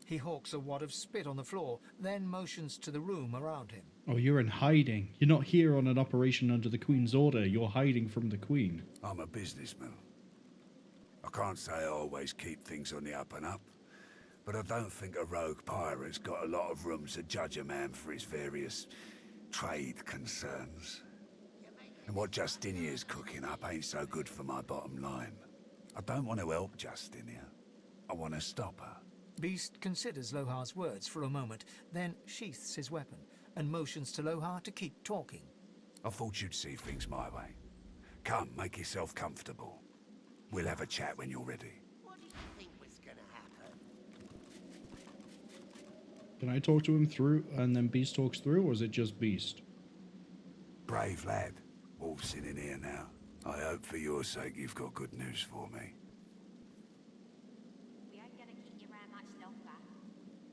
He hawks a wad of spit on the floor, then motions to the room around him. Oh, you're in hiding. You're not here on an operation under the Queen's order. You're hiding from the Queen. I'm a businessman. I can't say I always keep things on the up and up, but I don't think a rogue pirate's got a lot of room to judge a man for his various trade concerns. And what Justinia's cooking up ain't so good for my bottom line. I don't want to help Justinia. I want to stop her. Beast considers Lohar's words for a moment, then sheaths his weapon and motions to Lohar to keep talking. I thought you'd see things my way. Come, make yourself comfortable. We'll have a chat when you're ready. What do you think was gonna happen? Can I talk to him through and then Beast talks through, or is it just Beast? Brave lad. Wolf's in here now. I hope for your sake you've got good news for me. We ain't gonna keep you around much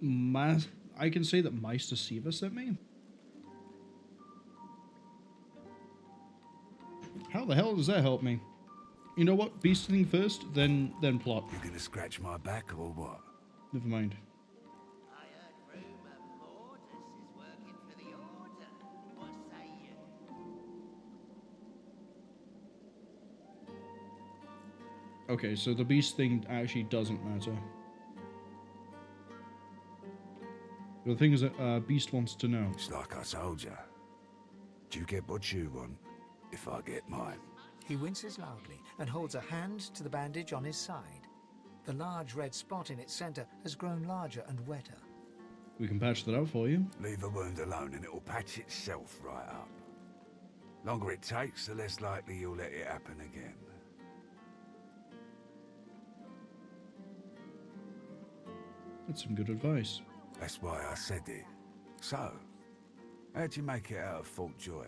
longer. I can say that Meister Siva sent me? How the hell does that help me? You know what? Beast thing first, then plot. You gonna scratch my back or what? Never mind. I heard rumour Mordus is working for the Order. What say you? Okay, so the Beast thing actually doesn't matter. The thing is that Beast wants to know. It's like I told ya. You get what you want, if I get mine. He winces loudly and holds a hand to the bandage on his side. The large red spot in its center has grown larger and wetter. We can patch that out for you. Leave a wound alone and it'll patch itself right up. Longer it takes, the less likely you'll let it happen again. That's some good advice. That's why I said it. So, how'd you make it out of Fort Joy?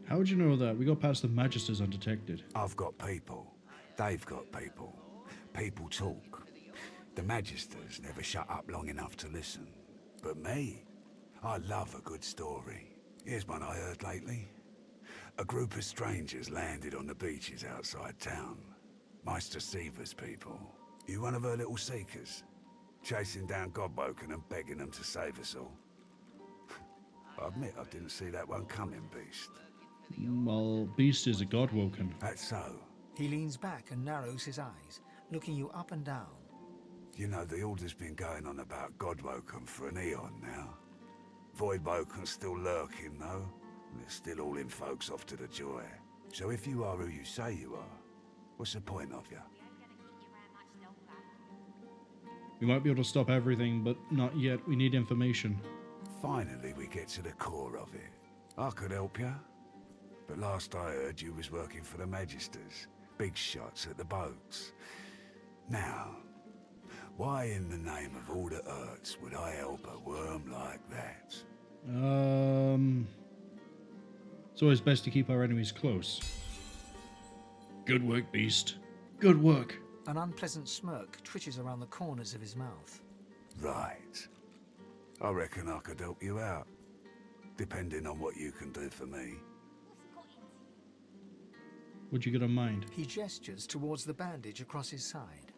How would you know that? We got past the Magisters undetected. I've got people. They've got people. People talk. The Magisters never shut up long enough to listen. But me, I love a good story. Here's one I heard lately. A group of strangers landed on the beaches outside town. Meister Siva's people. You one of her little seekers? Chasing down Godwoken and begging them to save us all. I admit I didn't see that one coming, Beast. Well, Beast is a Godwoken. That's so. He leans back and narrows his eyes, looking you up and down. You know, the Order's been going on about Godwoken for an eon now. Voidwoken's still lurking, though. And it's still hauling folks off to the Joy. So if you are who you say you are, what's the point of you? We might be able to stop everything, but not yet. We need information. Finally, we get to the core of it. I could help you. But last I heard, you was working for the Magisters. Big shots at the boats. Now, why in the name of all the hurts would I help a worm like that? It's always best to keep our enemies close. Good work, Beast. Good work. An unpleasant smirk twitches around the corners of his mouth. Right. I reckon I could help you out. Depending on what you can do for me. What'd you get on mind? He gestures towards the bandage across his side.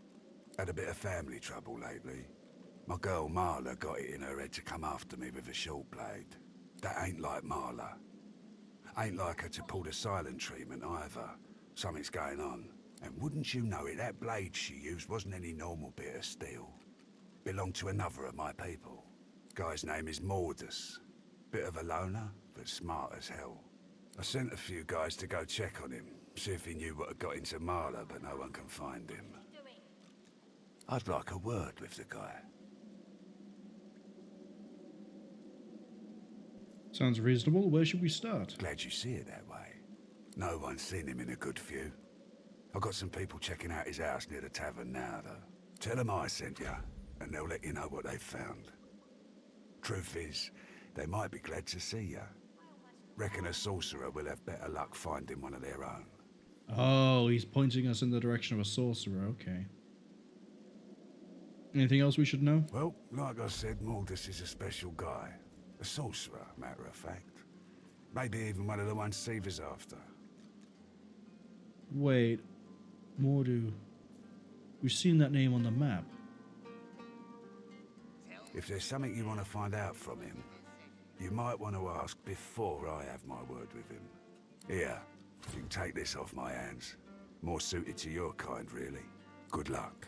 Had a bit of family trouble lately. My girl Marla got it in her head to come after me with a short blade. That ain't like Marla. Ain't like her to pull the silent treatment either. Something's going on. And wouldn't you know it, that blade she used wasn't any normal bit of steel. Belonged to another of my people. Guy's name is Mordus. Bit of a loner, but smart as hell. I sent a few guys to go check on him. See if he knew what had got into Marla, but no one can find him. I'd like a word with the guy. Sounds reasonable. Where should we start? Glad you see it that way. No one's seen him in a good few. I've got some people checking out his house near the tavern now, though. Tell them I sent you, and they'll let you know what they've found. Truth is, they might be glad to see you. Reckon a sorcerer will have better luck finding one of their own. Oh, he's pointing us in the direction of a sorcerer. Okay. Anything else we should know? Well, like I said, Mordus is a special guy. A sorcerer, matter of fact. Maybe even one of the ones Siva's after. Wait. Mordu. We've seen that name on the map. If there's something you want to find out from him, you might want to ask before I have my word with him. Here, you can take this off my hands. More suited to your kind, really. Good luck.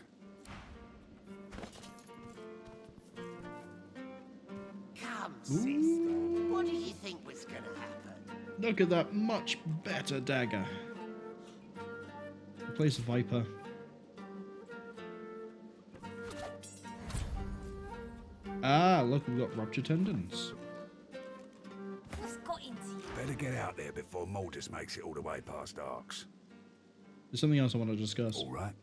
Come, sister. What did you think was gonna happen? Look at that much better dagger. Replace Viper. Ah, look, we've got ruptured tendons. What's got into you? Better get out there before Mordus makes it all the way past Arcs. There's something else I want to discuss. All right.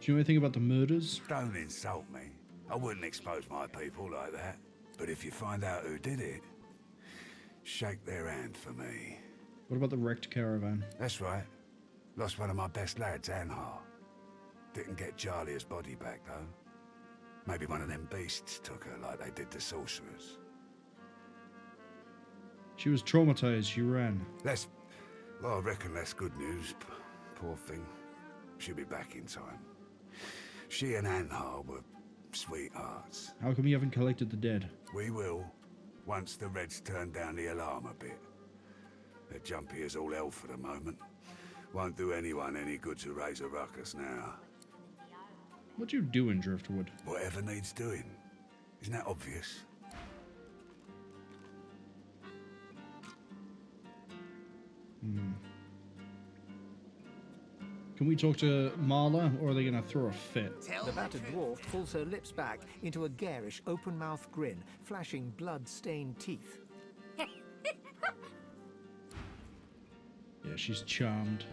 Do you know anything about the murders? Don't insult me. I wouldn't expose my people like that. But if you find out who did it, shake their hand for me. What about the wrecked caravan? That's right. Lost one of my best lads, Zharah. Didn't get Jalia's body back, though. Maybe one of them beasts took her like they did the sorcerers. She was traumatized. She ran. Well, I reckon that's good news. Poor thing. She'll be back in time. She and Zharah were sweethearts. How come you haven't collected the dead? We will. once the Reds turn down the alarm a bit. They're jumpy as all hell for the moment. Won't do anyone any good to raise a ruckus now. What do you do in Driftwood? Whatever needs doing. Isn't that obvious? Can we talk to Marla, or are they gonna throw a fit? The battered dwarf pulls her lips back into a garish, open-mouthed grin, flashing blood-stained teeth. Yeah, she's charmed.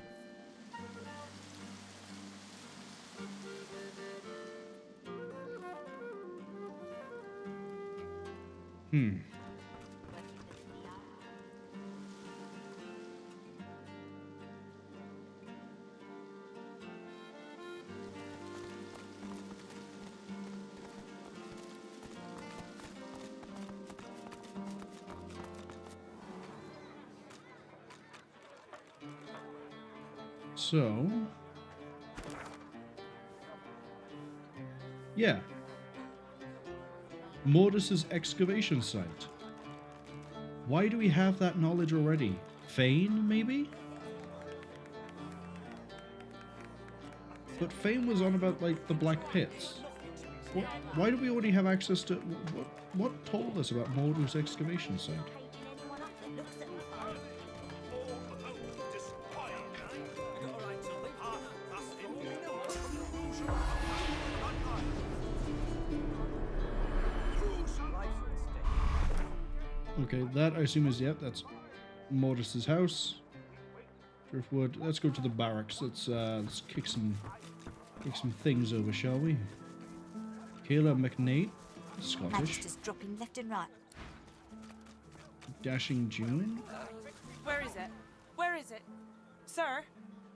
So, yeah, Mordus's excavation site. Why do we have that knowledge already? Fane, maybe? But Fane was on about, like, the Black Pits. Why do we already have access to... What told us about Mordus's excavation site? Okay, that I assume is, yep, that's Mordus's house. Driftwood. Let's go to the barracks. Let's kick some things over, shall we? Kayla McNate, Scottish. Magisters dropping left and right. Dashing June. Where is it? Where is it? Sir,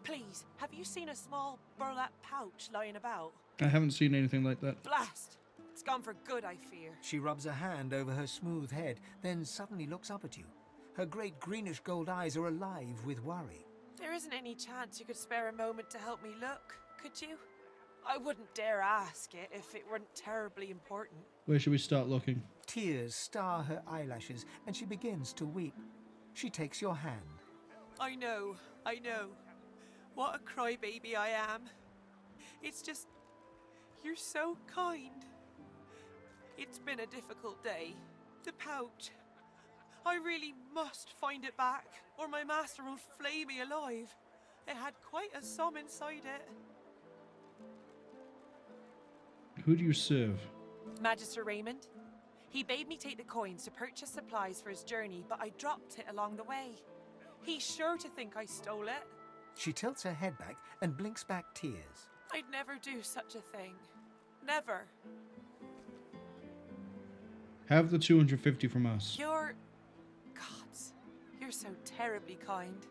please, have you seen a small burlap pouch lying about? I haven't seen anything like that. Blast! It's gone for good, I fear. She rubs a hand over her smooth head, then suddenly looks up at you. Her great greenish gold eyes are alive with worry. There isn't any chance you could spare a moment to help me look, could you? I wouldn't dare ask it if it weren't terribly important. Where should we start looking? Tears star her eyelashes, and she begins to weep. She takes your hand. I know. What a crybaby I am. It's just... you're so kind. It's been a difficult day. The pouch. I really must find it back, or my master will flay me alive. It had quite a sum inside it. Who do you serve? Magister Reimond. He bade me take the coins to purchase supplies for his journey, but I dropped it along the way. He's sure to think I stole it. She tilts her head back and blinks back tears. I'd never do such a thing. Never. Have the 250 from us. You're... gods, you're so terribly kind.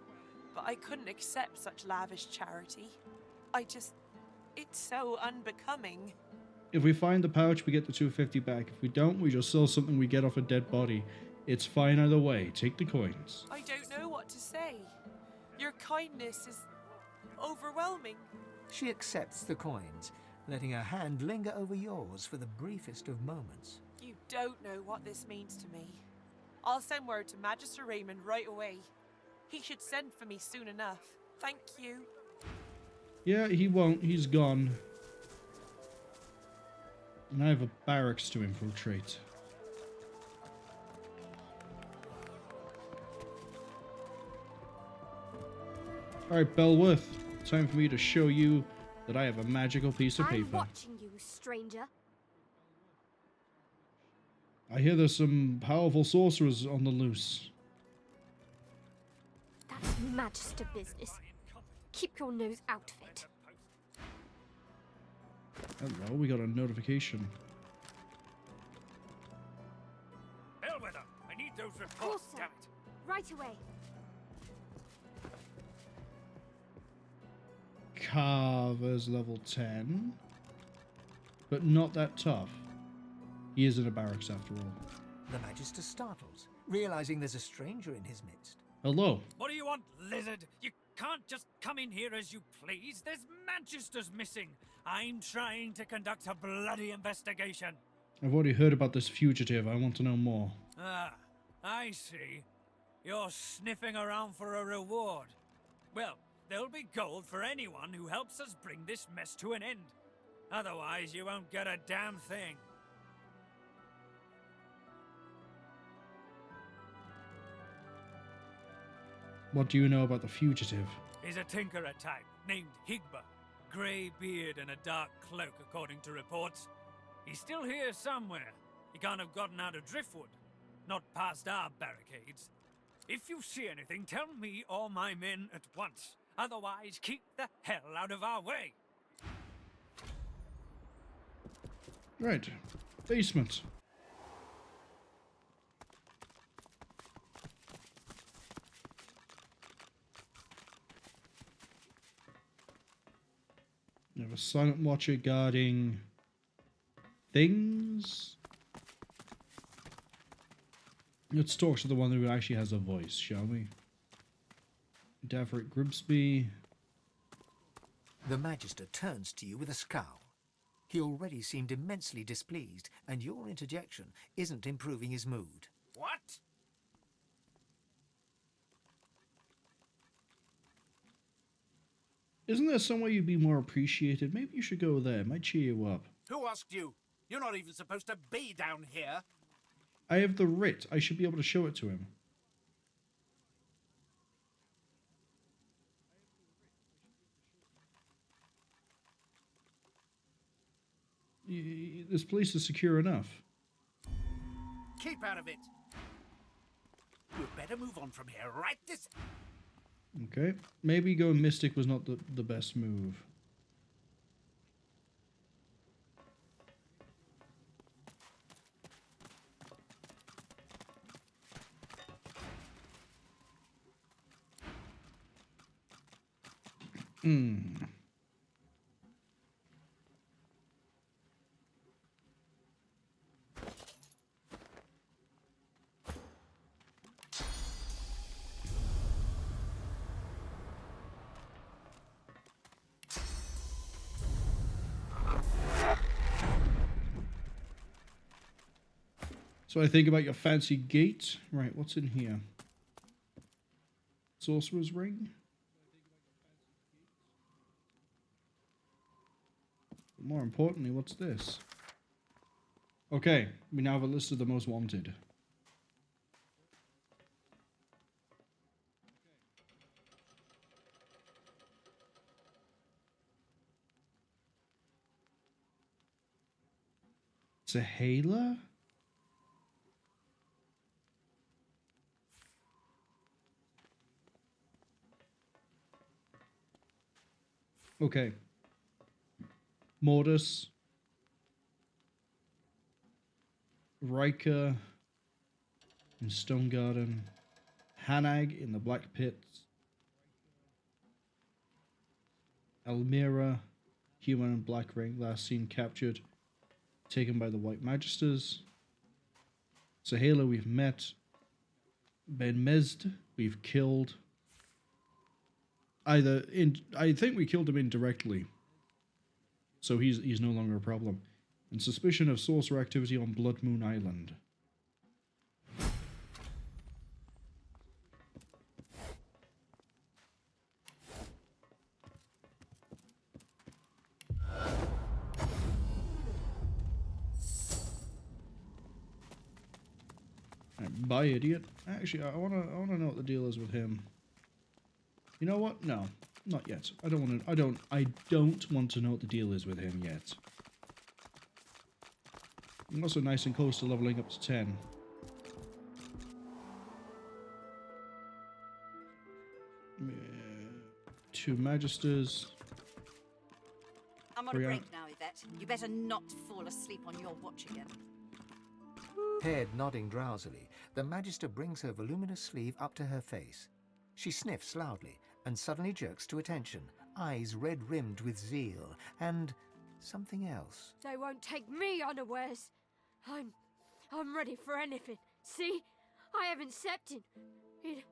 But I couldn't accept such lavish charity. It's so unbecoming. If we find the pouch, we get the 250 back. If we don't, we just sell something we get off a dead body. It's fine either way. Take the coins. I don't know what to say. Your kindness is overwhelming. She accepts the coins, letting her hand linger over yours for the briefest of moments. You don't know what this means to me. I'll send word to Magister Reimond right away. He should send for me soon enough. Thank you. Yeah, he won't. He's gone. And I have a barracks to infiltrate. Alright, Belworth. Time for me to show you that I have a magical piece of paper. I'm watching you, stranger. I hear there's some powerful sorcerers on the loose. That's Magister business. Keep your nose out of it. Hello, we got a notification. Bellwether, I need those Of reports, course, sir. damn it. Right away. Carver's level 10. But not that tough. He is in a barracks after all. The Magister startles, realizing there's a stranger in his midst. Hello. What do you want, lizard? You can't just come in here as you please. There's Magisters missing. I'm trying to conduct a bloody investigation. I've already heard about this fugitive. I want to know more. Ah, I see. You're sniffing around for a reward. Well, there'll be gold for anyone who helps us bring this mess to an end. Otherwise, you won't get a damn thing. What do you know about the fugitive? He's a tinkerer type named Higba. Grey beard and a dark cloak, according to reports. He's still here somewhere. He can't have gotten out of Driftwood. Not past our barricades. If you see anything, tell me or my men at once. Otherwise, keep the hell out of our way. Right. Basement. You have a silent watcher guarding things. Let's talk to the one who actually has a voice, shall we? Daverick Grimsby. The Magister turns to you with a scowl. He already seemed immensely displeased, and your interjection isn't improving his mood. What? Isn't there somewhere you'd be more appreciated? Maybe you should go there. It might cheer you up. Who asked you? You're not even supposed to be down here. I have the writ. I should be able to show it to him. This place is secure enough. Keep out of it. You'd better move on from here right this... Okay. Maybe going Mystic was not the best move. So I think about your fancy gate. Right, what's in here? Sorcerer's Ring? More importantly, what's this? Okay, we now have a list of the most wanted. Zharah? Okay. Mordus. Rika in Stone Garden. Hanag in the Black Pits. Elmira, human and Black Ring, last seen captured, taken by the White Magisters. Zharah we've met. Ben Mezd we've killed. I think we killed him indirectly, so he's no longer a problem. And suspicion of sorcerer activity on Blood Moon Island. Bye, idiot. Actually, I wanna know what the deal is with him. You know what? No, not yet. I don't want to know what the deal is with him yet. I'm also nice and close to leveling up to 10. Two Magisters. I'm on a break now, Yvette. You better not fall asleep on your watch again. Head nodding drowsily, the Magister brings her voluminous sleeve up to her face. She sniffs loudly and suddenly jerks to attention, eyes red-rimmed with zeal, and something else. They won't take me unawares. I'm ready for anything. See? I haven't slept in...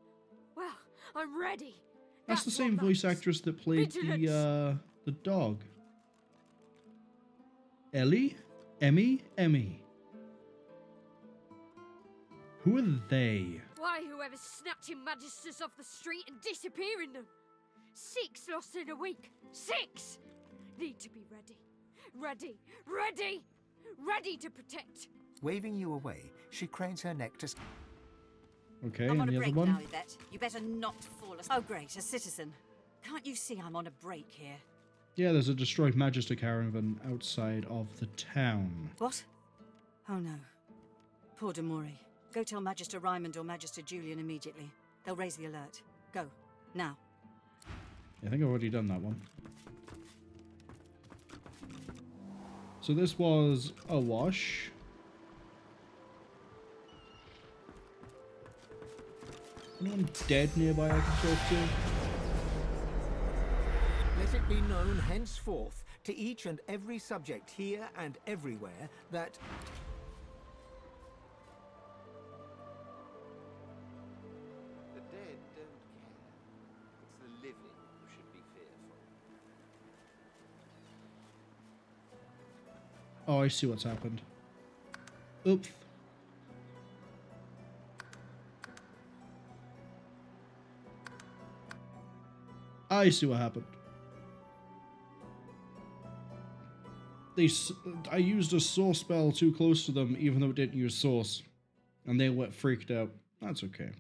Well, I'm ready. That's the same voice actress that played the dog. Ellie? Emmy? Who are they? Why, whoever's snatching Magisters off the street and disappearing them. 6 lost in a week. 6! Need to be ready. Ready, ready, ready to protect. Waving you away, she cranes her neck to... Okay, I'm and on the a other break one? now, Yvette. You better not fall asleep. Oh, great, a citizen. Can't you see I'm on a break here? Yeah, there's a destroyed Magister caravan outside of the town. What? Oh, no. Poor Demori. Go tell Magister Reimond or Magister Julian immediately. They'll raise the alert. Go. Now. I think I've already done that one. So this was a wash. Anyone dead nearby I can talk to? Let it be known henceforth to each and every subject here and everywhere that... The dead don't care. It's the living who should be fearful. Oh, I see what's happened. Oops. I see what happened. I used a source spell too close to them, even though it didn't use source, and they went freaked out. That's okay.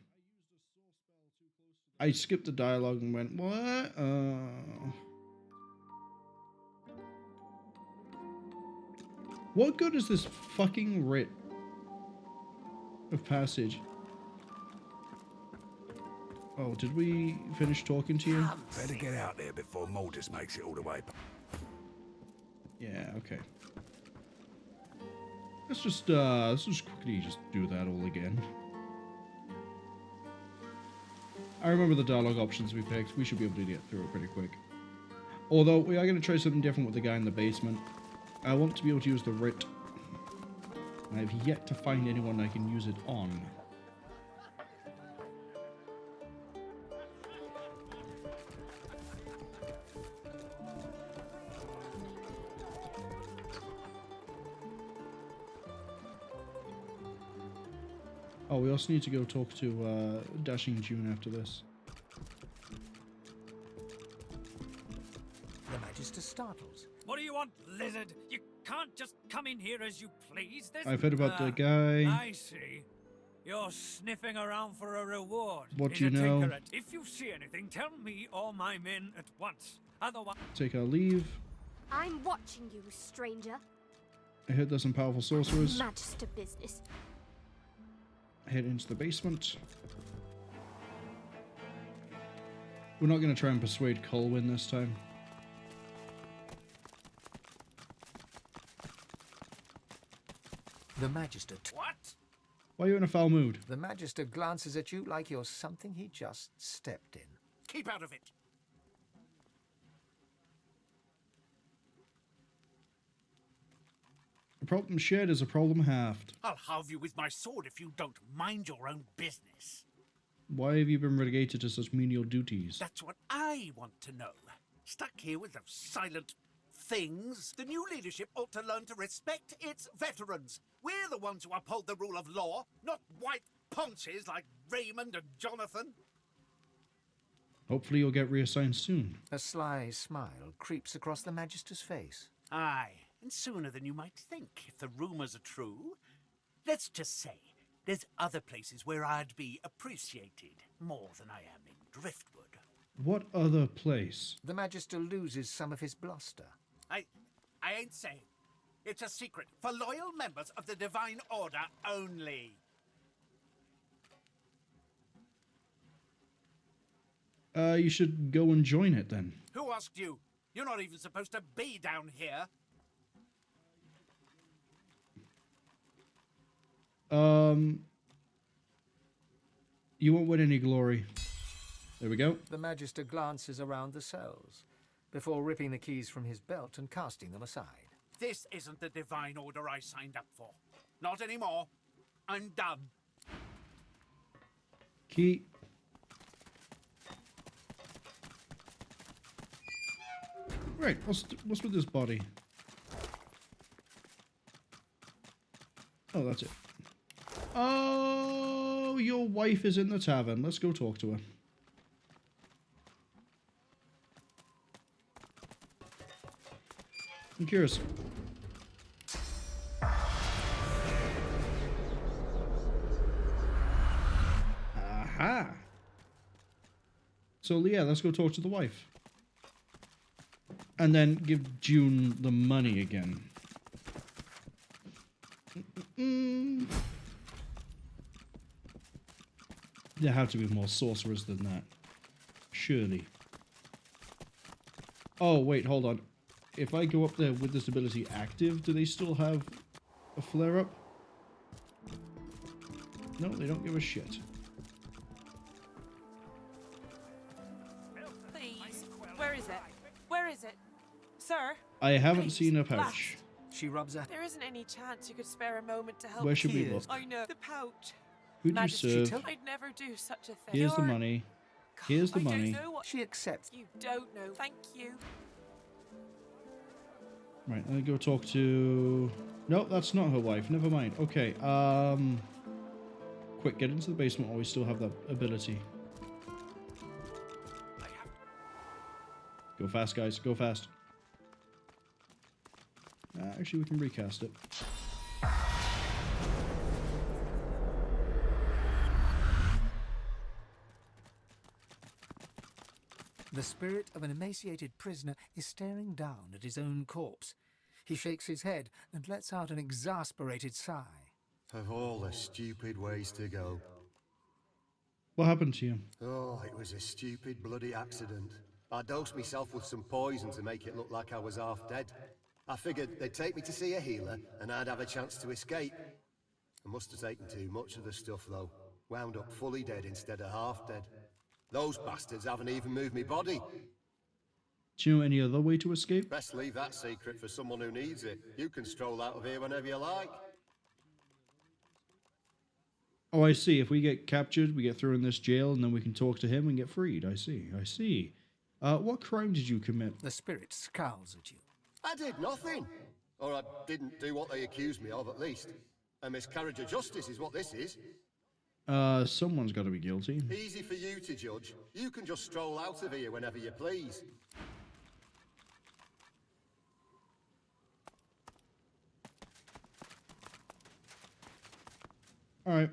I skipped the dialogue and went, what? What good is this fucking writ of passage? Oh, did we finish talking to you? Better get out there before Mordus makes it all the way. Yeah, okay. Let's just quickly just do that all again. I remember the dialogue options we picked. We should be able to get through it pretty quick. Although, we are going to try something different with the guy in the basement. I want to be able to use the writ. I have yet to find anyone I can use it on. Oh, we also need to go talk to Dashing June after this. The Magister startles. What do you want, lizard? You can't just come in here as you please. I've heard about the guy. I see. You're sniffing around for a reward. What He's do you a know? tinkerer. If you see anything, tell me or my men at once. Otherwise... Take our leave. I'm watching you, stranger. I heard there's some powerful sorcerers. Magister business. Head into the basement. We're not going to try and persuade Colwyn this time. The Magister... What? Why are you in a foul mood? The Magister glances at you like you're something he just stepped in. Keep out of it. A problem shared is a problem halved. I'll halve you with my sword if you don't mind your own business. Why have you been relegated to such menial duties? That's what I want to know. Stuck here with those silent things. The new leadership ought to learn to respect its veterans. We're the ones who uphold the rule of law, not white ponches like Raymond and Jonathan. Hopefully you'll get reassigned soon. A sly smile creeps across the Magister's face. Aye, and sooner than you might think, if the rumours are true. Let's just say, there's other places where I'd be appreciated more than I am in Driftwood. What other place? The Magister loses some of his bluster. I ain't saying. It's a secret for loyal members of the Divine Order only. You should go and join it then. Who asked you? You're not even supposed to be down here. You won't win any glory. There we go. The Magister glances around the cells before ripping the keys from his belt and casting them aside. This isn't the Divine Order I signed up for. Not anymore. I'm done. Key. Right, what's with this body? Oh, that's it. Oh! know your wife is in the tavern. Let's go talk to her. I'm curious. Aha! So yeah, let's go talk to the wife. And then give June the money again. There have to be more sorcerers than that. Surely. Oh, wait, hold on. If I go up there with this ability active, do they still have a flare-up? No, they don't give a shit. Please, where is it? Where is it? Sir? I haven't Please, seen a blast. pouch. She rubs her. There isn't any chance you could spare a moment to help Where me. should we look? I know. The pouch. Who'd you Magister, serve? I'd never do such a thing. Here's the money. Here's the I money. Don't know what she accepts. You don't know. Thank you. Right, let me go talk to... No, that's not her wife. Never mind. Okay, quick, get into the basement while we still have that ability. Go fast, guys. Go fast. Actually, we can recast it. The spirit of an emaciated prisoner is staring down at his own corpse. He shakes his head and lets out an exasperated sigh. Of all the stupid ways to go. What happened to you? Oh, it was a stupid bloody accident. I dosed myself with some poison to make it look like I was half dead. I figured they'd take me to see a healer and I'd have a chance to escape. I must have taken too much of the stuff though. Wound up fully dead instead of half dead. Those bastards haven't even moved me body. Do you know any other way to escape? Best leave that secret for someone who needs it. You can stroll out of here whenever you like. Oh, I see. If we get captured, we get thrown in this jail, and then we can talk to him and get freed. I see. I see. What crime did you commit? The spirit scowls at you. I did nothing. Or I didn't do what they accused me of, at least. A miscarriage of justice is what this is. Someone's got to be guilty. Easy for you to judge. You can just stroll out of here whenever you please. Alright.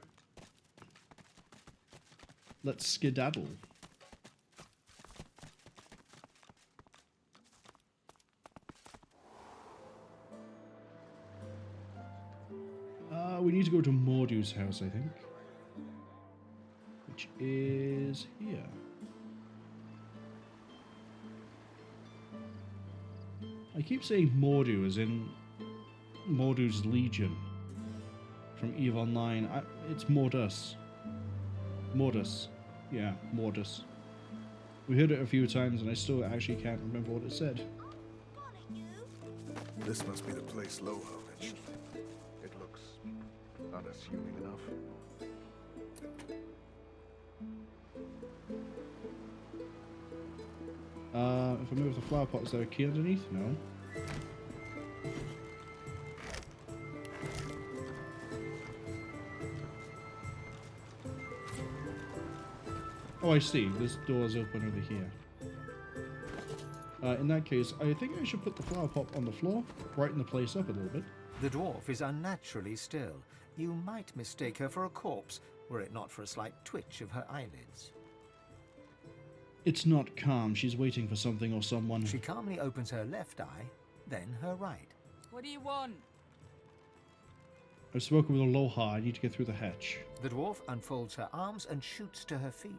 Let's skedaddle. We need to go to Mordus House, I think. Which is here. I keep saying Mordu as in Mordu's Legion from EVE Online. It's Mordus. Mordus. Yeah, Mordus. We heard it a few times and I still actually can't remember what it said. This must be the place Lohar mentioned. It looks unassuming enough. If I move the flower pot, is there a key underneath? No. Oh, I see. This door's open over here. In that case, I think I should put the flower pot on the floor, brighten the place up a little bit. The dwarf is unnaturally still. You might mistake her for a corpse, were it not for a slight twitch of her eyelids. It's not calm. She's waiting for something or someone. She calmly opens her left eye, then her right. What do you want? I've spoken with a Lohar. I need to get through the hatch. The dwarf unfolds her arms and shoots to her feet.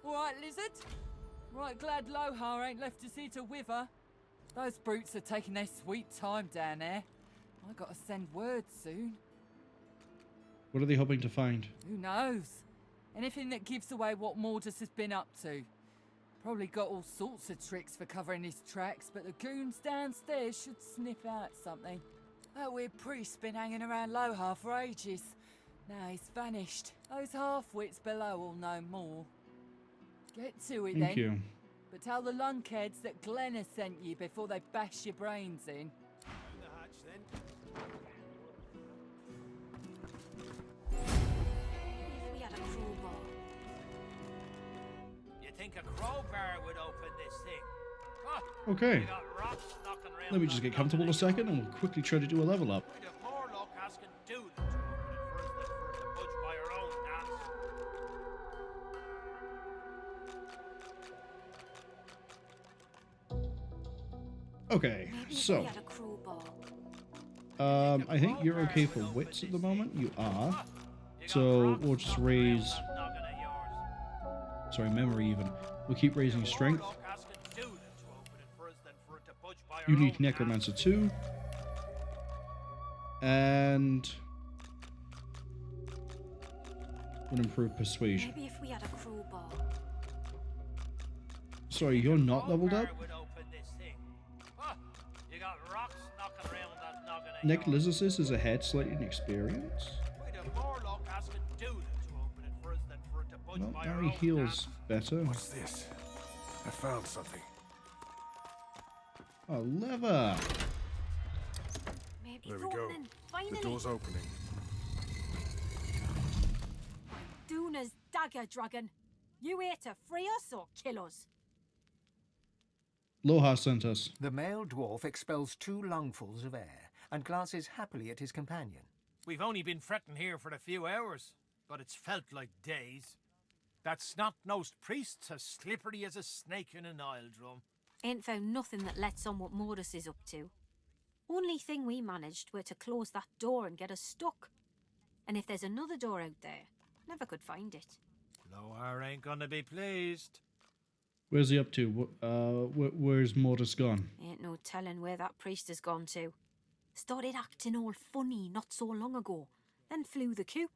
All right, lizard. Right, glad Lohar ain't left us here to wither. Those brutes are taking their sweet time down there. I gotta send word soon. What are they hoping to find? Who knows? Anything that gives away what Mordus has been up to. Probably got all sorts of tricks for covering his tracks, but the goons downstairs should sniff out something. That weird priest's been hanging around Lohar for ages. Now he's vanished. Those half-wits below will know more. Get to it, Thank then. you. But tell the lunkheads that Glenn has sent you before they bash your brains in. If we had a cruel think a crowbar would open this thing? Okay. You got rocks knocking around. Let me just get comfortable a second and we'll quickly try to do a level up. We'd have more luck asking Doodle to open it first than for it to budge by our own hands. Okay, so I think you're okay for wits at the moment. You are. So we'll just raise. Sorry, memory even. We'll keep raising strength. You need Necromancer 2. And we'll improve Persuasion. Maybe if we had a crowbar. Sorry, you're not leveled up? Necrolysis is ahead slightly in experience. Well, now he heals better. What's this? I found something. A lever. Maybe There we go. The door's opening. Duna's dagger dragon. You here to free us or kill us? Lohar sent us. The male dwarf expels 2 lungfuls of air and glances happily at his companion. We've only been fretting here for a few hours, but it's felt like days. That snot-nosed priest's as slippery as a snake in an oil drum. Ain't found nothing that lets on what Mordus is up to. Only thing we managed were to close that door and get us stuck. And if there's another door out there, never could find it. Lohar ain't gonna be pleased. Where's he up to? Where's Mordus gone? Ain't no telling where that priest has gone to. Started acting all funny not so long ago, then flew the coop.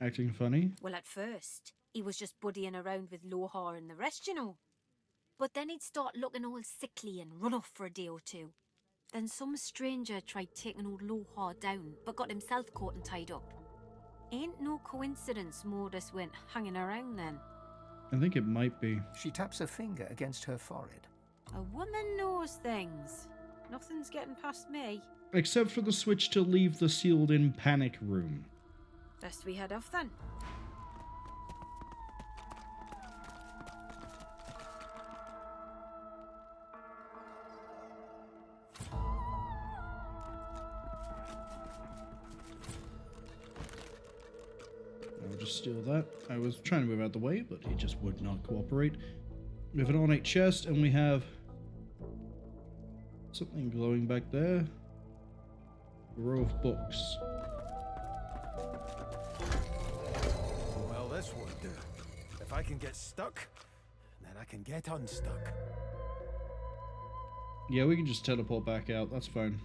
Acting funny? Well, at first, he was just buddying around with Lohar and the rest, you know. But then he'd start looking all sickly and run off for a day or two. Then some stranger tried taking old Lohar down, but got himself caught and tied up. Ain't no coincidence Mordus went hanging around then. I think it might be. She taps a finger against her forehead. A woman knows things. Nothing's getting past me. Except for the switch to leave the sealed-in panic room. Best we head off then. I'll just steal that. I was trying to move out the way, but he just would not cooperate. We have an ornate chest, and we have something glowing back there. Row of books. Well, this would do. If I can get stuck, then I can get unstuck. Yeah, we can just teleport back out. That's fine.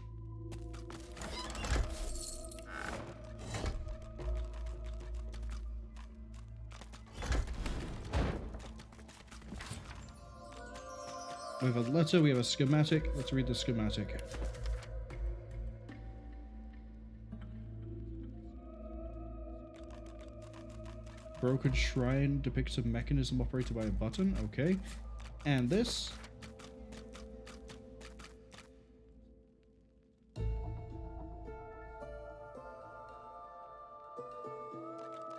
We have a letter, we have a schematic. Let's read the schematic. Broken shrine depicts a mechanism operated by a button. Okay. And this.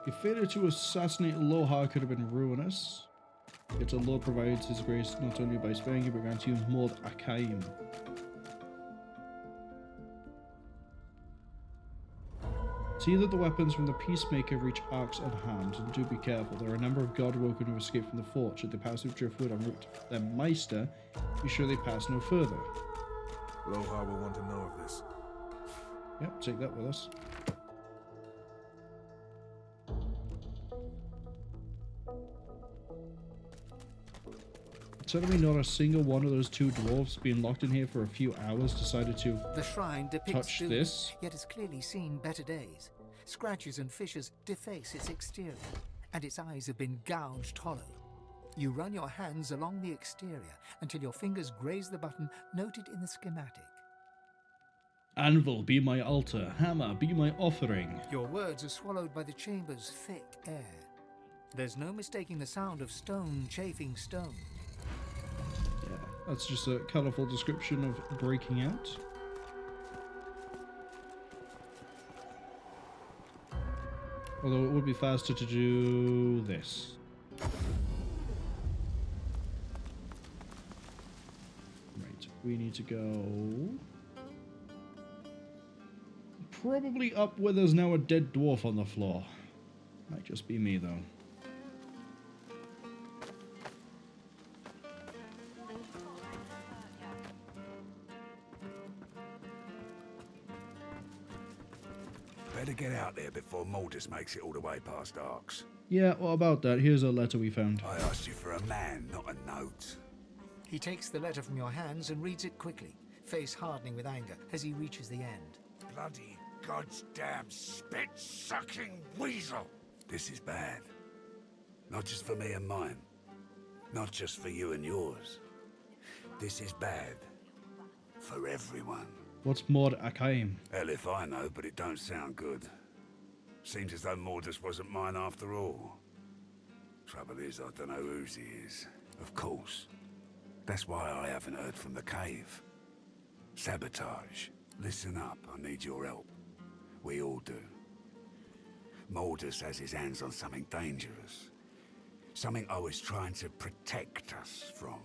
If failure to assassinate Lohar could have been ruinous. Yet the Lord provides his grace not only by sparing you, but grants you Mord Akaim. See that the weapons from the Peacemaker reach arcs unharmed, and do be careful. There are a number of Godwoken who escaped from the fort. Should they pass through Driftwood en route to their Meister, be sure they pass no further. Lohar will want to know of this. Yep, take that with us. Certainly not a single one of those 2 dwarves being locked in here for a few hours decided to The shrine depicts touch doom, this. yet has clearly seen better days. Scratches and fissures deface its exterior, and its eyes have been gouged hollow. You run your hands along the exterior until your fingers graze the button noted in the schematic. Anvil, be my altar. Hammer, be my offering. Your words are swallowed by the chamber's thick air. There's no mistaking the sound of stone chafing stone. Yeah, that's just a colourful description of breaking out. Although it would be faster to do this. We need to go... probably up where there's now a dead dwarf on the floor. Might just be me, though. Better get out there before Mordus makes it all the way past Arcs. Yeah, what about that? Here's a letter we found. I asked you for a man, not a note. He takes the letter from your hands and reads it quickly, face hardening with anger as he reaches the end. Bloody goddamn spit-sucking weasel! This is bad. Not just for me and mine. Not just for you and yours. This is bad. For everyone. What's Mord Akaim? Hell if I know, but it don't sound good. Seems as though Mordus wasn't mine after all. Trouble is, I don't know whose he is. Of course. That's why I haven't heard from the cave. Sabotage. Listen up, I need your help. We all do. Mordus has his hands on something dangerous. Something I was trying to protect us from.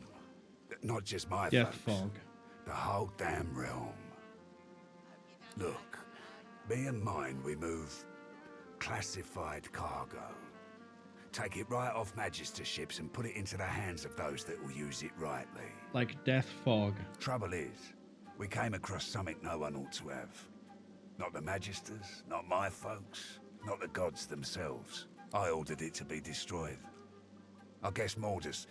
Not just my Death folks. fog. The whole damn realm. Look, me and mine, we move classified cargo. Take it right off Magister ships and put it into the hands of those that will use it rightly. Like death fog. Trouble is, we came across something no one ought to have. Not the Magisters, not my folks, not the gods themselves. I ordered it to be destroyed. I guess Mordus,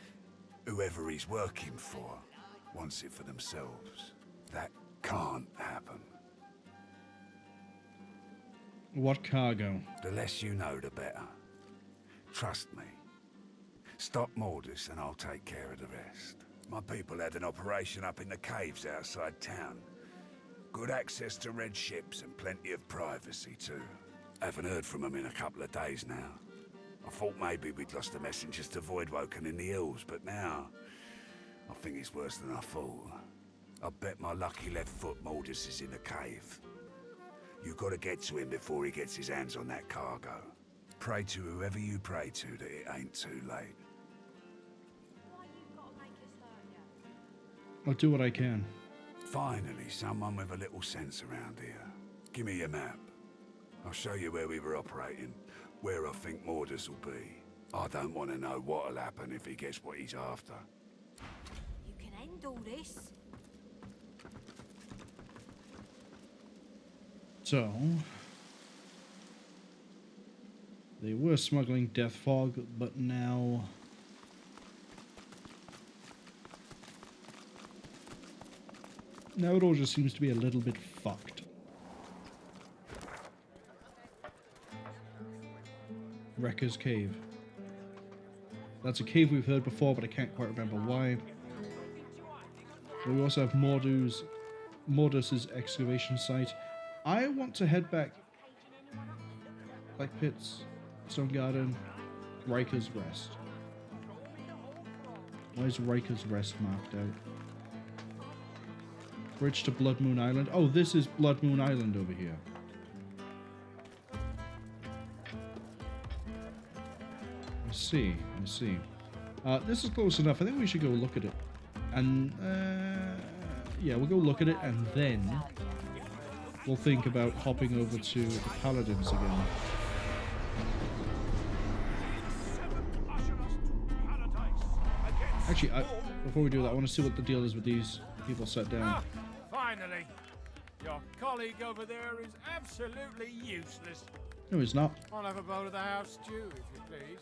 whoever he's working for, wants it for themselves. That can't happen. What cargo? The less you know, the better. Trust me. Stop Mordus and I'll take care of the rest. My people had an operation up in the caves outside town. Good access to red ships and plenty of privacy too. Haven't heard from them in a couple of days now. I thought maybe we'd lost the messengers to Voidwoken in the hills, but now I think it's worse than I thought. I bet my lucky left foot Mordus is in the cave. You gotta get to him before he gets his hands on that cargo. Pray to whoever you pray to that it ain't too late. I'll do what I can. Finally, someone with a little sense around here. Give me your map. I'll show you where we were operating, where I think Mordus will be. I don't want to know what'll happen if he gets what he's after. You can end all this. So, they were smuggling death fog, but now it all just seems to be a little bit fucked. Wrecker's Cave. That's a cave we've heard before, but I can't quite remember why. We also have Mordus's excavation site. I want to head back. Black Pits, Stone Garden, Riker's Rest. Why is Riker's Rest marked out? Bridge to Blood Moon Island. Oh, this is Blood Moon Island over here. I see. This is close enough. I think we should go look at it. And, yeah, we'll go look at it and then we'll think about hopping over to the Paladins again. Actually, before we do that, I want to see what the deal is with these people set down. Finally! Your colleague over there is absolutely useless. No, he's not. I'll have a bowl of the house stew, if you please.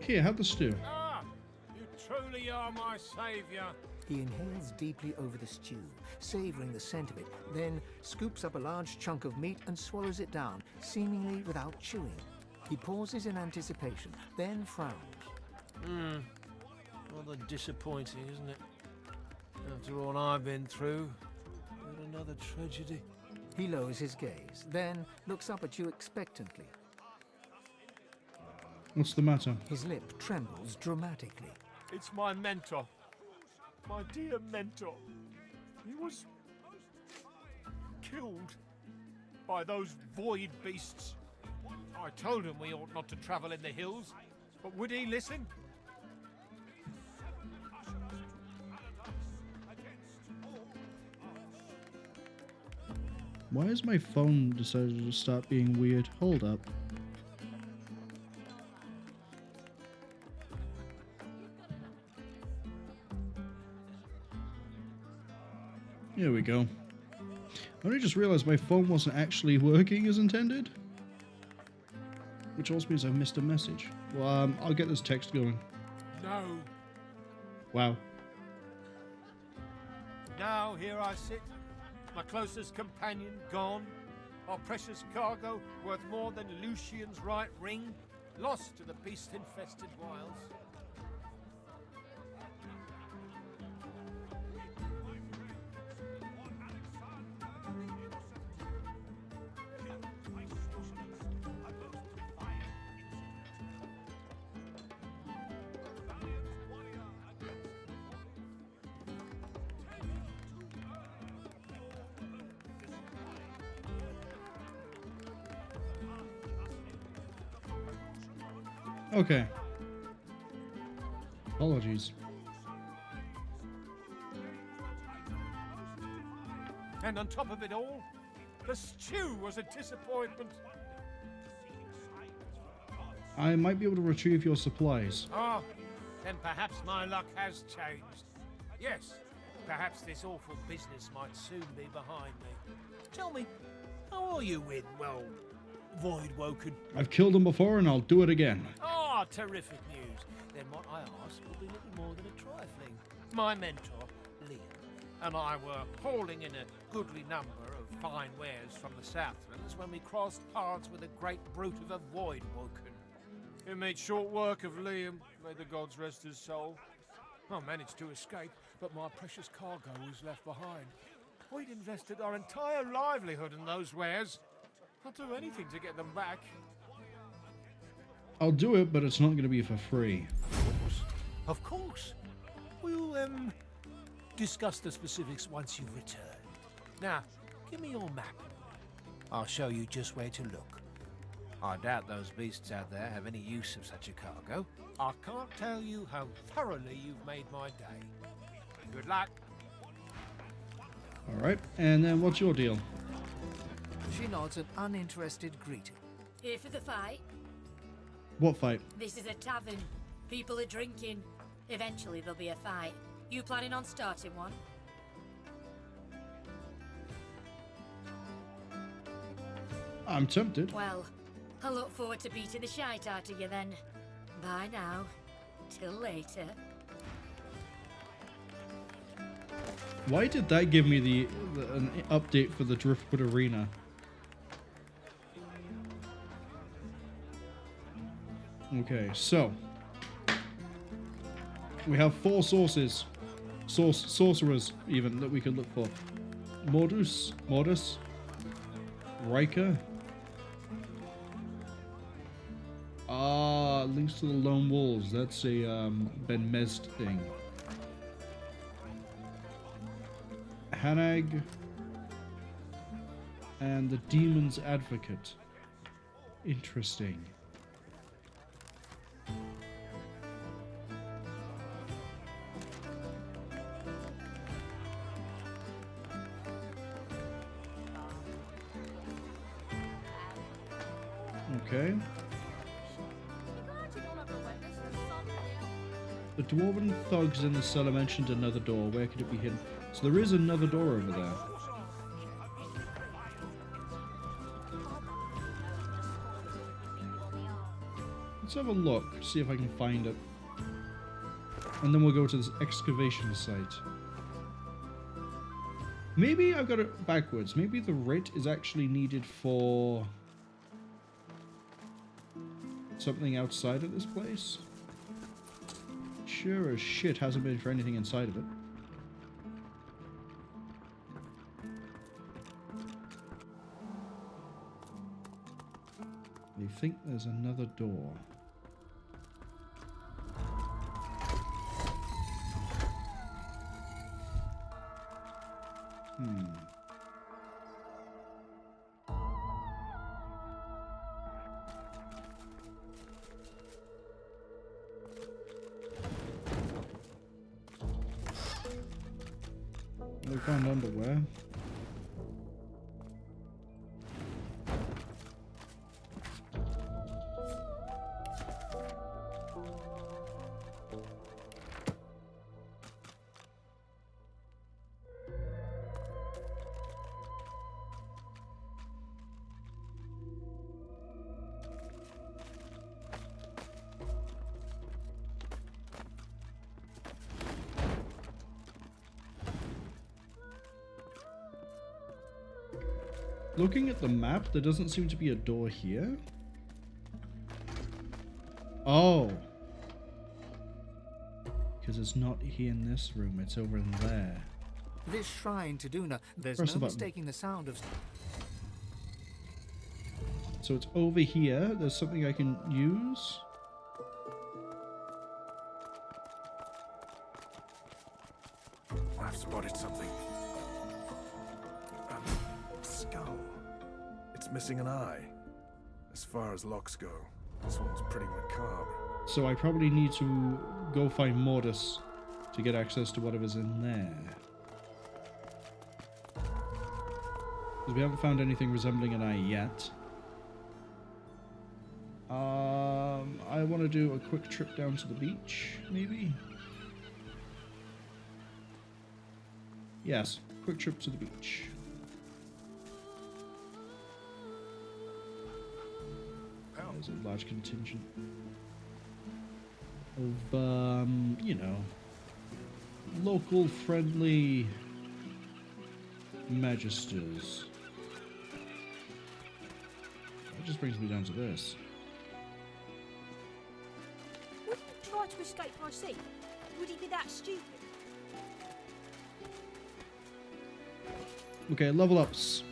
Here, have the stew. Ah! You truly are my saviour. He inhales deeply over the stew, savouring the scent of it, then scoops up a large chunk of meat and swallows it down, seemingly without chewing. He pauses in anticipation, then frowns. Rather disappointing, isn't it? After all I've been through, yet another tragedy. He lowers his gaze, then looks up at you expectantly. What's the matter? His lip trembles dramatically. It's my mentor. My dear mentor. He was killed by those void beasts. I told him we ought not to travel in the hills, but would he listen? Why has my phone decided to start being weird? Hold up. Here we go. I only just realized my phone wasn't actually working as intended. Which also means I missed a message. Well, I'll get this text going. No. Wow. Now here I sit, my closest companion gone, our precious cargo worth more than Lucian's right ring, lost to the beast-infested wilds. Okay. Apologies. And on top of it all, the stew was a disappointment. I might be able to retrieve your supplies. Ah, then perhaps my luck has changed. Yes, perhaps this awful business might soon be behind me. Tell me, how are you with, well, Voidwoken? I've killed them before and I'll do it again. Ah, terrific news. Then what I ask will be little more than a trifling. My mentor, Liam, and I were hauling in a goodly number of fine wares from the Southlands when we crossed paths with a great brute of a Voidwoken. It made short work of Liam, may the gods rest his soul. I managed to escape, but my precious cargo was left behind. We'd invested our entire livelihood in those wares. I'll do anything to get them back. I'll do it, but it's not going to be for free. Of course. We'll, discuss the specifics once you've returned. Now, give me your map. I'll show you just where to look. I doubt those beasts out there have any use of such a cargo. I can't tell you how thoroughly you've made my day. Good luck. Alright, and then what's your deal? She nods an uninterested greeting. Here for the fight? What fight? This is a tavern. People are drinking. Eventually there'll be a fight. You planning on starting one? I'm tempted. Well, I look forward to beating the shite out of you then. Bye now. Till later. Why did that give me an update for the Driftwood Arena? Okay, so we have 4 sources, sorcerers even, that we could look for. Mordus, Riker. Links to the Lone Wolves. That's a Ben Mezd thing. Hanag and the Demon's Advocate. Interesting. Okay. The dwarven thugs in the cellar mentioned another door. Where could it be hidden? So there is another door over there. Let's have a look, see if I can find it. And then we'll go to this excavation site. Maybe I've got it backwards. Maybe the writ is actually needed for something outside of this place. Sure as shit hasn't been for anything inside of it. I think there's another door. I found underwear. Looking at the map, there doesn't seem to be a door here. Oh. Because it's not here in this room, it's over in there. This shrine to Duna, there's Press the no button. mistaking the sound of... So it's over here. There's something I can use. I've spotted something. A skull. It's missing an eye. As far as locks go, this one's pretty macabre. So I probably need to go find Mordus to get access to whatever's in there. Because we haven't found anything resembling an eye yet. I want to do a quick trip down to the beach, maybe? Yes, quick trip to the beach. There's a large contingent of, you know, local friendly Magisters. That just brings me down to this. Would he try to escape by sea? Would he be that stupid? Okay, level ups.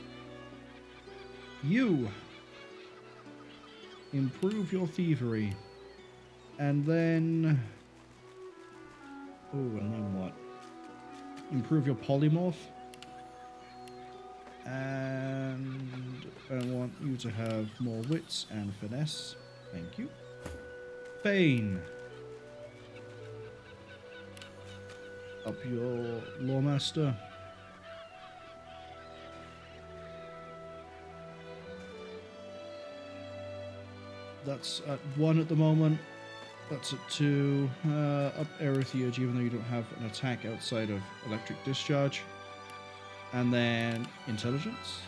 You improve your thievery. And then... oh, and then what? Improve your polymorph. And I want you to have more wits and finesse. Thank you. Feign. Up your Lawmaster. That's at 1 at the moment. That's at 2. Up Aerotheurge, even though you don't have an attack outside of Electric Discharge. And then Intelligence.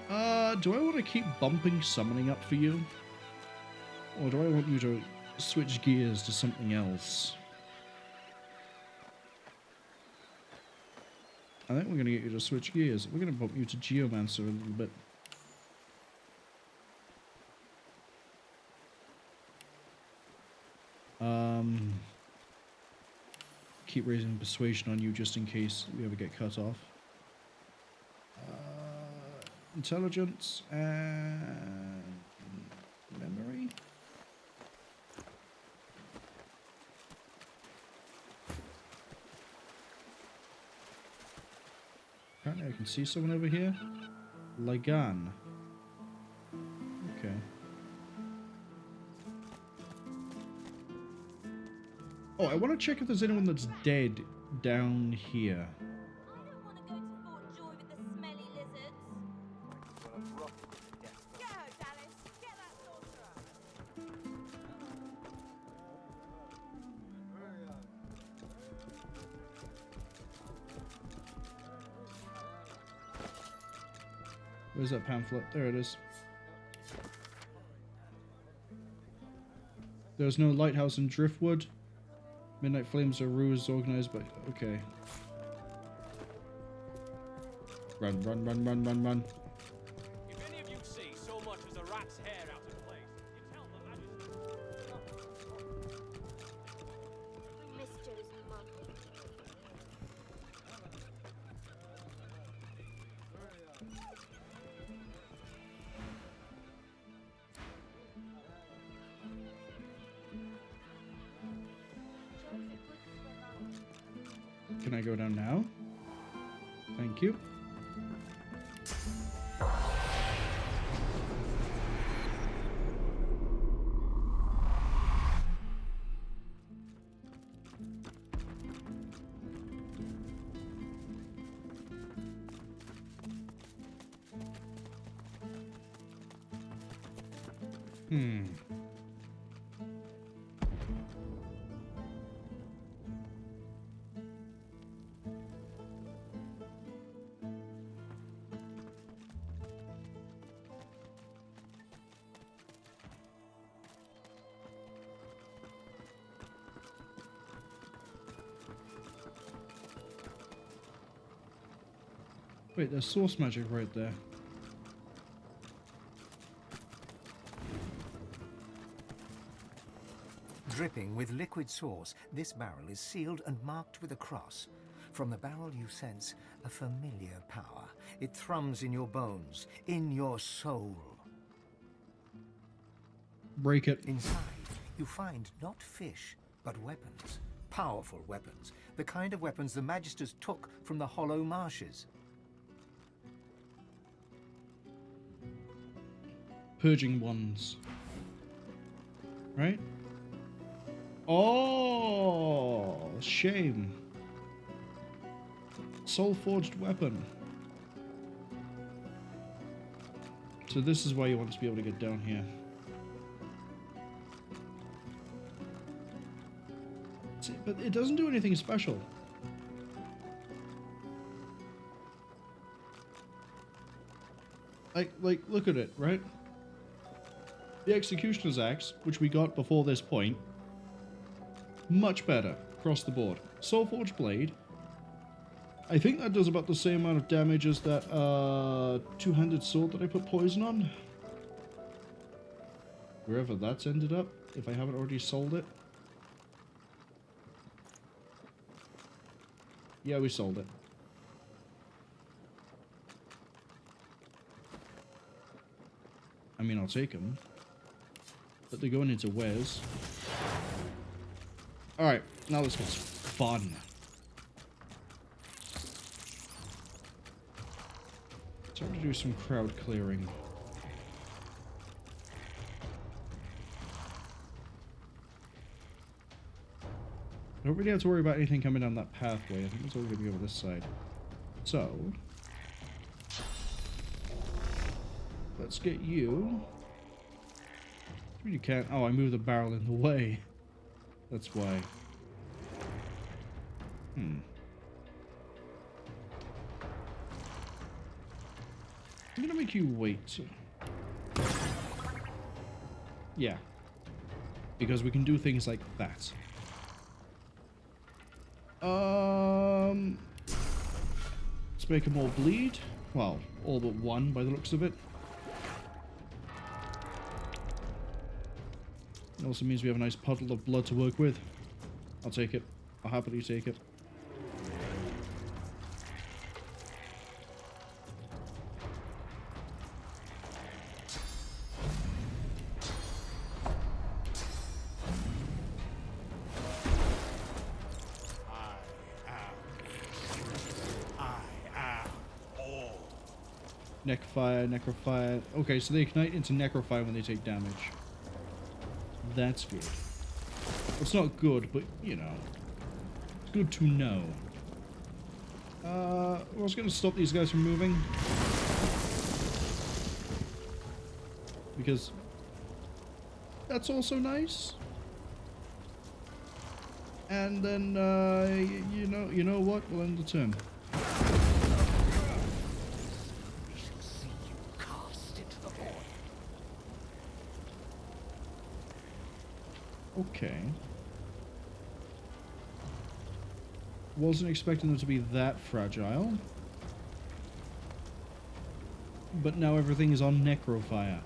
Do I want to keep bumping Summoning up for you? Or do I want you to switch gears to something else? I think we're going to get you to switch gears. We're going to bump you to Geomancer a little bit. Keep raising persuasion on you just in case we ever get cut off. Intelligence and memory. Apparently I can see someone over here. Lagan. Okay. Oh, I want to check if there's anyone that's dead down here. Where's that pamphlet? There it is. There's no lighthouse in Driftwood. Midnight Flames are ruse organized by... okay. Run, run, run, run, run, run. If any of you see so much as a rat's hair out of place, you tell the We missed Joe's mum. Can I go down now? Thank you. Wait, there's source magic right there. Dripping with liquid source, this barrel is sealed and marked with a cross. From the barrel you sense a familiar power. It thrums in your bones, in your soul. Break it. Inside, you find not fish, but weapons. Powerful weapons. The kind of weapons the Magisters took from the Hollow Marshes. Purging ones. Right? Oh, shame. Soul-forged weapon. So this is why you want us to be able to get down here. See, but it doesn't do anything special. Like, look at it, right? The Executioner's Axe, which we got before this point, much better across the board. Soulforged Blade, I think that does about the same amount of damage as that two-handed sword that I put poison on. Wherever that's ended up, if I haven't already sold it. Yeah, we sold it. I mean, I'll take them. But they're going into wares. Alright, now this gets fun. Time to do some crowd clearing. I don't really have to worry about anything coming down that pathway. I think it's all going to be over this side. So, let's get you. You can't. Oh, I moved the barrel in the way. That's why. I'm gonna make you wait. Yeah. Because we can do things like that. Let's make them all bleed. Well, all but one by the looks of it. It also means we have a nice puddle of blood to work with. I'll take it. I'll happily take it. Necfire, Necrofire. Okay, so they ignite into Necrofire when they take damage. That's good. It's not good, but, you know. It's good to know. I was going to stop these guys from moving. Because that's also nice. And then, you know what? We'll end the turn. Okay. Wasn't expecting them to be that fragile. But now everything is on Necrofire.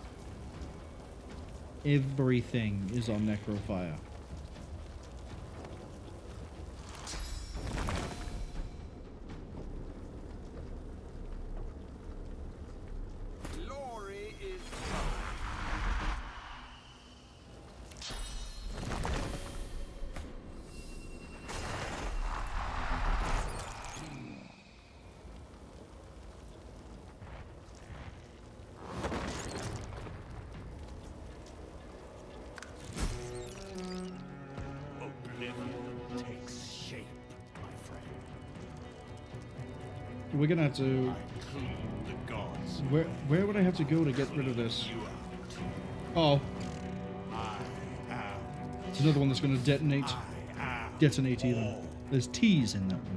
Everything is on Necrofire. We're gonna have to. Where would I have to go to get rid of this? Oh, it's another one that's gonna detonate. Detonate even. There's T's in that word.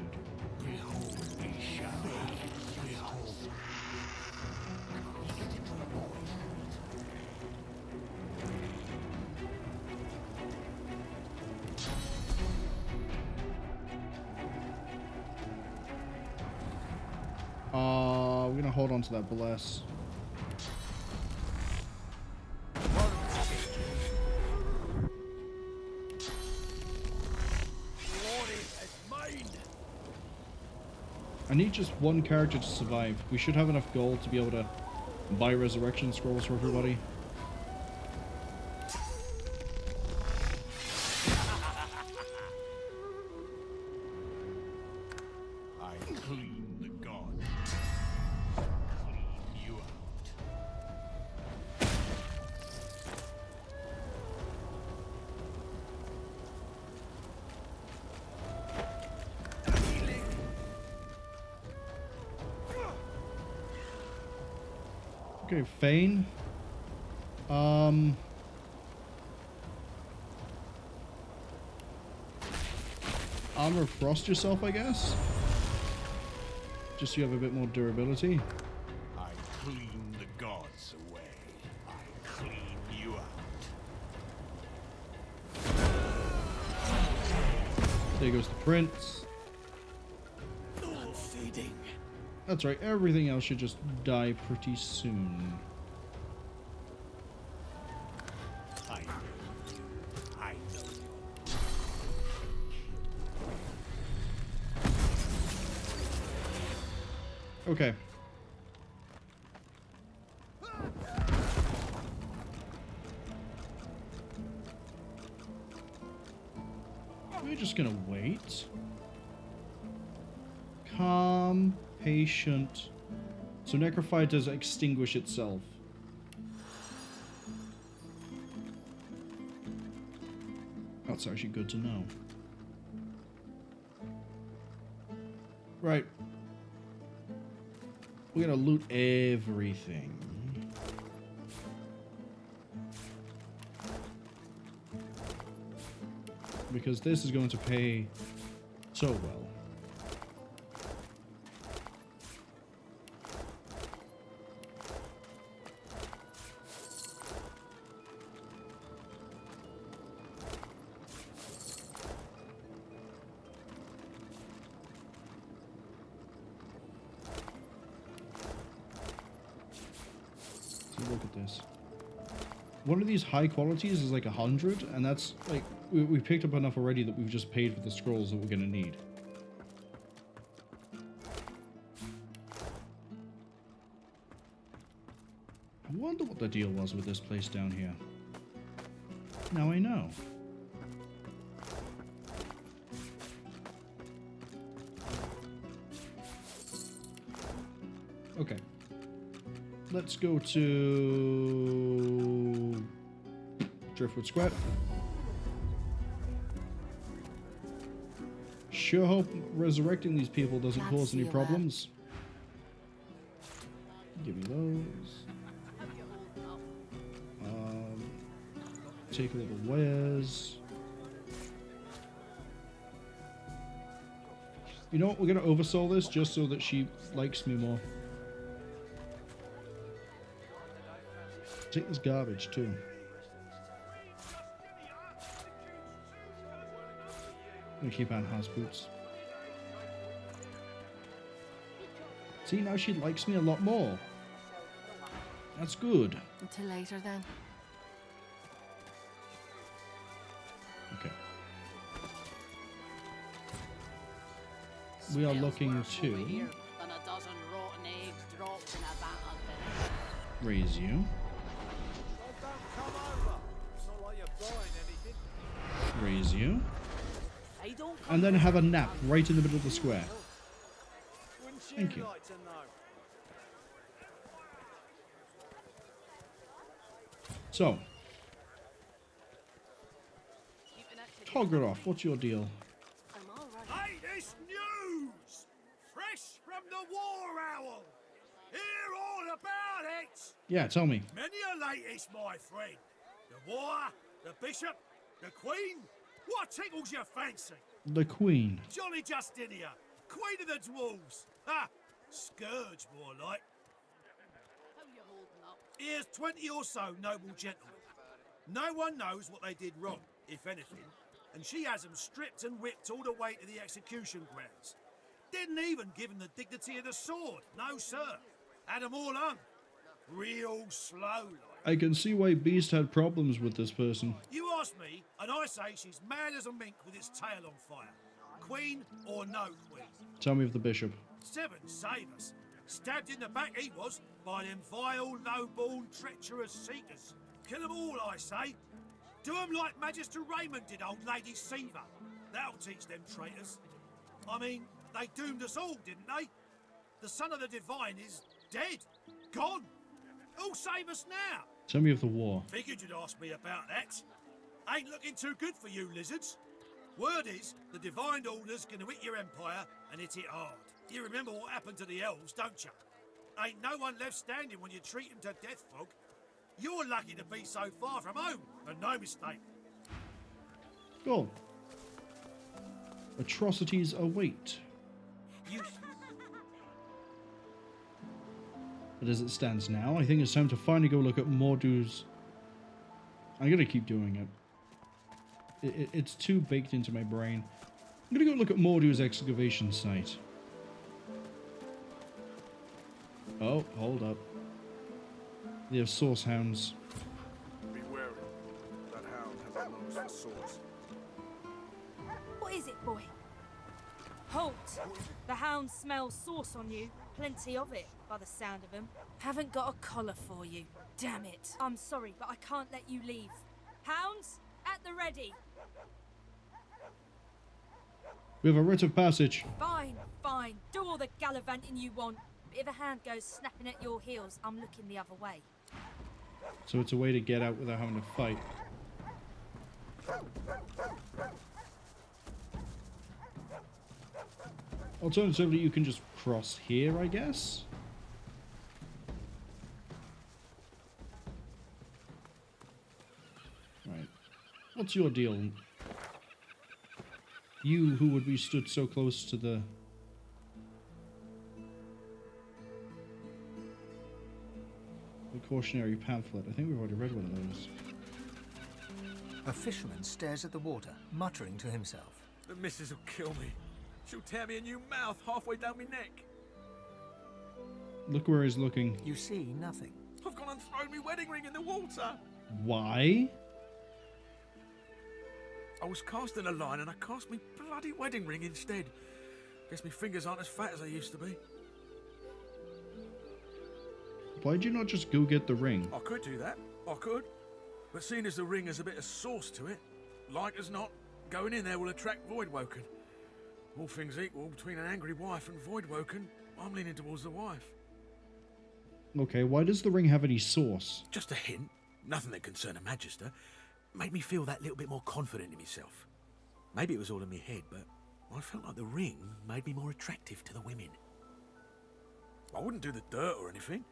hold on to that bless. I need just one character to survive. We should have enough gold to be able to buy resurrection scrolls for everybody. I clean the gods. Clean you out. Okay, Fane. Armor of Frost yourself, I guess? Just so you have a bit more durability. I clean the gods away. I clean you out. There goes the prince. I'm feeding. That's right, everything else should just die pretty soon. I know you. I know you. Okay. We're just gonna wait. Calm, patient. So Necro-Knight does extinguish itself. That's actually good to know. Right. We're gonna loot everything. Because this is going to pay so well. Look at this. One of these high qualities is like 100, and that's like we picked up enough already that we've just paid for the scrolls that we're gonna need. I wonder what the deal was with this place down here. Now I know. Okay. Let's go to Driftwood Square. Sure hope resurrecting these people doesn't cause any problems. Give me those. Take a little wares. You know what? We're gonna oversoul this just so that she likes me more. Take this garbage too. I'm gonna keep on house boots. See, now she likes me a lot more. That's good. Until later then. Okay. We are looking to raise you. Raise you. And then have a nap right in the middle of the square. Thank you. So. Togger off, what's your deal? Latest news! Fresh from the War Owl! Hear all about it! Yeah, tell me. Many a latest, my friend. The war, the bishop, the queen. What tickles your fancy? The queen. Jolly Justinia, queen of the dwarves. Ha! Scourge, more like. Here's 20 or so noble gentlemen. No one knows what they did wrong, if anything, and she has them stripped and whipped all the way to the execution grounds. Didn't even give them the dignity of the sword, no sir. Had them all hung. Real slow like. I can see why Beast had problems with this person. You ask me, and I say she's mad as a mink with its tail on fire. Queen or no queen? Tell me of the bishop. 7 save us. Stabbed in the back he was by them vile, low-born, treacherous seekers. Kill them all, I say. Do them like Magister Reimond did old Lady Siva. That'll teach them traitors. I mean, they doomed us all, didn't they? The son of the divine is dead. Gone. Who'll save us now? Tell me of the war. Figured you'd ask me about that. Ain't looking too good for you, lizards. Word is, the Divine Order's gonna hit your empire, and hit it hard. You remember what happened to the elves, don't you? Ain't no one left standing when you treat them to death, Fog. You're lucky to be so far from home, and no mistake. Go. Atrocities await. But as it stands now, I think it's time to finally go look at Mordus. I'm gonna keep doing it. It's too baked into my brain. I'm gonna go look at Mordus' excavation site. Oh, hold up. They have source hounds. Be wary. That hound has a nose for source. What is it, boy? Halt! The hound smells sauce on you. Plenty of it, by the sound of him. Haven't got a collar for you. Damn it. I'm sorry, but I can't let you leave. Hounds, at the ready. We have a writ of passage. Fine, fine. Do all the gallivanting you want. But if a hand goes snapping at your heels, I'm looking the other way. So it's a way to get out without having to fight. Alternatively, you can just cross here, I guess? Right. What's your deal? You who would be stood so close to the... cautionary pamphlet. I think we've already read one of those. A fisherman stares at the water, muttering to himself. The missus will kill me. She'll tear me a new mouth halfway down my neck. Look where he's looking. You see nothing. I've gone and thrown my wedding ring in the water. Why? I was casting a line and I cast my bloody wedding ring instead. Guess my fingers aren't as fat as they used to be. Why'd you not just go get the ring? I could do that. I could. But seeing as the ring has a bit of sauce to it, like as not, going in there will attract Voidwoken. All things equal, between an angry wife and Voidwoken, I'm leaning towards the wife. Okay, why does the ring have any sauce? Just a hint. Nothing that concerned a Magister. Made me feel that little bit more confident in myself. Maybe it was all in my head, but I felt like the ring made me more attractive to the women. I wouldn't do the dirt or anything,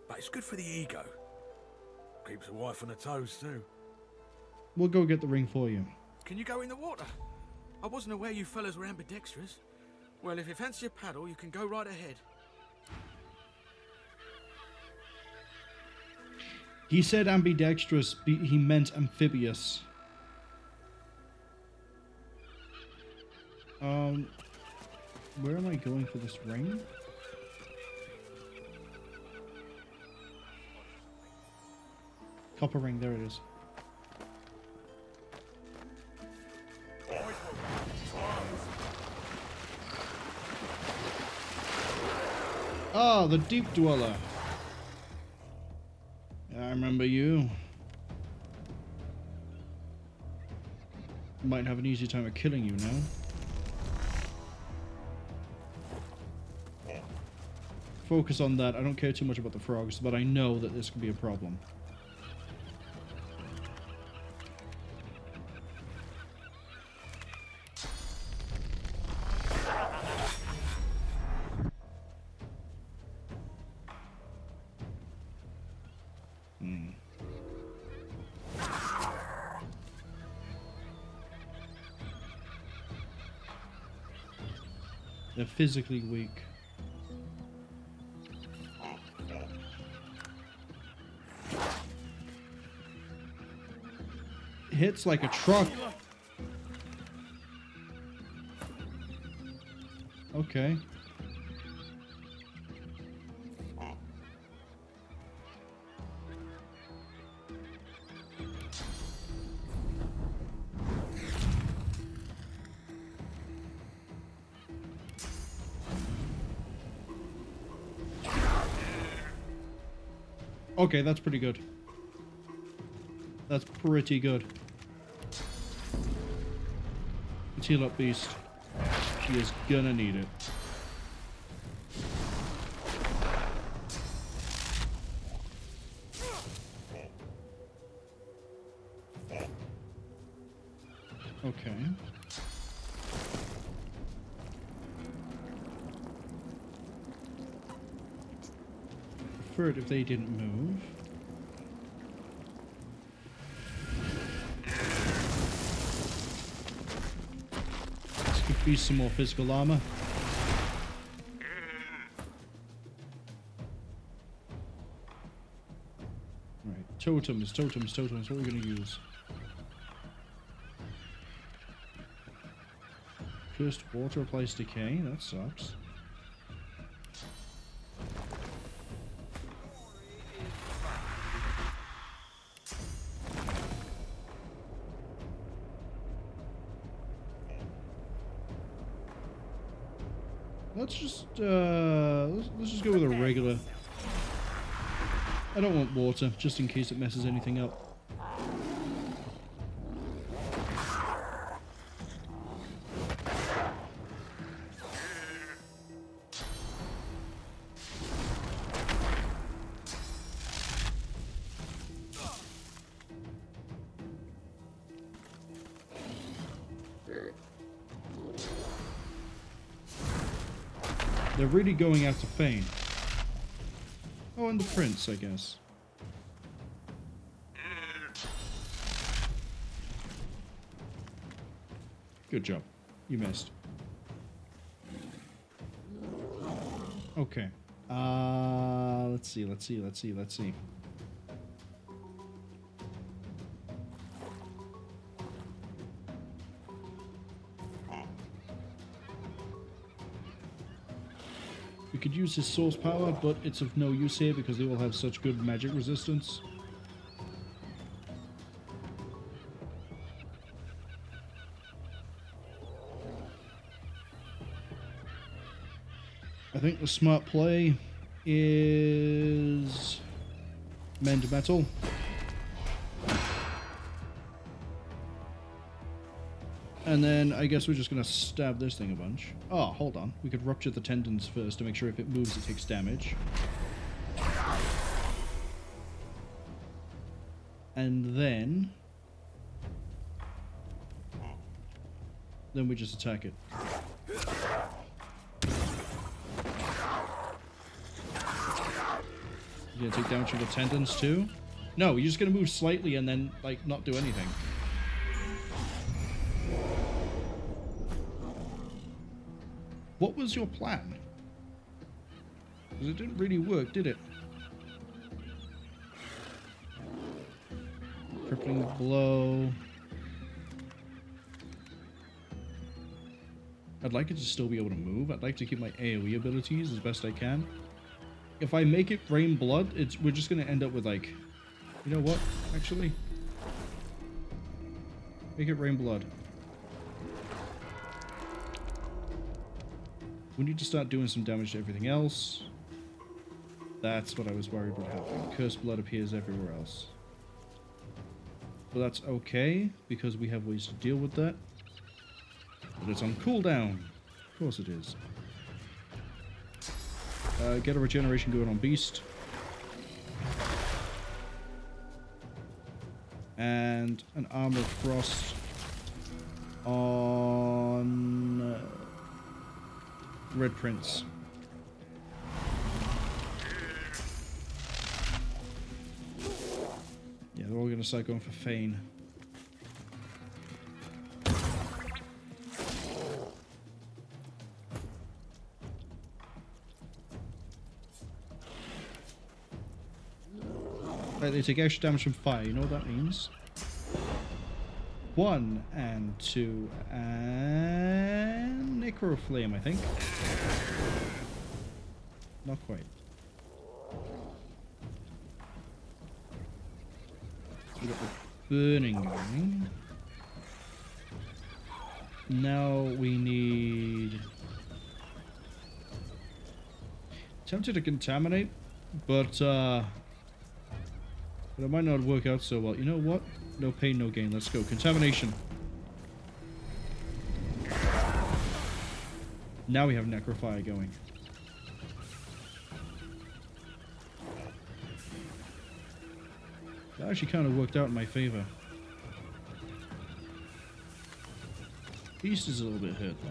but it's good for the ego. Keeps a wife on her toes too. We'll go get the ring for you. Can you go in the water? I wasn't aware you fellas were ambidextrous. Well, if you fancy a paddle, you can go right ahead. He said ambidextrous, he meant amphibious. Where am I going for this ring? Copper ring, there it is. Ah, the Deep Dweller. I remember you. Might have an easy time of killing you now. Focus on that. I don't care too much about the frogs, but I know that this could be a problem. They're physically weak. Hits like a truck. Okay. Okay, that's pretty good. That's pretty good. Let's heal up Beast. She is gonna need it. Okay. Preferred if they didn't move. This could be some more physical armor. Alright, totems. What are we going to use? First water applies decay. That sucks. Let's just go with a regular. I don't want water, just in case it messes anything up. They're really going after Fane. Oh, and the prince, I guess. Good job. You missed. Okay. Let's see. We could use his source power, but it's of no use here because they all have such good magic resistance. I think the smart play is mend metal. And then I guess we're just going to stab this thing a bunch. Oh, hold on. We could rupture the tendons first to make sure if it moves it takes damage. And then we just attack it. You gonna take damage from the tendons too? No, you're just gonna move slightly and then like not do anything. What was your plan? Because it didn't really work, did it? Crippling blow. I'd like it to still be able to move. I'd like to keep my AoE abilities as best I can. If I make it rain blood, we're just going to end up with like... You know what? Actually. Make it rain blood. We need to start doing some damage to everything else. That's what I was worried would happen. Cursed blood appears everywhere else. But that's okay, because we have ways to deal with that. But it's on cooldown. Of course it is. Get a regeneration going on Beast. And an Armor of Frost on Red Prince. Yeah, they're all going to start going for Fane. Right, they take extra damage from fire. You know what that means? 1 and 2 and Necro-Flame, I think. Not quite. We got the burning going. Now we need... Tempted to contaminate, but But it might not work out so well. You know what? No pain, no gain. Let's go. Contamination. Now we have Necrofire going. That actually kind of worked out in my favor. Beast is a little bit hurt though.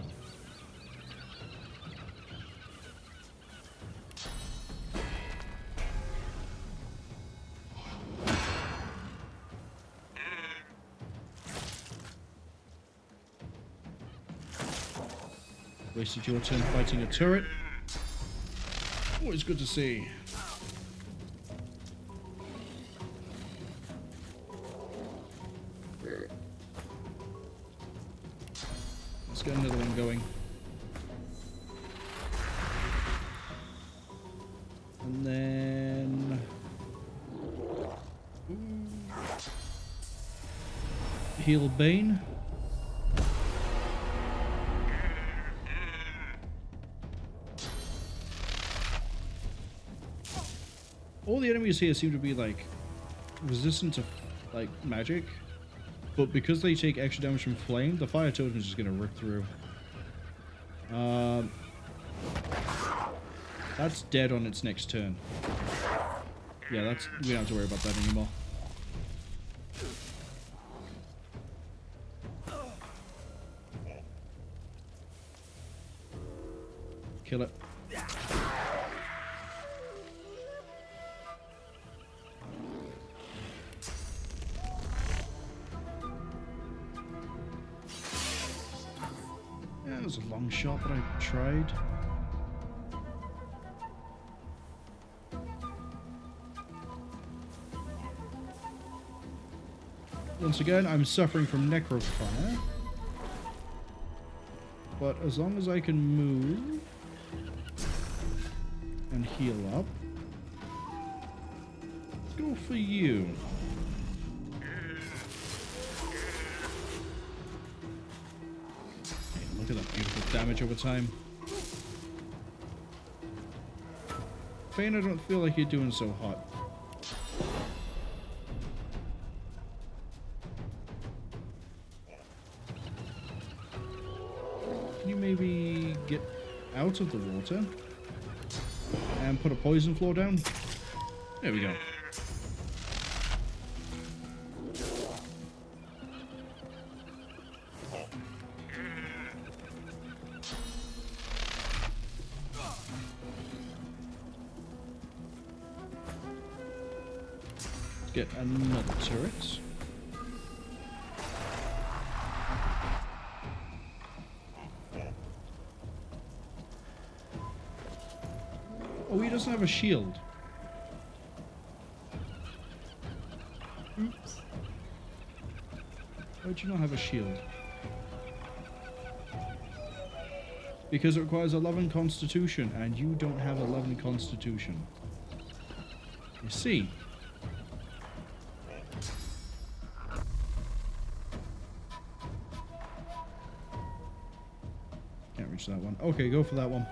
Wasted your turn fighting a turret. Always good to see. Let's get another one going. And then... Heal Bane. All the enemies here seem to be like resistant to like magic, but because they take extra damage from flame, the fire totem is just gonna rip through. That's dead on its next turn. Yeah, that's, we don't have to worry about that anymore. Kill it. That was a long shot, but I tried. Once again, I'm suffering from Necrofire. But as long as I can move and heal up, let's go for you. Look at that beautiful damage over time. Fane, I don't feel like you're doing so hot. Can you maybe get out of the water and put a poison floor down? There we go. Get another turret. Oh, he doesn't have a shield. Oops. Why'd you not have a shield? Because it requires 11 Constitution, and you don't have 11 Constitution. You see? Can't reach that one. Okay, go for that one.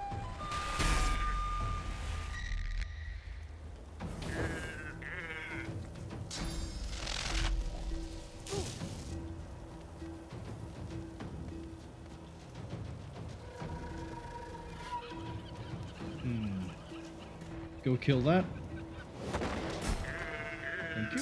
Go kill that. Thank you.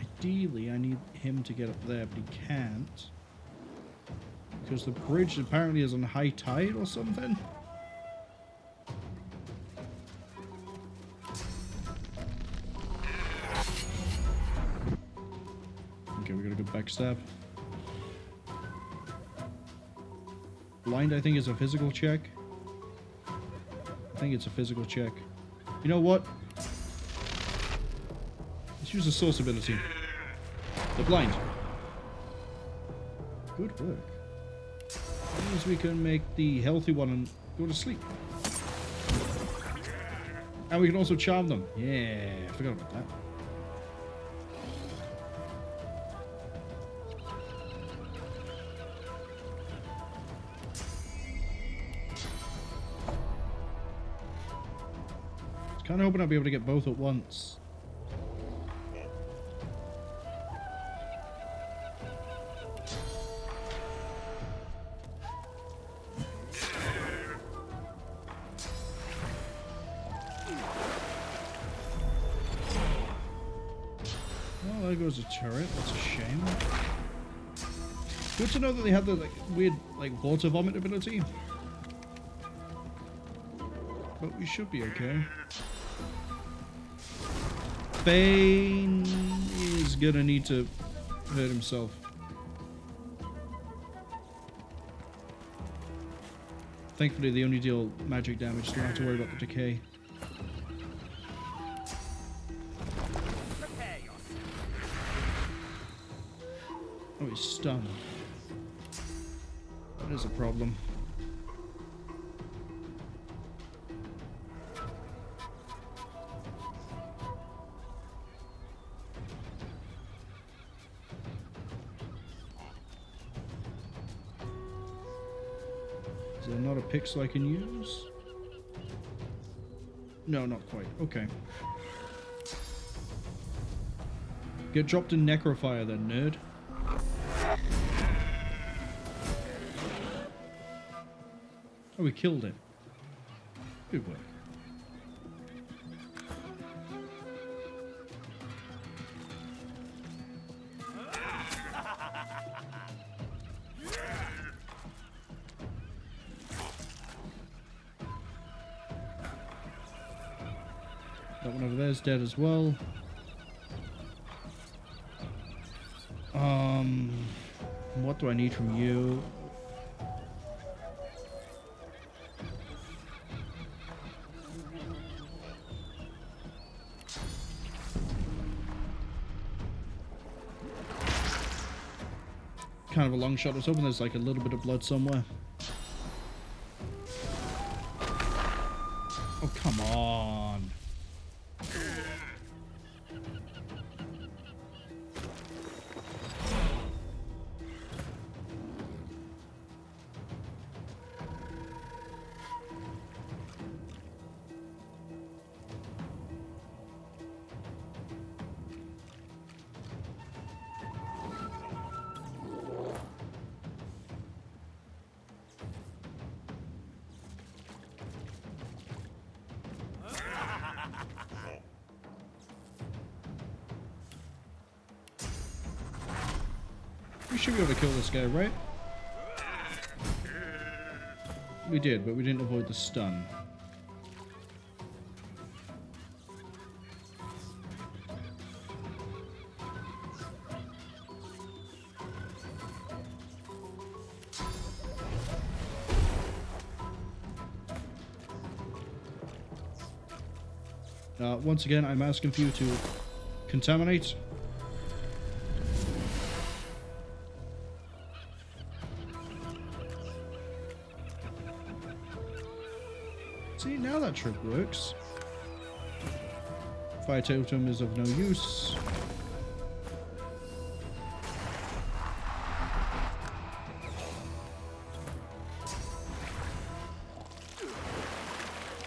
Ideally, I need him to get up there, but he can't. Because the bridge apparently is on high tide or something. Okay, we got a good backstab. Blind, I think, is a physical check. I think it's a physical check. You know what? Let's use the source ability. The blind. Good work. That means we can make the healthy one and go to sleep. And we can also charm them. Yeah, I forgot about that. Kind of hoping I'll be able to get both at once. Well, there goes a turret. That's a shame. Good to know that they had the weird water vomit ability. But we should be okay. Bane is gonna need to hurt himself. Thankfully, they only deal magic damage, so I don't have to worry about the decay. Oh, he's stunned. That is a problem. Is there not a pixel I can use? No, not quite. Okay. Get dropped in Necrofire then, nerd. Oh, we killed it. Good work. That one over there is dead as well. What do I need from you? Kind of a long shot. I was hoping there's like a little bit of blood somewhere. Oh, come on. We should be able to kill this guy, right? We did, but we didn't avoid the stun. Once again, I'm asking for you to contaminate. See, now that trick works. Fire totem is of no use.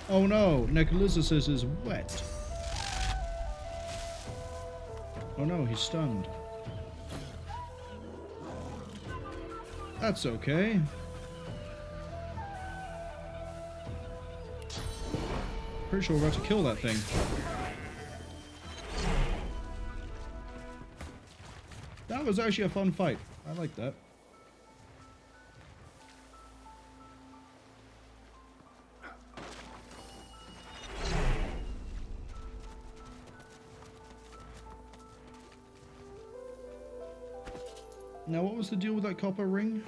Oh no, Necrolysis is wet. Oh no, he's stunned. That's okay. Pretty sure we're about to kill that thing. That was actually a fun fight. I like that. Now, what was the deal with that copper ring?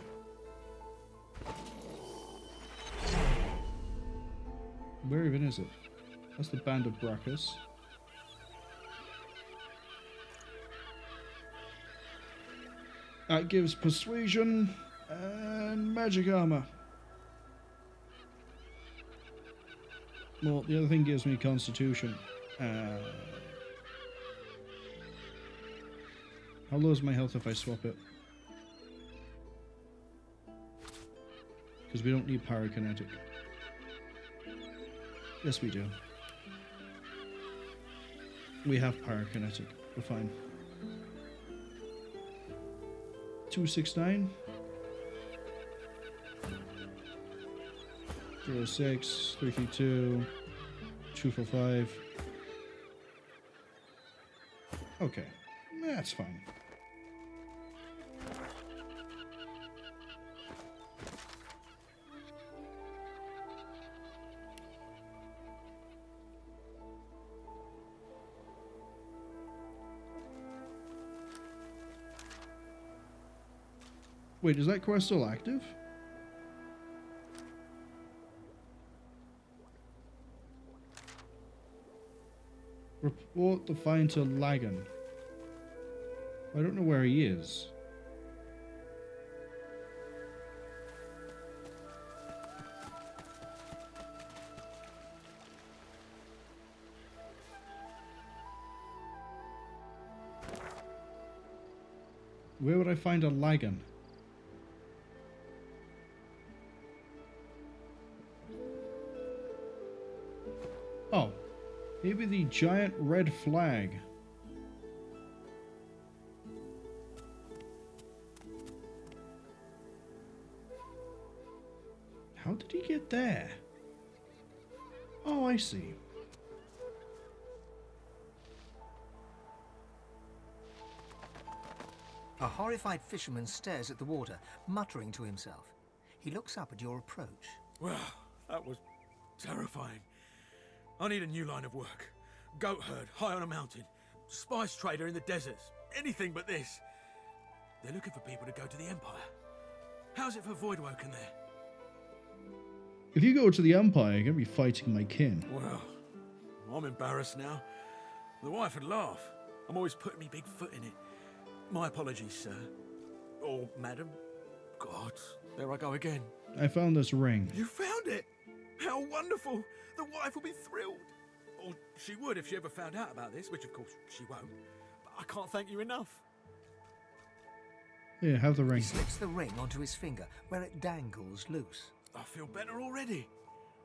Where even is it? That's the Band of Barracks. That gives persuasion and magic armor. Well, the other thing gives me constitution. How low is my health if I swap it? Because we don't need pyrokinetic. Yes, we do. We have pyrokinetic. We're fine. 269. 06, 332, 245. Okay, that's fine. Wait, is that quest still active? Report the find to Lagan. I don't know where he is. Where would I find a Lagan? Oh, maybe the giant red flag. How did he get there? Oh, I see. A horrified fisherman stares at the water, muttering to himself. He looks up at your approach. Well, that was terrifying. I need a new line of work. Goat herd, high on a mountain. Spice trader in the deserts. Anything but this. They're looking for people to go to the Empire. How's it for Voidwoken there? If you go to the Empire, you're going to be fighting my kin. Well, I'm embarrassed now. The wife would laugh. I'm always putting me big foot in it. My apologies, sir. Or madam. God, there I go again. I found this ring. You found it? How wonderful! The wife will be thrilled. Or she would if she ever found out about this, which of course she won't. But I can't thank you enough. Yeah, have the ring. He slips the ring onto his finger, where it dangles loose. I feel better already.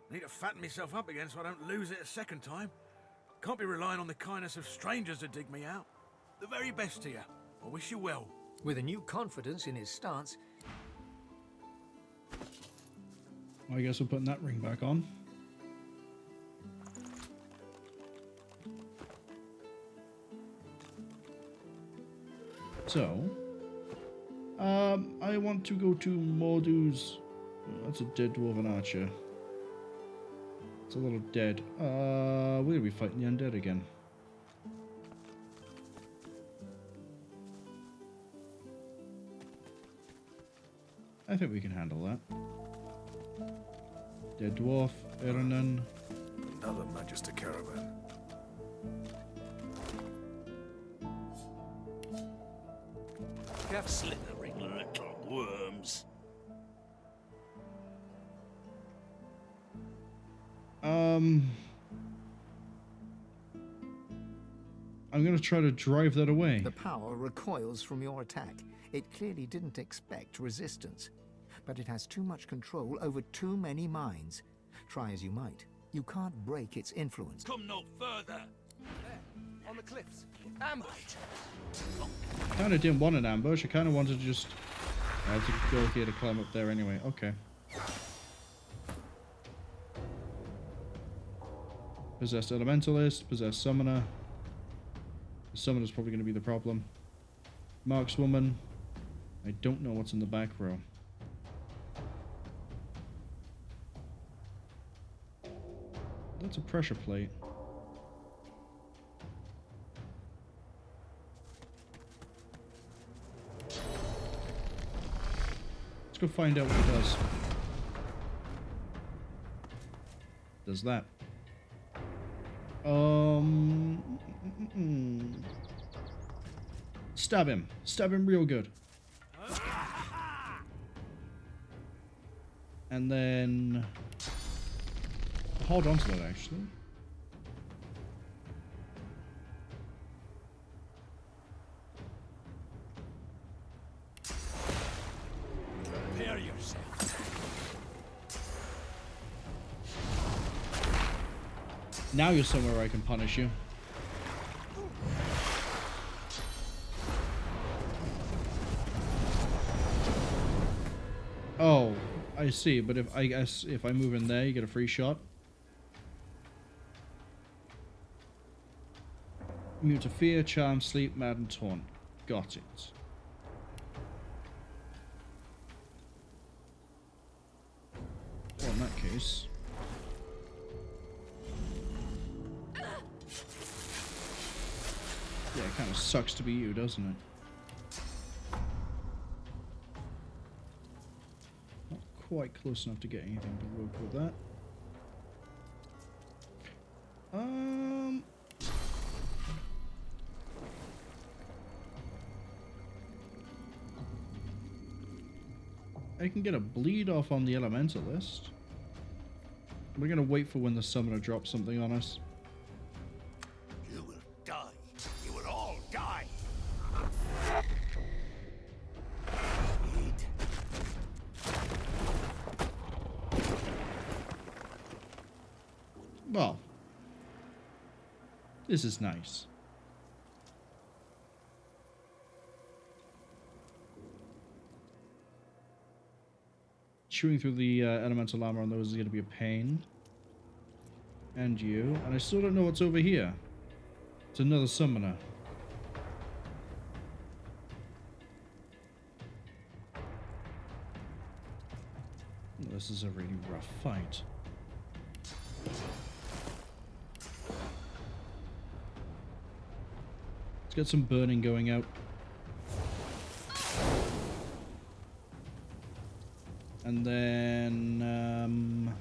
I need to fatten myself up again so I don't lose it a second time. Can't be relying on the kindness of strangers to dig me out. The very best to you. I wish you well. With a new confidence in his stance, I guess we're putting that ring back on. So, I want to go to Mordus. Oh, that's a dead dwarven archer. It's a little dead. We're gonna be fighting the undead again. I think we can handle that. Dead dwarf, Eranan. Another Magister caravan. Have slithering little worms. I'm gonna try to drive that away. the power recoils from your attack. It clearly didn't expect resistance, but it has too much control over too many minds. Try as you might, you can't break its influence. Come no further. There, on the cliffs. Ambush. Kinda didn't want an ambush, I kinda wanted to just go here to climb up there anyway. Okay. Possessed Elementalist, Possessed Summoner. The Summoner's probably going to be the problem. Markswoman. I don't know what's in the back row. That's a pressure plate. Let's go find out what it does. Does that. Stab him. Stab him real good. And then hold on to that actually. Prepare yourself. Now you're somewhere I can punish you. I see, but if I guess if I move in there, you get a free shot. Immune to fear, charm, sleep, mad, and taunt. Got it. Well, in that case. Yeah, it kind of sucks to be you, doesn't it? Not quite close enough to get anything to work with that. I can get a bleed off on the elementalist. We're gonna wait for when the summoner drops something on us. You will die. You will all die. Well, this is nice. Chewing through the elemental armor on those is going to be a pain. And you. And I still don't know what's over here. It's another summoner. This is a really rough fight. Let's get some burning going out. And then,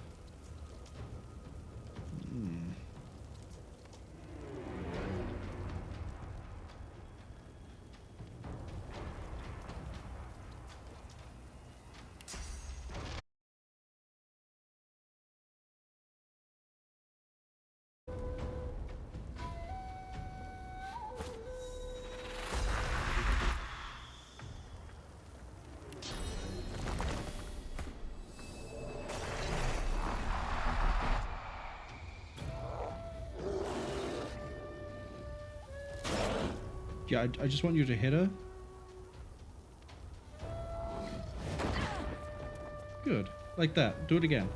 yeah, I just want you to hit her. Good. Like that. Do it again.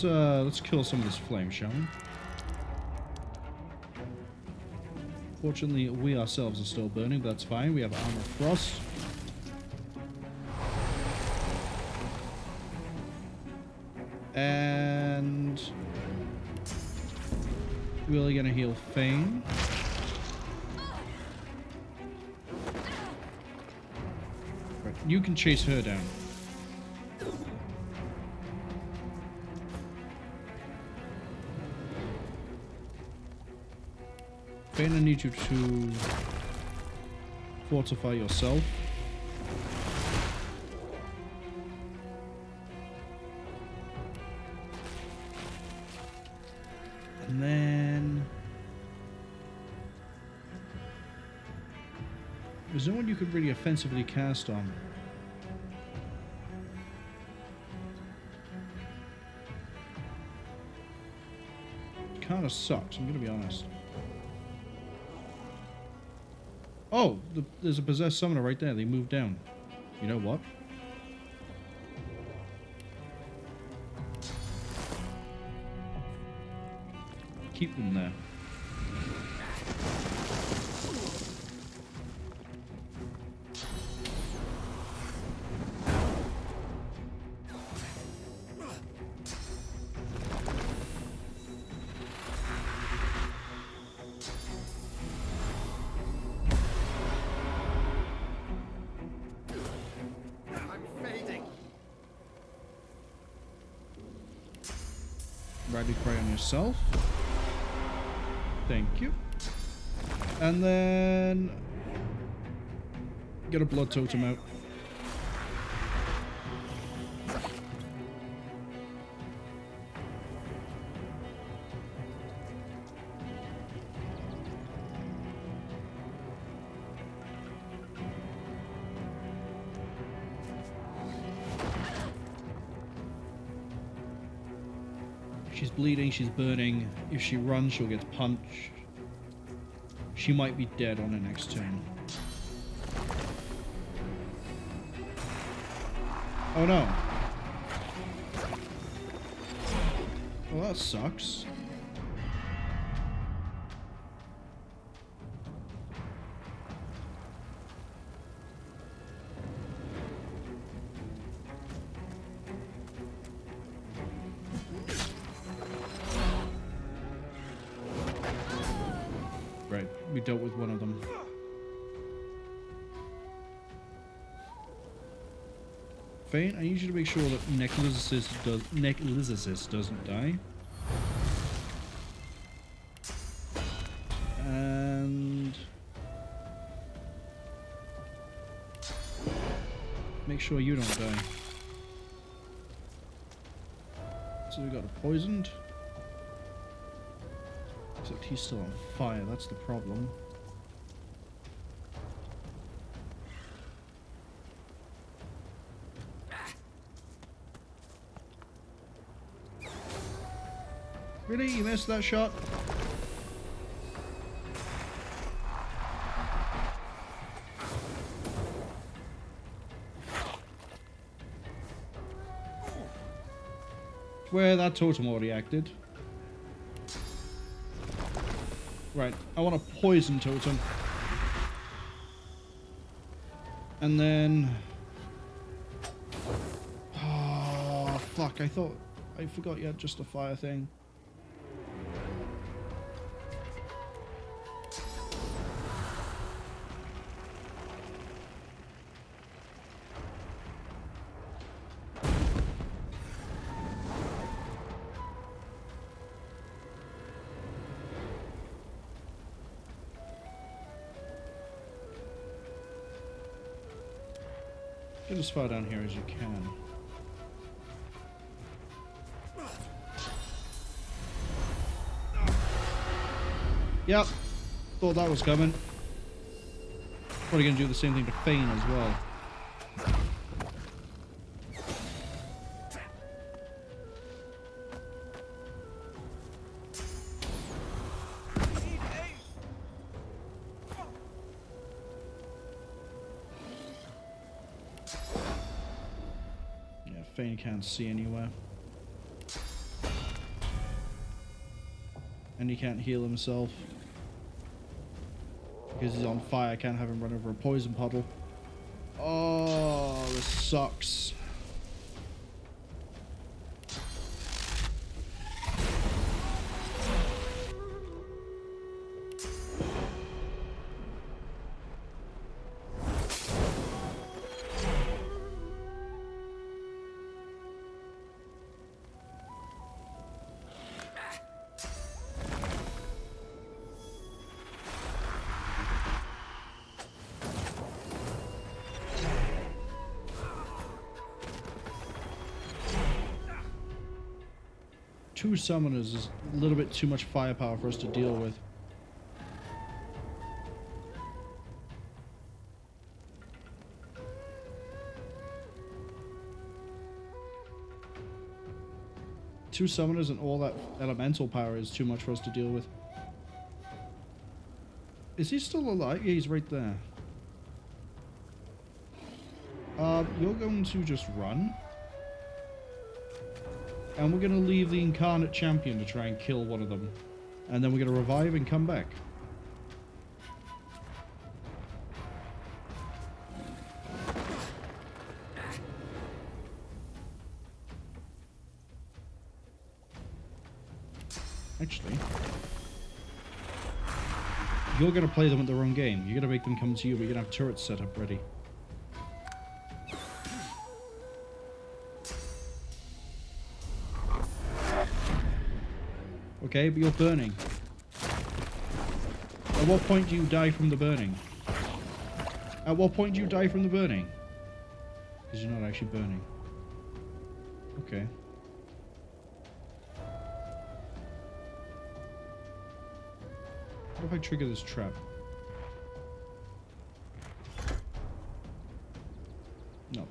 Let's kill some of this flame, shall we? Fortunately, we ourselves are still burning, but that's fine. We have Armor Frost. And we're gonna heal Fane. Right, you can chase her down. Fane, I need you to fortify yourself. And then there's no one you could really offensively cast on. It kind of sucks, I'm gonna be honest. Oh, there's a possessed summoner right there. They moved down. You know what? Keep them there. Rally cry on yourself. Thank you. And then get a blood totem out. She's bleeding, she's burning. If she runs, she'll get punched. She might be dead on her next turn. Oh no. Well, that sucks. Right, we dealt with one of them. Fane, I need you to make sure that Necro-Knight doesn't die. And make sure you don't die. So we got a poisoned. Except he's still on fire, that's the problem. Really? You missed that shot? Where that totem already acted. Right, I want a poison totem. And then... Oh, fuck, I forgot you had just a fire thing. Get as far down here as you can. Yep, thought that was coming. Probably gonna do the same thing to Fane as well. Fane can't see anywhere. And he can't heal himself. Because he's on fire, I can't have him run over a poison puddle. Oh, this sucks. Two summoners is a little bit too much firepower for us to deal with. Two summoners and all that elemental power is too much for us to deal with. Is he still alive? Yeah, he's right there. You're going to just run. And we're going to leave the Incarnate Champion to try and kill one of them. And then we're going to revive and come back. Actually, you're going to play them at their own game. You're going to make them come to you, but you're going to have turrets set up ready. Okay, but you're burning. At what point do you die from the burning? At what point do you die from the burning? Because you're not actually burning. Okay. What if I trigger this trap? No.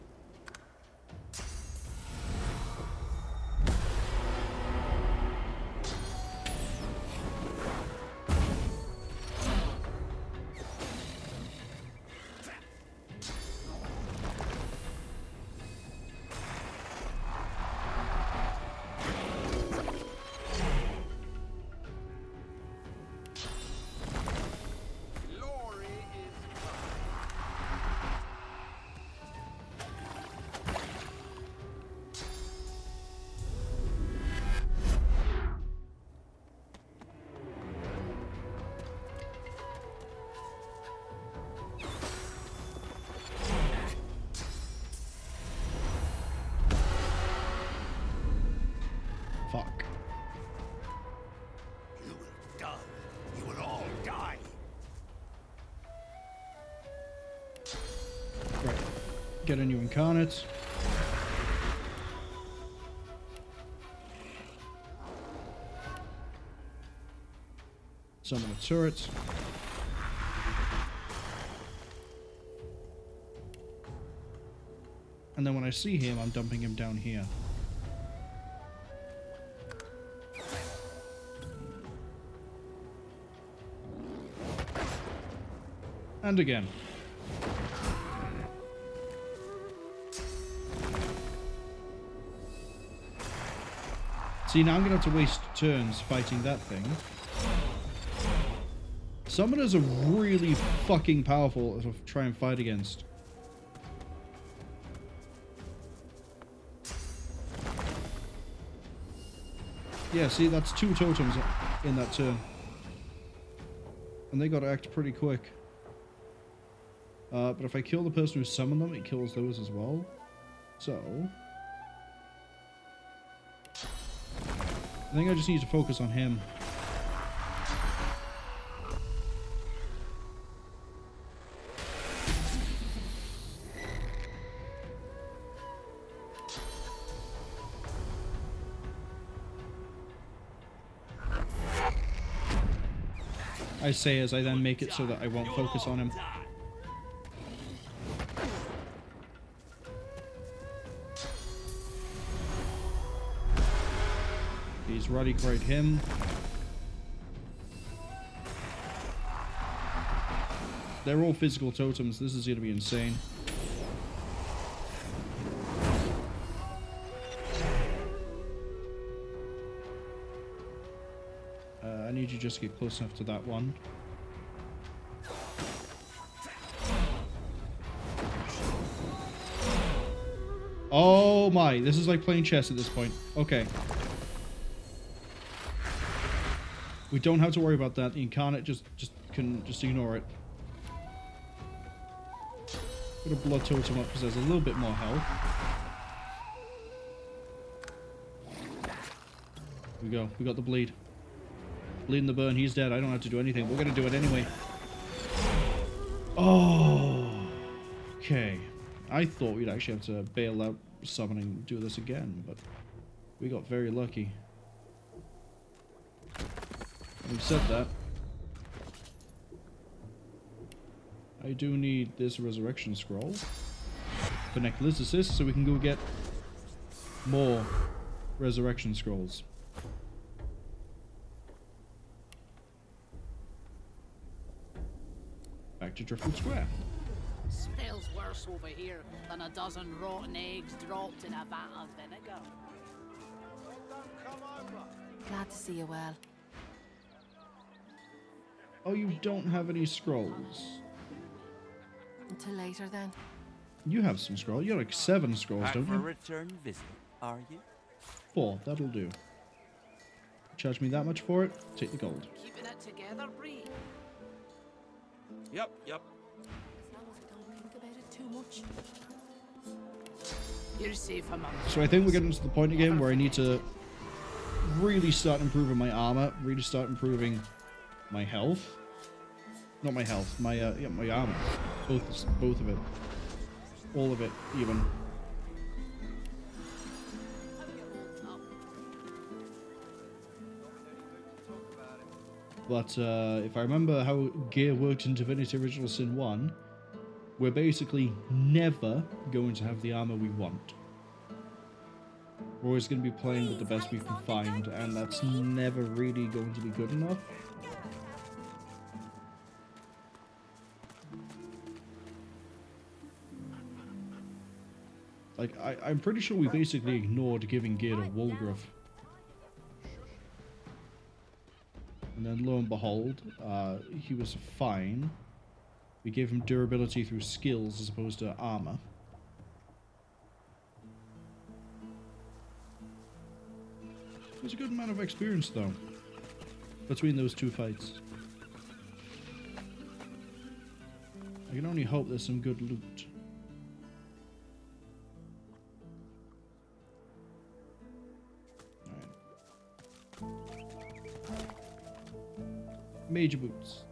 Get a new incarnate. Summon a turret. And then when I see him, I'm dumping him down here. And again. See, now I'm going to have to waste turns fighting that thing. Summoners are really fucking powerful to try and fight against. Yeah, see, that's 2 totems in that turn. And they got to act pretty quick. But if I kill the person who summoned them, it kills those as well. So... I think I just need to focus on him. I say as I then make it so that I won't focus on him. He's ready to right him. They're all physical totems. This is going to be insane. I need you just to get close enough to that one. Oh my, this is like playing chess at this point. Okay. We don't have to worry about that. The incarnate just ignore it. Put a blood totem up because there's a little bit more health. Here we go. We got the bleed. Bleed in the burn. He's dead. I don't have to do anything. We're going to do it anyway. Oh. Okay. I thought we'd actually have to bail out summoning and do this again, but we got very lucky. Having said that, I do need this resurrection scroll for Necrolysis so we can go get more resurrection scrolls. Back to Driftwood Square. Smells worse over here than a dozen rotten eggs dropped in a vat of vinegar. Glad to see you well. Oh, you don't have any scrolls. Until later then. You have some scrolls. You have like 7 scrolls, Back don't for you? a return visit, are you? 4, that'll do. Charge me that much for it, take the gold. Keeping it together, Bree. Yep. As long as we don't think about it too much. You're safe among So I think we're getting to the point again where I need to really start improving my armor, really start improving my health. Not my health, my my armor. Both of it. All of it, even. But if I remember how gear worked in Divinity Original Sin 1, we're basically never going to have the armor we want. We're always going to be playing with the best we can find, and that's never really going to be good enough. Like, I'm pretty sure we basically ignored giving gear to Wolgraf. And then lo and behold, he was fine. We gave him durability through skills as opposed to armor. There's a good amount of experience though, between those 2 fights. I can only hope there's some good loot. Major boots.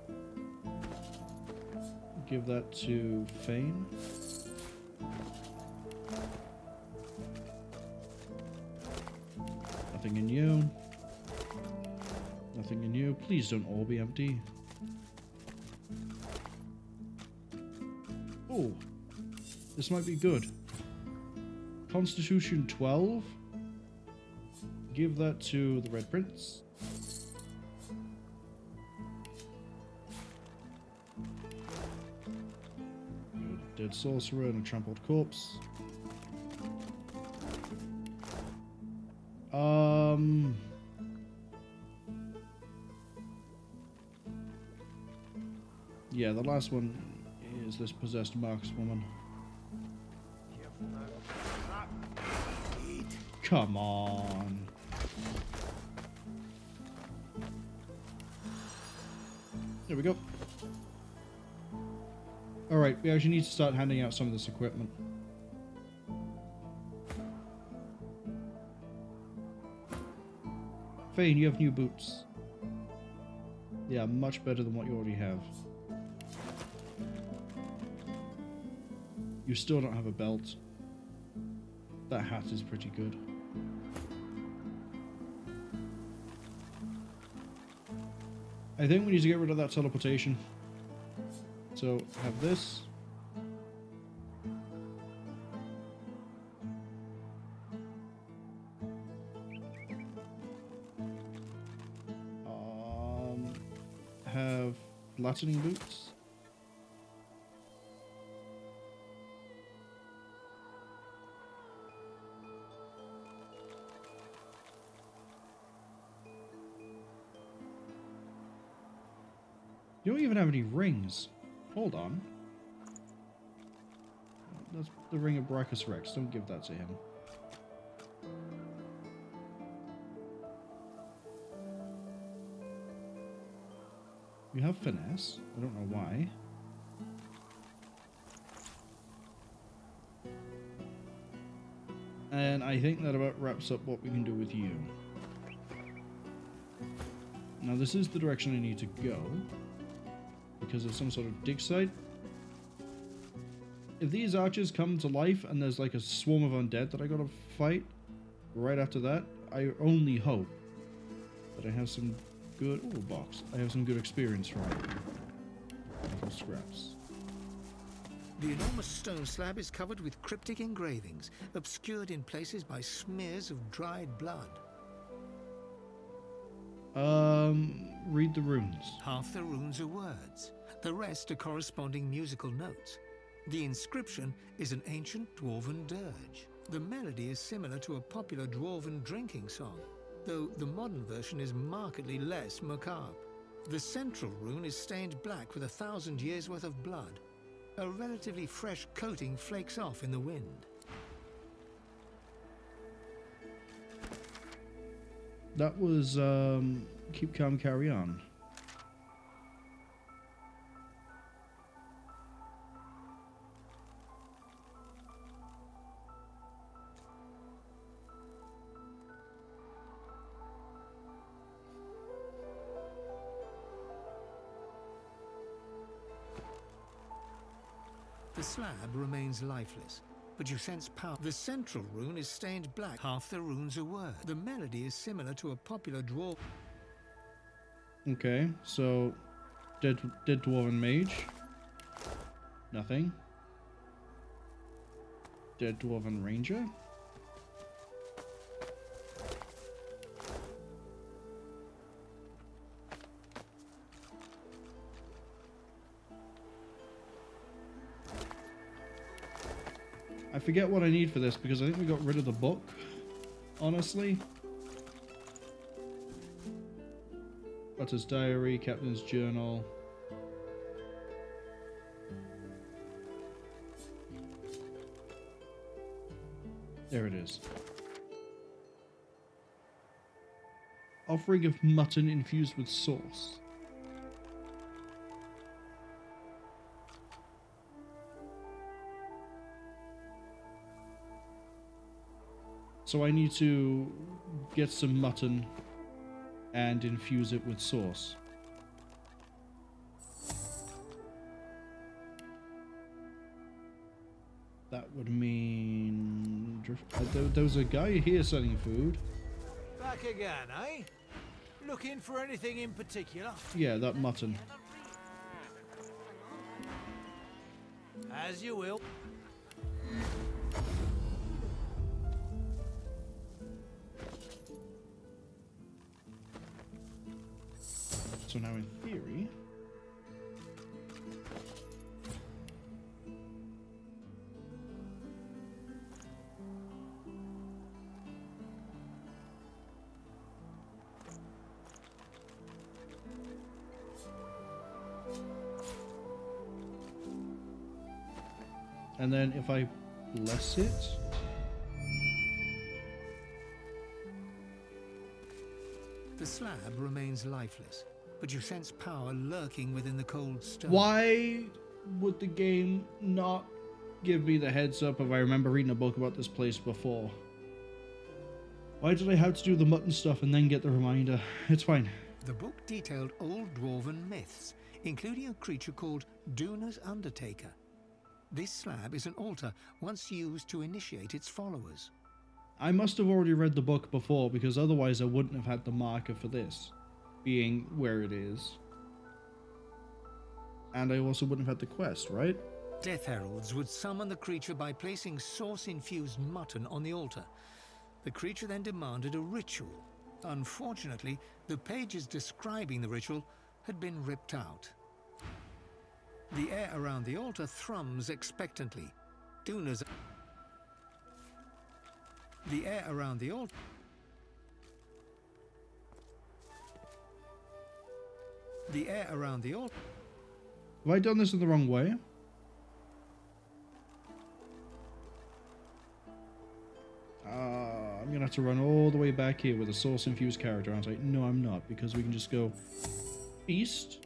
Give that to Fane. Nothing in you. Nothing in you. Please don't all be empty. Oh, this might be good. Constitution 12. Give that to the Red Prince. Good. Dead sorcerer and a trampled corpse. Yeah, the last one is this possessed markswoman. Come on. There we go. Alright, we actually need to start handing out some of this equipment. Fane, you have new boots. Yeah, much better than what you already have. You still don't have a belt. That hat is pretty good. I think we need to get rid of that teleportation. So, have this. Have flattening boots. You don't even have any rings. Hold on. That's the ring of Brachus Rex. Don't give that to him. You have finesse. I don't know why. And I think that about wraps up what we can do with you. Now this is the direction I need to go. Because of some sort of dig site. If these archers come to life and there's like a swarm of undead that I gotta fight right after that, I only hope that I have some good... Oh, box. I have some good experience from it. Metal scraps. The enormous stone slab is covered with cryptic engravings, obscured in places by smears of dried blood. Read the runes. Half the runes are words. The rest are corresponding musical notes. The inscription is an ancient dwarven dirge. The melody is similar to a popular dwarven drinking song, though the modern version is markedly less macabre. The central rune is stained black with 1,000 years' worth of blood. A relatively fresh coating flakes off in the wind. That was, keep calm, carry on. The slab remains lifeless, but you sense power. The central rune is stained black. Half the runes are words. The melody is similar to a popular dwarf. Okay, so dead dwarven mage. Nothing. Dead dwarven ranger. I forget what I need for this because I think we got rid of the book, honestly. Butter's diary, captain's journal. There it is. Offering of mutton infused with sauce. So I need to get some mutton and infuse it with sauce. That would mean... There was a guy here selling food. Back again, eh? Looking for anything in particular? Yeah, that mutton. As you will. So now in theory... And then if I bless it... The slab remains lifeless, but you sense power lurking within the cold stone. Why would the game not give me the heads up if I remember reading a book about this place before? Why did I have to do the mutton stuff and then get the reminder? It's fine. The book detailed old dwarven myths, including a creature called Duna's Undertaker. This slab is an altar once used to initiate its followers. I must have already read the book before, because otherwise I wouldn't have had the marker for this being where it is. And I also wouldn't have had the quest, right? Death Heralds would summon the creature by placing sauce-infused mutton on the altar. The creature then demanded a ritual. Unfortunately, the pages describing the ritual had been ripped out. The air around the altar thrums expectantly. Duna's... The air around the altar... The air around the altar... Have I done this in the wrong way? I'm gonna have to run all the way back here with a sauce-infused character. I was like, no, I'm not, because we can just go east.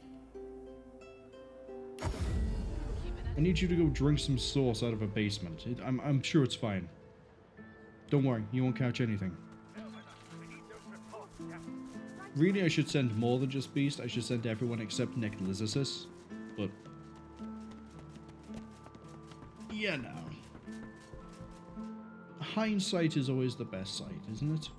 I need you to go drink some sauce out of a basement. I'm sure it's fine. Don't worry, you won't catch anything. Really, I should send more than just Beast. I should send everyone except Nicholas. But... yeah, no. Hindsight is always the best sight, isn't it?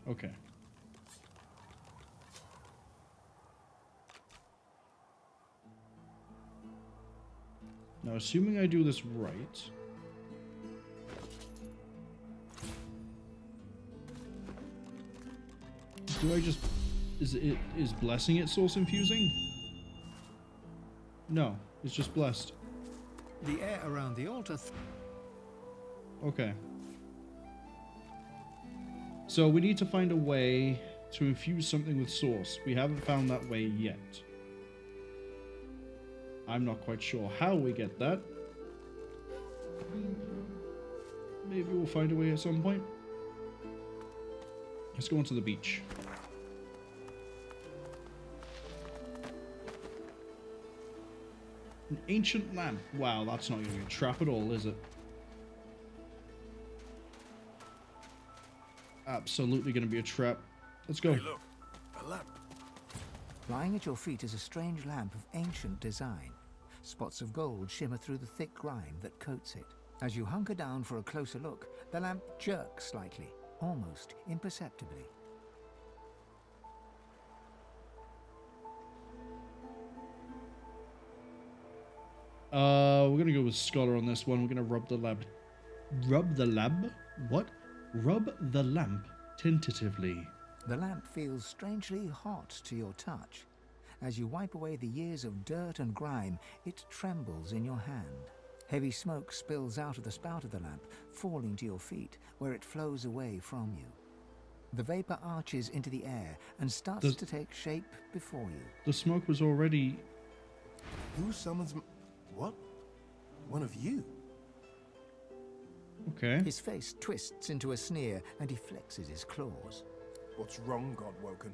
Okay. Now, assuming I do this right... do I just... is blessing it source infusing? No, it's just blessed. The air around the altar... Okay. So we need to find a way to infuse something with source. We haven't found that way yet. I'm not quite sure how we get that. Maybe we'll find a way at some point. Let's go onto the beach. An ancient lamp. Wow, that's not going to be a trap at all, is it? Absolutely going to be a trap. Let's go. Hey, look, a lamp. Lying at your feet is a strange lamp of ancient design. Spots of gold shimmer through the thick grime that coats it. As you hunker down for a closer look, the lamp jerks slightly, almost imperceptibly. We're gonna go with Scholar on this one. We're gonna rub the lamp. Rub the lamp? What? Rub the lamp tentatively. The lamp feels strangely hot to your touch. As you wipe away the years of dirt and grime, it trembles in your hand. Heavy smoke spills out of the spout of the lamp, falling to your feet, where it flows away from you. The vapor arches into the air and starts to take shape before you. The smoke was already... Who summons... What? One of you? Okay. His face twists into a sneer and he flexes his claws. What's wrong, Godwoken?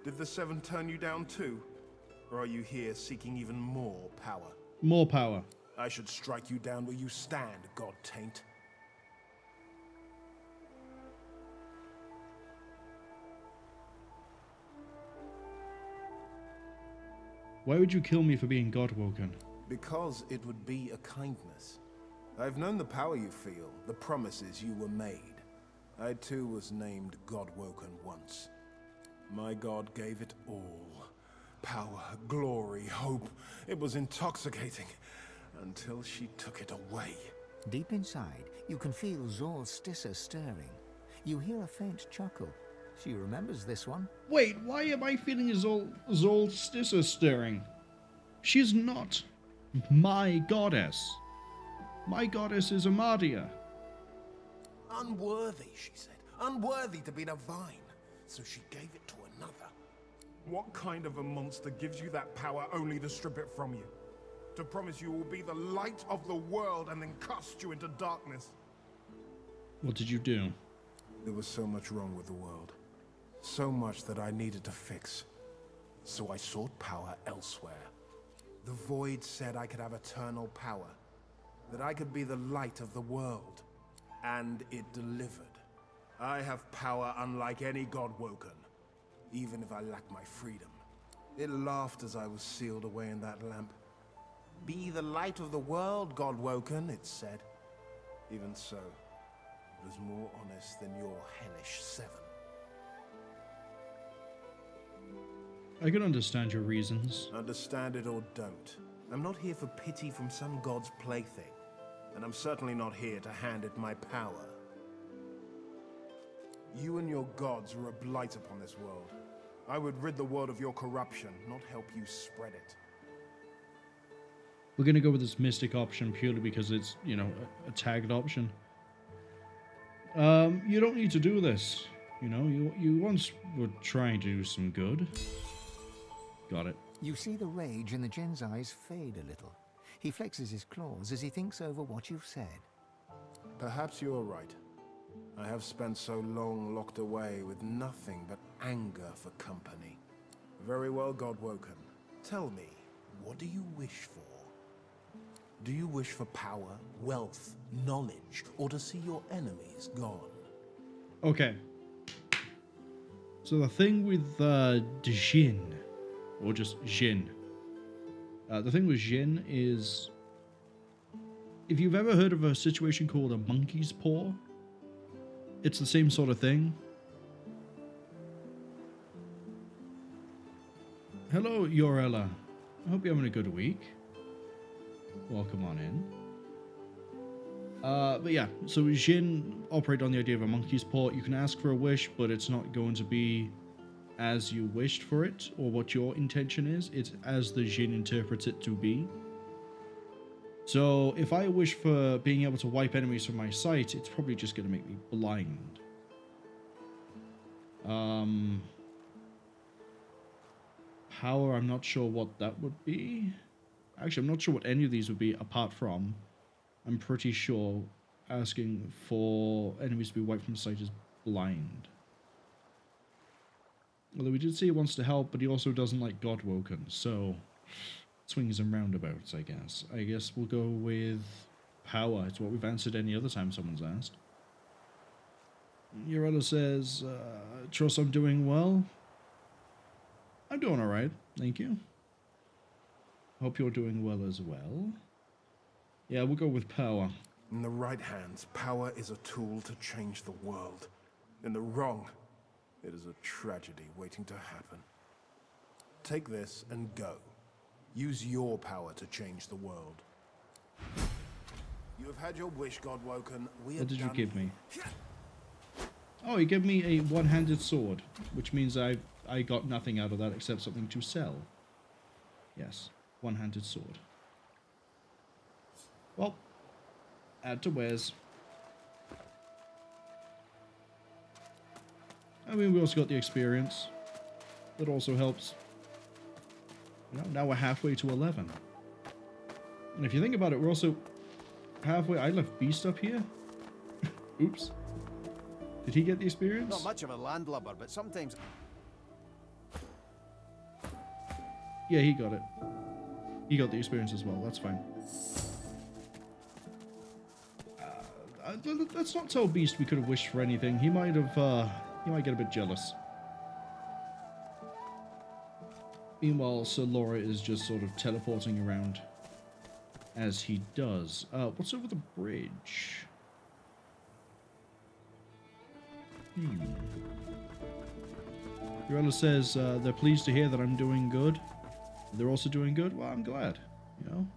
Did the Seven turn you down too? Or are you here seeking even more power? More power. I should strike you down where you stand, God Taint. Why would you kill me for being God-woken? Because it would be a kindness. I've known the power you feel, the promises you were made. I too was named God-woken once. My God gave it all. Power, glory, hope. It was intoxicating. Until she took it away. Deep inside, you can feel Zolstissa stirring. You hear a faint chuckle. She remembers this one. Wait, why am I feeling Zolstissa stirring? She's not my goddess. My goddess is Amadia. Unworthy, she said. Unworthy to be divine. So she gave it to another. What kind of a monster gives you that power only to strip it from you? To promise you will be the light of the world and then cast you into darkness. What did you do? There was so much wrong with the world. So much that I needed to fix. So I sought power elsewhere. The Void said I could have eternal power. That I could be the light of the world. And it delivered. I have power unlike any God-woken. Even if I lack my freedom. It laughed as I was sealed away in that lamp. Be the light of the world, God-woken, it said. Even so, it was more honest than your hellish seven. I can understand your reasons. Understand it or don't. I'm not here for pity from some god's plaything. And I'm certainly not here to hand it my power. You and your gods are a blight upon this world. I would rid the world of your corruption, not help you spread it. We're going to go with this mystic option purely because it's, you know, a tagged option. You don't need to do this. You know, you once were trying to do some good. Got it. You see the rage in the Djinn's eyes fade a little. He flexes his claws as he thinks over what you've said. Perhaps you're right. I have spent so long locked away with nothing but anger for company. Very well, God-woken. Tell me, what do you wish for? Do you wish for power, wealth, knowledge, or to see your enemies gone? Okay. So the thing with Djinn, or just Jinn. The thing with Jinn is, if you've ever heard of a situation called a monkey's paw, it's the same sort of thing. Hello, Yorella. I hope you're having a good week. Welcome on in. But yeah, so Jinn operate on the idea of a monkey's paw. You can ask for a wish, but it's not going to be as you wished for it, or what your intention is. It's as the Jinn interprets it to be. So if I wish for being able to wipe enemies from my sight, it's probably just going to make me blind. Power, I'm not sure what that would be. Actually, I'm not sure what any of these would be apart from, I'm pretty sure asking for enemies to be wiped from sight is blind. Although we did say he wants to help, but he also doesn't like God-woken, so swings and roundabouts, I guess. I guess we'll go with power. It's what we've answered any other time someone's asked. Yorella says, trust I'm doing well. I'm doing alright, thank you. Hope you're doing well as well. Yeah, we'll go with power. In the right hands, power is a tool to change the world. In the wrong, it is a tragedy waiting to happen. Take this and go. Use your power to change the world. You have had your wish, God-woken. What did you give me? Oh, you gave me a one-handed sword, which means I got nothing out of that except something to sell. Yes, one-handed sword. Well, add to wares. I mean, we also got the experience. That also helps. You know, now we're halfway to 11. And if you think about it, we're also halfway. I left Beast up here. Oops. Did he get the experience? Not much of a landlubber, but sometimes... Yeah, he got it. He got the experience as well. That's fine. let's not tell Beast we could have wished for anything. He might have, he might get a bit jealous. Meanwhile, Sir Laura is just sort of teleporting around as he does. What's over the bridge? Urella says they're pleased to hear that I'm doing good. They're also doing good. Well, I'm glad, you know.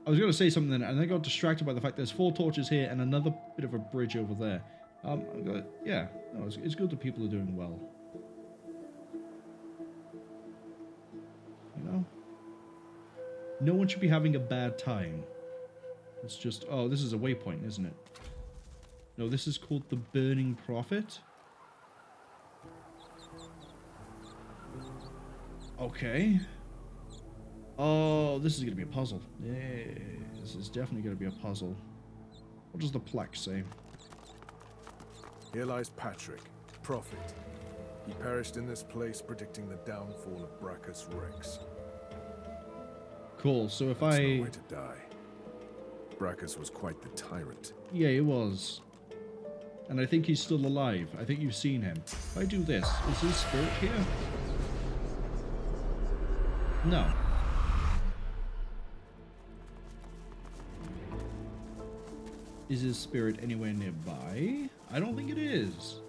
I was going to say something then, and I got distracted by the fact there's 4 torches here and another bit of a bridge over there. Yeah, no, it's good that people are doing well. You know? No one should be having a bad time. It's just... Oh, this is a waypoint, isn't it? No, this is called the Burning Prophet. Okay. Oh, this is going to be a puzzle. Yeah, this is definitely going to be a puzzle. What does the plaque say? Here lies Patrick, prophet. He perished in this place, predicting the downfall of Bracchus Rex. Cool, so if That's no way to die. Bracchus was quite the tyrant. Yeah, he was. And I think he's still alive. I think you've seen him. If I do this, is his spirit here? No. Is his spirit anywhere nearby? I don't think it is.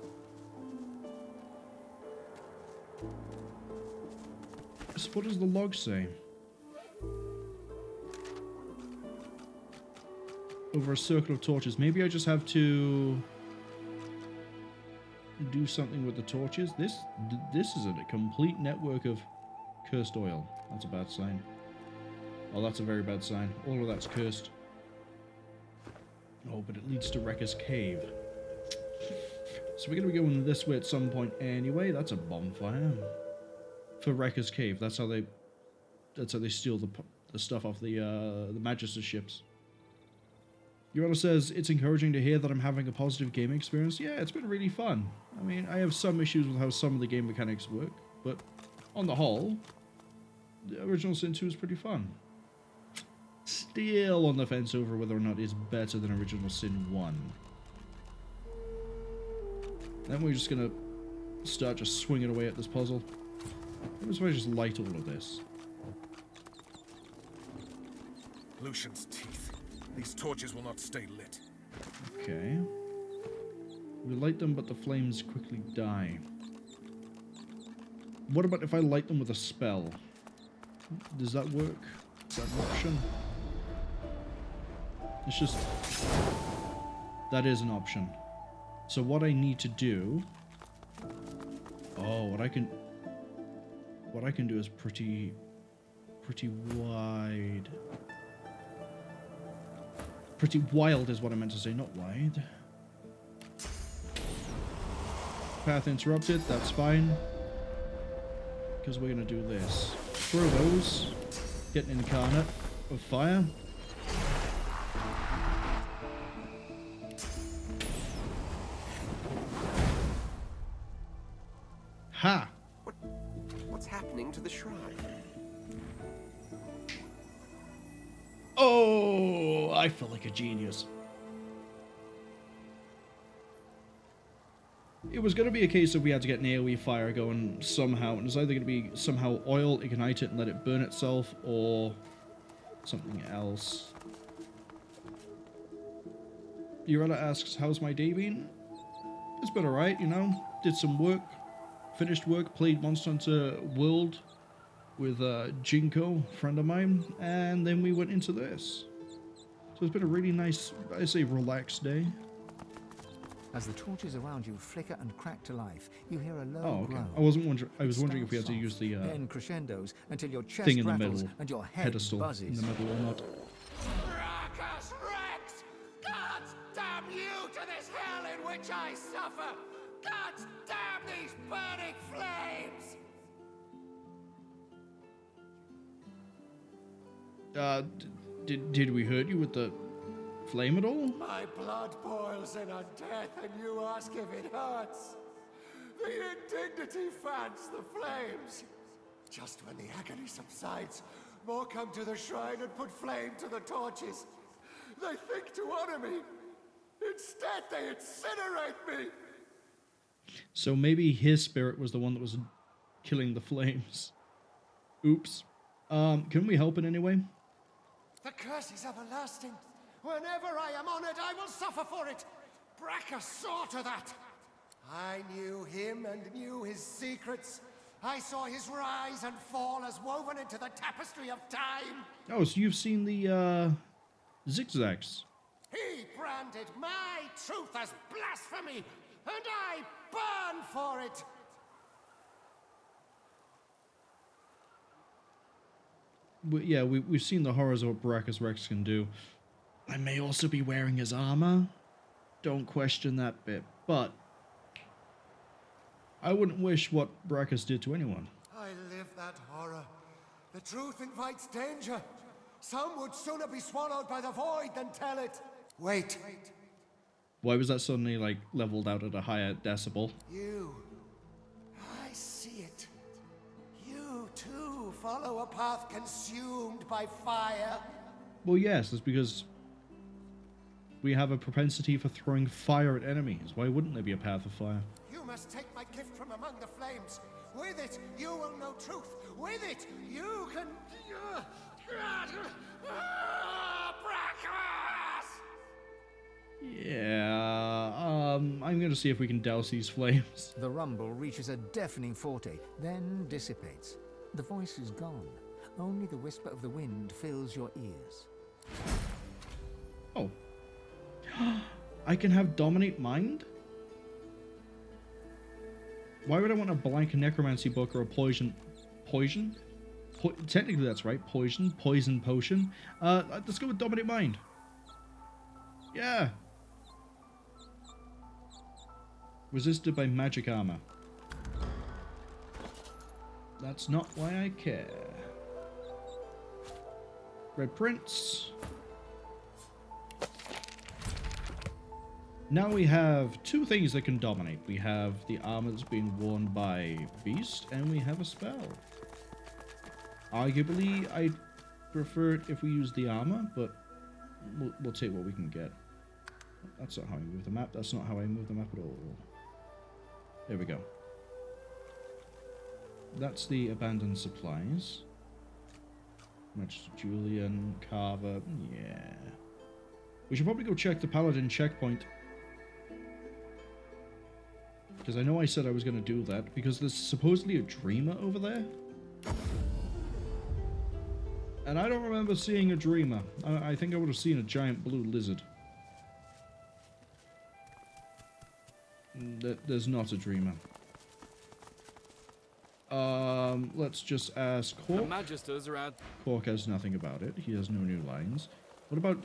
So what does the log say? Over a circle of torches. Maybe I just have to do something with the torches. This is a complete network of cursed oil. That's a bad sign. Oh, that's a very bad sign. All of that's cursed. Oh, but it leads to Wrecker's Cave. So we're going to be going this way at some point anyway. That's a bonfire. For Wrecker's Cave. That's how they steal the stuff off the Magister ships. Urella says, it's encouraging to hear that I'm having a positive gaming experience. Yeah, it's been really fun. I mean, I have some issues with how some of the game mechanics work, but on the whole, the original Sin 2 is pretty fun. Still on the fence over whether or not it's better than original Sin 1. Then we're just gonna start just swinging away at this puzzle. Maybe if I just light all of this. Lucian's teeth. These torches will not stay lit. Okay. We light them, but the flames quickly die. What about if I light them with a spell? Does that work? Is that an option? It's just... That is an option. So what I need to do... Oh, what I can do is pretty wide. Pretty wild is what I meant to say, not wide. Path interrupted, that's fine. Because we're going to do this. Throw those. Get an incarnate of fire. Ha! What's happening to the shrine? Oh, I feel like a genius. It was going to be a case of we had to get an AoE fire going somehow, and it's either going to be somehow oil, ignite it, and let it burn itself, or something else. Urella asks, how's my day been? It's been alright, you know. Did some work, finished work, played Monster Hunter World with Jinko, a friend of mine, and then we went into this. So it's been a really nice, I say, relaxed day. As the torches around you flicker and crack to life, you hear a low groan. I was wondering if we had to use the then crescendos until your chest thing in the rattles middle, and your head pedestal buzzes. in the middle or not. Bracchus Rex! Gods damn you to this hell in which I suffer! Gods damn these burning flames! Did we hurt you with the flame at all? My blood boils in a death, and you ask if it hurts. The indignity fans the flames. Just when the agony subsides, more come to the shrine and put flame to the torches. They think to honor me. Instead, they incinerate me. So maybe his spirit was the one that was killing the flames. Oops. Can we help in any way? The curse is everlasting. Whenever I am honored, I will suffer for it. Bracca saw to that. I knew him and knew his secrets. I saw his rise and fall as woven into the tapestry of time. Oh, so you've seen the zigzags. He branded my truth as blasphemy, and I burn for it. Yeah, we've seen the horrors of what Barracks Rex can do. I may also be wearing his armor. Don't question that bit, but I wouldn't wish what Barracks did to anyone. I live that horror. The truth invites danger. Some would sooner be swallowed by the void than tell it. Wait. Why was that suddenly, like, leveled out at a higher decibel? You. I see it. You, too, follow a path consumed by fire. Well, yes, it's because we have a propensity for throwing fire at enemies. Why wouldn't there be a path of fire? You must take my gift from among the flames. With it, you will know truth. With it, you can... Yeah, I'm going to see if we can douse these flames. The rumble reaches a deafening forte, then dissipates. The voice is gone. Only the whisper of the wind fills your ears. Oh. I can have Dominate Mind? Why would I want a blank necromancy book or a poison? Technically that's right. Poison potion. Let's go with Dominate Mind. Yeah. Resisted by magic armor. That's not why I care. Red Prince. Now we have two things that can dominate. We have the armor that's being worn by Beast, and we have a spell. Arguably, I'd prefer it if we use the armor, but we'll take what we can get. That's not how I move the map. That's not how I move the map at all. There we go. That's the abandoned supplies. Magister Julian, Carver, yeah. We should probably go check the Paladin Checkpoint. Because I know I said I was going to do that, because there's supposedly a dreamer over there. And I don't remember seeing a dreamer. I think I would have seen a giant blue lizard. There's not a dreamer. Let's just ask Cork. The Magisters are out. Cork has nothing about it. He has no new lines. What about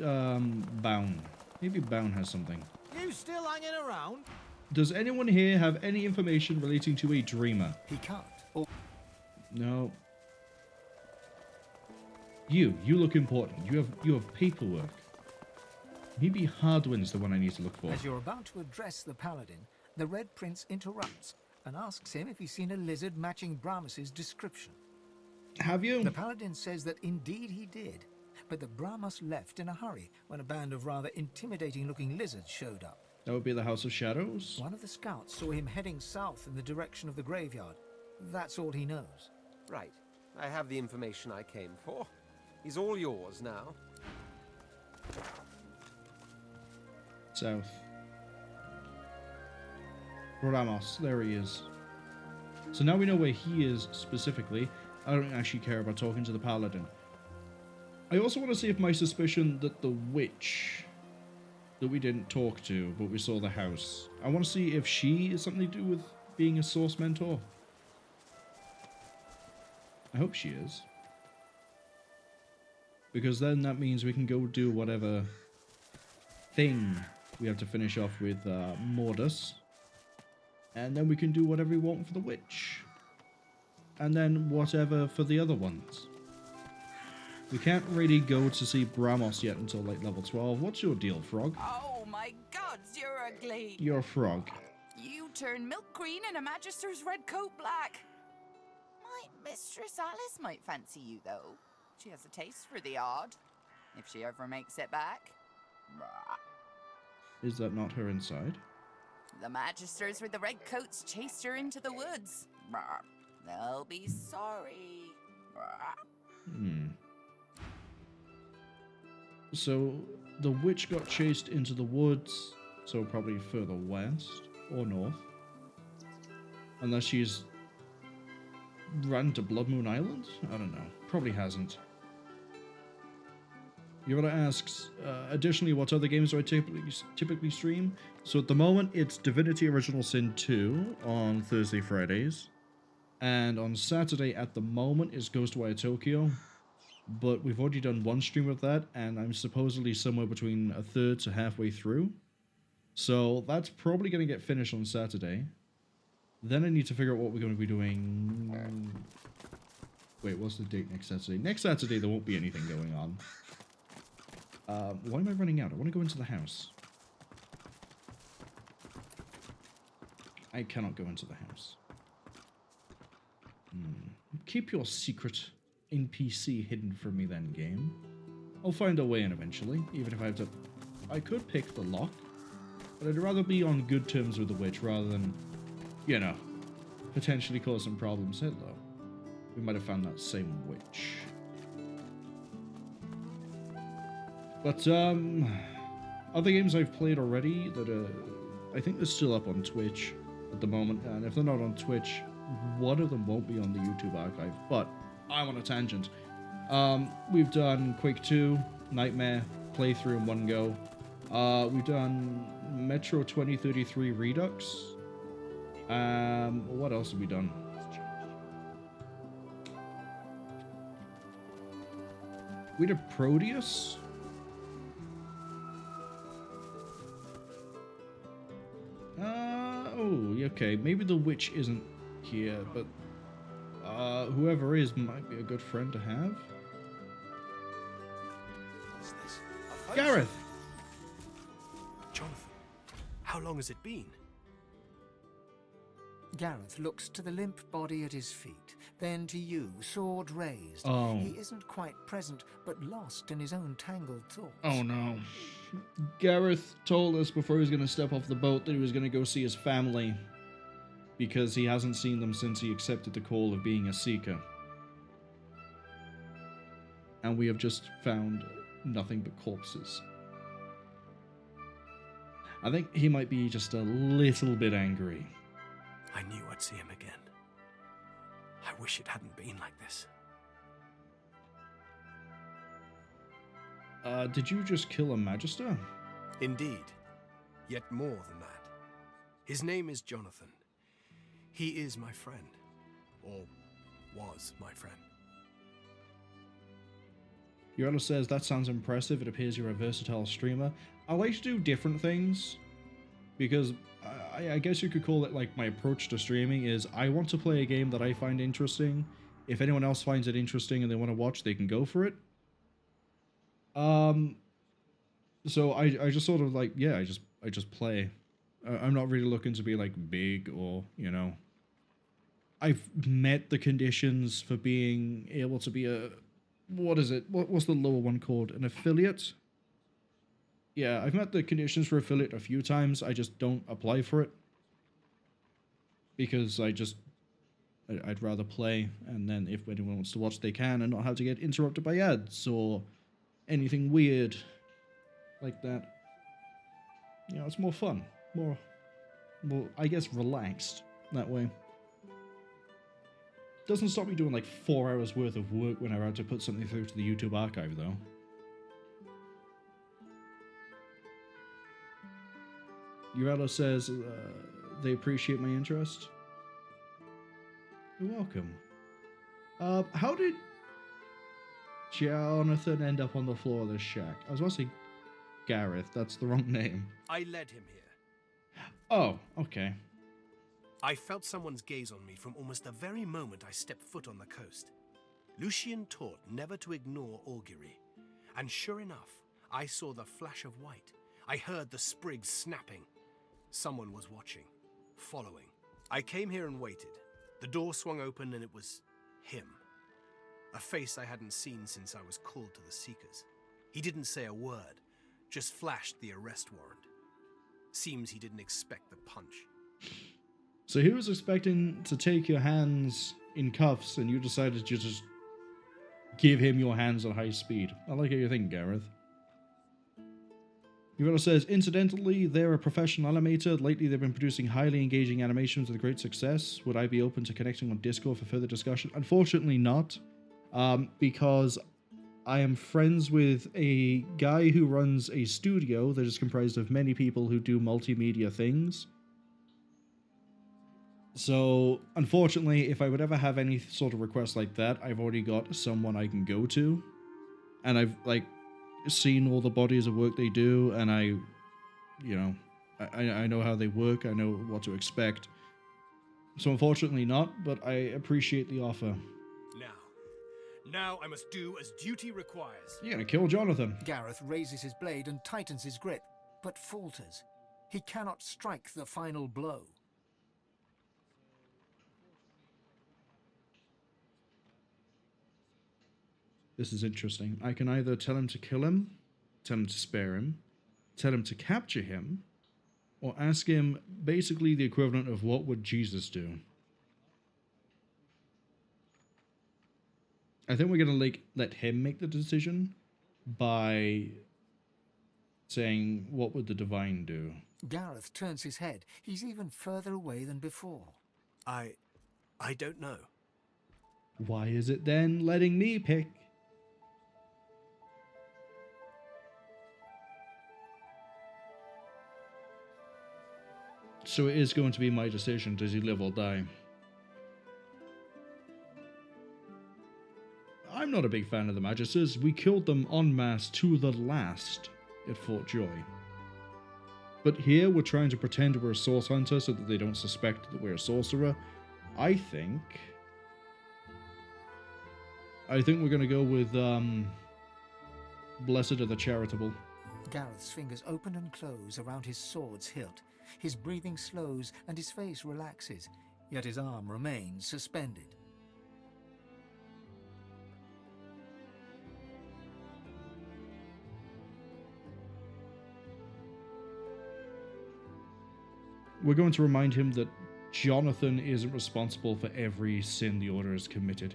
Bound? Maybe Bound has something. You still hanging around? Does anyone here have any information relating to a dreamer? He can't. Oh. No. You look important. You have paperwork. Maybe Hardwin's the one I need to look for. As you're about to address the Paladin, the Red Prince interrupts and asks him if he's seen a lizard matching Brahmas's description. Have you? The Paladin says that indeed he did, but that Brahmas left in a hurry when a band of rather intimidating-looking lizards showed up. That would be the House of Shadows? One of the scouts saw him heading south in the direction of the graveyard. That's all he knows. Right. I have the information I came for. He's all yours now. South. Ramos, there he is. So now we know where he is specifically. I don't actually care about talking to the Paladin. I also want to see if my suspicion that the witch that we didn't talk to, but we saw the house, I want to see if she has something to do with being a source mentor. I hope she is. Because then that means we can go do whatever thing we have to finish off with Mordus. And then we can do whatever we want for the witch. And then whatever for the other ones. We can't really go to see Bramos yet until like level 12. What's your deal, Frog? Oh my gods, you're ugly. You're a frog. You turn milk green and a Magister's red coat black. My Mistress Alice might fancy you, though. She has a taste for the odd, if she ever makes it back. Is that not her inside? The Magisters with the red coats chased her into the woods. They'll be sorry. So the witch got chased into the woods, so probably further west or north. Unless she's ran to Blood Moon Island? I don't know. Probably hasn't. Yurala asks, additionally, what other games do I typically stream? So at the moment, it's Divinity Original Sin 2 on Thursday, Fridays. And on Saturday, at the moment, is Ghostwire Tokyo. But we've already done one stream of that, and I'm supposedly somewhere between a third to halfway through. So that's probably going to get finished on Saturday. Then I need to figure out what we're going to be doing. Wait, what's the date next Saturday? Next Saturday, there won't be anything going on. Why am I running out? I want to go into the house. I cannot go into the house. Keep your secret NPC hidden from me then, game. I'll find a way in eventually, even if I have to... I could pick the lock, but I'd rather be on good terms with the witch rather than, you know, potentially cause some problems. Hello. We might have found that same witch. But, other games I've played already that I think they're still up on Twitch at the moment, and if they're not on Twitch, one of them won't be on the YouTube archive, but I'm on a tangent. We've done Quake 2, Nightmare, playthrough in one go. We've done Metro 2033 Redux. What else have we done? We did Proteus. Oh, okay. Maybe the witch isn't here, but whoever is might be a good friend to have. What's this? Gareth! Jonathan, how long has it been? Gareth looks to the limp body at his feet, then to you, sword raised. Oh. He isn't quite present, but lost in his own tangled thoughts. Oh no. Gareth told us before he was going to step off the boat that he was going to go see his family, because he hasn't seen them since he accepted the call of being a seeker. And we have just found nothing but corpses. I think he might be just a little bit angry. I knew I'd see him again. I wish it hadn't been like this. Did you just kill a Magister? Indeed. Yet more than that. His name is Jonathan. He is my friend. Or was my friend. Yurala says, that sounds impressive. It appears you're a versatile streamer. I like to do different things, because I guess you could call it like my approach to streaming is I want to play a game that I find interesting. If anyone else finds it interesting and they want to watch, they can go for it. So I just sort of like, yeah, I just play. I'm not really looking to be like big or, you know. I've met the conditions for being able to be a, what is it? What's the lower one called? An affiliate? Yeah, I've met the conditions for affiliate a few times. I just don't apply for it. Because I'd rather play, and then if anyone wants to watch, they can, and not have to get interrupted by ads or anything weird like that. You know, it's more fun. More, I guess, relaxed that way. Doesn't stop me doing like 4 hours worth of work when I had to put something through to the YouTube archive, though. Urello says they appreciate my interest. You're welcome. How did Jonathan end up on the floor of this shack? I was about to say Gareth. That's the wrong name. I led him here. Oh, okay. I felt someone's gaze on me from almost the very moment I stepped foot on the coast. Lucian taught never to ignore augury. And sure enough, I saw the flash of white. I heard the sprigs snapping. Someone was watching, following. I came here and waited. The door swung open and it was him. A face I hadn't seen since I was called to the Seekers. He didn't say a word, just flashed the arrest warrant. Seems he didn't expect the punch. So he was expecting to take your hands in cuffs, and you decided to just give him your hands at high speed. I like how you think, Gareth. Uvella says, incidentally, they're a professional animator. Lately, they've been producing highly engaging animations with great success. Would I be open to connecting on Discord for further discussion? Unfortunately not, because I am friends with a guy who runs a studio that is comprised of many people who do multimedia things. So, unfortunately, if I would ever have any sort of request like that, I've already got someone I can go to. And I've, seen all the bodies of work they do, and I know how they work, I know what to expect. So unfortunately not, but I appreciate the offer. Now I must do as duty requires. You're gonna kill Jonathan. Gareth raises his blade and tightens his grip, but falters. He cannot strike the final blow. This is interesting. I can either tell him to kill him, tell him to spare him, tell him to capture him, or ask him basically the equivalent of what would Jesus do. I think we're going to let him make the decision by saying, what would the divine do? Gareth turns his head. He's even further away than before. I don't know. Why is it then letting me pick? So it is going to be my decision. Does he live or die? I'm not a big fan of the Magisters. We killed them en masse to the last at Fort Joy. But here we're trying to pretend we're a source hunter so that they don't suspect that we're a sorcerer. I think we're going to go with Blessed are the Charitable. Gareth's fingers open and close around his sword's hilt. His breathing slows and his face relaxes, yet his arm remains suspended. We're going to remind him that Jonathan isn't responsible for every sin the Order has committed.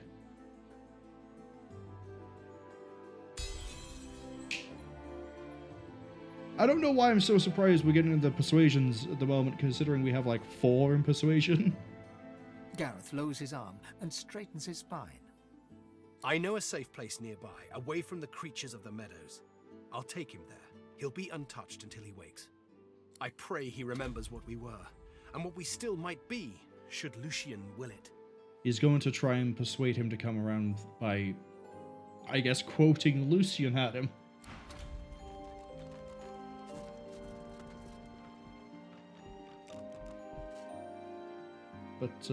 I don't know why I'm so surprised we're getting into persuasions at the moment, considering we have like 4 in persuasion. Gareth lowers his arm and straightens his spine. I know a safe place nearby, away from the creatures of the meadows. I'll take him there. He'll be untouched until he wakes. I pray he remembers what we were, and what we still might be, should Lucian will it. He's going to try and persuade him to come around by, I guess, quoting Lucian at him. But,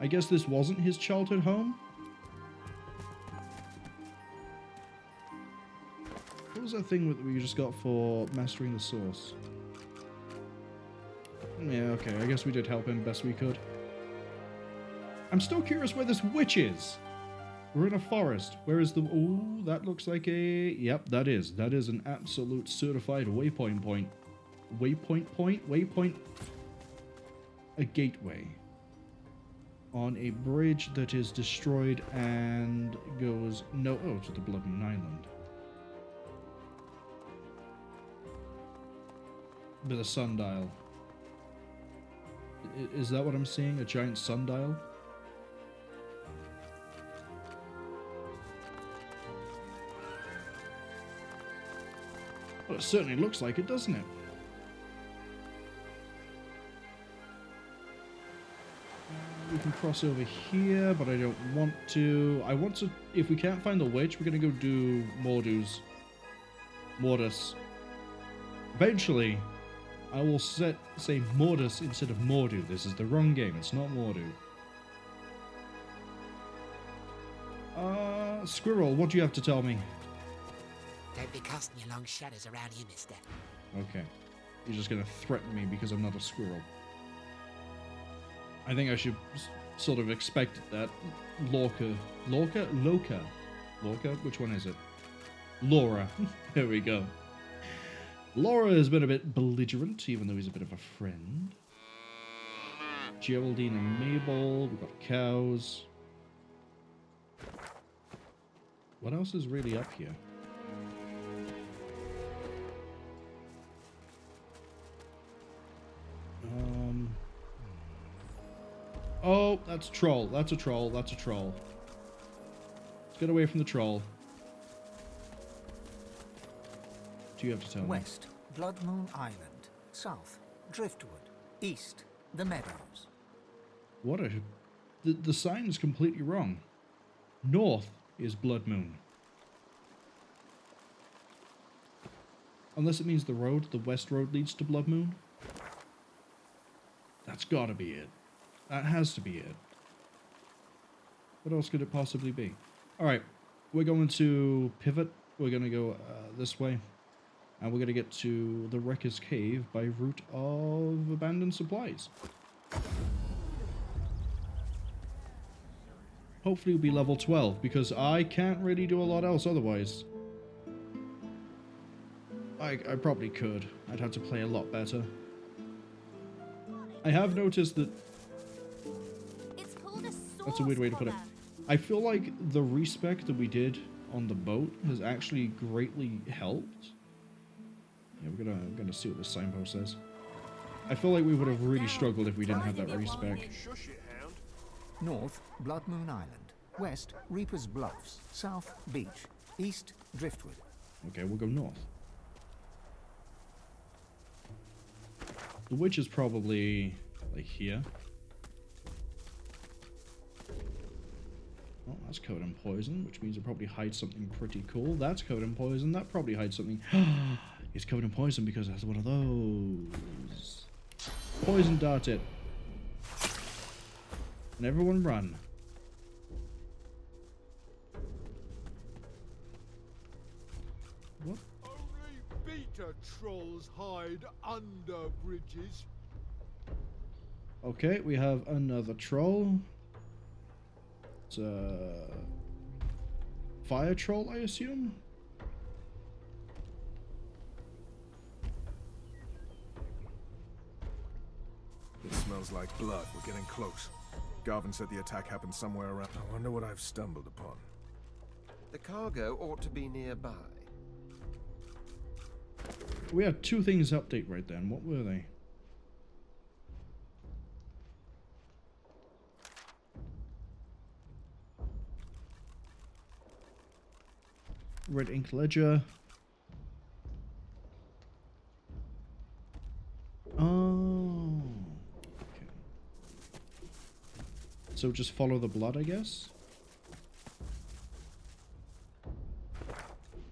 I guess this wasn't his childhood home? What was that thing that we just got for mastering the source? Yeah, okay, I guess we did help him best we could. I'm still curious where this witch is. We're in a forest. Where is the... Ooh, that looks like a... Yep, that is. That is an absolute certified waypoint point. Waypoint? A gateway. On a bridge that is destroyed and goes... to the Blood Moon Island. With a sundial. Is that what I'm seeing? A giant sundial? Well, it certainly looks like it, doesn't it? We can cross over here, but I don't want to. I want to... If we can't find the witch, we're going to go do Mordus. Eventually, I will say Mordus instead of Mordu. This is the wrong game. It's not Mordu. Squirrel, what do you have to tell me? Don't be casting your long shadows around here, mister. Okay. You're just going to threaten me because I'm not a squirrel. I think I should sort of expect that. Lorca? Which one is it? Laura. There we go. Laura has been a bit belligerent, even though he's a bit of a friend. Geraldine and Mabel. We've got cows. What else is really up here? Oh, that's a troll. That's a troll. That's a troll. Let's get away from the troll. What do you have to tell me? West, Blood Moon Island. South, Driftwood. East, the Meadows. What a... The sign is completely wrong. North is Blood Moon. Unless it means the west road leads to Blood Moon. That's gotta be it. That has to be it. What else could it possibly be? Alright, we're going to pivot. We're going to go this way. And we're going to get to the Wrecker's Cave by route of abandoned supplies. Hopefully we'll be level 12, because I can't really do a lot else otherwise. I probably could. I'd have to play a lot better. I have noticed that... That's a weird way to put it. I feel like the respec that we did on the boat has actually greatly helped. Yeah, we're gonna see what this signpost says. I feel like we would have really struggled if we didn't have that respec. North, Blood Moon Island. West, Reaper's Bluffs. South, Beach. East, Driftwood. Okay, we'll go north. The witch is probably like here. Oh, that's covered in poison, which means it probably hides something pretty cool. That's covered in poison. That probably hides something. It's covered in poison because it has one of those. Poison dart it. And everyone run. What? Only beta trolls hide under bridges. Okay, we have another troll. It's a fire troll, I assume? It smells like blood. We're getting close. Garvan said the attack happened somewhere around. I wonder what I've stumbled upon. The cargo ought to be nearby. We had two things update right then. What were they? Red ink ledger. Oh. Okay. So just follow the blood, I guess?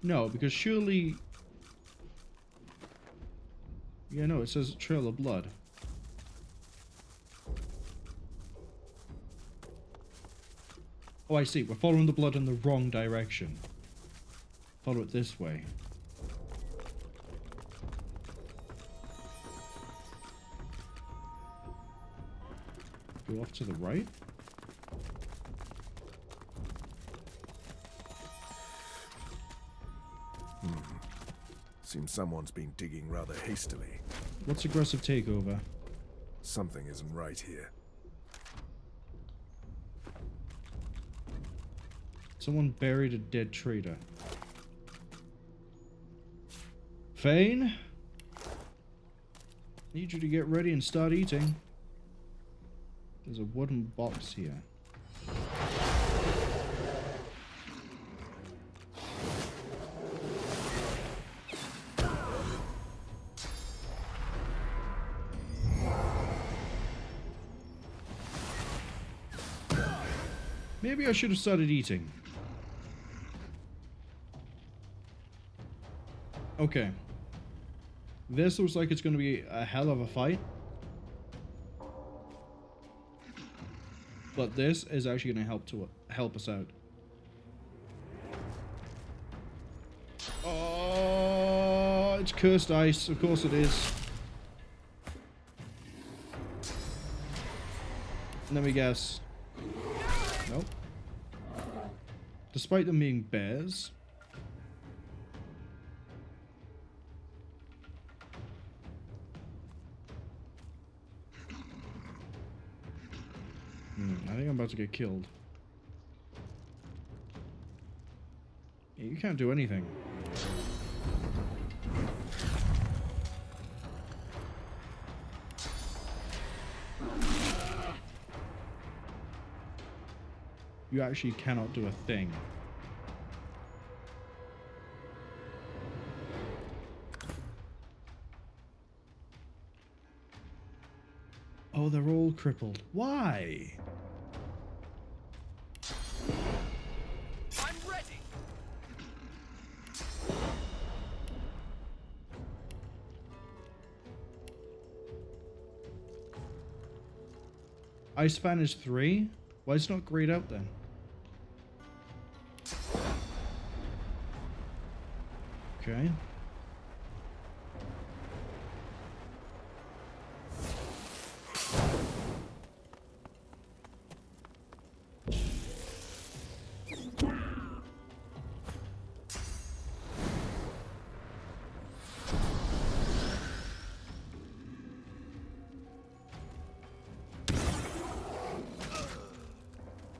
No, because surely... Yeah, no, it says trail of blood. Oh, I see. We're following the blood in the wrong direction. Follow it this way. Go off to the right. Seems someone's been digging rather hastily. What's aggressive takeover? Something isn't right here. Someone buried a dead trader. Fane? Need you to get ready and start eating. There's a wooden box here. Maybe I should have started eating. Okay. This looks like it's going to be a hell of a fight. But this is actually going to help us out. Oh, it's cursed ice. Of course it is. Let me guess. Nope. Despite them being bears. I'm about to get killed. Yeah, you can't do anything. You actually cannot do a thing. Oh, they're all crippled. Why? I'm ready. Ice fan is 3? Why is it not grayed out then? Okay.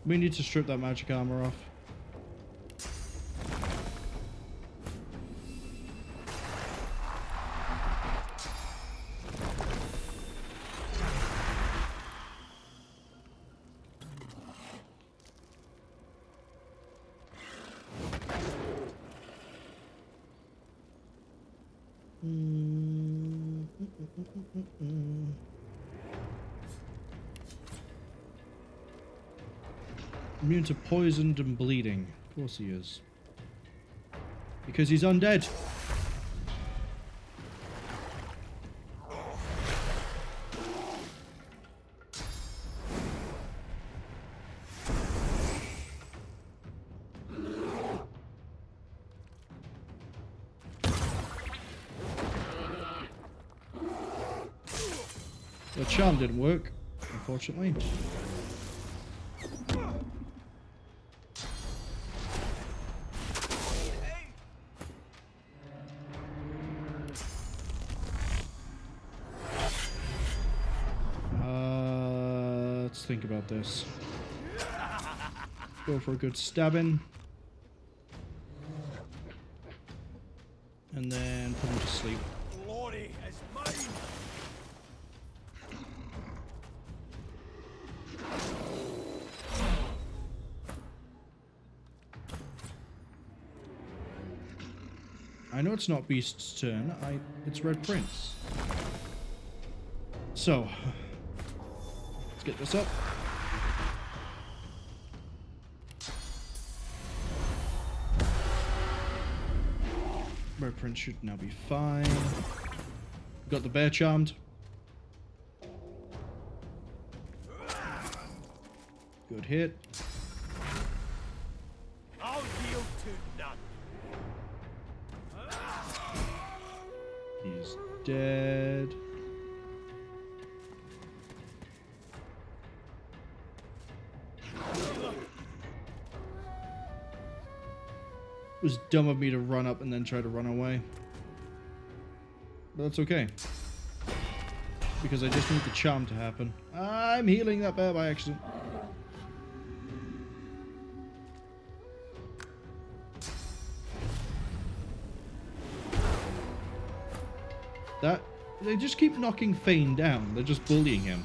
We need to strip that magic armor off. Immune to poisoned and bleeding. Of course he is. Because he's undead. The charm didn't work, unfortunately. Let's think about this. Go for a good stabbing. And then put him to sleep. Glory is mine. I know it's not Beast's turn. It's Red Prince. So, let's get this up. Red Prince should now be fine. Got the bear charmed. Good hit. I'll yield to none. He's dead. It was dumb of me to run up and then try to run away. But that's okay. Because I just need the charm to happen. I'm healing that bear by accident. They just keep knocking Fane down. They're just bullying him.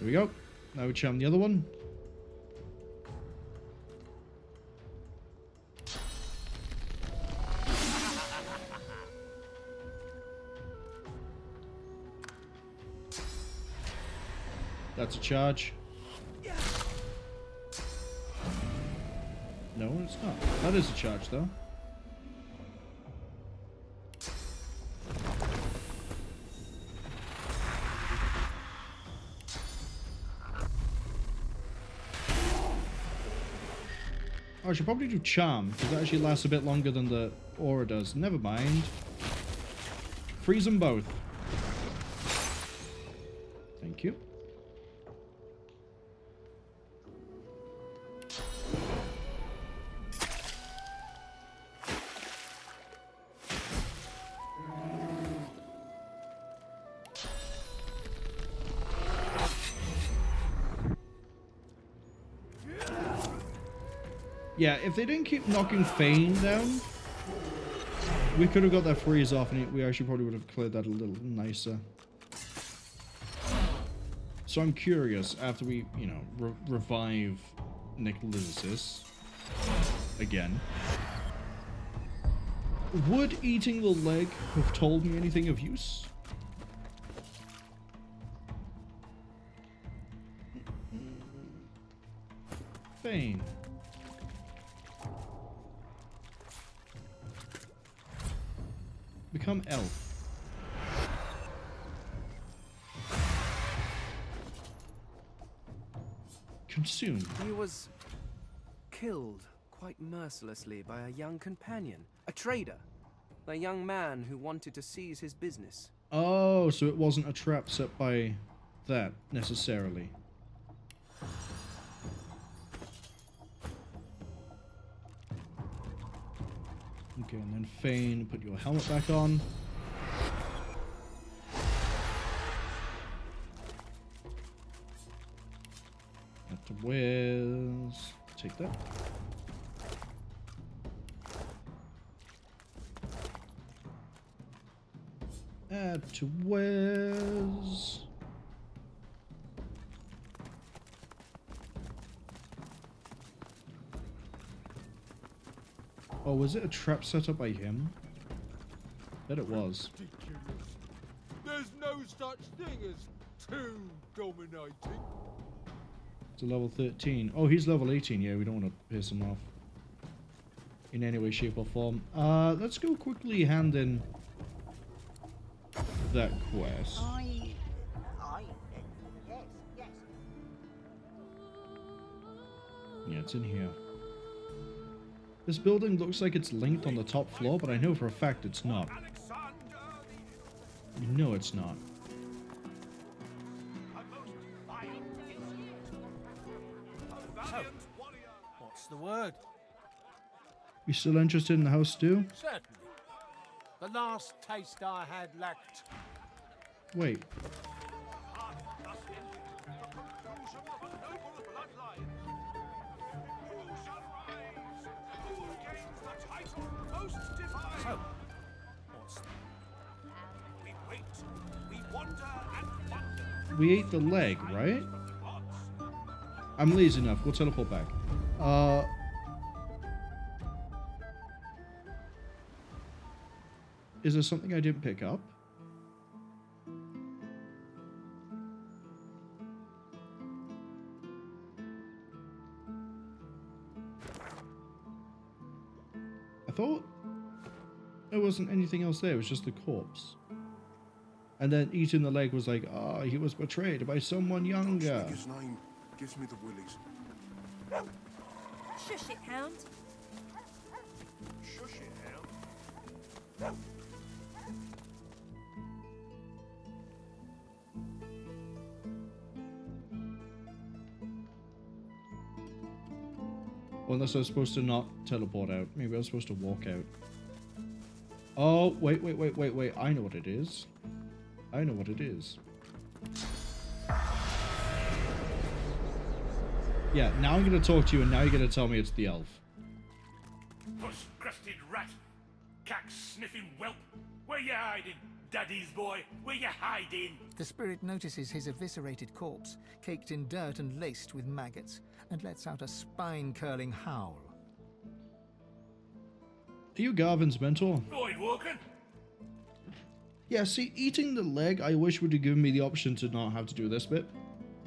There we go. Now we charm the other one. That's a charge. No, it's not. That is a charge, though. I should probably do Charm, because that actually lasts a bit longer than the Aura does. Never mind. Freeze them both. Thank you. Yeah, if they didn't keep knocking Fane down, we could have got that freeze off and we actually probably would have cleared that a little nicer. So I'm curious, after we, you know, revive Nicholas again, would eating the leg have told me anything of use? Fane. Become elf. Consume. He was killed quite mercilessly by a young companion, a trader, a young man who wanted to seize his business. Oh, so it wasn't a trap set by that necessarily. Okay, and then Fane, put your helmet back on. Add to wares. Take that. Add to wares. Oh, was it a trap set up by him? Bet it was. There's no such thing as too dominating. It's a level 13. Oh, he's level 18. Yeah, we don't want to piss him off in any way, shape, or form. Let's go quickly hand in that quest. Yeah, it's in here. This building looks like it's linked on the top floor, but I know for a fact it's not. You know it's not. So, what's the word? You still interested in the house stew? Certainly. The last taste I had lacked. Wait. So, what's we wait, we wander and wonder. We ate the leg, right? I'm lazy enough. We'll teleport back. Is there something I didn't pick up? I thought there wasn't anything else there. It was just the corpse. And then eating the leg was like, ah, he was betrayed by someone younger. His name gives me the willies. Shush it, hound. Shush it, hound. Unless I was supposed to not teleport out. Maybe I was supposed to walk out. Oh, wait. I know what it is. I know what it is. Yeah, now I'm going to talk to you and now you're going to tell me it's the elf. Puss-crusted rat. Cack-sniffing whelp. Where you hiding, daddy's boy? Where you hiding? The spirit notices his eviscerated corpse, caked in dirt and laced with maggots, and lets out a spine-curling howl. Are you Garvan's mentor? Void walking. Yeah, see, eating the leg, I wish would have given me the option to not have to do this bit.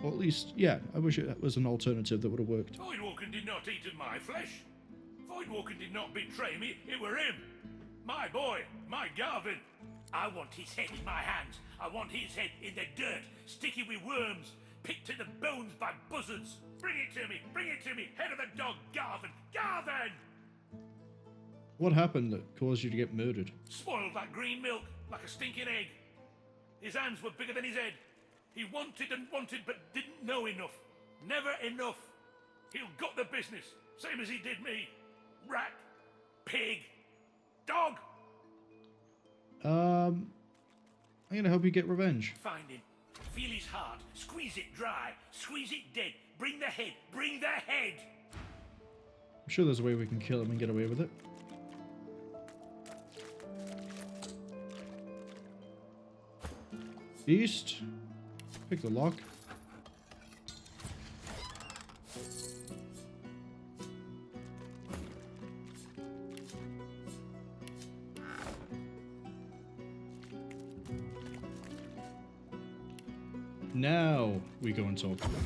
Or at least, yeah, I wish it was an alternative that would have worked. Void walking did not eat of my flesh. Void walking did not betray me. It were him. My boy, my Garvan. I want his head in my hands. I want his head in the dirt, sticky with worms, picked to the bones by buzzards. Bring it to me! Bring it to me! Head of the dog, Garvan! Garvan! What happened that caused you to get murdered? Spoiled that green milk like a stinking egg. His hands were bigger than his head. He wanted and wanted but didn't know enough. Never enough. He'll got the business, same as he did me. Rat. Pig. Dog. I'm gonna help you get revenge. Find him. Feel his heart. Squeeze it dry. Squeeze it dead. Bring the head. Bring the head. I'm sure there's a way we can kill him and get away with it. East. Pick the lock. Now we go and talk to them.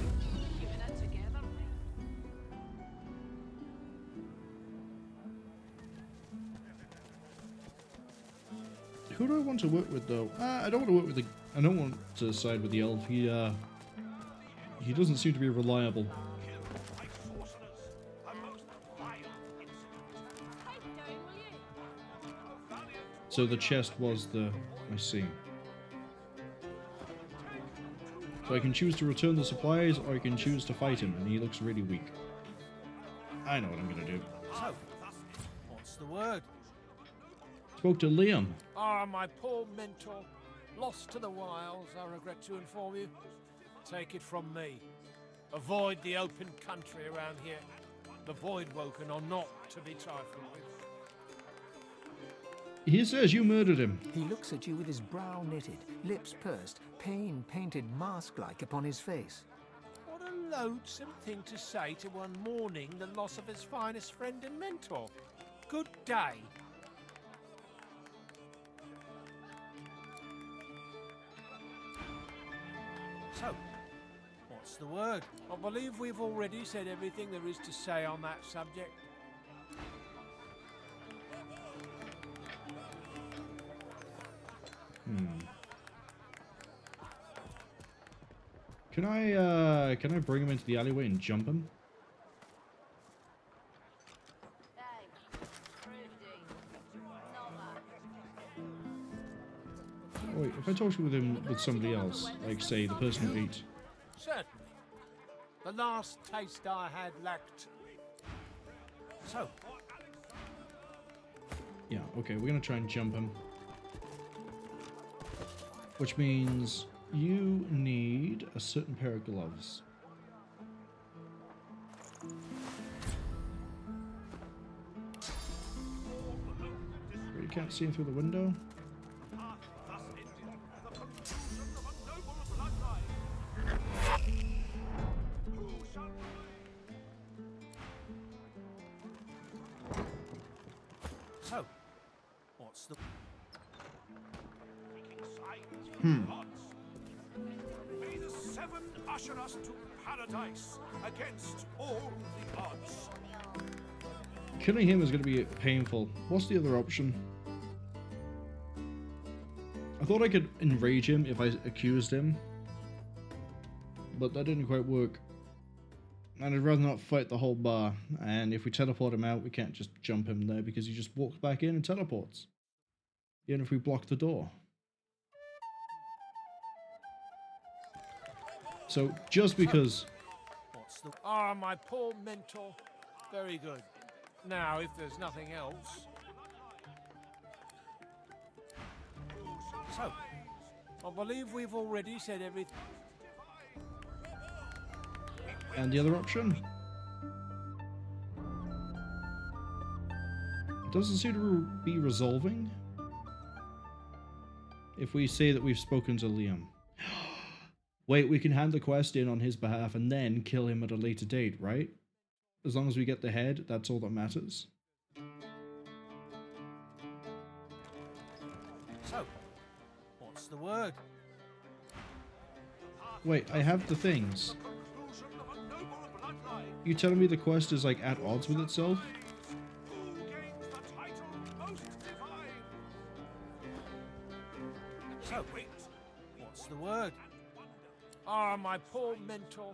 Who do I want to work with, though? I don't want to work with the. I don't want to side with the elf. He doesn't seem to be reliable. So the chest was the. I see. So I can choose to return the supplies, or I can choose to fight him, and he looks really weak. I know what I'm gonna do. So, what's the word? Spoke to Liam. Ah, my poor mentor. Lost to the wilds, I regret to inform you. Take it from me. Avoid the open country around here. The Voidwoken are not to be trifled with. He says you murdered him. He looks at you with his brow knitted, lips pursed, pain painted mask-like upon his face. What a loathsome thing to say to one mourning the loss of his finest friend and mentor. Good day. So, what's the word? I believe we've already said everything there is to say on that subject. Can I bring him into the alleyway and jump him? Wait, if I talk with him with somebody else, like say the person who ate. Certainly. The last taste I had lacked. So. Yeah, okay, we're gonna try and jump him. Which means you need a certain pair of gloves. You can't see him through the window. So, what's the... May the seven usher us to paradise against all the odds. Killing him is going to be painful. What's the other option? I thought I could enrage him if I accused him, but that didn't quite work. And I'd rather not fight the whole bar, and if we teleport him out, we can't just jump him there because he just walks back in and teleports. Even if we block the door. So, just because... What's the... Ah, my poor mentor. Very good. Now, if there's nothing else... So, I believe we've already said everything. And the other option? It doesn't seem to be resolving. If we say that we've spoken to Liam. Wait, we can hand the quest in on his behalf and then kill him at a later date, right? As long as we get the head, that's all that matters. So, what's the word? Wait, I have the things. You telling me the quest is like at odds with itself? So, what's the word? Ah, my poor mentor.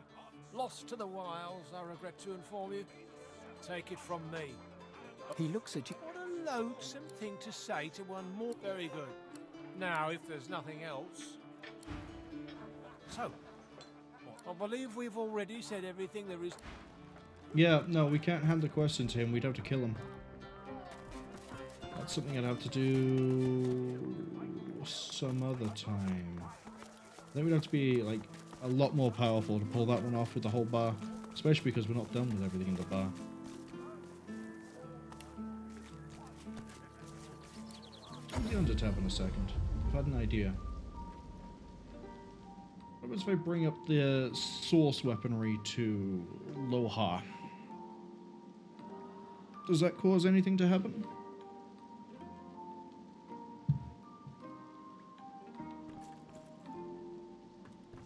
Lost to the wilds, I regret to inform you. Take it from me. He looks at you. What a loathsome thing to say to one more. Very good. Now, if there's nothing else... So, I believe we've already said everything there is. Yeah, no, we can't hand the question to him. We'd have to kill him. That's something I'd have to do some other time. Then we'd have to be, like, a lot more powerful to pull that one off with the whole bar. Especially because we're not done with everything in the bar. I'll be on the tab in a second. I've had an idea. What happens if I bring up the source weaponry to Lohar? Does that cause anything to happen?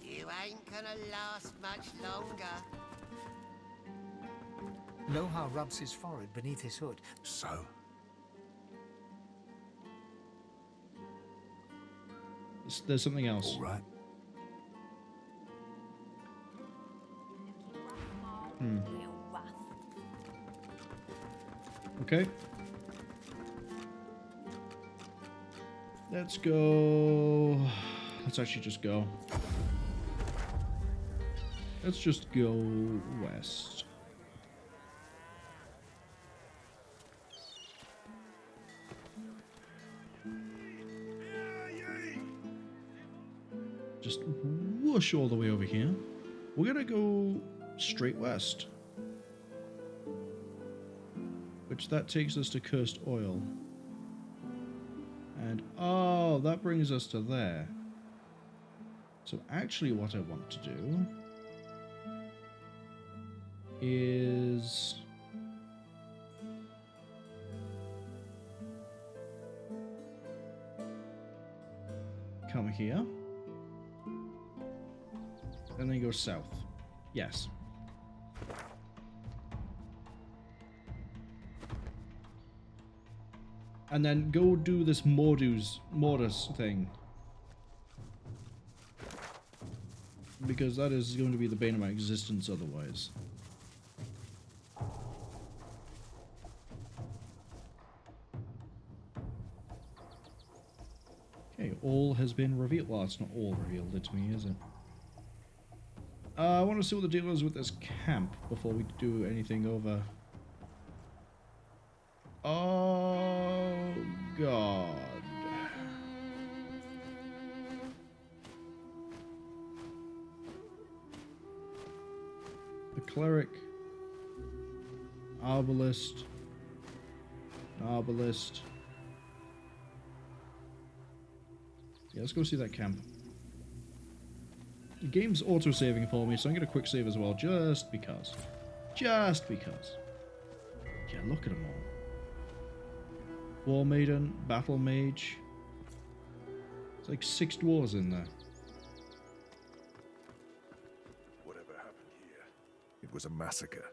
You ain't gonna last much longer. Lohar rubs his forehead beneath his hood. So? There's something else. All right. Okay. Let's go. Let's actually just go. Let's just go west. Just whoosh all the way over here. We're gonna go straight west. Which that takes us to Cursed Oil. And oh, that brings us to there. So actually what I want to do is come here and then go south. Yes. And then go do this Mordus thing. Because that is going to be the bane of my existence otherwise. Okay, all has been revealed. Well, it's not all revealed to me, is it? I want to see what the deal is with this camp before we do anything over. Oh, God. The cleric. Arbalist. Arbalist. Yeah, let's go see that camp. The game's auto-saving for me, so I'm going to quick save as well, just because. Just because. Yeah, look at them all. War Maiden, Battle Mage. It's like 6 dwarves in there. Whatever happened here, it was a massacre.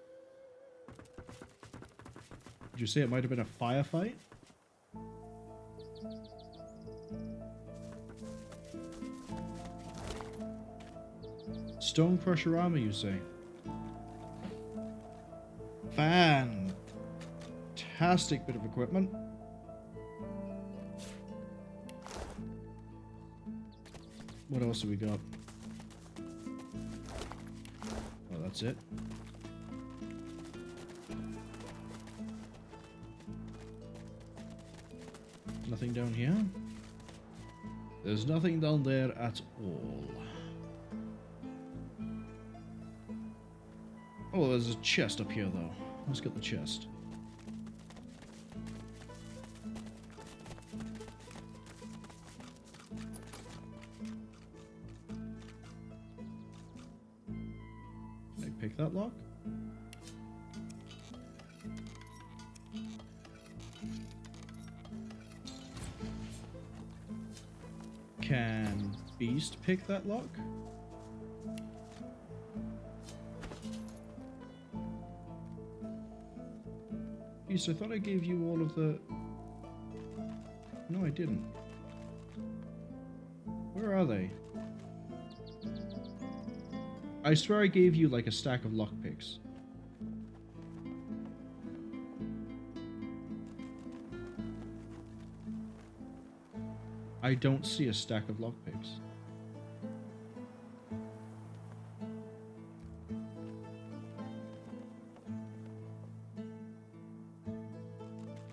Did you say it might have been a firefight? Stone Crusher armor, you say? Fantastic bit of equipment. What else have we got? Oh, that's it. Nothing down here? There's nothing down there at all. Oh, there's a chest up here, though. Let's get the chest. Can I pick that lock? Can Beast pick that lock? Beast, I thought I gave you all of the... No, I didn't. Where are they? I swear I gave you like a stack of lockpicks. I don't see a stack of lockpicks.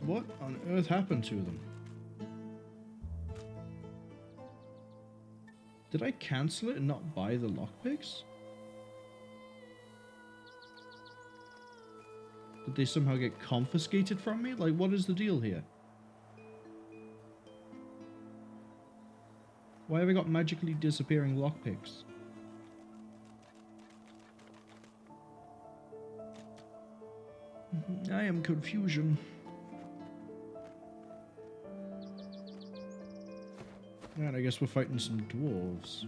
What on earth happened to them? Did I cancel it and not buy the lockpicks? Did they somehow get confiscated from me? Like, what is the deal here? Why have I got magically disappearing lockpicks? I am confusion. And I guess we're fighting some dwarves.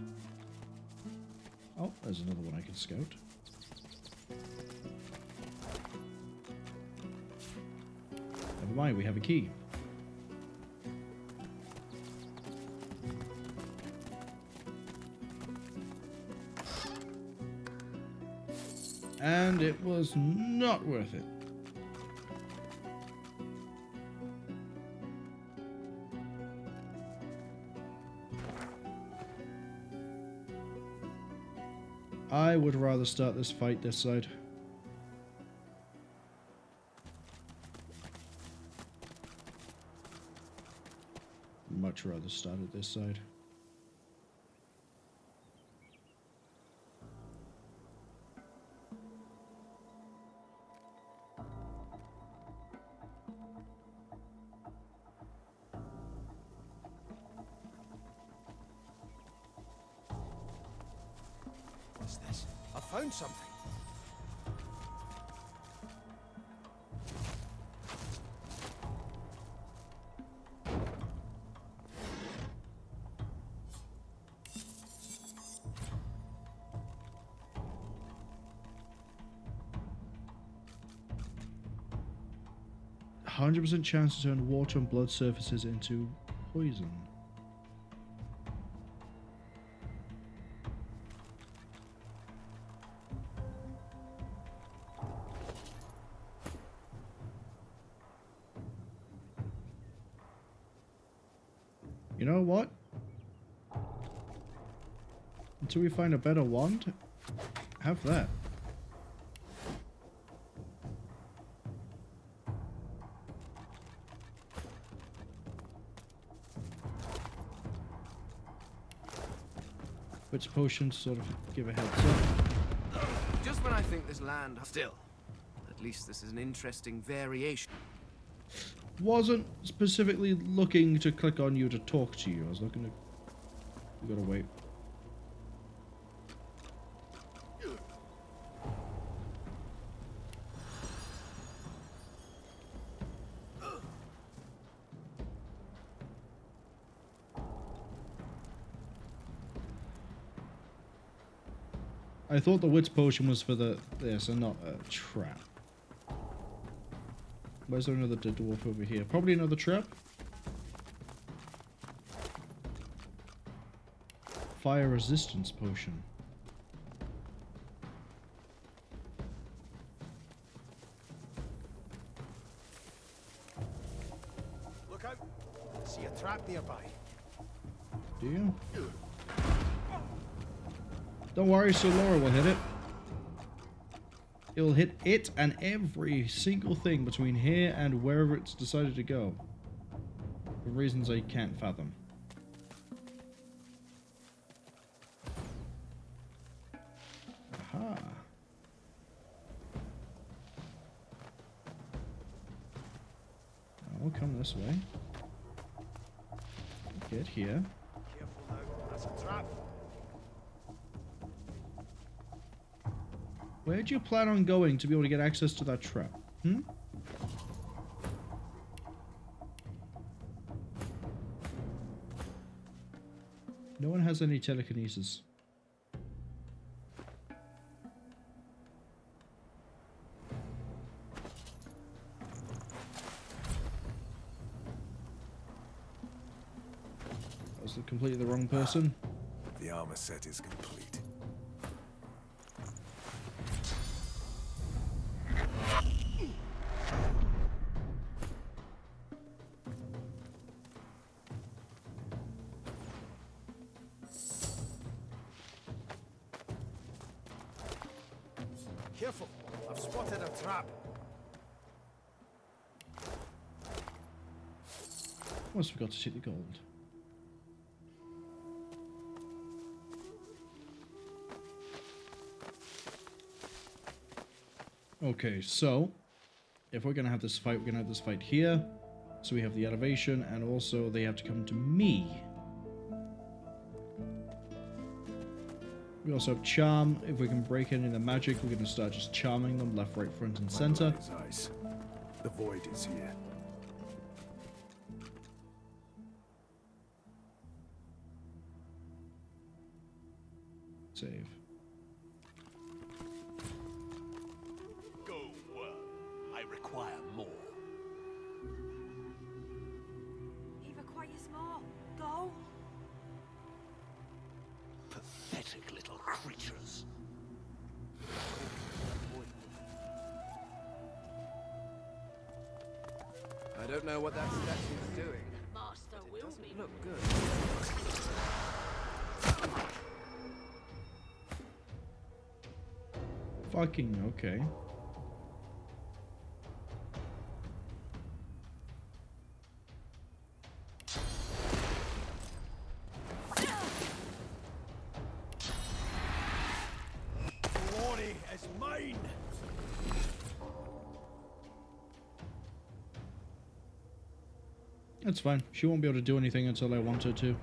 Oh, there's another one I can scout. Never mind, we have a key. And it was not worth it. I would rather start this fight this side. Much rather start it this side. What's this? I found something. %100% chance to turn water and blood surfaces into poison. You know what? Until we find a better wand, have that. Which potions sort of give a heads up. Just when I think this land... Still, at least this is an interesting variation. Wasn't specifically looking to click on you to talk to you. I was looking to... We gotta wait. I thought the wits potion was for this and not a trap. Where's there another dead dwarf over here? Probably another trap. Fire resistance potion. Look out! I see a trap nearby. Do you? Don't worry, so Lohar will hit it. It will hit it and every single thing between here and wherever it's decided to go. For reasons I can't fathom. Aha. I'll come this way. Get here. Careful now, that's a trap. Where'd you plan on going to be able to get access to that trap? Hmm? No one has any telekinesis. That was completely the wrong person. The armor set is complete. Careful, I've spotted a trap. Almost forgot to take the gold. Okay, so if we're gonna have this fight, we're gonna have this fight here. So we have the elevation, and also they have to come to me. We also have charm. If we can break any of the magic, we're gonna start just charming them left, right, front, and center. The void is here. Save. Go, I require more. He requires more. Go. Pathetic little creatures. I don't know what that statue's doing. Master will be. Look good. Fucking okay. Glory is mine! That's fine. She won't be able to do anything until I want her to.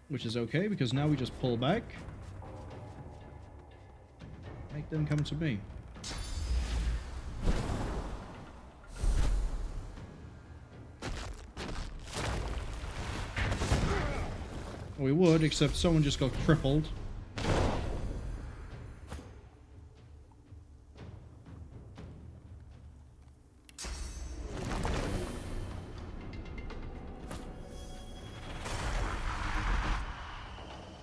Which is okay, because now we just pull back. Make them come to me. We would, except someone just got crippled.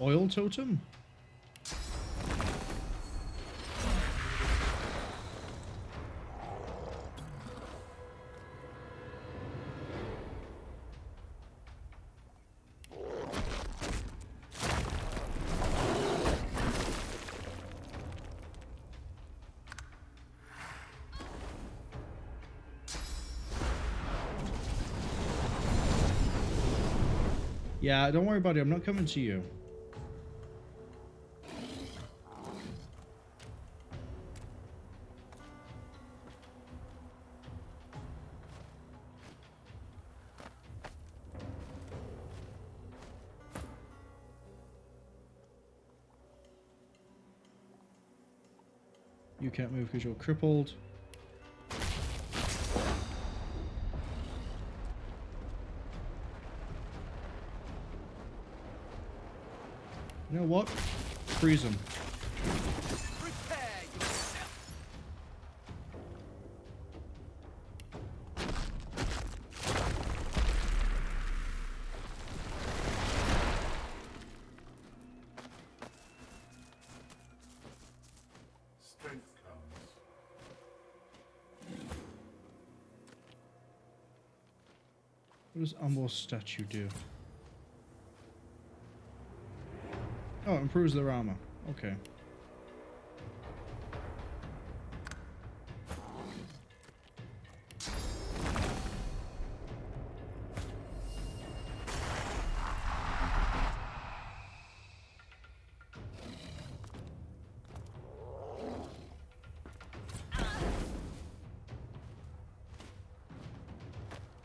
Oil totem? Yeah, don't worry about it. I'm not coming to you. You can't move because you're crippled. You know what? Freeze him. What does Umbor's statue do? Oh, it improves their armor. Okay.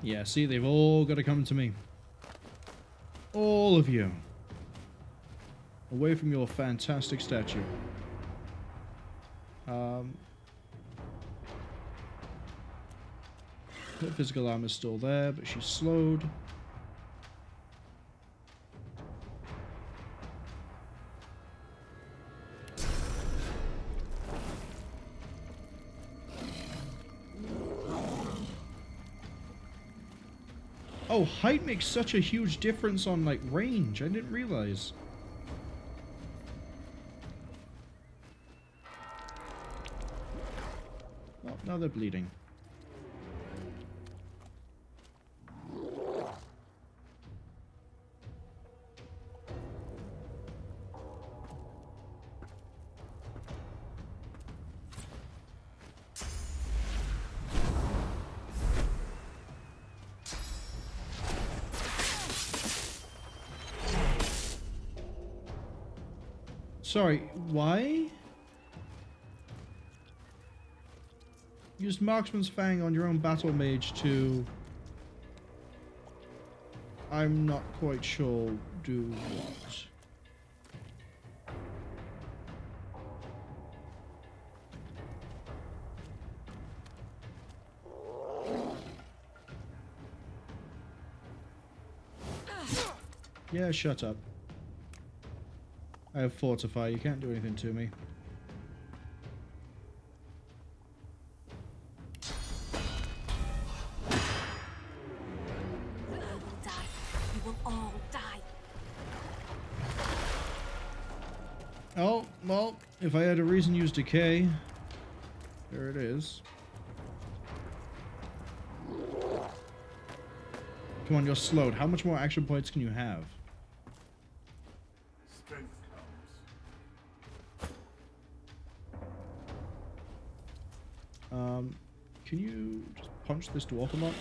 Yeah, see, they've all got to come to me. All of you. Away from your fantastic statue. Her physical armor is still there, but she's slowed. Oh, height makes such a huge difference on, like, range. I didn't realize. Oh, now they're bleeding. Sorry, why? Use Marksman's Fang on your own battle mage to... I'm not quite sure do what. Yeah, shut up. I have Fortify, you can't do anything to me. You will die. You will all die. Oh, well, if I had a reason to use Decay, there it is. Come on, you're slowed. How much more action points can you have? Strength comes. Can you just punch this dwarf a lot?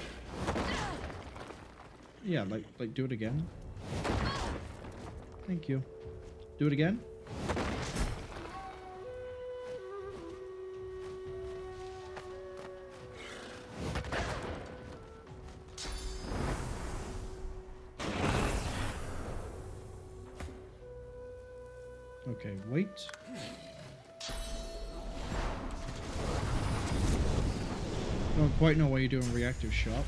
Yeah, like do it again. Thank you. Do it again. Okay, wait. Don't quite know why you're doing reactive shot.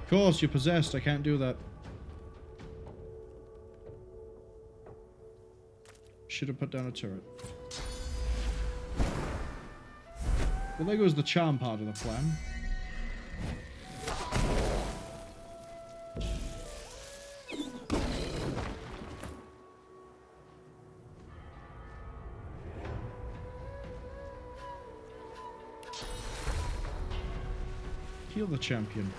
Of course, you're possessed. I can't do that. Should have put down a turret. Well, there goes the charm part of the plan. Heal the champion.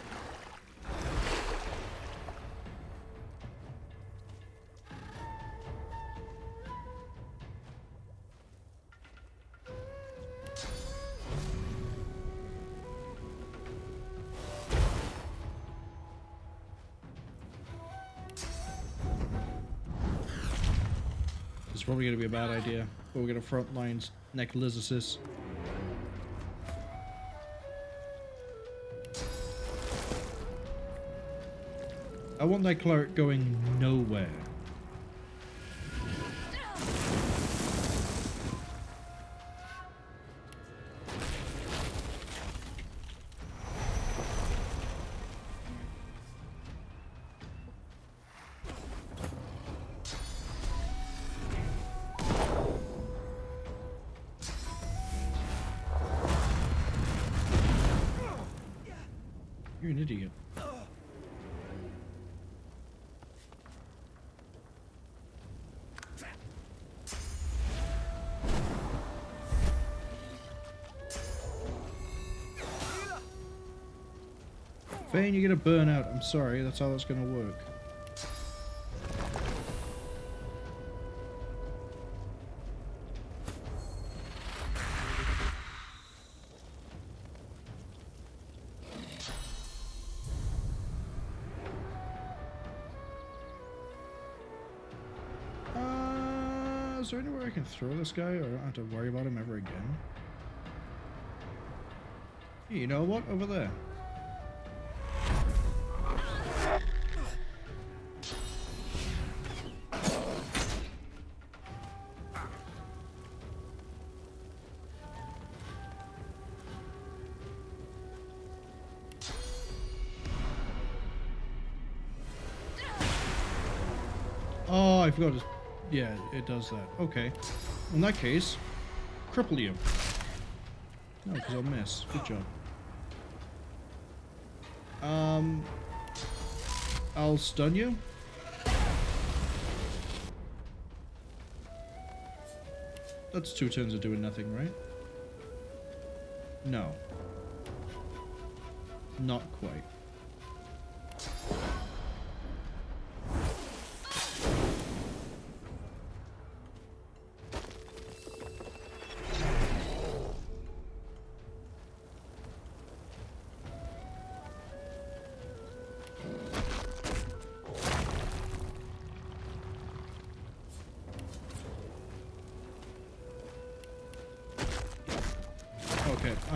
It's probably going to be a bad idea, but we're going to front lines Necrolysis. I want that cleric going nowhere. You're an idiot. Fane, you're gonna burn out. I'm sorry, that's how that's gonna work. Is there anywhere I can throw this guy, or I don't have to worry about him ever again? Hey, you know what? Over there. Oh, I forgot to... Yeah, it does that. Okay. In that case, cripple you. No, because I'll miss. Good job. I'll stun you. That's 2 turns of doing nothing, right? No. Not quite.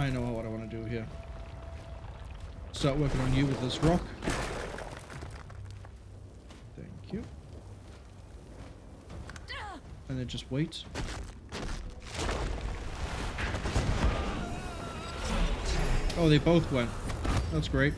I know what I want to do here. Start working on you with this rock. Thank you. And then just wait. Oh, they both went. That's great.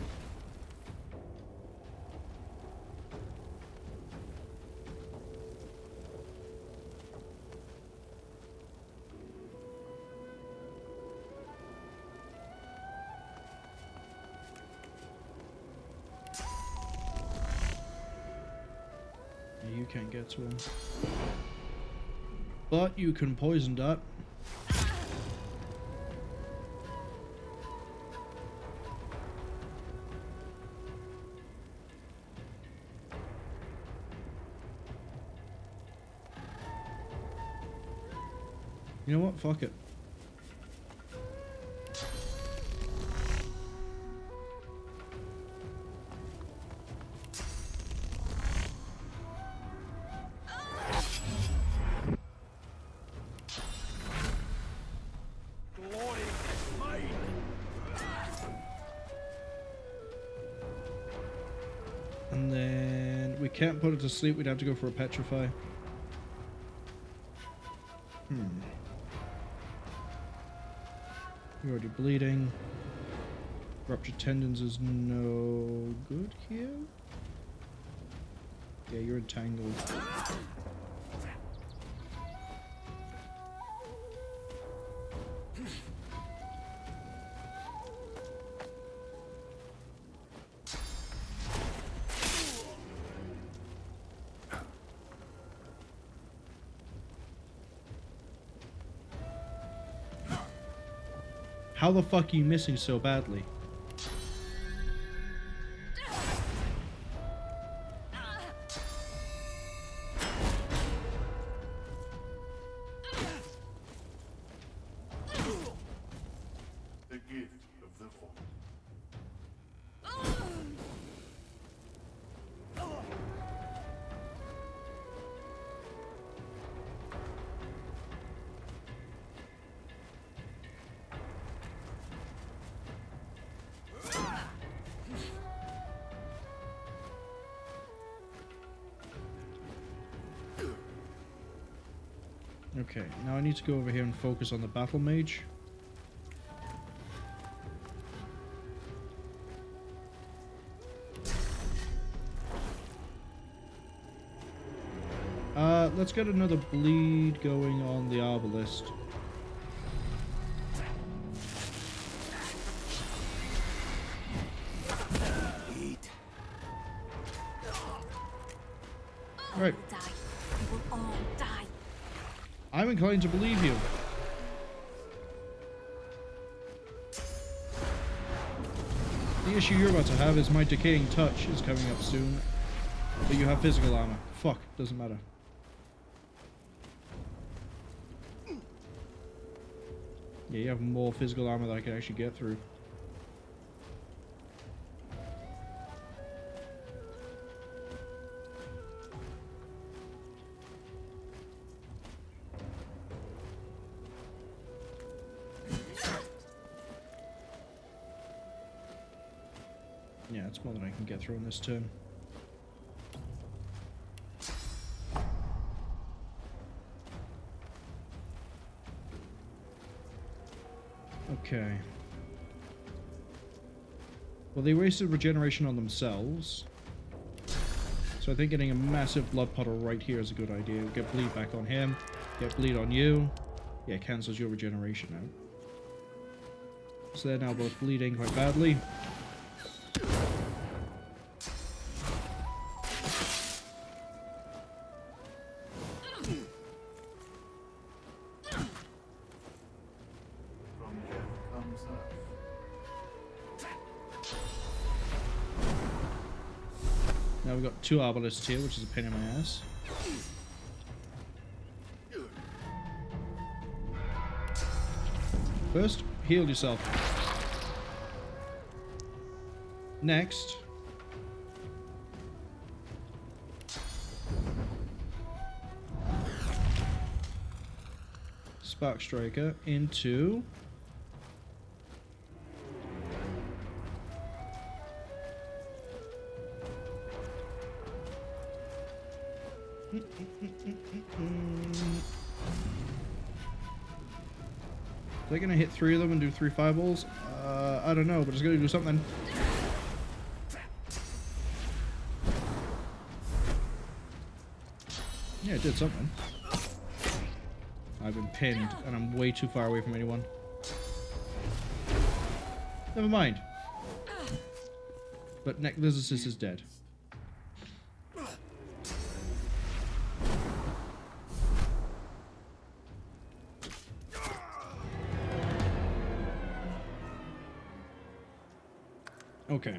You can't get to him. But you can poison that. You know what? Fuck it. And then we can't put it to sleep. We'd have to go for a petrify. You're already bleeding. Ruptured tendons is no good here. Yeah, you're entangled. How the fuck are you missing so badly? The gift of the Void. Okay, now I need to go over here and focus on the battle mage. Let's get another bleed going on the arbalist. Right. You will all die. I'm inclined to believe you. The issue you're about to have is my decaying touch is coming up soon, but you have physical armor. Fuck, doesn't matter. Yeah, you have more physical armor that I can actually get through. Yeah, it's more than I can get through in this turn. Okay. Well, they wasted regeneration on themselves. So I think getting a massive blood puddle right here is a good idea. Get bleed back on him. Get bleed on you. Yeah, it cancels your regeneration out. So they're now both bleeding quite badly. Now we've got two arbalists here, which is a pain in my ass. First, heal yourself. Next, Spark Striker into They're gonna hit 3 of them and do 3 fireballs? I don't know, but it's gonna do something. Yeah, it did something. I've been pinned, and I'm way too far away from anyone. Never mind. But Necro-Knight is dead. Okay.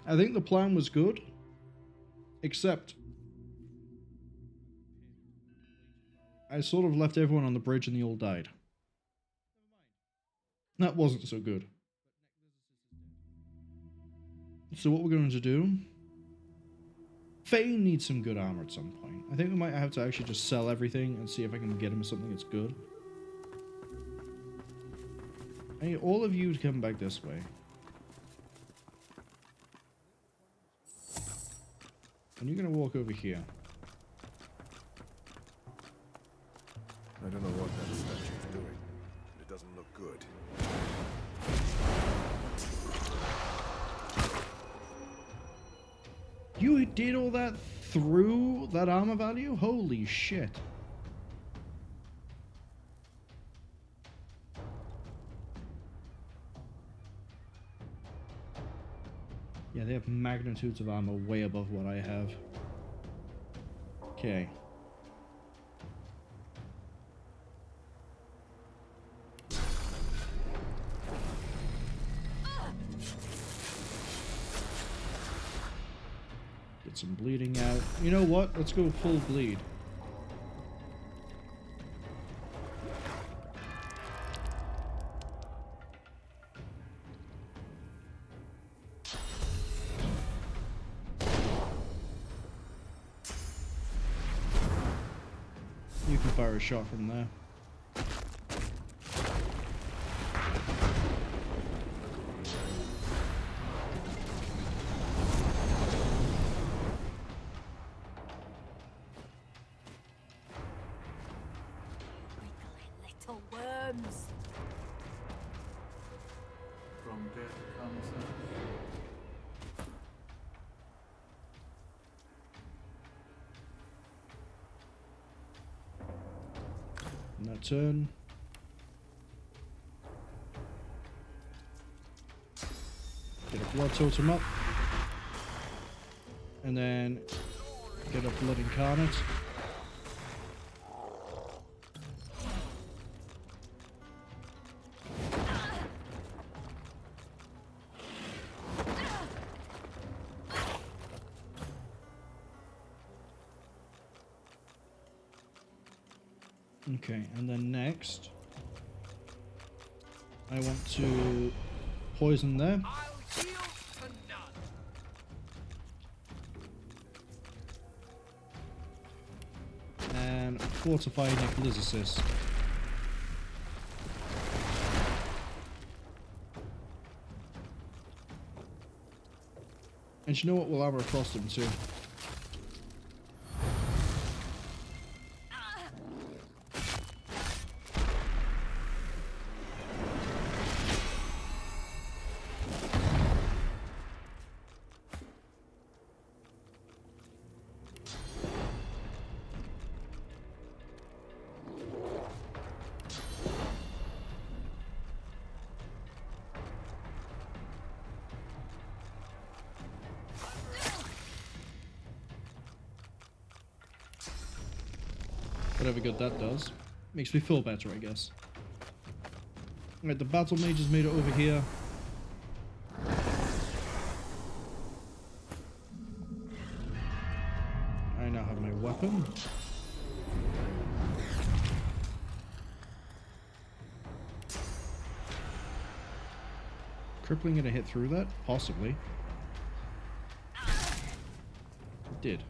I think the plan was good, except I sort of left everyone on the bridge and they all died. That wasn't so good. So what we're going to do... Faye needs some good armor at some point. I think we might have to actually just sell everything and see if I can get him something that's good. I need all of you to come back this way. And you're going to walk over here. I don't know what that statue's doing, but it doesn't look good. You did all that through that armor value? Holy shit. Yeah, they have magnitudes of armor way above what I have. Okay. Get some bleeding out. You know what? Let's go full bleed. You can fire a shot from there. Little worms. From death comes life. On that turn. Get a blood totem up. And then get a blood incarnate. Okay, and then next, I want to poison there. And fortify Necro-Knight. And you know what? We'll armor across them too. Whatever good that does. Makes me feel better, I guess. Alright, the battle mage has made it over here. I now have my weapon. Crippling gonna hit through that? Possibly. It did.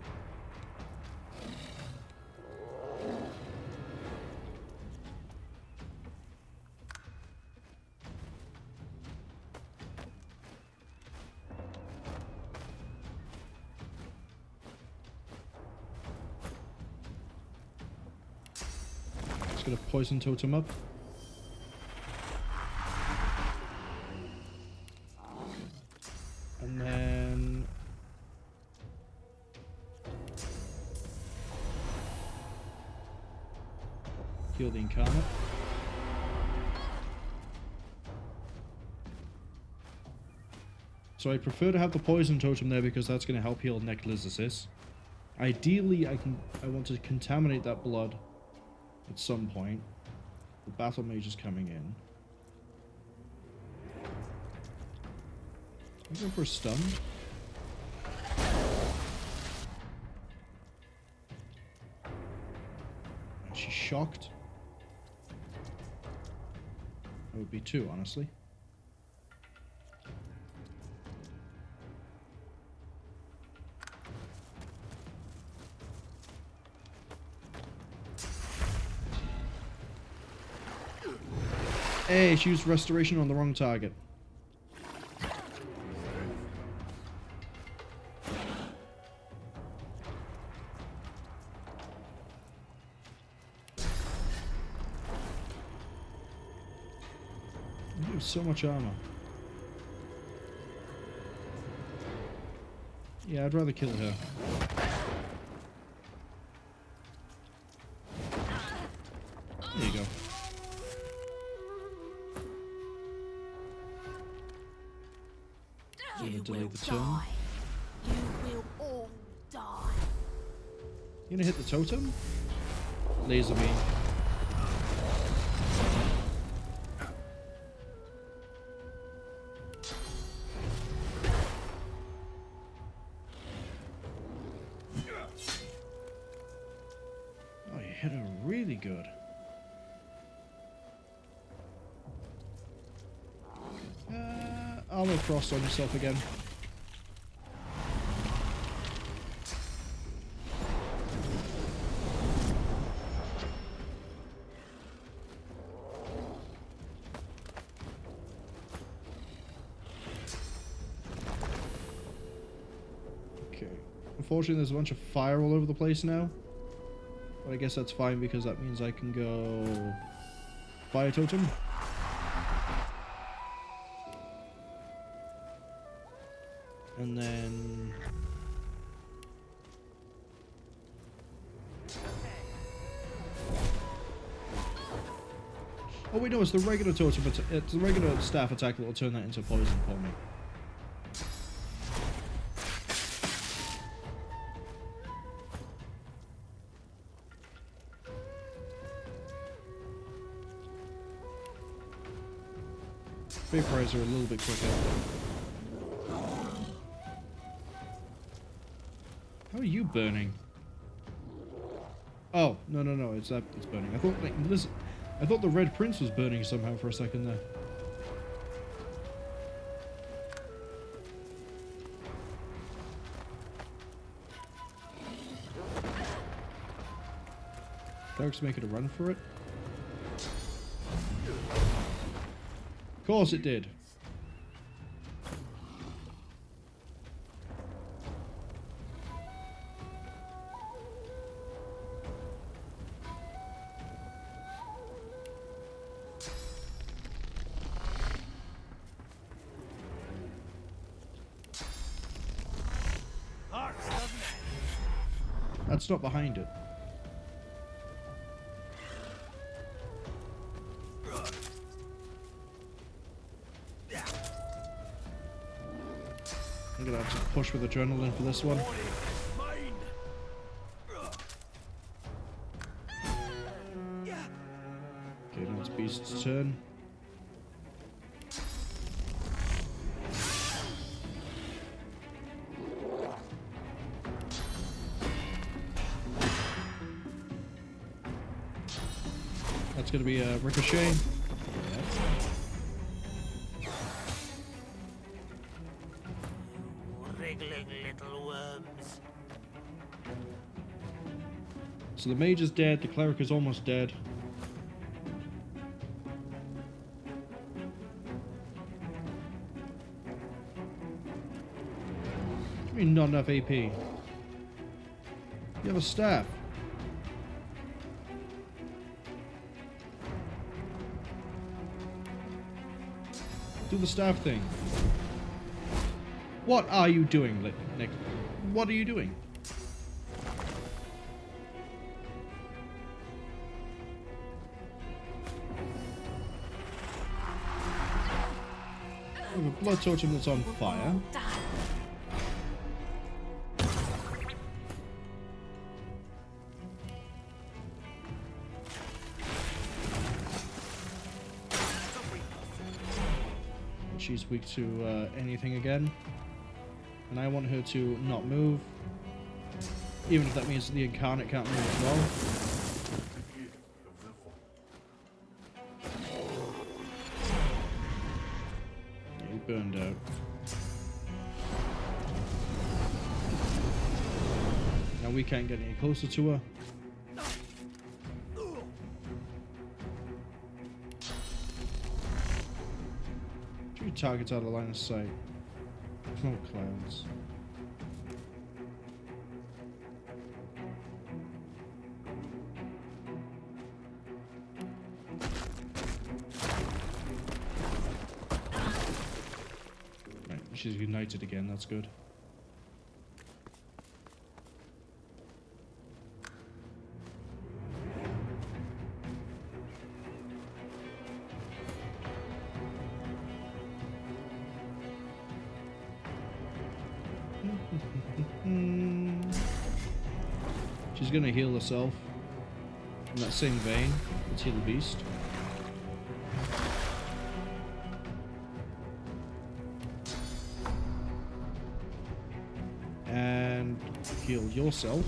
Just gonna poison totem up. And then heal the incarnate. So I prefer to have the poison totem there because that's going to help heal Necrolysis. Ideally, I want to contaminate that blood at some point. The battle mage is coming in. I'm going for a stun. She's shocked. That would be 2, honestly. Hey, she used restoration on the wrong target. You have so much armor. Yeah, I'd rather kill her. There you go. You delay will the turn. die. You will all die. You gonna hit the totem? Laser beam. Oh, you hit her really good. Armor frost on yourself again. Okay. Unfortunately, there's a bunch of fire all over the place now. But I guess that's fine because that means I can go fire totem. And then oh wait, no, it's the regular totem. It's the regular staff attack that will turn that into poison for me. Vaporizer a little bit quicker. How are you burning? Oh, no, it's burning. I thought I thought the Red Prince was burning somehow for a second there. Cleric's making a run for it. Of course it did. That's not behind it. I'm gonna have to push with adrenaline for this one. Okay, now it's Beast's turn. That's gonna be a ricochet. Wriggling little worms. So the mage is dead, the cleric is almost dead. I mean, not enough AP. You have a staff. Do the staff thing. What are you doing, Nick? What are you doing? We have a blood totem that's on fire. She's weak to anything again. And I want her to not move. Even if that means the incarnate can't move as well. Yeah, he burned out. Now we can't get any closer to her. Targets out of line of sight. Oh, clouds. Right, she's united again, that's good. She's gonna heal herself in that same vein. Let's heal the beast. And heal yourself.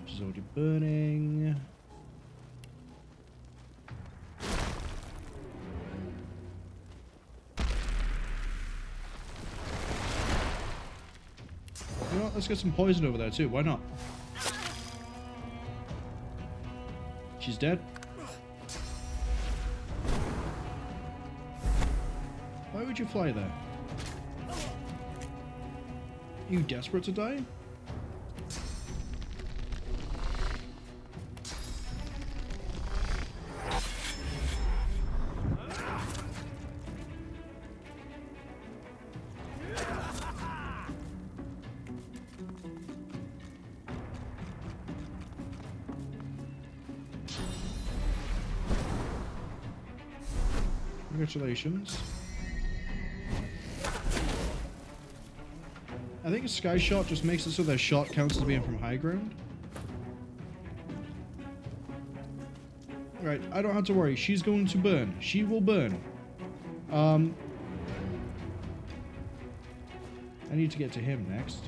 She's already burning. You know what? Let's get some poison over there too. Why not? She's dead. Why would you fly there? Are you desperate to die? Congratulations. I think a sky shot just makes it so their shot counts as being from high ground. Right, I don't have to worry. She's going to burn. She will burn. I need to get to him next.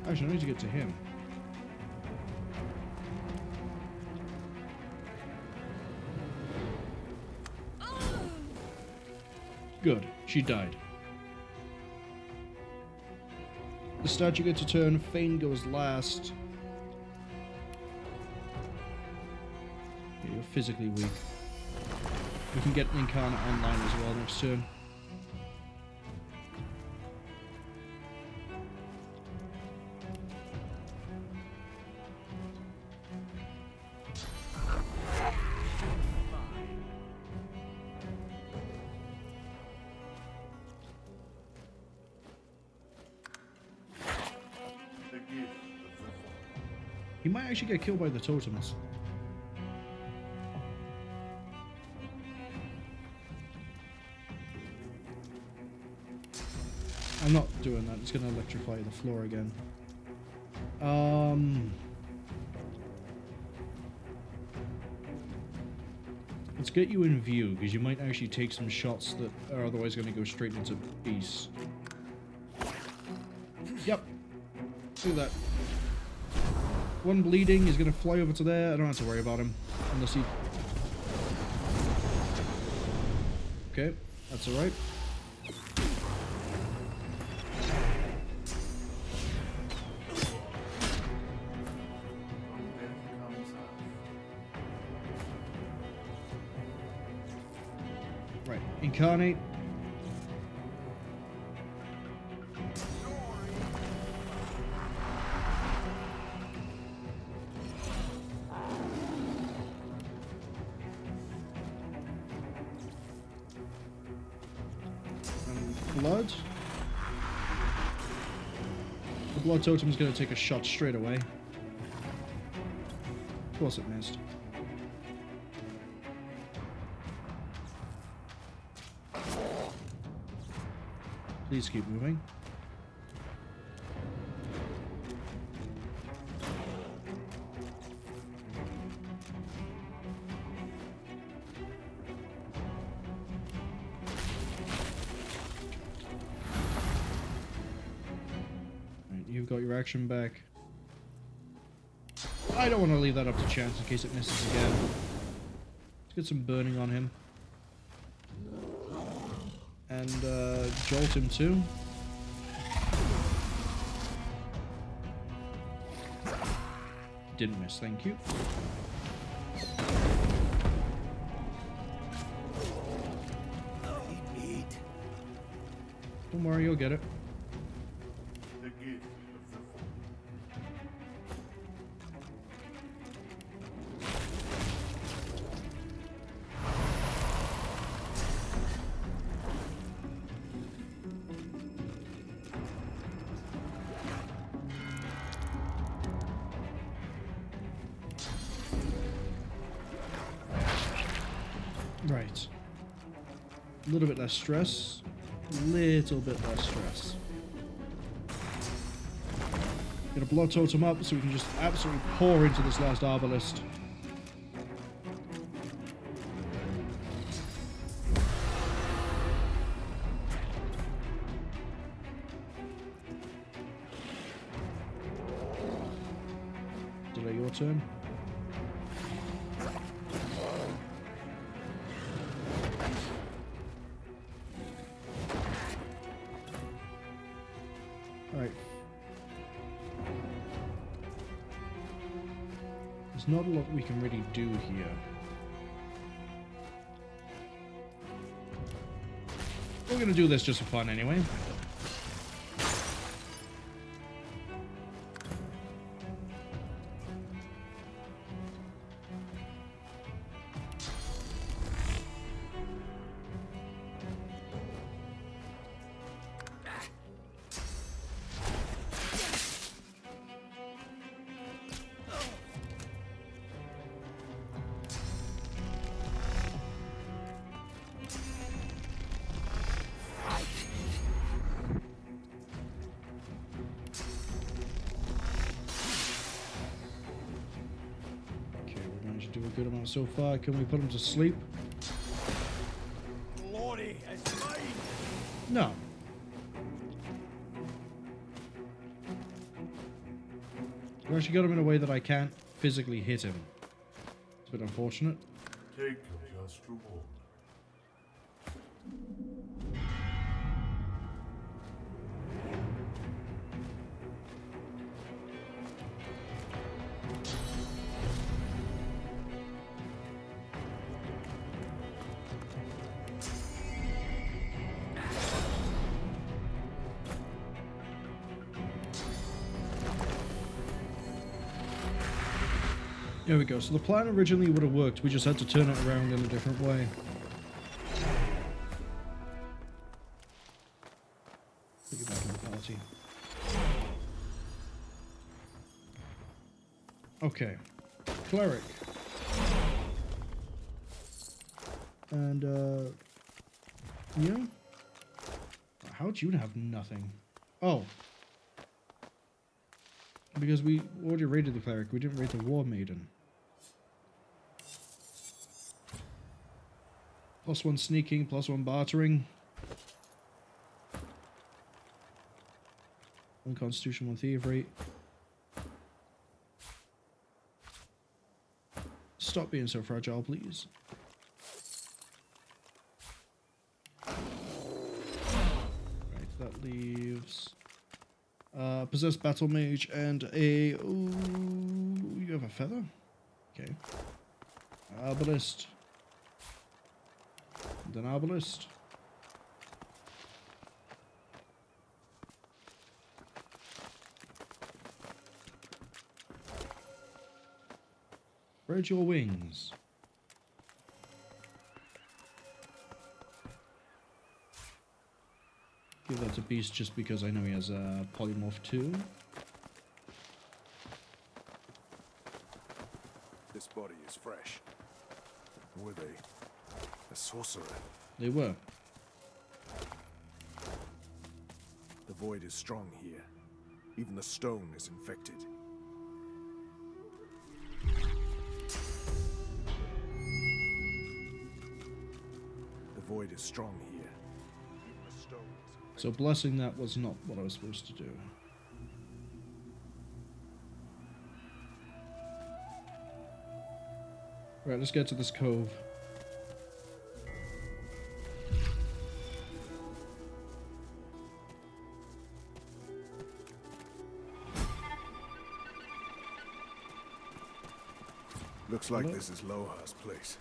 Actually, I need to get to him. Good. She died. The statue gets a turn. Fane goes last. Yeah, you're physically weak. We can get an Incarnate online as well next turn. He might actually get killed by the totems. I'm not doing that. It's going to electrify the floor again. Let's get you in view, because you might actually take some shots that are otherwise going to go straight into beasts. Yep. Do that. One bleeding. He's going to fly over to there. I don't have to worry about him. Unless he... Okay, that's alright. Right, incarnate. Blood. The blood totem is going to take a shot straight away. Of course it missed. Please keep moving. You've got your action back. I don't want to leave that up to chance in case it misses again. Let's get some burning on him. And jolt him too. Didn't miss, thank you. Don't worry, you'll get it. Right. A little bit less stress. Little bit less stress. Get a blood totem up so we can just absolutely pour into this last arbalist. Delay your turn. There's not a lot we can really do here. We're gonna do this just for fun anyway. Do a good amount so far. Can we put him to sleep? Lordy, it's mine. No. We actually got him in a way that I can't physically hit him. It's a bit unfortunate. Take your just reward. There we go. So the plan originally would have worked. We just had to turn it around in a different way. Put you back in the party. Okay. Cleric. And, yeah. How'd you have nothing? Oh. Because we already raided the cleric. We didn't raid the war maiden. +1 sneaking, +1 bartering. 1 constitution, 1 thievery. stop being so fragile, please. Right, that leaves possessed battle mage and a. Ooh, you have a feather? Okay. Arbalist. And an arbalist. Spread your wings. Give that to Beast just because I know he has a polymorph too. This body is fresh. Were they a sorcerer? They were. The void is strong here. Even the stone is infected. The void is strong here. Even the stone is So blessing that was not what I was supposed to do. Right, let's get to this cove. Looks like Hello? this is Lohar's place.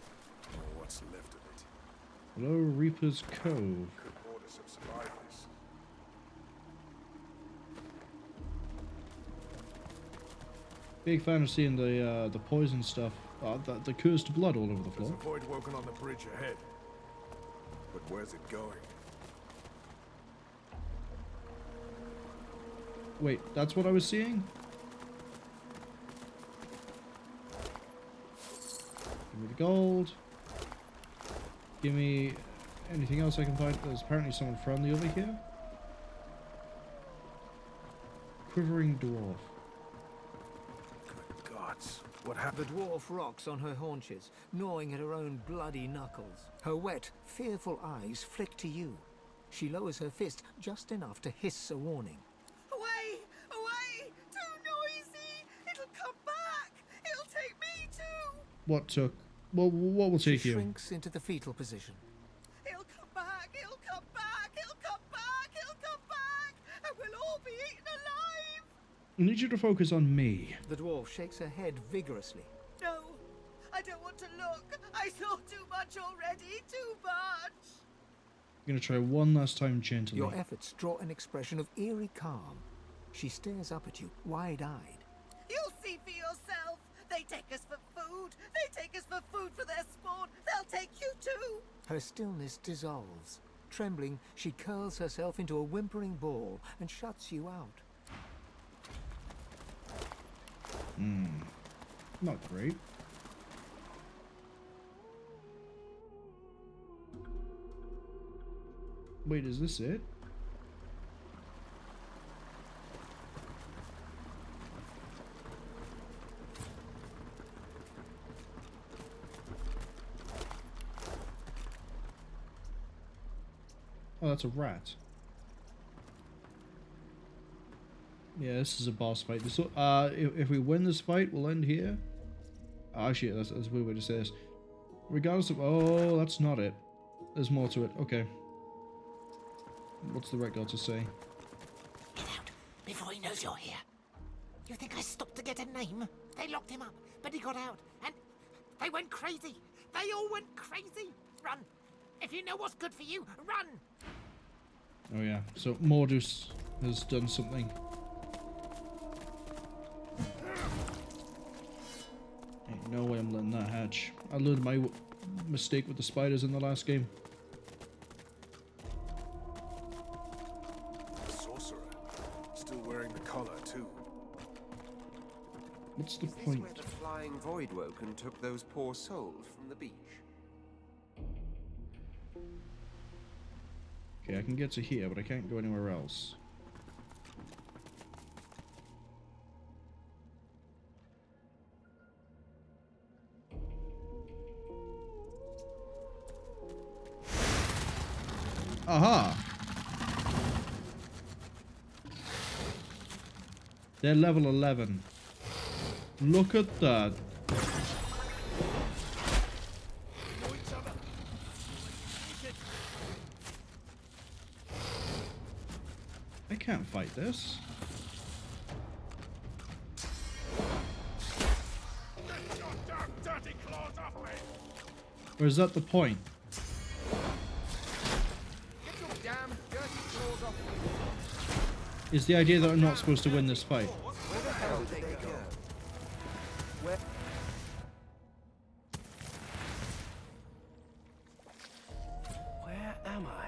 Or what's left of it. Hello, Reaper's Cove. Could Mordus have survived this? Big fan of seeing the poison stuff, the cursed blood all over the There's floor. a void woken on the bridge ahead. But where's it going? Wait, that's what I was seeing? Give me the gold. Give me anything else I can find. There's apparently someone friendly over here. Quivering dwarf. Good gods. What happened? The dwarf rocks on her haunches, gnawing at her own bloody knuckles. Her wet, fearful eyes flick to you. She lowers her fist just enough to hiss a warning. Away! Away! Too noisy! It'll come back! It'll take me too! What took? Well, what will take She you? shrinks into the fetal position. It'll come back! It'll come back! It'll come back! It'll come back! And we'll all be eaten alive! I need you to focus on me. The dwarf shakes her head vigorously. No! I don't want to look! I saw too much already! Too much! I'm gonna try one last time gently. Your efforts draw an expression of eerie calm. She stares up at you, wide-eyed. You'll see for yourself! They take us for food! They take us for food for their spawn! They'll take you too! Her stillness dissolves. Trembling, she curls herself into a whimpering ball and shuts you out. Not great. Wait, is this it? Oh, that's a rat. Yeah, this is a boss fight. This, if we win this fight, we'll end here. Actually, that's a weird way to say this. Regardless of... Oh, that's not it. There's more to it. Okay. What's the red girl to say? Get out before he knows you're here. You think I stopped to get a name? They locked him up, but he got out, and they went crazy. They all went crazy. Run. If you know what's good for you, run. Oh yeah, so Mordus has done something. Ain't no way I'm letting that hatch. I learned my mistake with the spiders in the last game. The sorcerer. Still wearing the collar, too. What's the Is this point? where the flying voidwoken took those poor souls from the beach? Okay, I can get to here, but I can't go anywhere else. Aha! They're level 11. Look at that. like this. Get your damn dirty claws off me! Or is that the point? Get your damn dirty claws off me. Is the idea that I'm not supposed to win this fight? Where the hell did they go? Where? Where am I?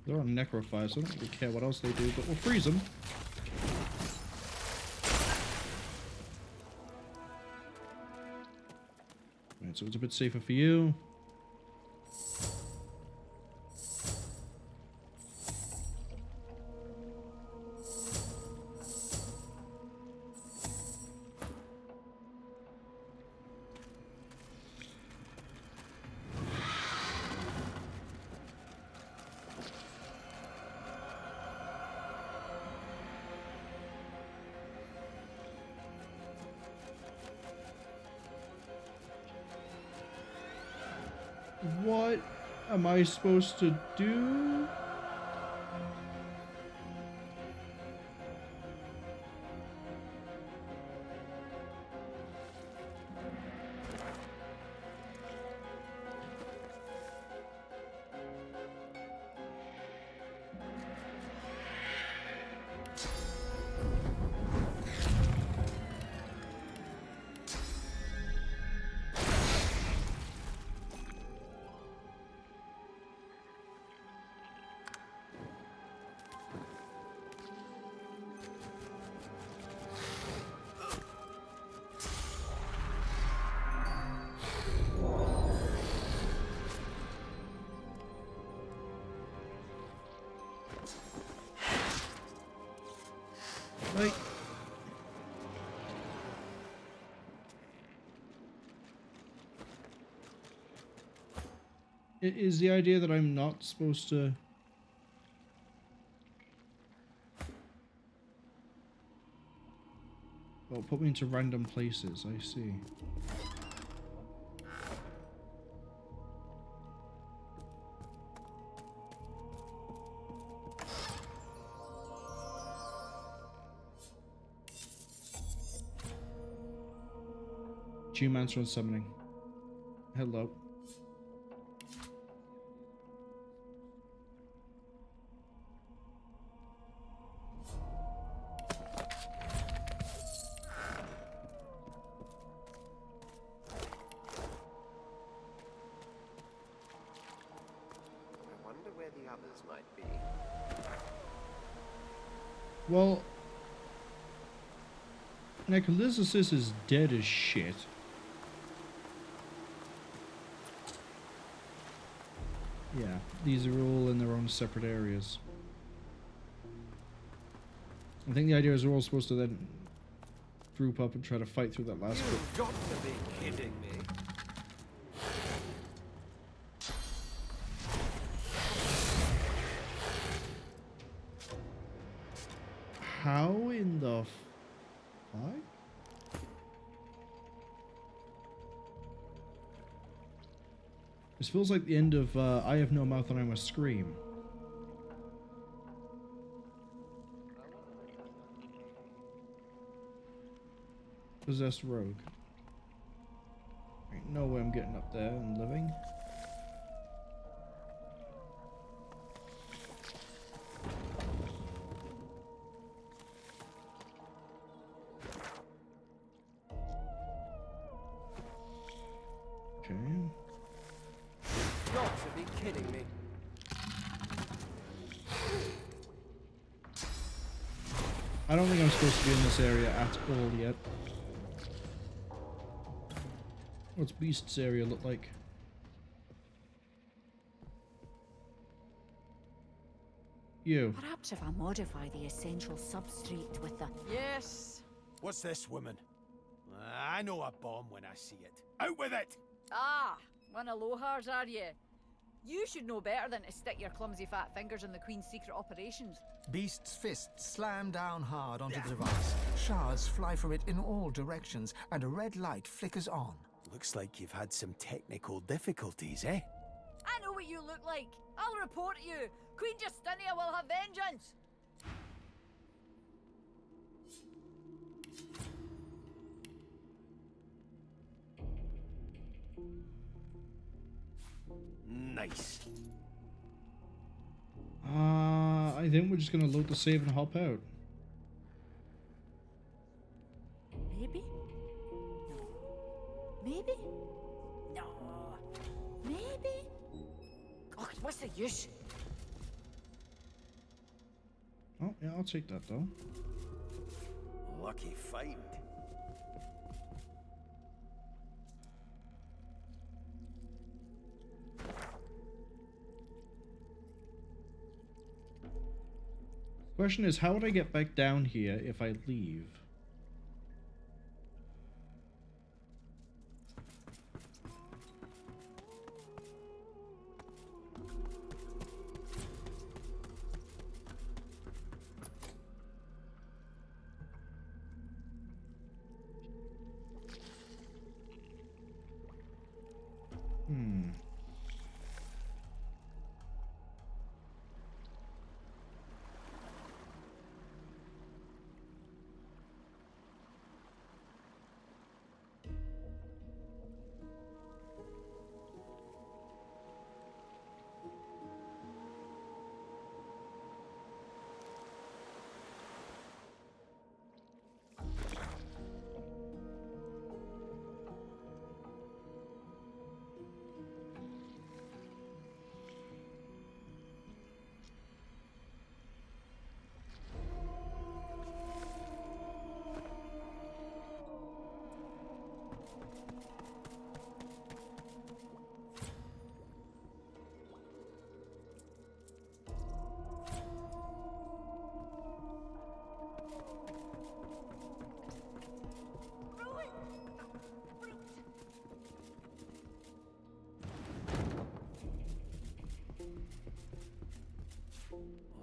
They're on necrophiles, so I don't really care what else they do, but we'll freeze them. Right, so it's a bit safer for you. What am I supposed to do? Right. It is the idea that I'm not supposed to... Well, put me into random places, I see. Geomancer on summoning. Hello. I wonder where the others might be. Well, Necrolysis is dead as shit. Yeah, these are all in their own separate areas. I think the idea is we're all supposed to then group up and try to fight through that last bit. You've got to be kidding me. How in the fuck? This feels like the end of I Have No Mouth and I Must Scream. Possessed rogue. Ain't no way I'm getting up there and living. Okay. Got to be kidding me. I don't think I'm supposed to be in this area at all yet. What's Beast's area look like? You. Perhaps if I modify the essential substrate with the... Yes. What's this, woman? I know a bomb when I see it. Out with it! Ah, one of Lohar's, are you? You should know better than to stick your clumsy fat fingers in the Queen's secret operations. Beast's fists slam down hard onto the device. Shards fly from it in all directions, and a red light flickers on. Looks like you've had some technical difficulties, eh? I know what you look like. I'll report you. Queen Justinia will have vengeance. Nice. I think we're just gonna load the save and hop out. Maybe? No. Maybe? No. Maybe? God, what's the use? Oh, yeah, I'll take that though. Lucky find. Question is, how would I get back down here if I leave?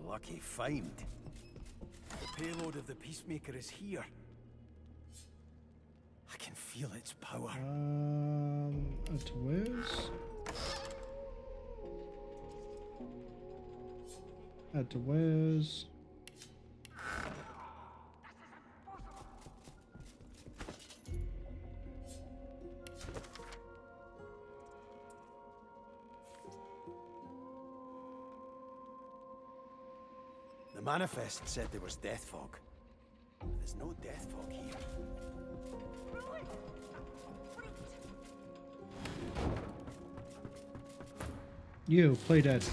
Lucky find. The payload of the Peacemaker is here. I can feel its power. At where's? At where's? The manifest said there was death fog. There's no death fog here. You play dead.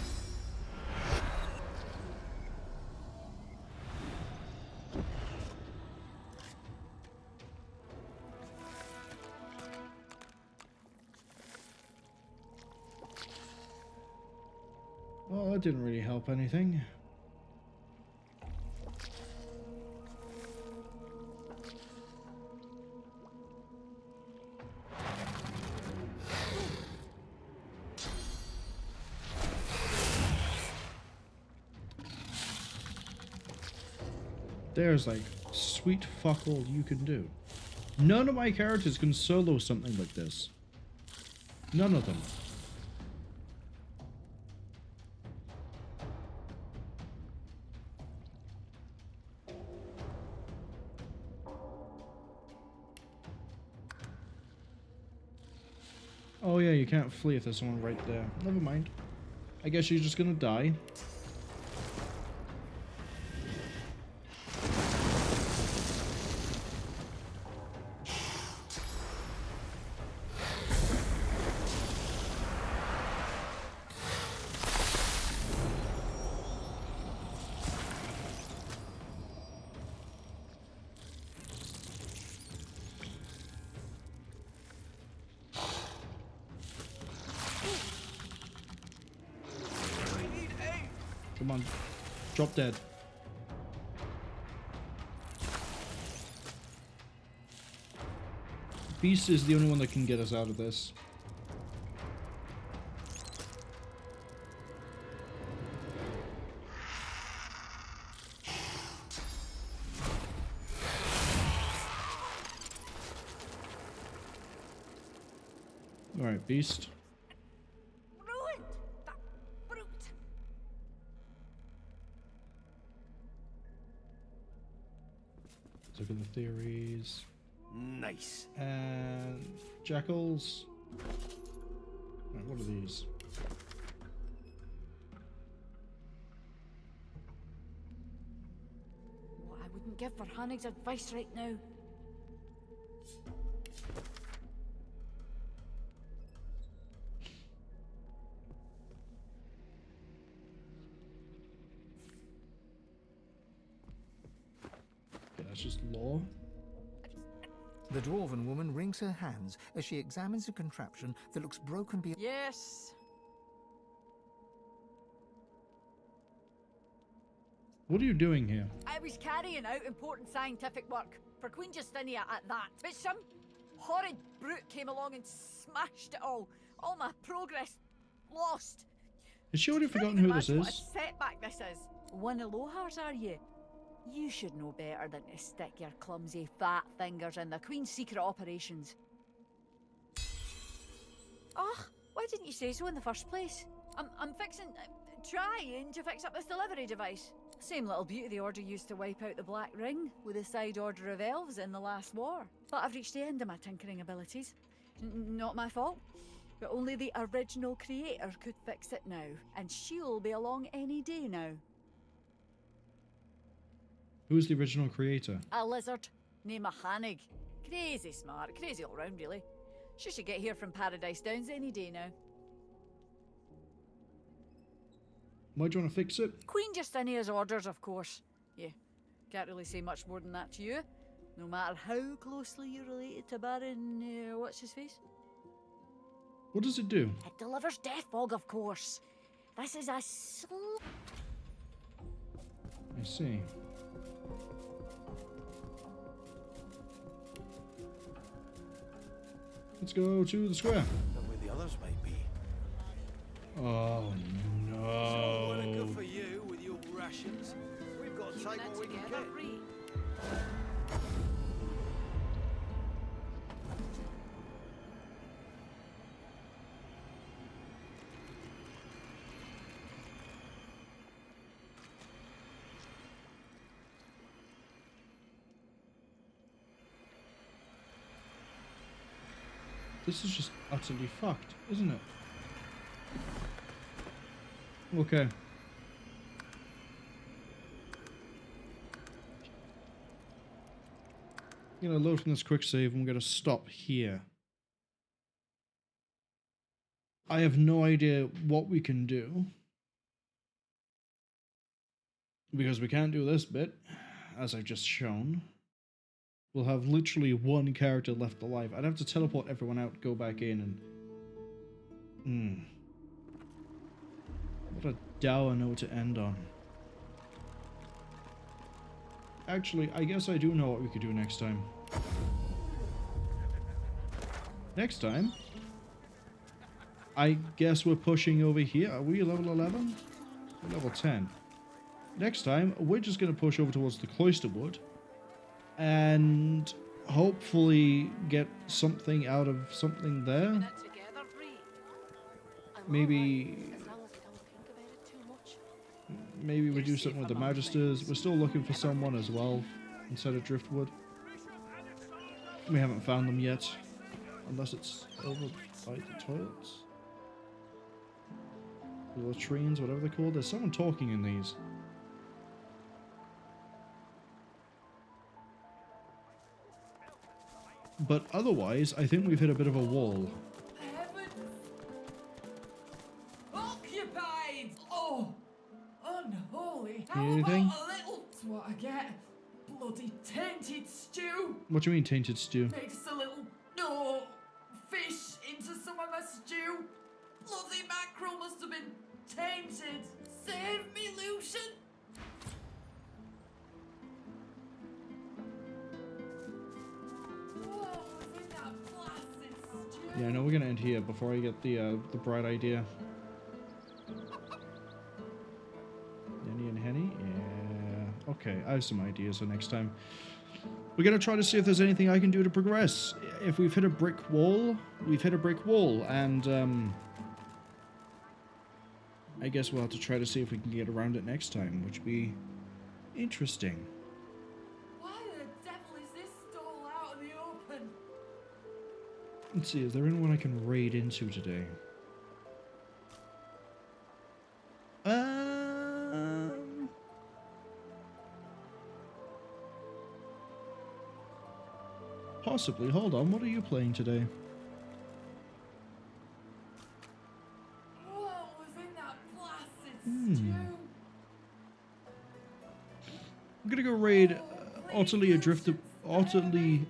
Well, that didn't really help anything. There's like sweet fuck all you can do. None of my characters can solo something like this. None of them. Oh yeah, you can't flee if there's someone right there. Never mind. I guess you're just gonna die. Come on, drop dead. Beast is the only one that can get us out of this. Alright, beast. Ruined! That brute! Let's look at the theories. Nice. And jackals. Right, what are these? What I wouldn't give for Hannig's advice right now. Okay, that's just law. The dwarven woman wrings her hands as she examines a contraption that looks broken beyond. Yes. What are you doing here? I was carrying out important scientific work for Queen Justinia at that. But some horrid brute came along and smashed it all. All my progress lost. Has she already forgotten who this What a is? setback this is. One of Lohars, are you? You should know better than to stick your clumsy fat fingers in the Queen's secret operations. Oh, why didn't you say so in the first place? I'm trying to fix up this delivery device. Same little beauty the Order used to wipe out the Black Ring with the side order of elves in the last war. But I've reached the end of my tinkering abilities. Not my fault. But only the original creator could fix it now, and she'll be along any day now. Who's the original creator? A lizard named Hannig. Crazy smart, crazy all round really. She should get here from Paradise Downs any day now. Why do you want to fix it? Queen Justinia's orders, of course. Yeah, can't really say much more than that to you. No matter how closely you're related to Barin, what's his face? What does it do? It delivers death fog, of course. This is a I see. Let's go to the square. Where the others might be. Oh So, what a go no. for you with your rations. We've got time what we can get. This is just utterly fucked, isn't it? Okay. I'm gonna load from this quick save and we're gonna stop here. I have no idea what we can do, because we can't do this bit, as I've just shown. We'll have literally one character left alive. I'd have to teleport everyone out, go back in, and... What a dour note to end on. Actually, I guess I do know what we could do next time. Next time? I guess we're pushing over here. Are we level 11? We're level 10. Next time, we're just going to push over towards the Cloisterwood and hopefully get something out of something there. Maybe we do something with the Magisters. We're still looking for someone as well inside of Driftwood. We haven't found them yet, unless it's over by the toilets. The latrines, whatever they're called. There's someone talking in these. But otherwise, I think we've hit a bit of a wall. Occupied! Oh! Unholy! How anything? About a little? That's what I get. Bloody tainted stew! What do you mean, tainted stew? Mixed a little, fish into some of my stew. Bloody mackerel must have been tainted. Save me, Lucian! Yeah, no, we're gonna end here before I get the bright idea. Henny and Henny? Yeah. Okay, I have some ideas for next time. We're going to try to see if there's anything I can do to progress. If we've hit a brick wall, we've hit a brick wall, and I guess we'll have to try to see if we can get around it next time, which would be interesting. Why the devil is this stall out in the open? Let's see, is there anyone I can raid into today? Possibly. Hold on, what are you playing today? What was in that blasted stew? I'm gonna go raid utterly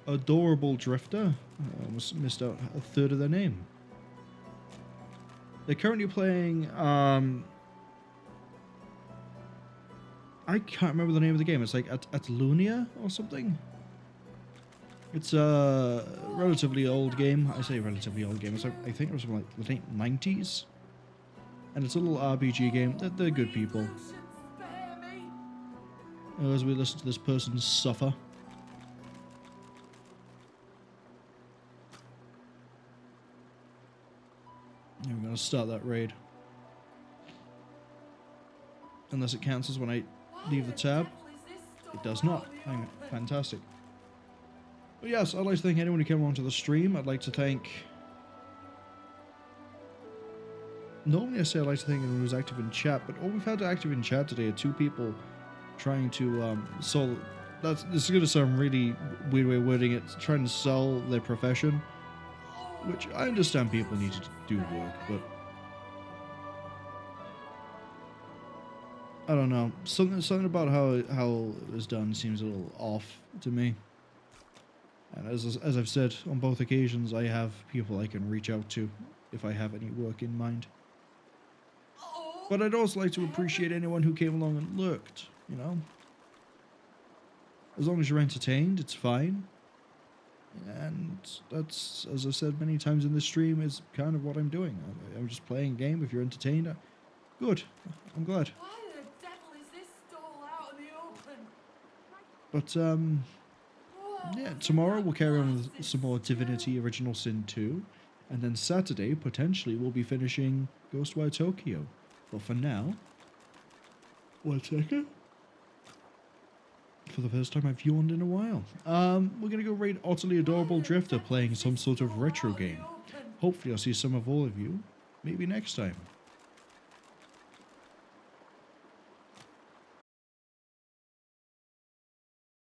adorable drifter. I almost missed out a third of their name. They're currently playing I can't remember the name of the game. It's like Atlunia or something. It's a relatively old game. I say relatively old game. It's like, I think it was from like the late 90s. And it's a little RPG game. They're good people. As we listen to this person suffer. And we're going to start that raid. Unless it cancels when I leave the tab. It does not. Fantastic. But yes, I'd like to thank anyone who came along to the stream. I'd like to thank... Normally I say I'd like to thank anyone who's active in chat, but all we've had active in chat today are 2 people trying to solve... This is going to sound really weird way of wording it. Trying to sell their profession. Which I understand people need to do work, but... I don't know. Something about how it was done seems a little off to me. And as I've said on both occasions, I have people I can reach out to if I have any work in mind. But I'd also like to appreciate anyone who came along and lurked, you know? As long as you're entertained, it's fine. And that's, as I've said many times in this stream, is kind of what I'm doing. I'm just playing a game. If you're entertained, good. I'm glad. Why the devil is this stall out in the But, open? yeah, tomorrow we'll carry on with some more Divinity Original Sin 2. And then Saturday, potentially, we'll be finishing Ghostwire Tokyo. But for now... 1 second. For the first time I've yawned in a while. We're going to go raid Utterly Adorable Drifter playing some sort of retro game. Hopefully I'll see some of all of you, maybe next time.